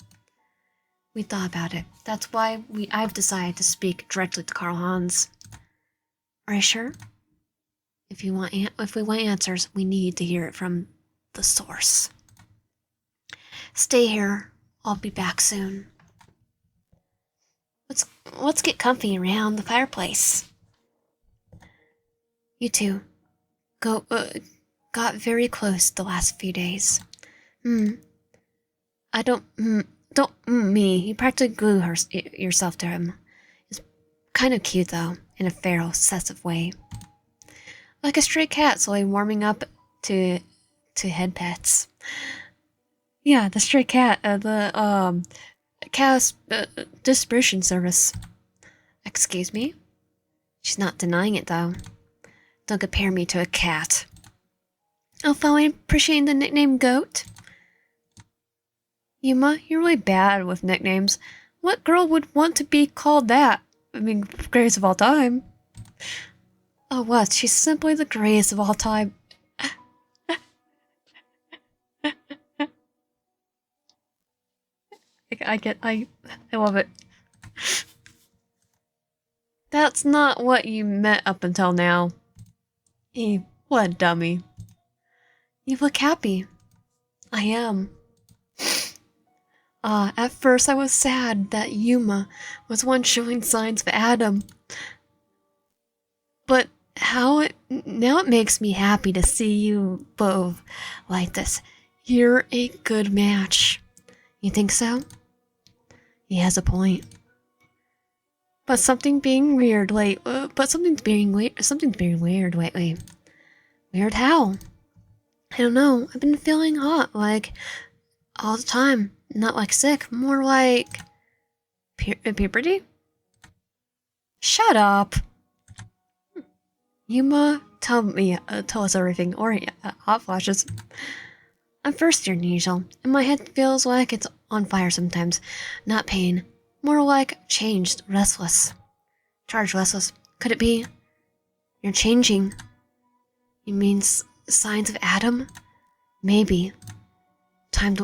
We thought about it. That's why I've decided to speak directly to Carl Hans. Are you sure? If we want answers, we need to hear it from the source. Stay here. I'll be back soon. Let's get comfy around the fireplace. You two, got very close the last few days. I don't me. You practically glue yourself to him. It's kind of cute though, in a feral, obsessive way. Like a stray cat slowly warming up to head pets. Yeah, the stray cat, the cat's distribution service. Excuse me? She's not denying it, though. Don't compare me to a cat. Oh, fine, appreciating the nickname Goat. Yuma, you're really bad with nicknames. What girl would want to be called that? I mean, greatest of all time. Oh, what? She's simply the greatest of all time. I love it. That's not what you meant up until now. What a dummy. You look happy. I am. At first I was sad that Yuma was one showing signs of Adam. But now it makes me happy to see you both like this. You're a good match. You think so? He has a point. But something's being weird lately. Something's being weird lately. Weird how? I don't know. I've been feeling hot, like, all the time. Not like sick, more like puberty? Shut up. Yuma, tell us everything, or hot flashes. I'm thirstier than usual, and my head feels like it's on fire sometimes. Not pain, more like changed, restless. Charged restless. Could it be? You're changing. You mean signs of Adam? Maybe. Time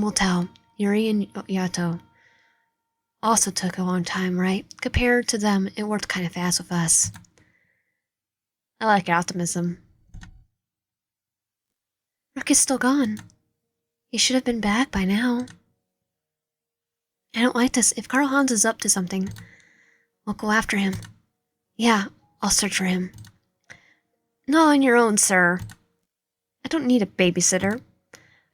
will tell. Yuri and Yato also took a long time, right? Compared to them, it worked kind of fast with us. I like optimism. Rook is still gone. He should have been back by now. I don't like this. If Karl Hans is up to something, we'll go after him. Yeah, I'll search for him. Not on your own, sir. I don't need a babysitter.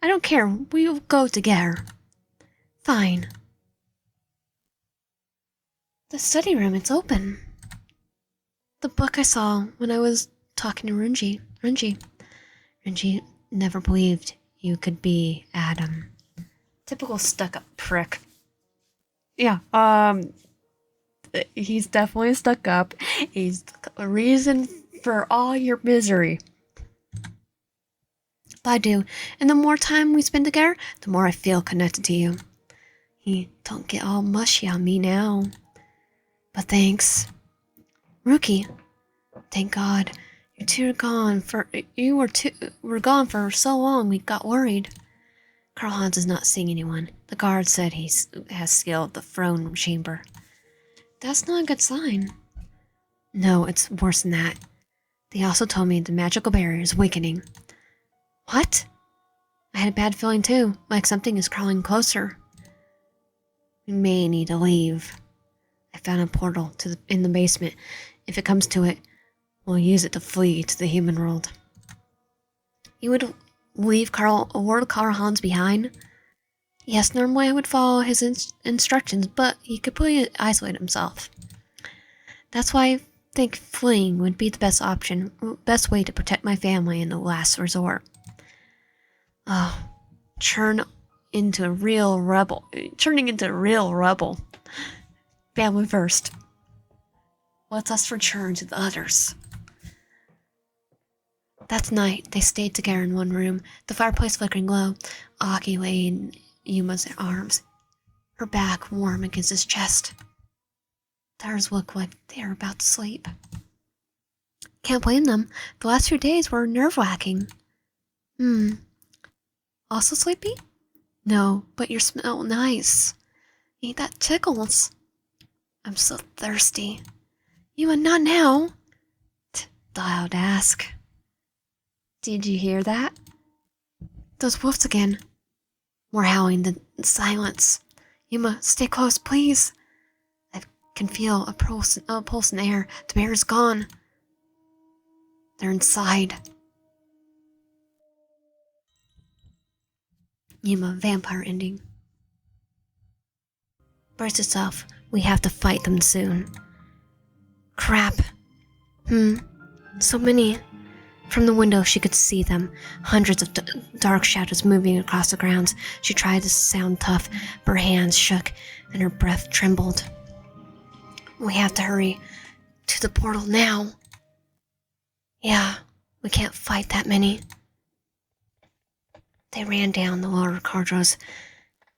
I don't care. We'll go together. Fine. The study room, it's open. The book I saw when I was talking to Runji. Runji never believed you could be Adam. Typical stuck-up prick. Yeah, he's definitely stuck up. He's a reason for all your misery. But I do, and the more time we spend together, the more I feel connected to you. Don't get all mushy on me now. But thanks. Rookie, thank God. You were gone for so long we got worried. Karl Hans is not seeing anyone. The guard said he has scaled the throne chamber. That's not a good sign. No, it's worse than that. They also told me the magical barrier is weakening. What? I had a bad feeling too, like something is crawling closer. We may need to leave. I found a portal in the basement. If it comes to it, we'll use it to flee to the human world. You would leave Karl Hans behind? Yes, normally I would follow his instructions, but he completely isolated himself. That's why I think fleeing would be the best option, best way to protect my family in the last resort. Oh, turning into a real rebel. Family first. What's us for churn to the others? That night, they stayed together in one room, the fireplace flickering low. Aki lay in Yuma's arms, her back warm against his chest. Theirs looked like they were about to sleep. Can't blame them. The last few days were nerve-wracking. Also sleepy? No, but you smell nice. Ain't that tickles? I'm so thirsty. Yuma, not now. Thought I'd ask. Did you hear that? Those wolves again. More howling than silence. Yuma, stay close, please. I can feel a pulse in the air. The bear is gone. They're inside. Yuma, vampire ending. Brace yourself. We have to fight them soon. Crap. So many. From the window, she could see them, hundreds of dark shadows moving across the grounds. She tried to sound tough, but her hands shook and her breath trembled. We have to hurry to the portal now. Yeah, we can't fight that many. They ran down the lower corridors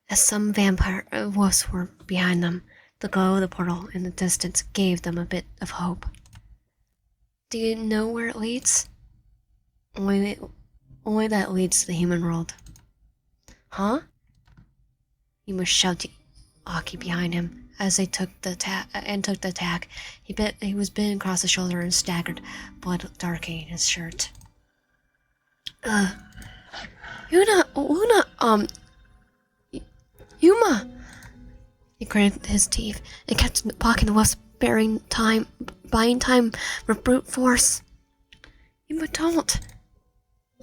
as some vampire wolves were behind them. The glow of the portal in the distance gave them a bit of hope. Do you know where it leads? Only that leads to the human world. Huh? Yuma shoved Aki behind him as they took the attack. He was bitten across the shoulder and staggered, blood darkening his shirt. Yuma! He gritted his teeth and kept blocking the wolves, buying time with brute force. Yuma, don't!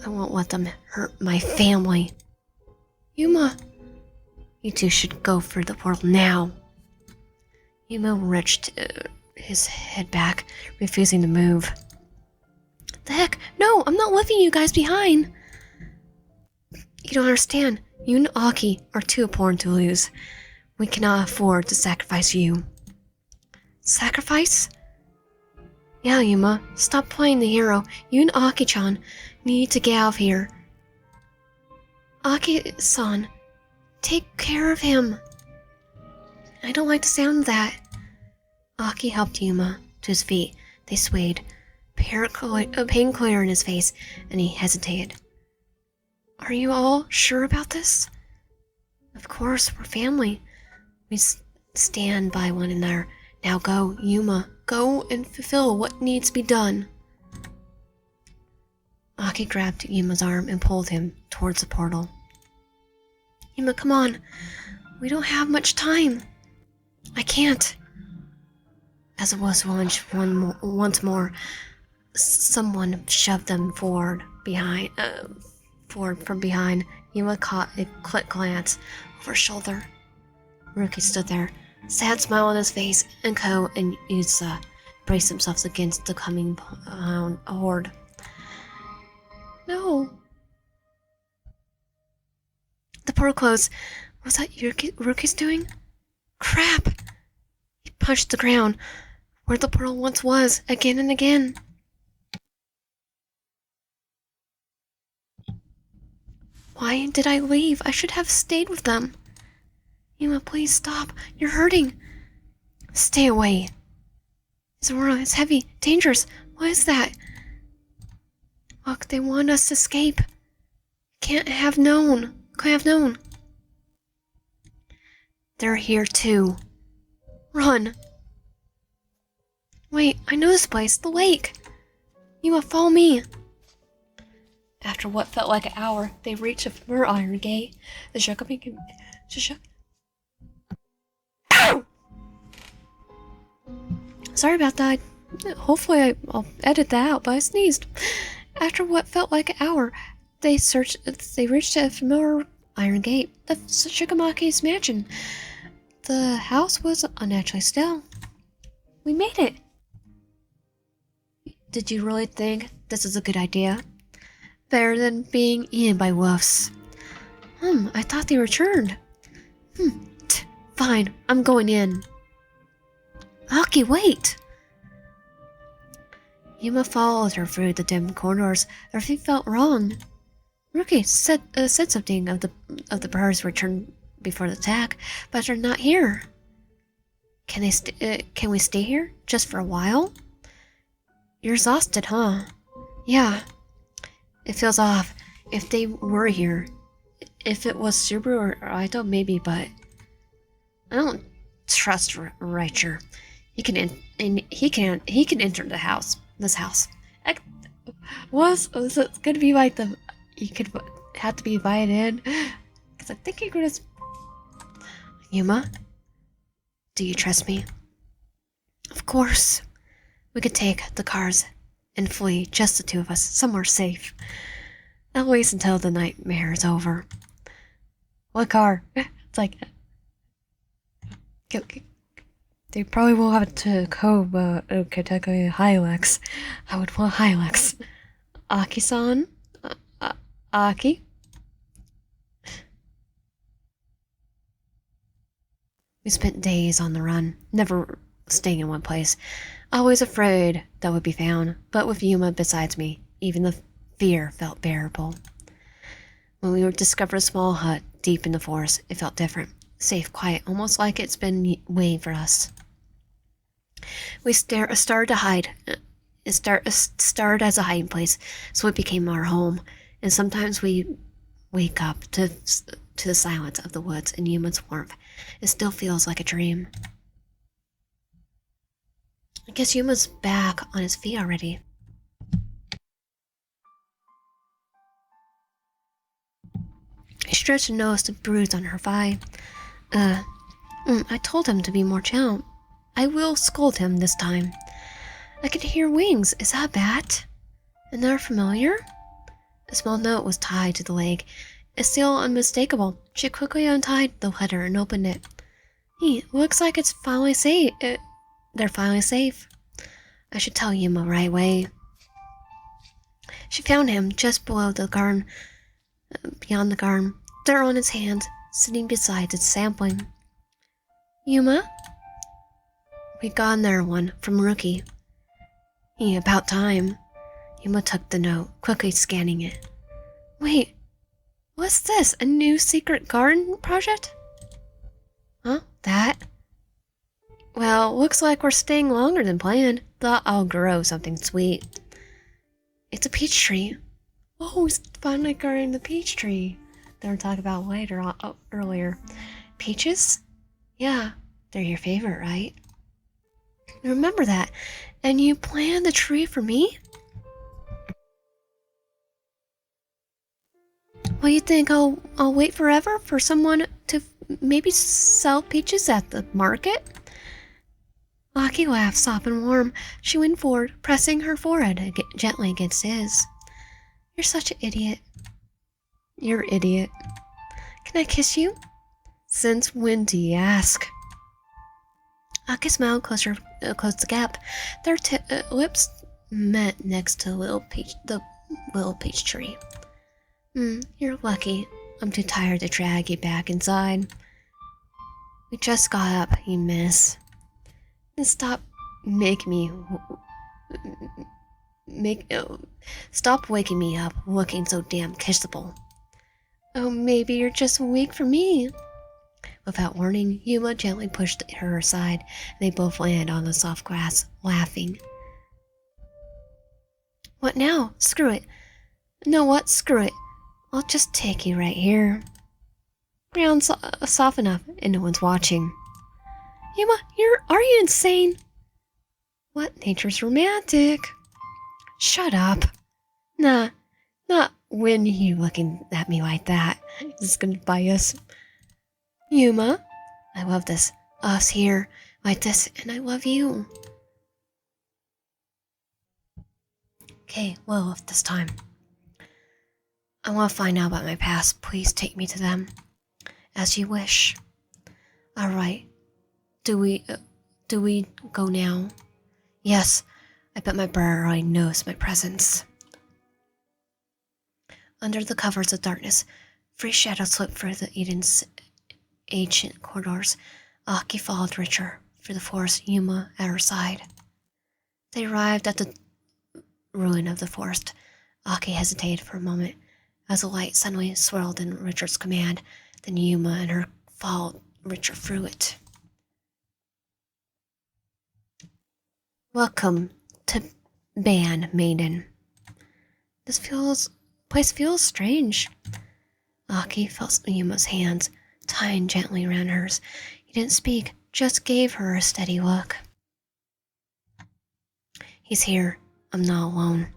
I won't let them hurt my family. Yuma! You two should go for the portal now. Yuma wrenched his head back, refusing to move. The heck? No, I'm not leaving you guys behind! You don't understand. You and Aki are too important to lose. We cannot afford to sacrifice you. Sacrifice? Yeah, Yuma, stop playing the hero. You and Aki-chan need to get out of here. Aki-san, take care of him. I don't like the sound of that. Aki helped Yuma to his feet. They swayed, pain clear in his face, and he hesitated. Are you all sure about this? Of course, we're family. We stand by one another. Now go, Yuma. Go and fulfill what needs to be done. Aki grabbed Yuma's arm and pulled him towards the portal. Yuma, come on. We don't have much time. I can't. As it was launched once more, someone shoved them forward from behind. Yuma caught a quick glance over her shoulder. Rookie stood there, sad smile on his face, and Ko and Yusa braced themselves against the coming horde. No. The portal closed. Was that Rookie's doing? Crap! He punched the ground, where the portal once was, again and again. Why did I leave? I should have stayed with them. Yuma, please stop. You're hurting. Stay away. It's heavy, dangerous. What is that? Look, they want us to escape. Can't have known. They're here too. Run. Wait, I know this place. The lake. Yuma, follow me. After what felt like an hour, they reached a familiar iron gate. The Shukami Ow! Sorry about that. Hopefully I'll edit that out, but I sneezed. After what felt like an hour, they reached a familiar iron gate. The Shikamaki's mansion. The house was unnaturally still. We made it. Did you really think this is a good idea? Better than being eaten by wolves. I thought they returned. Fine, I'm going in. Aki, wait! Yuma followed her through the dim corridors. Everything felt wrong. Rookie said something of the birds returned before the attack, but they're not here. Can we stay here just for a while? You're exhausted, huh? Yeah. It feels off. If they were here, if it was Subaru or Aito, maybe, but I don't trust Reicher. He can enter the house. This house. Was it gonna be like you could have to be invited in? Because I think you're gonna. Yuma, do you trust me? Of course. We could take the cars and flee, just the two of us, somewhere safe. At least until the nightmare is over. What car? It's like... They probably will have a Tacoma, Kentucky Hilux. I would want Hilux. Aki-san? Aki? We spent days on the run, never staying in one place. Always afraid that would be found, but with Yuma besides me, even the fear felt bearable. When we would discover a small hut deep in the forest, it felt different. Safe, quiet, almost like it's been waiting for us. We started to hide. It started as a hiding place, so it became our home. And sometimes we wake up to the silence of the woods and Yuma's warmth. It still feels like a dream. I guess Yuma's back on his feet already. He stretched and noticed a bruise on her thigh. I told him to be more gentle. I will scold him this time. I could hear wings. Is that a bat? And they're familiar? A small note was tied to the leg. It's still unmistakable. She quickly untied the letter and opened it. Looks like it's finally safe. They're finally safe. I should tell Yuma right away. She found him just below the garden, beyond the garden, dirt on his hands, sitting beside the sapling. Yuma? We got another one from Rookie. About time. Yuma took the note, quickly scanning it. Wait, what's this? A new secret garden project? Huh? That? Well, looks like we're staying longer than planned. Thought I'll grow something sweet. It's a peach tree. Oh, he's finally growing the peach tree that we're talking about earlier. Peaches? Yeah, they're your favorite, right? Remember that. And you planned the tree for me? Well, you think I'll wait forever for someone to maybe sell peaches at the market? Aki laughed, soft and warm. She leaned forward, pressing her forehead gently against his. You're such an idiot. You're an idiot. Can I kiss you? Since when do you ask? Aki smiled, closed the gap. Their lips met next to the little peach tree. You're lucky. I'm too tired to drag you back inside. We just got up, you miss. And stop stop waking me up looking so damn kissable. Oh, maybe you're just weak for me. Without warning, Yuma gently pushed her aside, and they both landed on the soft grass, laughing. What now? Screw it. No, what? Screw it. I'll just take you right here. Ground's soft enough, and no one's watching. Yuma, are you insane? What? Nature's romantic. Shut up. Nah, not when you looking at me like that. This is gonna bite us. Yuma, I love this. Us here, like this, and I love you. Okay, well, this time. I want to find out about my past. Please take me to them. As you wish. Alright. Do we go now? Yes. I bet my brother already knows my presence. Under the covers of darkness, free shadows slipped through the Eden's ancient corridors. Aki followed Richard through the forest, Yuma at her side. They arrived at the ruin of the forest. Aki hesitated for a moment as the light suddenly swirled in Richard's command. Then Yuma and her followed Richard through it. Welcome to Ban Maiden. This place feels strange. Aki felt Yuma's hands tying gently around hers. He didn't speak, just gave her a steady look. He's here. I'm not alone.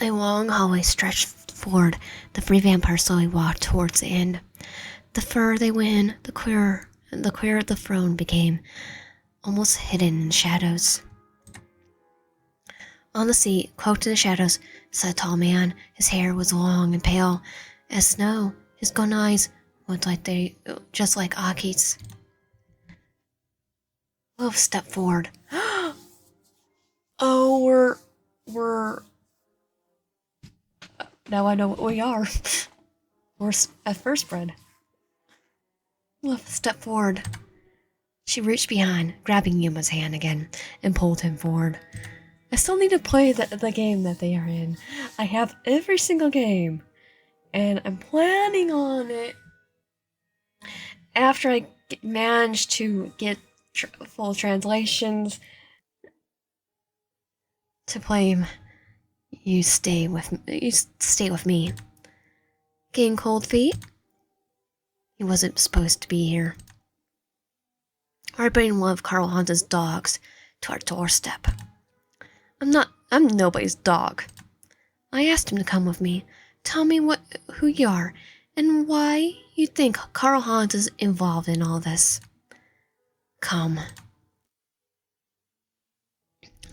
A long hallway stretched forward. The three vampires slowly walked towards the end. The further they went, the clearer the throne became, almost hidden in shadows. On the seat, cloaked in the shadows, sat a tall man. His hair was long and pale as snow. His golden eyes looked just like Aki's. Wolf stepped forward. Oh, we're. Now I know what we are. We're a first bred. Left step forward. She reached behind, grabbing Yuma's hand again, and pulled him forward. I still need to play the game that they are in. I have every single game, and I'm planning on it after I manage to get full translations to play. You stay with me. Getting cold feet? He wasn't supposed to be here. I bring one of Carl Hans's dogs to our doorstep. I'm nobody's dog. I asked him to come with me. Tell me who you are, and why you think Carl Hans is involved in all this. Come.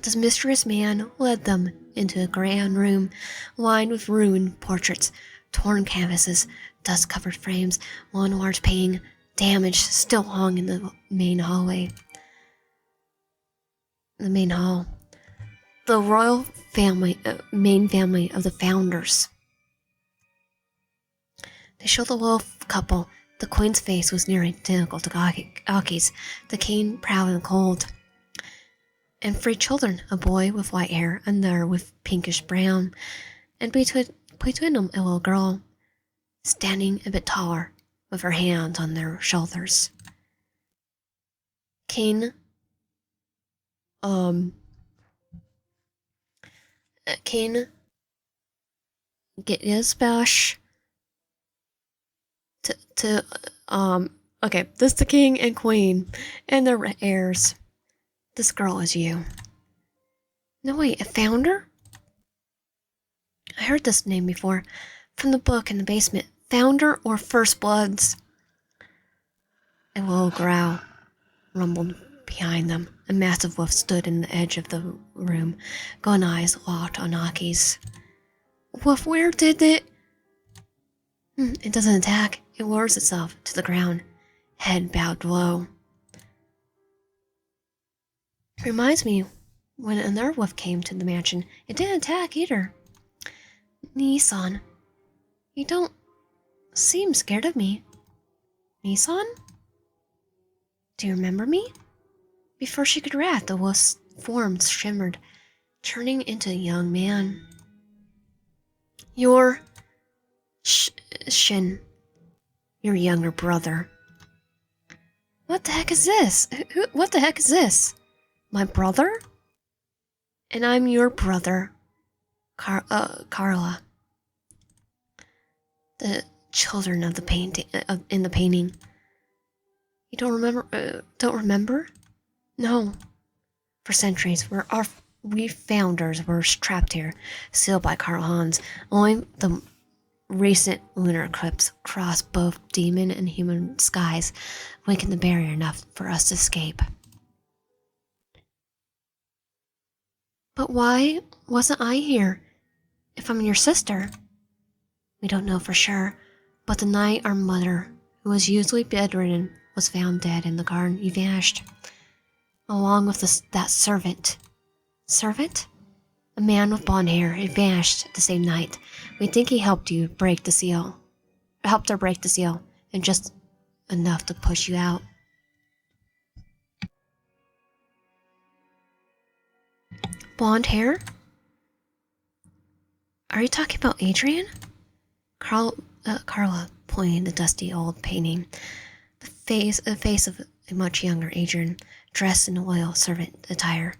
This mysterious man led them into a grand room lined with ruined portraits, torn canvases, dust-covered frames, one large painting, damaged, still hung in the main hallway. The main hall. The royal family, main family of the founders. They showed the wolf couple. The queen's face was nearly identical to Aki's, the king proud and cold. And 3 children, a boy with white hair, another with pinkish brown, and between them a little girl, standing a bit taller, with her hands on their shoulders. King get his bash okay, this is the king and queen and their heirs. This girl is you. No, wait, a founder? I heard this name before, from the book in the basement. Founder or First Bloods? A low growl rumbled behind them. A massive wolf stood in the edge of the room, golden eyes locked on Aki's. Wolf, where did it? It doesn't attack. It lowers itself to the ground, head bowed low. Reminds me, when another wolf came to the mansion, it didn't attack either. Nissan, you don't seem scared of me. Nissan? Do you remember me? Before she could react, the wolf's form shimmered, turning into a young man. You're Shin, your younger brother. What the heck is this? What the heck is this? My brother? And I'm your brother, Carla. The children of the painting, in the painting. You don't remember? Don't remember? No. For centuries, we founders were trapped here, sealed by Carl Hans. Only the recent lunar eclipse crossed both demon and human skies, weakened the barrier enough for us to escape. But why wasn't I here, if I'm your sister? We don't know for sure, but the night our mother, who was usually bedridden, was found dead in the garden, you vanished, along with that servant. Servant? A man with blonde hair. He vanished the same night. We think he helped her break the seal, and just enough to push you out. Blonde hair? Are you talking about Adrian? Carla pointing the dusty old painting. The face of a much younger Adrian, dressed in loyal servant attire.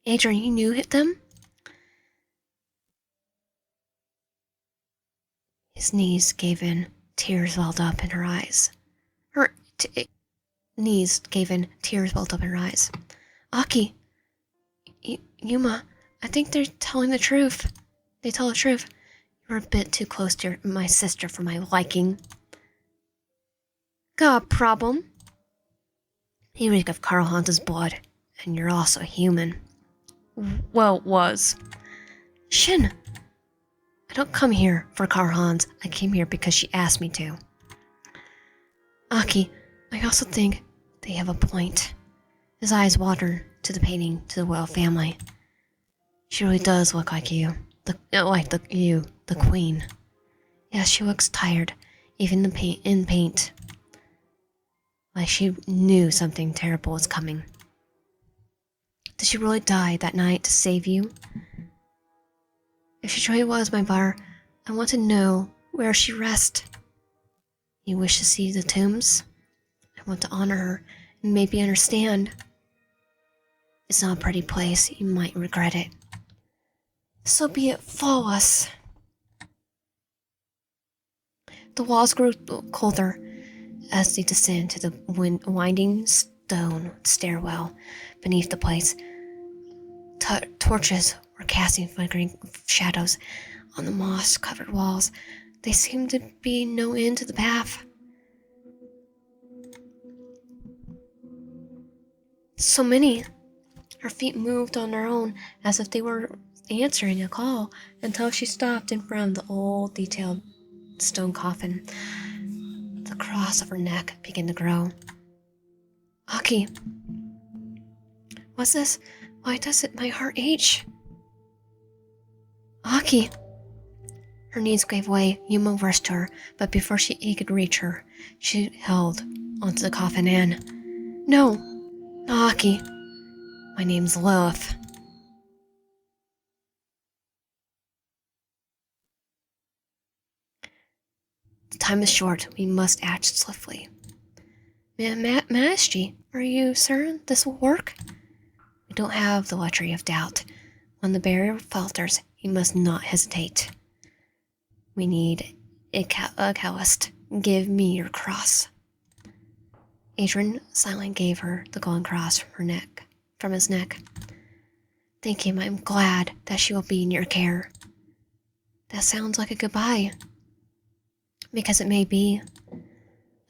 Adrian, you knew them? His knees gave in, tears welled up in her eyes. Aki, Yuma, I think they're telling the truth. They tell the truth. You're a bit too close to my sister for my liking. Got a problem? You reek of Carl Hans's blood, and you're also human. Well, was. Shin! I don't come here for Carl Hans. I came here because she asked me to. Aki, I also think they have a point. His eyes watered to the painting to the royal family. She really does look like you. The queen. Yes, she looks tired, even in paint. Like she knew something terrible was coming. Did she really die that night to save you? If she truly was my bar, I want to know where she rests. You wish to see the tombs? I want to honor her and maybe understand. It's not a pretty place. You might regret it. So be it. Follow us. The walls grew colder as they descend to the winding stone stairwell beneath the place. Torches were casting flickering shadows on the moss-covered walls. There seemed to be no end to the path. So many. Her feet moved on their own as if they were answering a call until she stopped in front of the old, detailed stone coffin. The cross of her neck began to grow. Aki, what's this? Why does my heart ache? Aki! Her knees gave way. Yuma rushed to her, but before he could reach her, she held onto the coffin and... No, Aki. My name's Lilith. The time is short. We must act swiftly. Master, are you certain this will work? We don't have the luxury of doubt. When the barrier falters, you must not hesitate. We need a catalyst. Give me your cross. Adrian silently gave her the golden cross from his neck. Thank you. I'm glad that she will be in your care. That sounds like a goodbye. Because it may be.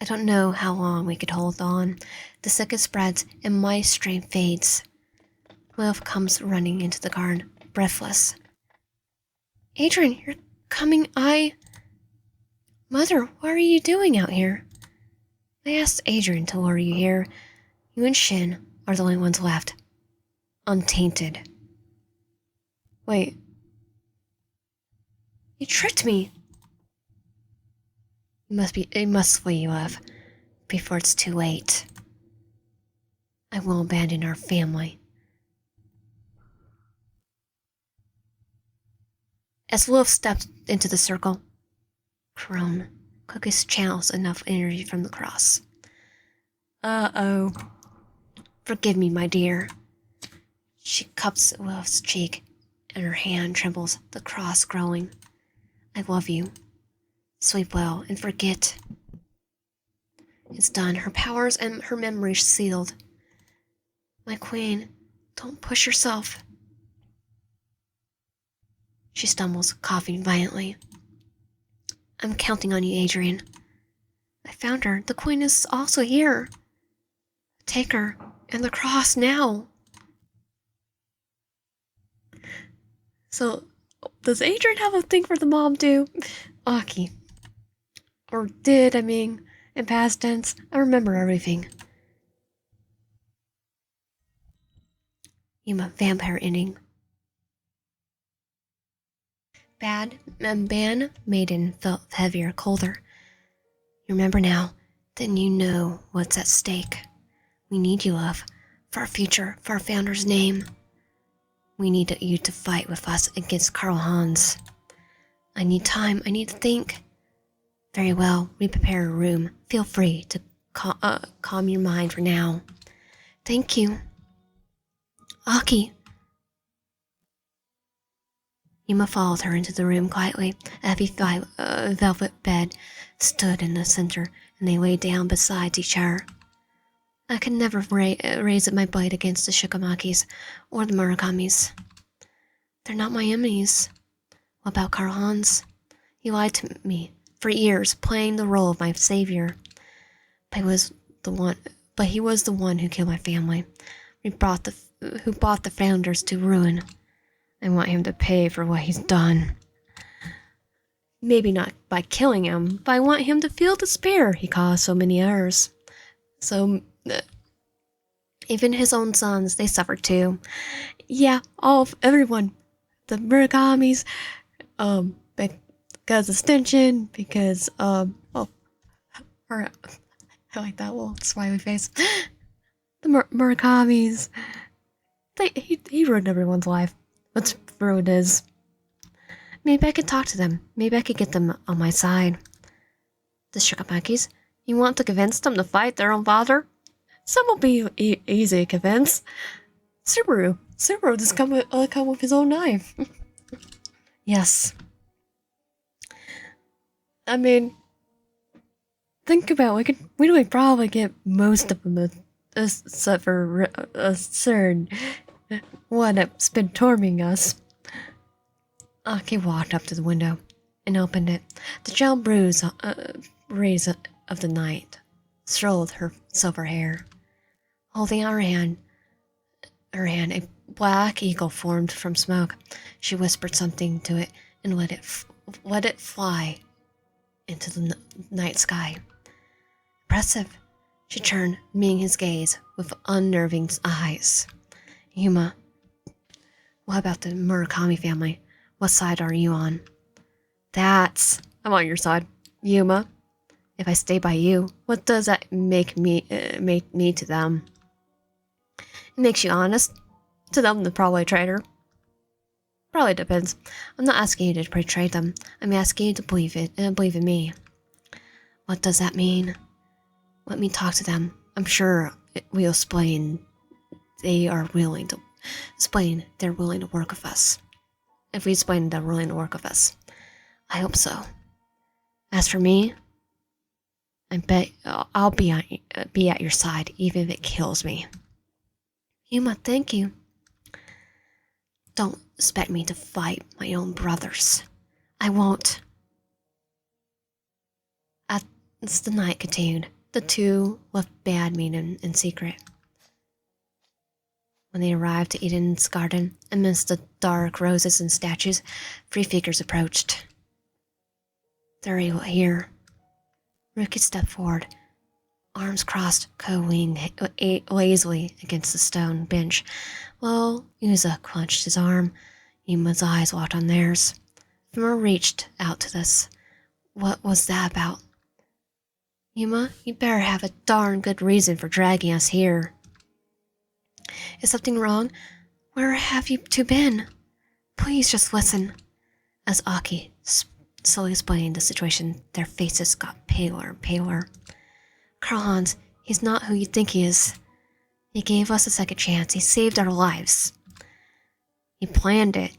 I don't know how long we could hold on. The sickness spreads and my strength fades. Lilith comes running into the garden, breathless. Adrian, you're coming. Mother, what are you doing out here? I asked Adrian to lure you here. You and Shin are the only ones left. Untainted. Wait. You tricked me. It must flee, Lilith, before it's too late. I won't abandon our family. As Lilith stepped into the circle, Crone Cookies channels enough energy from the cross. Uh-oh. Forgive me, my dear. She cups Lilith's cheek, and her hand trembles, the cross growing. I love you. Sleep well, and forget. It's done. Her powers and her memories sealed. My queen, don't push yourself. She stumbles, coughing violently. I'm counting on you, Adrian. I found her. The queen is also here. Take her, and the cross now. So, does Adrian have a thing for the mom too? Aki. Or did, in past tense. I remember everything. Yuma, vampire ending. Ban maiden felt heavier, colder. You remember now, then you know what's at stake. We need you, love, for our future, for our founder's name. We need you to fight with us against Karl Hans. I need time, I need to think. Very well, we prepare a room. Feel free to calm your mind for now. Thank you. Aki. Yuma followed her into the room quietly. A heavy velvet bed stood in the center, and they lay down beside each other. I could never raise my blade against the Shikamakis or the Murakamis. They're not my enemies. What about Karl Hans? He lied to me for years, playing the role of my savior. But he was the one who killed my family. Who brought the founders to ruin. I want him to pay for what he's done. Maybe not by killing him, but I want him to feel despair he caused so many others. So, Even his own sons, they suffered too. Yeah, everyone. The Murakamis, because of Stinchen, because, or, I like that little smiley face. The Murakamis, he ruined everyone's life. Let's ruin his. Maybe I could talk to them. Maybe I could get them on my side. The Shikamakis, you want to convince them to fight their own father? Some will be easy to convince. Subaru just come with his own knife. Yes. I mean, think about it. We would probably get most of them, except for a certain one that's been tormenting us. Aki walked up to the window and opened it. The gentle breeze of the night strolled her silver hair. Holding out her hand, a black eagle formed from smoke. She whispered something to it and let it fly into the night sky. Impressive. She turned, meeting his gaze with unnerving eyes. Yuma, what about the Murakami family? What side are you on? I'm on your side. Yuma, if I stay by you, what does that make me to them? It makes you honest. To them, they're probably a traitor. Probably depends. I'm not asking you to betray them. I'm asking you to believe in me. What does that mean? Let me talk to them. I'm sure we'll explain they're willing to work with us. If we explain they're willing to work with us. I hope so. As for me, I bet I'll be at your side, even if it kills me. Yuma, thank you. Don't expect me to fight my own brothers. I won't. As the night continued, the two left bad meaning in secret. When they arrived to Eden's garden, amidst the dark roses and statues, 3 figures approached. They're here. Ruki stepped forward, arms crossed, cowing lazily against the stone bench, while Yuza clenched his arm. Yuma's eyes locked on theirs. Fimura reached out to this. What was that about? Yuma, you better have a darn good reason for dragging us here. Is something wrong? Where have you two been? Please just listen. As Aki slowly explained the situation, their faces got paler and paler. Karl Hans, he's not who you think he is. He gave us a second chance. He saved our lives. He planned it.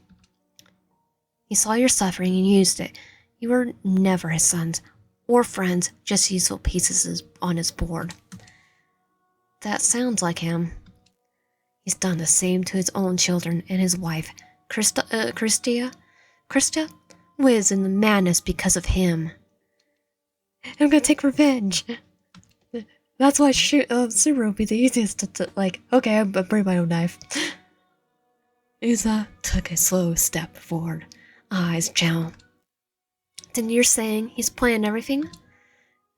He saw your suffering and used it. You were never his sons or friends, just useful pieces on his board. That sounds like him. He's done the same to his own children and his wife, Krista lives in the madness because of him. I'm gonna take revenge. That's why Subaru would be the easiest to okay, I'm bring my own knife. Uza took a slow step forward, eyes gentle. Then you're saying he's planned everything?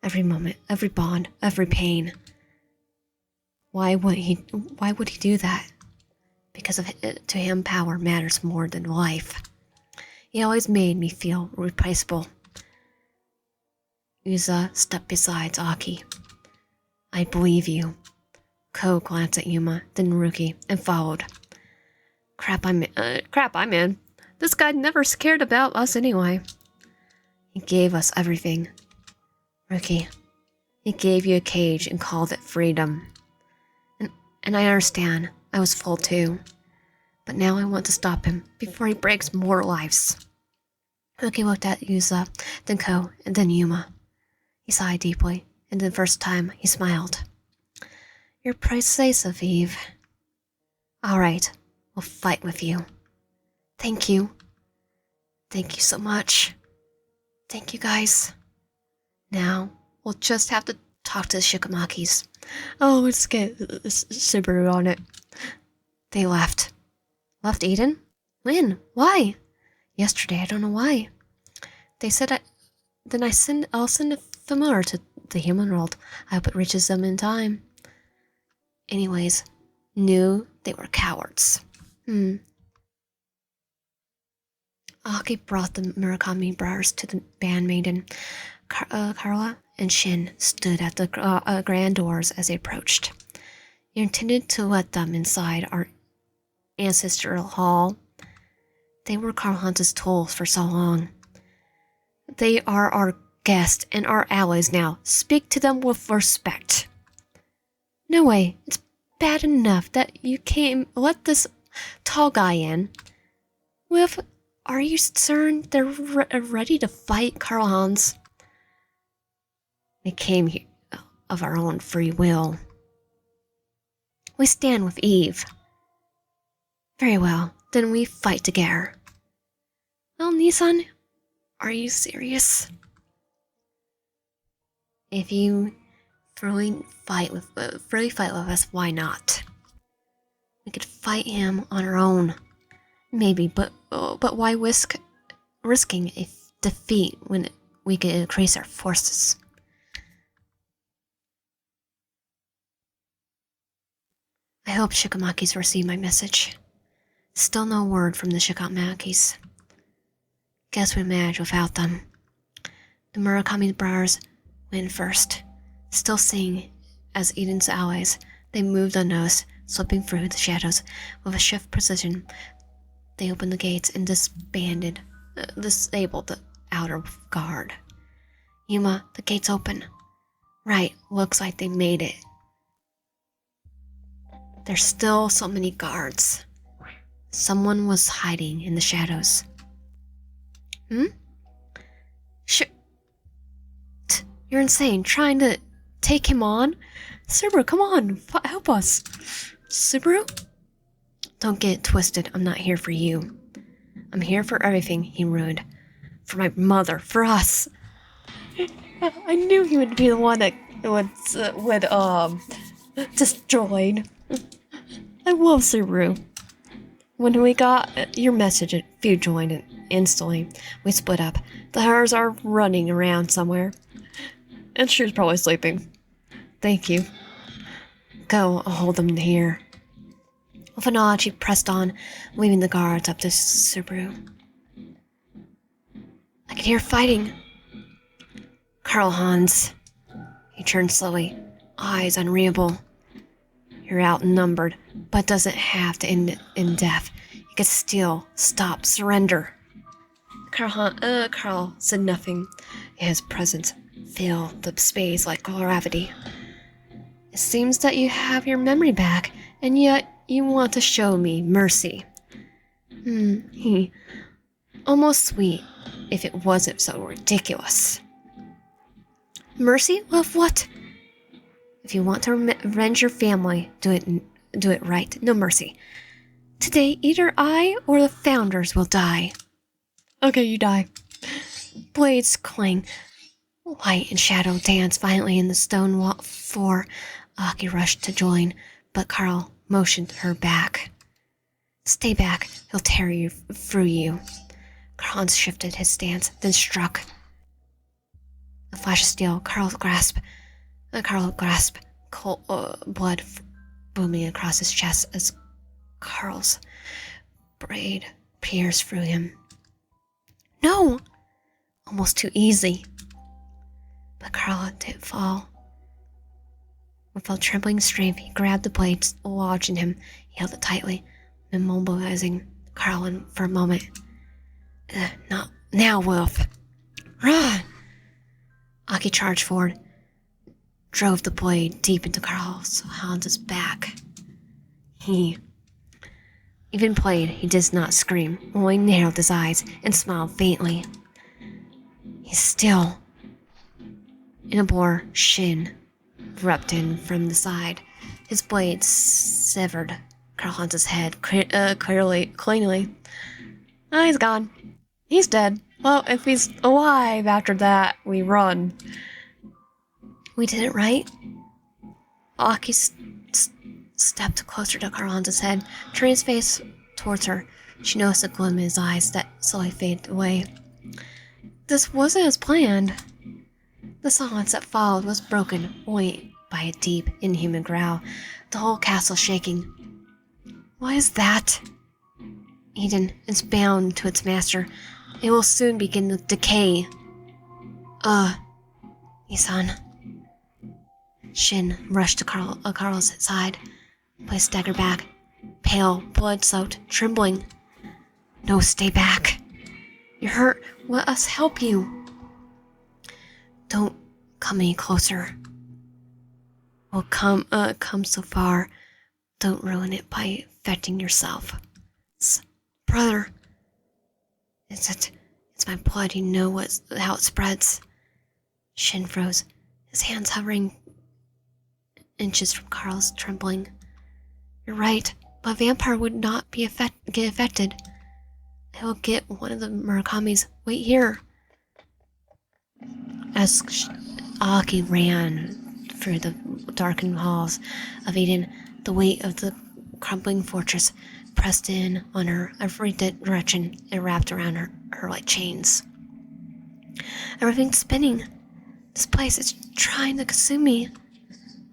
Every moment, every bond, every pain. Why would he do that? Because to him, power matters more than life. He always made me feel replaceable. Uza stepped beside Aki. I believe you. Ko glanced at Yuma, then Ruki, and followed. Crap, I'm in. This guy never cared about us anyway. He gave us everything. Ruki, he gave you a cage and called it freedom. And I understand, I was full too. But now I want to stop him before he breaks more lives. Ruki looked at Yuza, then Ko, and then Yuma. He sighed deeply, and the first time he smiled. You're persuasive, Eve. All right, we'll fight with you. Thank you. Thank you so much. Thank you, guys. Now, we'll just have to talk to the Shikamakis. Oh, let's get Subaru on it. They left. Left Eden? When? Why? Yesterday, I don't know why. They said I'll send a familiar to the human world. I hope it reaches them in time. Anyways, knew they were cowards. Aki brought the Murakami brothers to the bandmaiden. Carla and Shin stood at the grand doors as they approached. You intended to let them inside our ancestral hall. They were Carl Hans's tools for so long. They are our guests and our allies now. Speak to them with respect. No way. It's bad enough that you let this tall guy in. Are you certain they're ready to fight Carl Hans? We came here of our own free will. We stand with Eve. Very well, then we fight together. Well, Nissan, are you serious? If you freely fight with us, why not? We could fight him on our own, maybe, but why risking a defeat when we could increase our forces? I hope Shikamakis received my message. Still no word from the Shikamakis. Guess we managed without them. The Murakami brothers went first. Still seeing as Eden's allies, they moved unnoticed, slipping through the shadows. With a swift precision, they opened the gates and disabled the outer guard. Yuma, the gate's open. Right, looks like they made it. There's still so many guards. Someone was hiding in the shadows. You're insane, trying to take him on? Subaru, come on, help us. Subaru? Don't get it twisted, I'm not here for you. I'm here for everything he ruined. For my mother, for us. I knew he would be the one that would destroyed. I love Subaru. When we got your message, a few joined it instantly. We split up. The others are running around somewhere. And she was probably sleeping. Thank you. Go, I'll hold them here. With a nod, she pressed on, leaving the guards up to Subaru. I can hear fighting. Carl Hans. He turned slowly, eyes unreadable. You're outnumbered, but doesn't have to end in death. You can still stop, surrender. Carl said nothing. His presence filled the space like gravity. It seems that you have your memory back, and yet you want to show me mercy. Almost sweet, if it wasn't so ridiculous. Mercy? Of what? If you want to revenge your family, do it right. No mercy. Today, either I or the founders will die. Okay, you die. Blades clang. Light and shadow dance violently in the stone wall floor. Aki rushed to join, but Carl motioned her back. Stay back, he'll tear you through you. Hans shifted his stance, then struck. A flash of steel, Carl grasped cold, blood booming across his chest as Carl's blade pierced through him. No! Almost too easy. But Carl didn't fall. With a trembling strength, he grabbed the blade lodged in him. He held it tightly, immobilizing Carl for a moment. Not now, Wolf. Run! Aki charged forward, drove the blade deep into Carl Hans's back. He even played, he did not scream, only narrowed his eyes and smiled faintly. He's still. In a blur, Shin erupted in from the side. His blade severed Carl Hans's head cleanly. Oh, he's gone. He's dead. Well, if he's alive after that, we run. We did it right? Aki stepped closer to Carl Hans's head, turned his face towards her. She noticed a gleam in his eyes that slowly faded away. This wasn't as planned. The silence that followed was broken only by a deep, inhuman growl, the whole castle shaking. What is that? Eden is bound to its master. It will soon begin to decay. Isan. Shin rushed to Carl's side, placed dagger back, pale, blood-soaked, trembling. No, stay back. You're hurt. Let us help you. Don't come any closer. We'll come so far. Don't ruin it by affecting yourself. Brother. It's my blood. You know how it spreads. Shin froze, his hands hovering inches from Carl's, trembling. You're right, but a vampire would not get affected. He'll get one of the Murakamis. Wait here. As Aki ran through the darkened halls of Eden, the weight of the crumbling fortress pressed in on her every direction and wrapped around her like chains. Everything's spinning. This place is trying to consume me.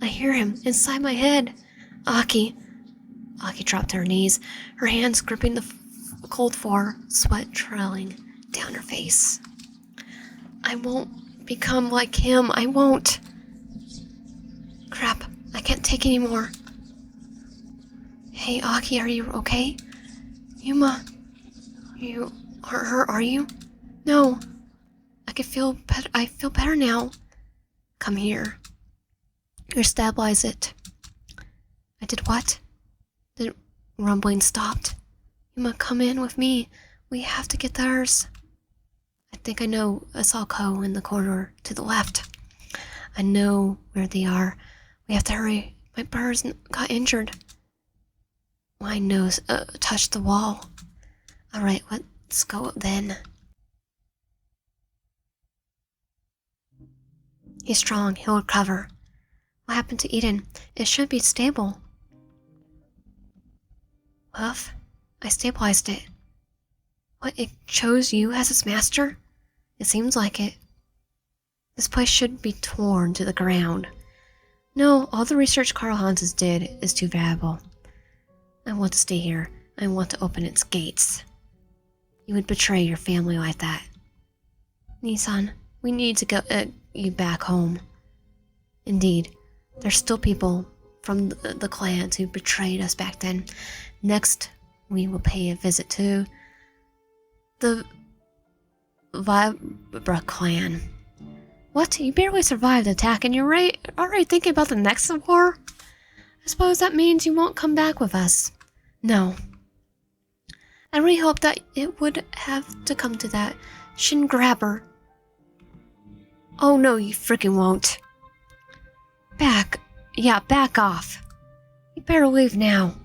I hear him inside my head. Aki dropped to her knees, her hands gripping the cold floor, sweat trailing down her face. I won't become like him. I won't. Crap, I can't take any more. Hey, Aki, are you okay? Yuma, you aren't hurt, are you? No. I feel better now. Come here. Or stabilize it. I did what? The rumbling stopped. Yuma, come in with me. We have to get theirs. I think I know a Salco in the corridor to the left. I know where they are. We have to hurry. My brother's got injured. My nose touched the wall. Alright, let's go then. He's strong. He'll recover. What happened to Eden? It should be stable. Huff, I stabilized it. What, it chose you as its master? It seems like it. This place should be torn to the ground. No, all the research Karl Hanses did is too valuable. I want to stay here. I want to open its gates. You would betray your family like that. Nissan, we need to get you back home. Indeed, there's still people from the clans who betrayed us back then. Next, we will pay a visit to the Vibra clan. What? You barely survived the attack and you're already thinking about the next war? I suppose that means you won't come back with us. No. I really hope that it would have to come to that. Shin, grab her. Oh no, you freaking won't. Back off. You better leave now.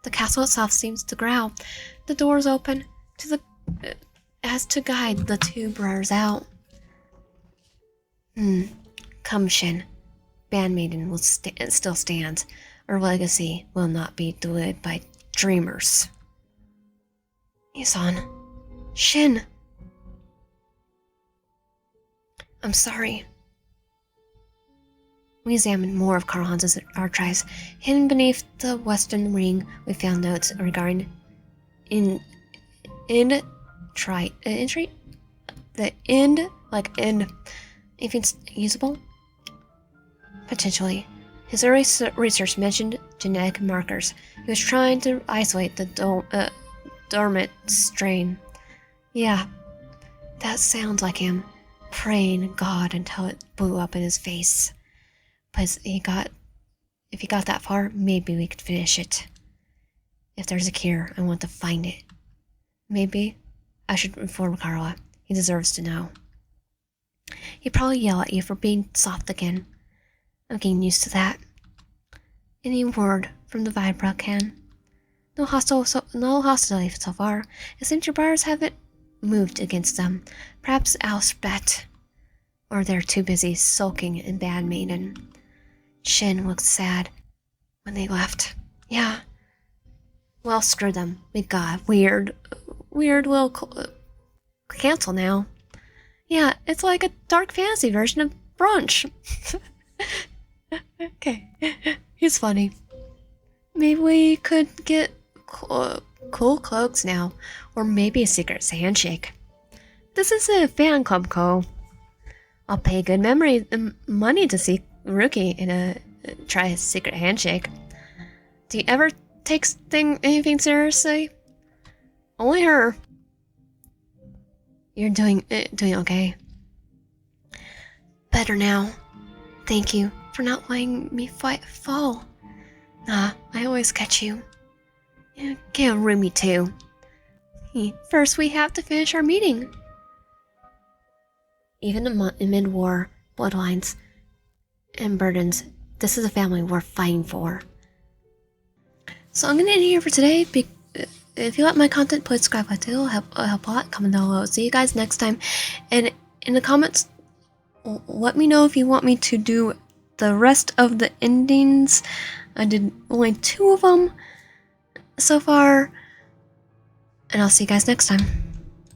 The castle itself seems to growl. The doors open as to guide the two brothers out. Come, Shin. Bandmaiden will still stands. Our legacy will not be diluted by dreamers. Isan. Shin. I'm sorry. We examined more of Karl Hans's archives. Hidden beneath the western ring, we found notes regarding anything usable? Potentially. His early research mentioned genetic markers. He was trying to isolate the dormant strain. Yeah, that sounds like him. Praying God until it blew up in his face. But if he got that far, maybe we could finish it. If there's a cure, I want to find it. Maybe I should inform Carla. He deserves to know. He'd probably yell at you for being soft again. I'm getting used to that. Any word from the Vibra clan? No hostility so far. It seems your brothers haven't moved against them. Perhaps Alspet. Or they're too busy sulking in Bandmaiden. Shin looked sad when they left. Yeah. Well, screw them. We got weird little cancel now. Yeah, it's like a dark fantasy version of brunch. Okay. He's funny. maybe we could get cool cloaks now, or maybe a secret handshake. This is a fan club, Ko. I'll pay good money to see Rookie try his secret handshake. Do you ever take anything seriously? Only her. You're doing okay. Better now. Thank you for not letting me fall. I always catch you. Get a roomie too. First, we have to finish our meeting. Even in mid-war, bloodlines and burdens, this is a family we're fighting for. So I'm gonna end here for today. If you like my content, please subscribe. It'll help a lot. Comment down below. See you guys next time. And in the comments, let me know if you want me to do the rest of the endings. I did only 2 of them so far. And I'll see you guys next time.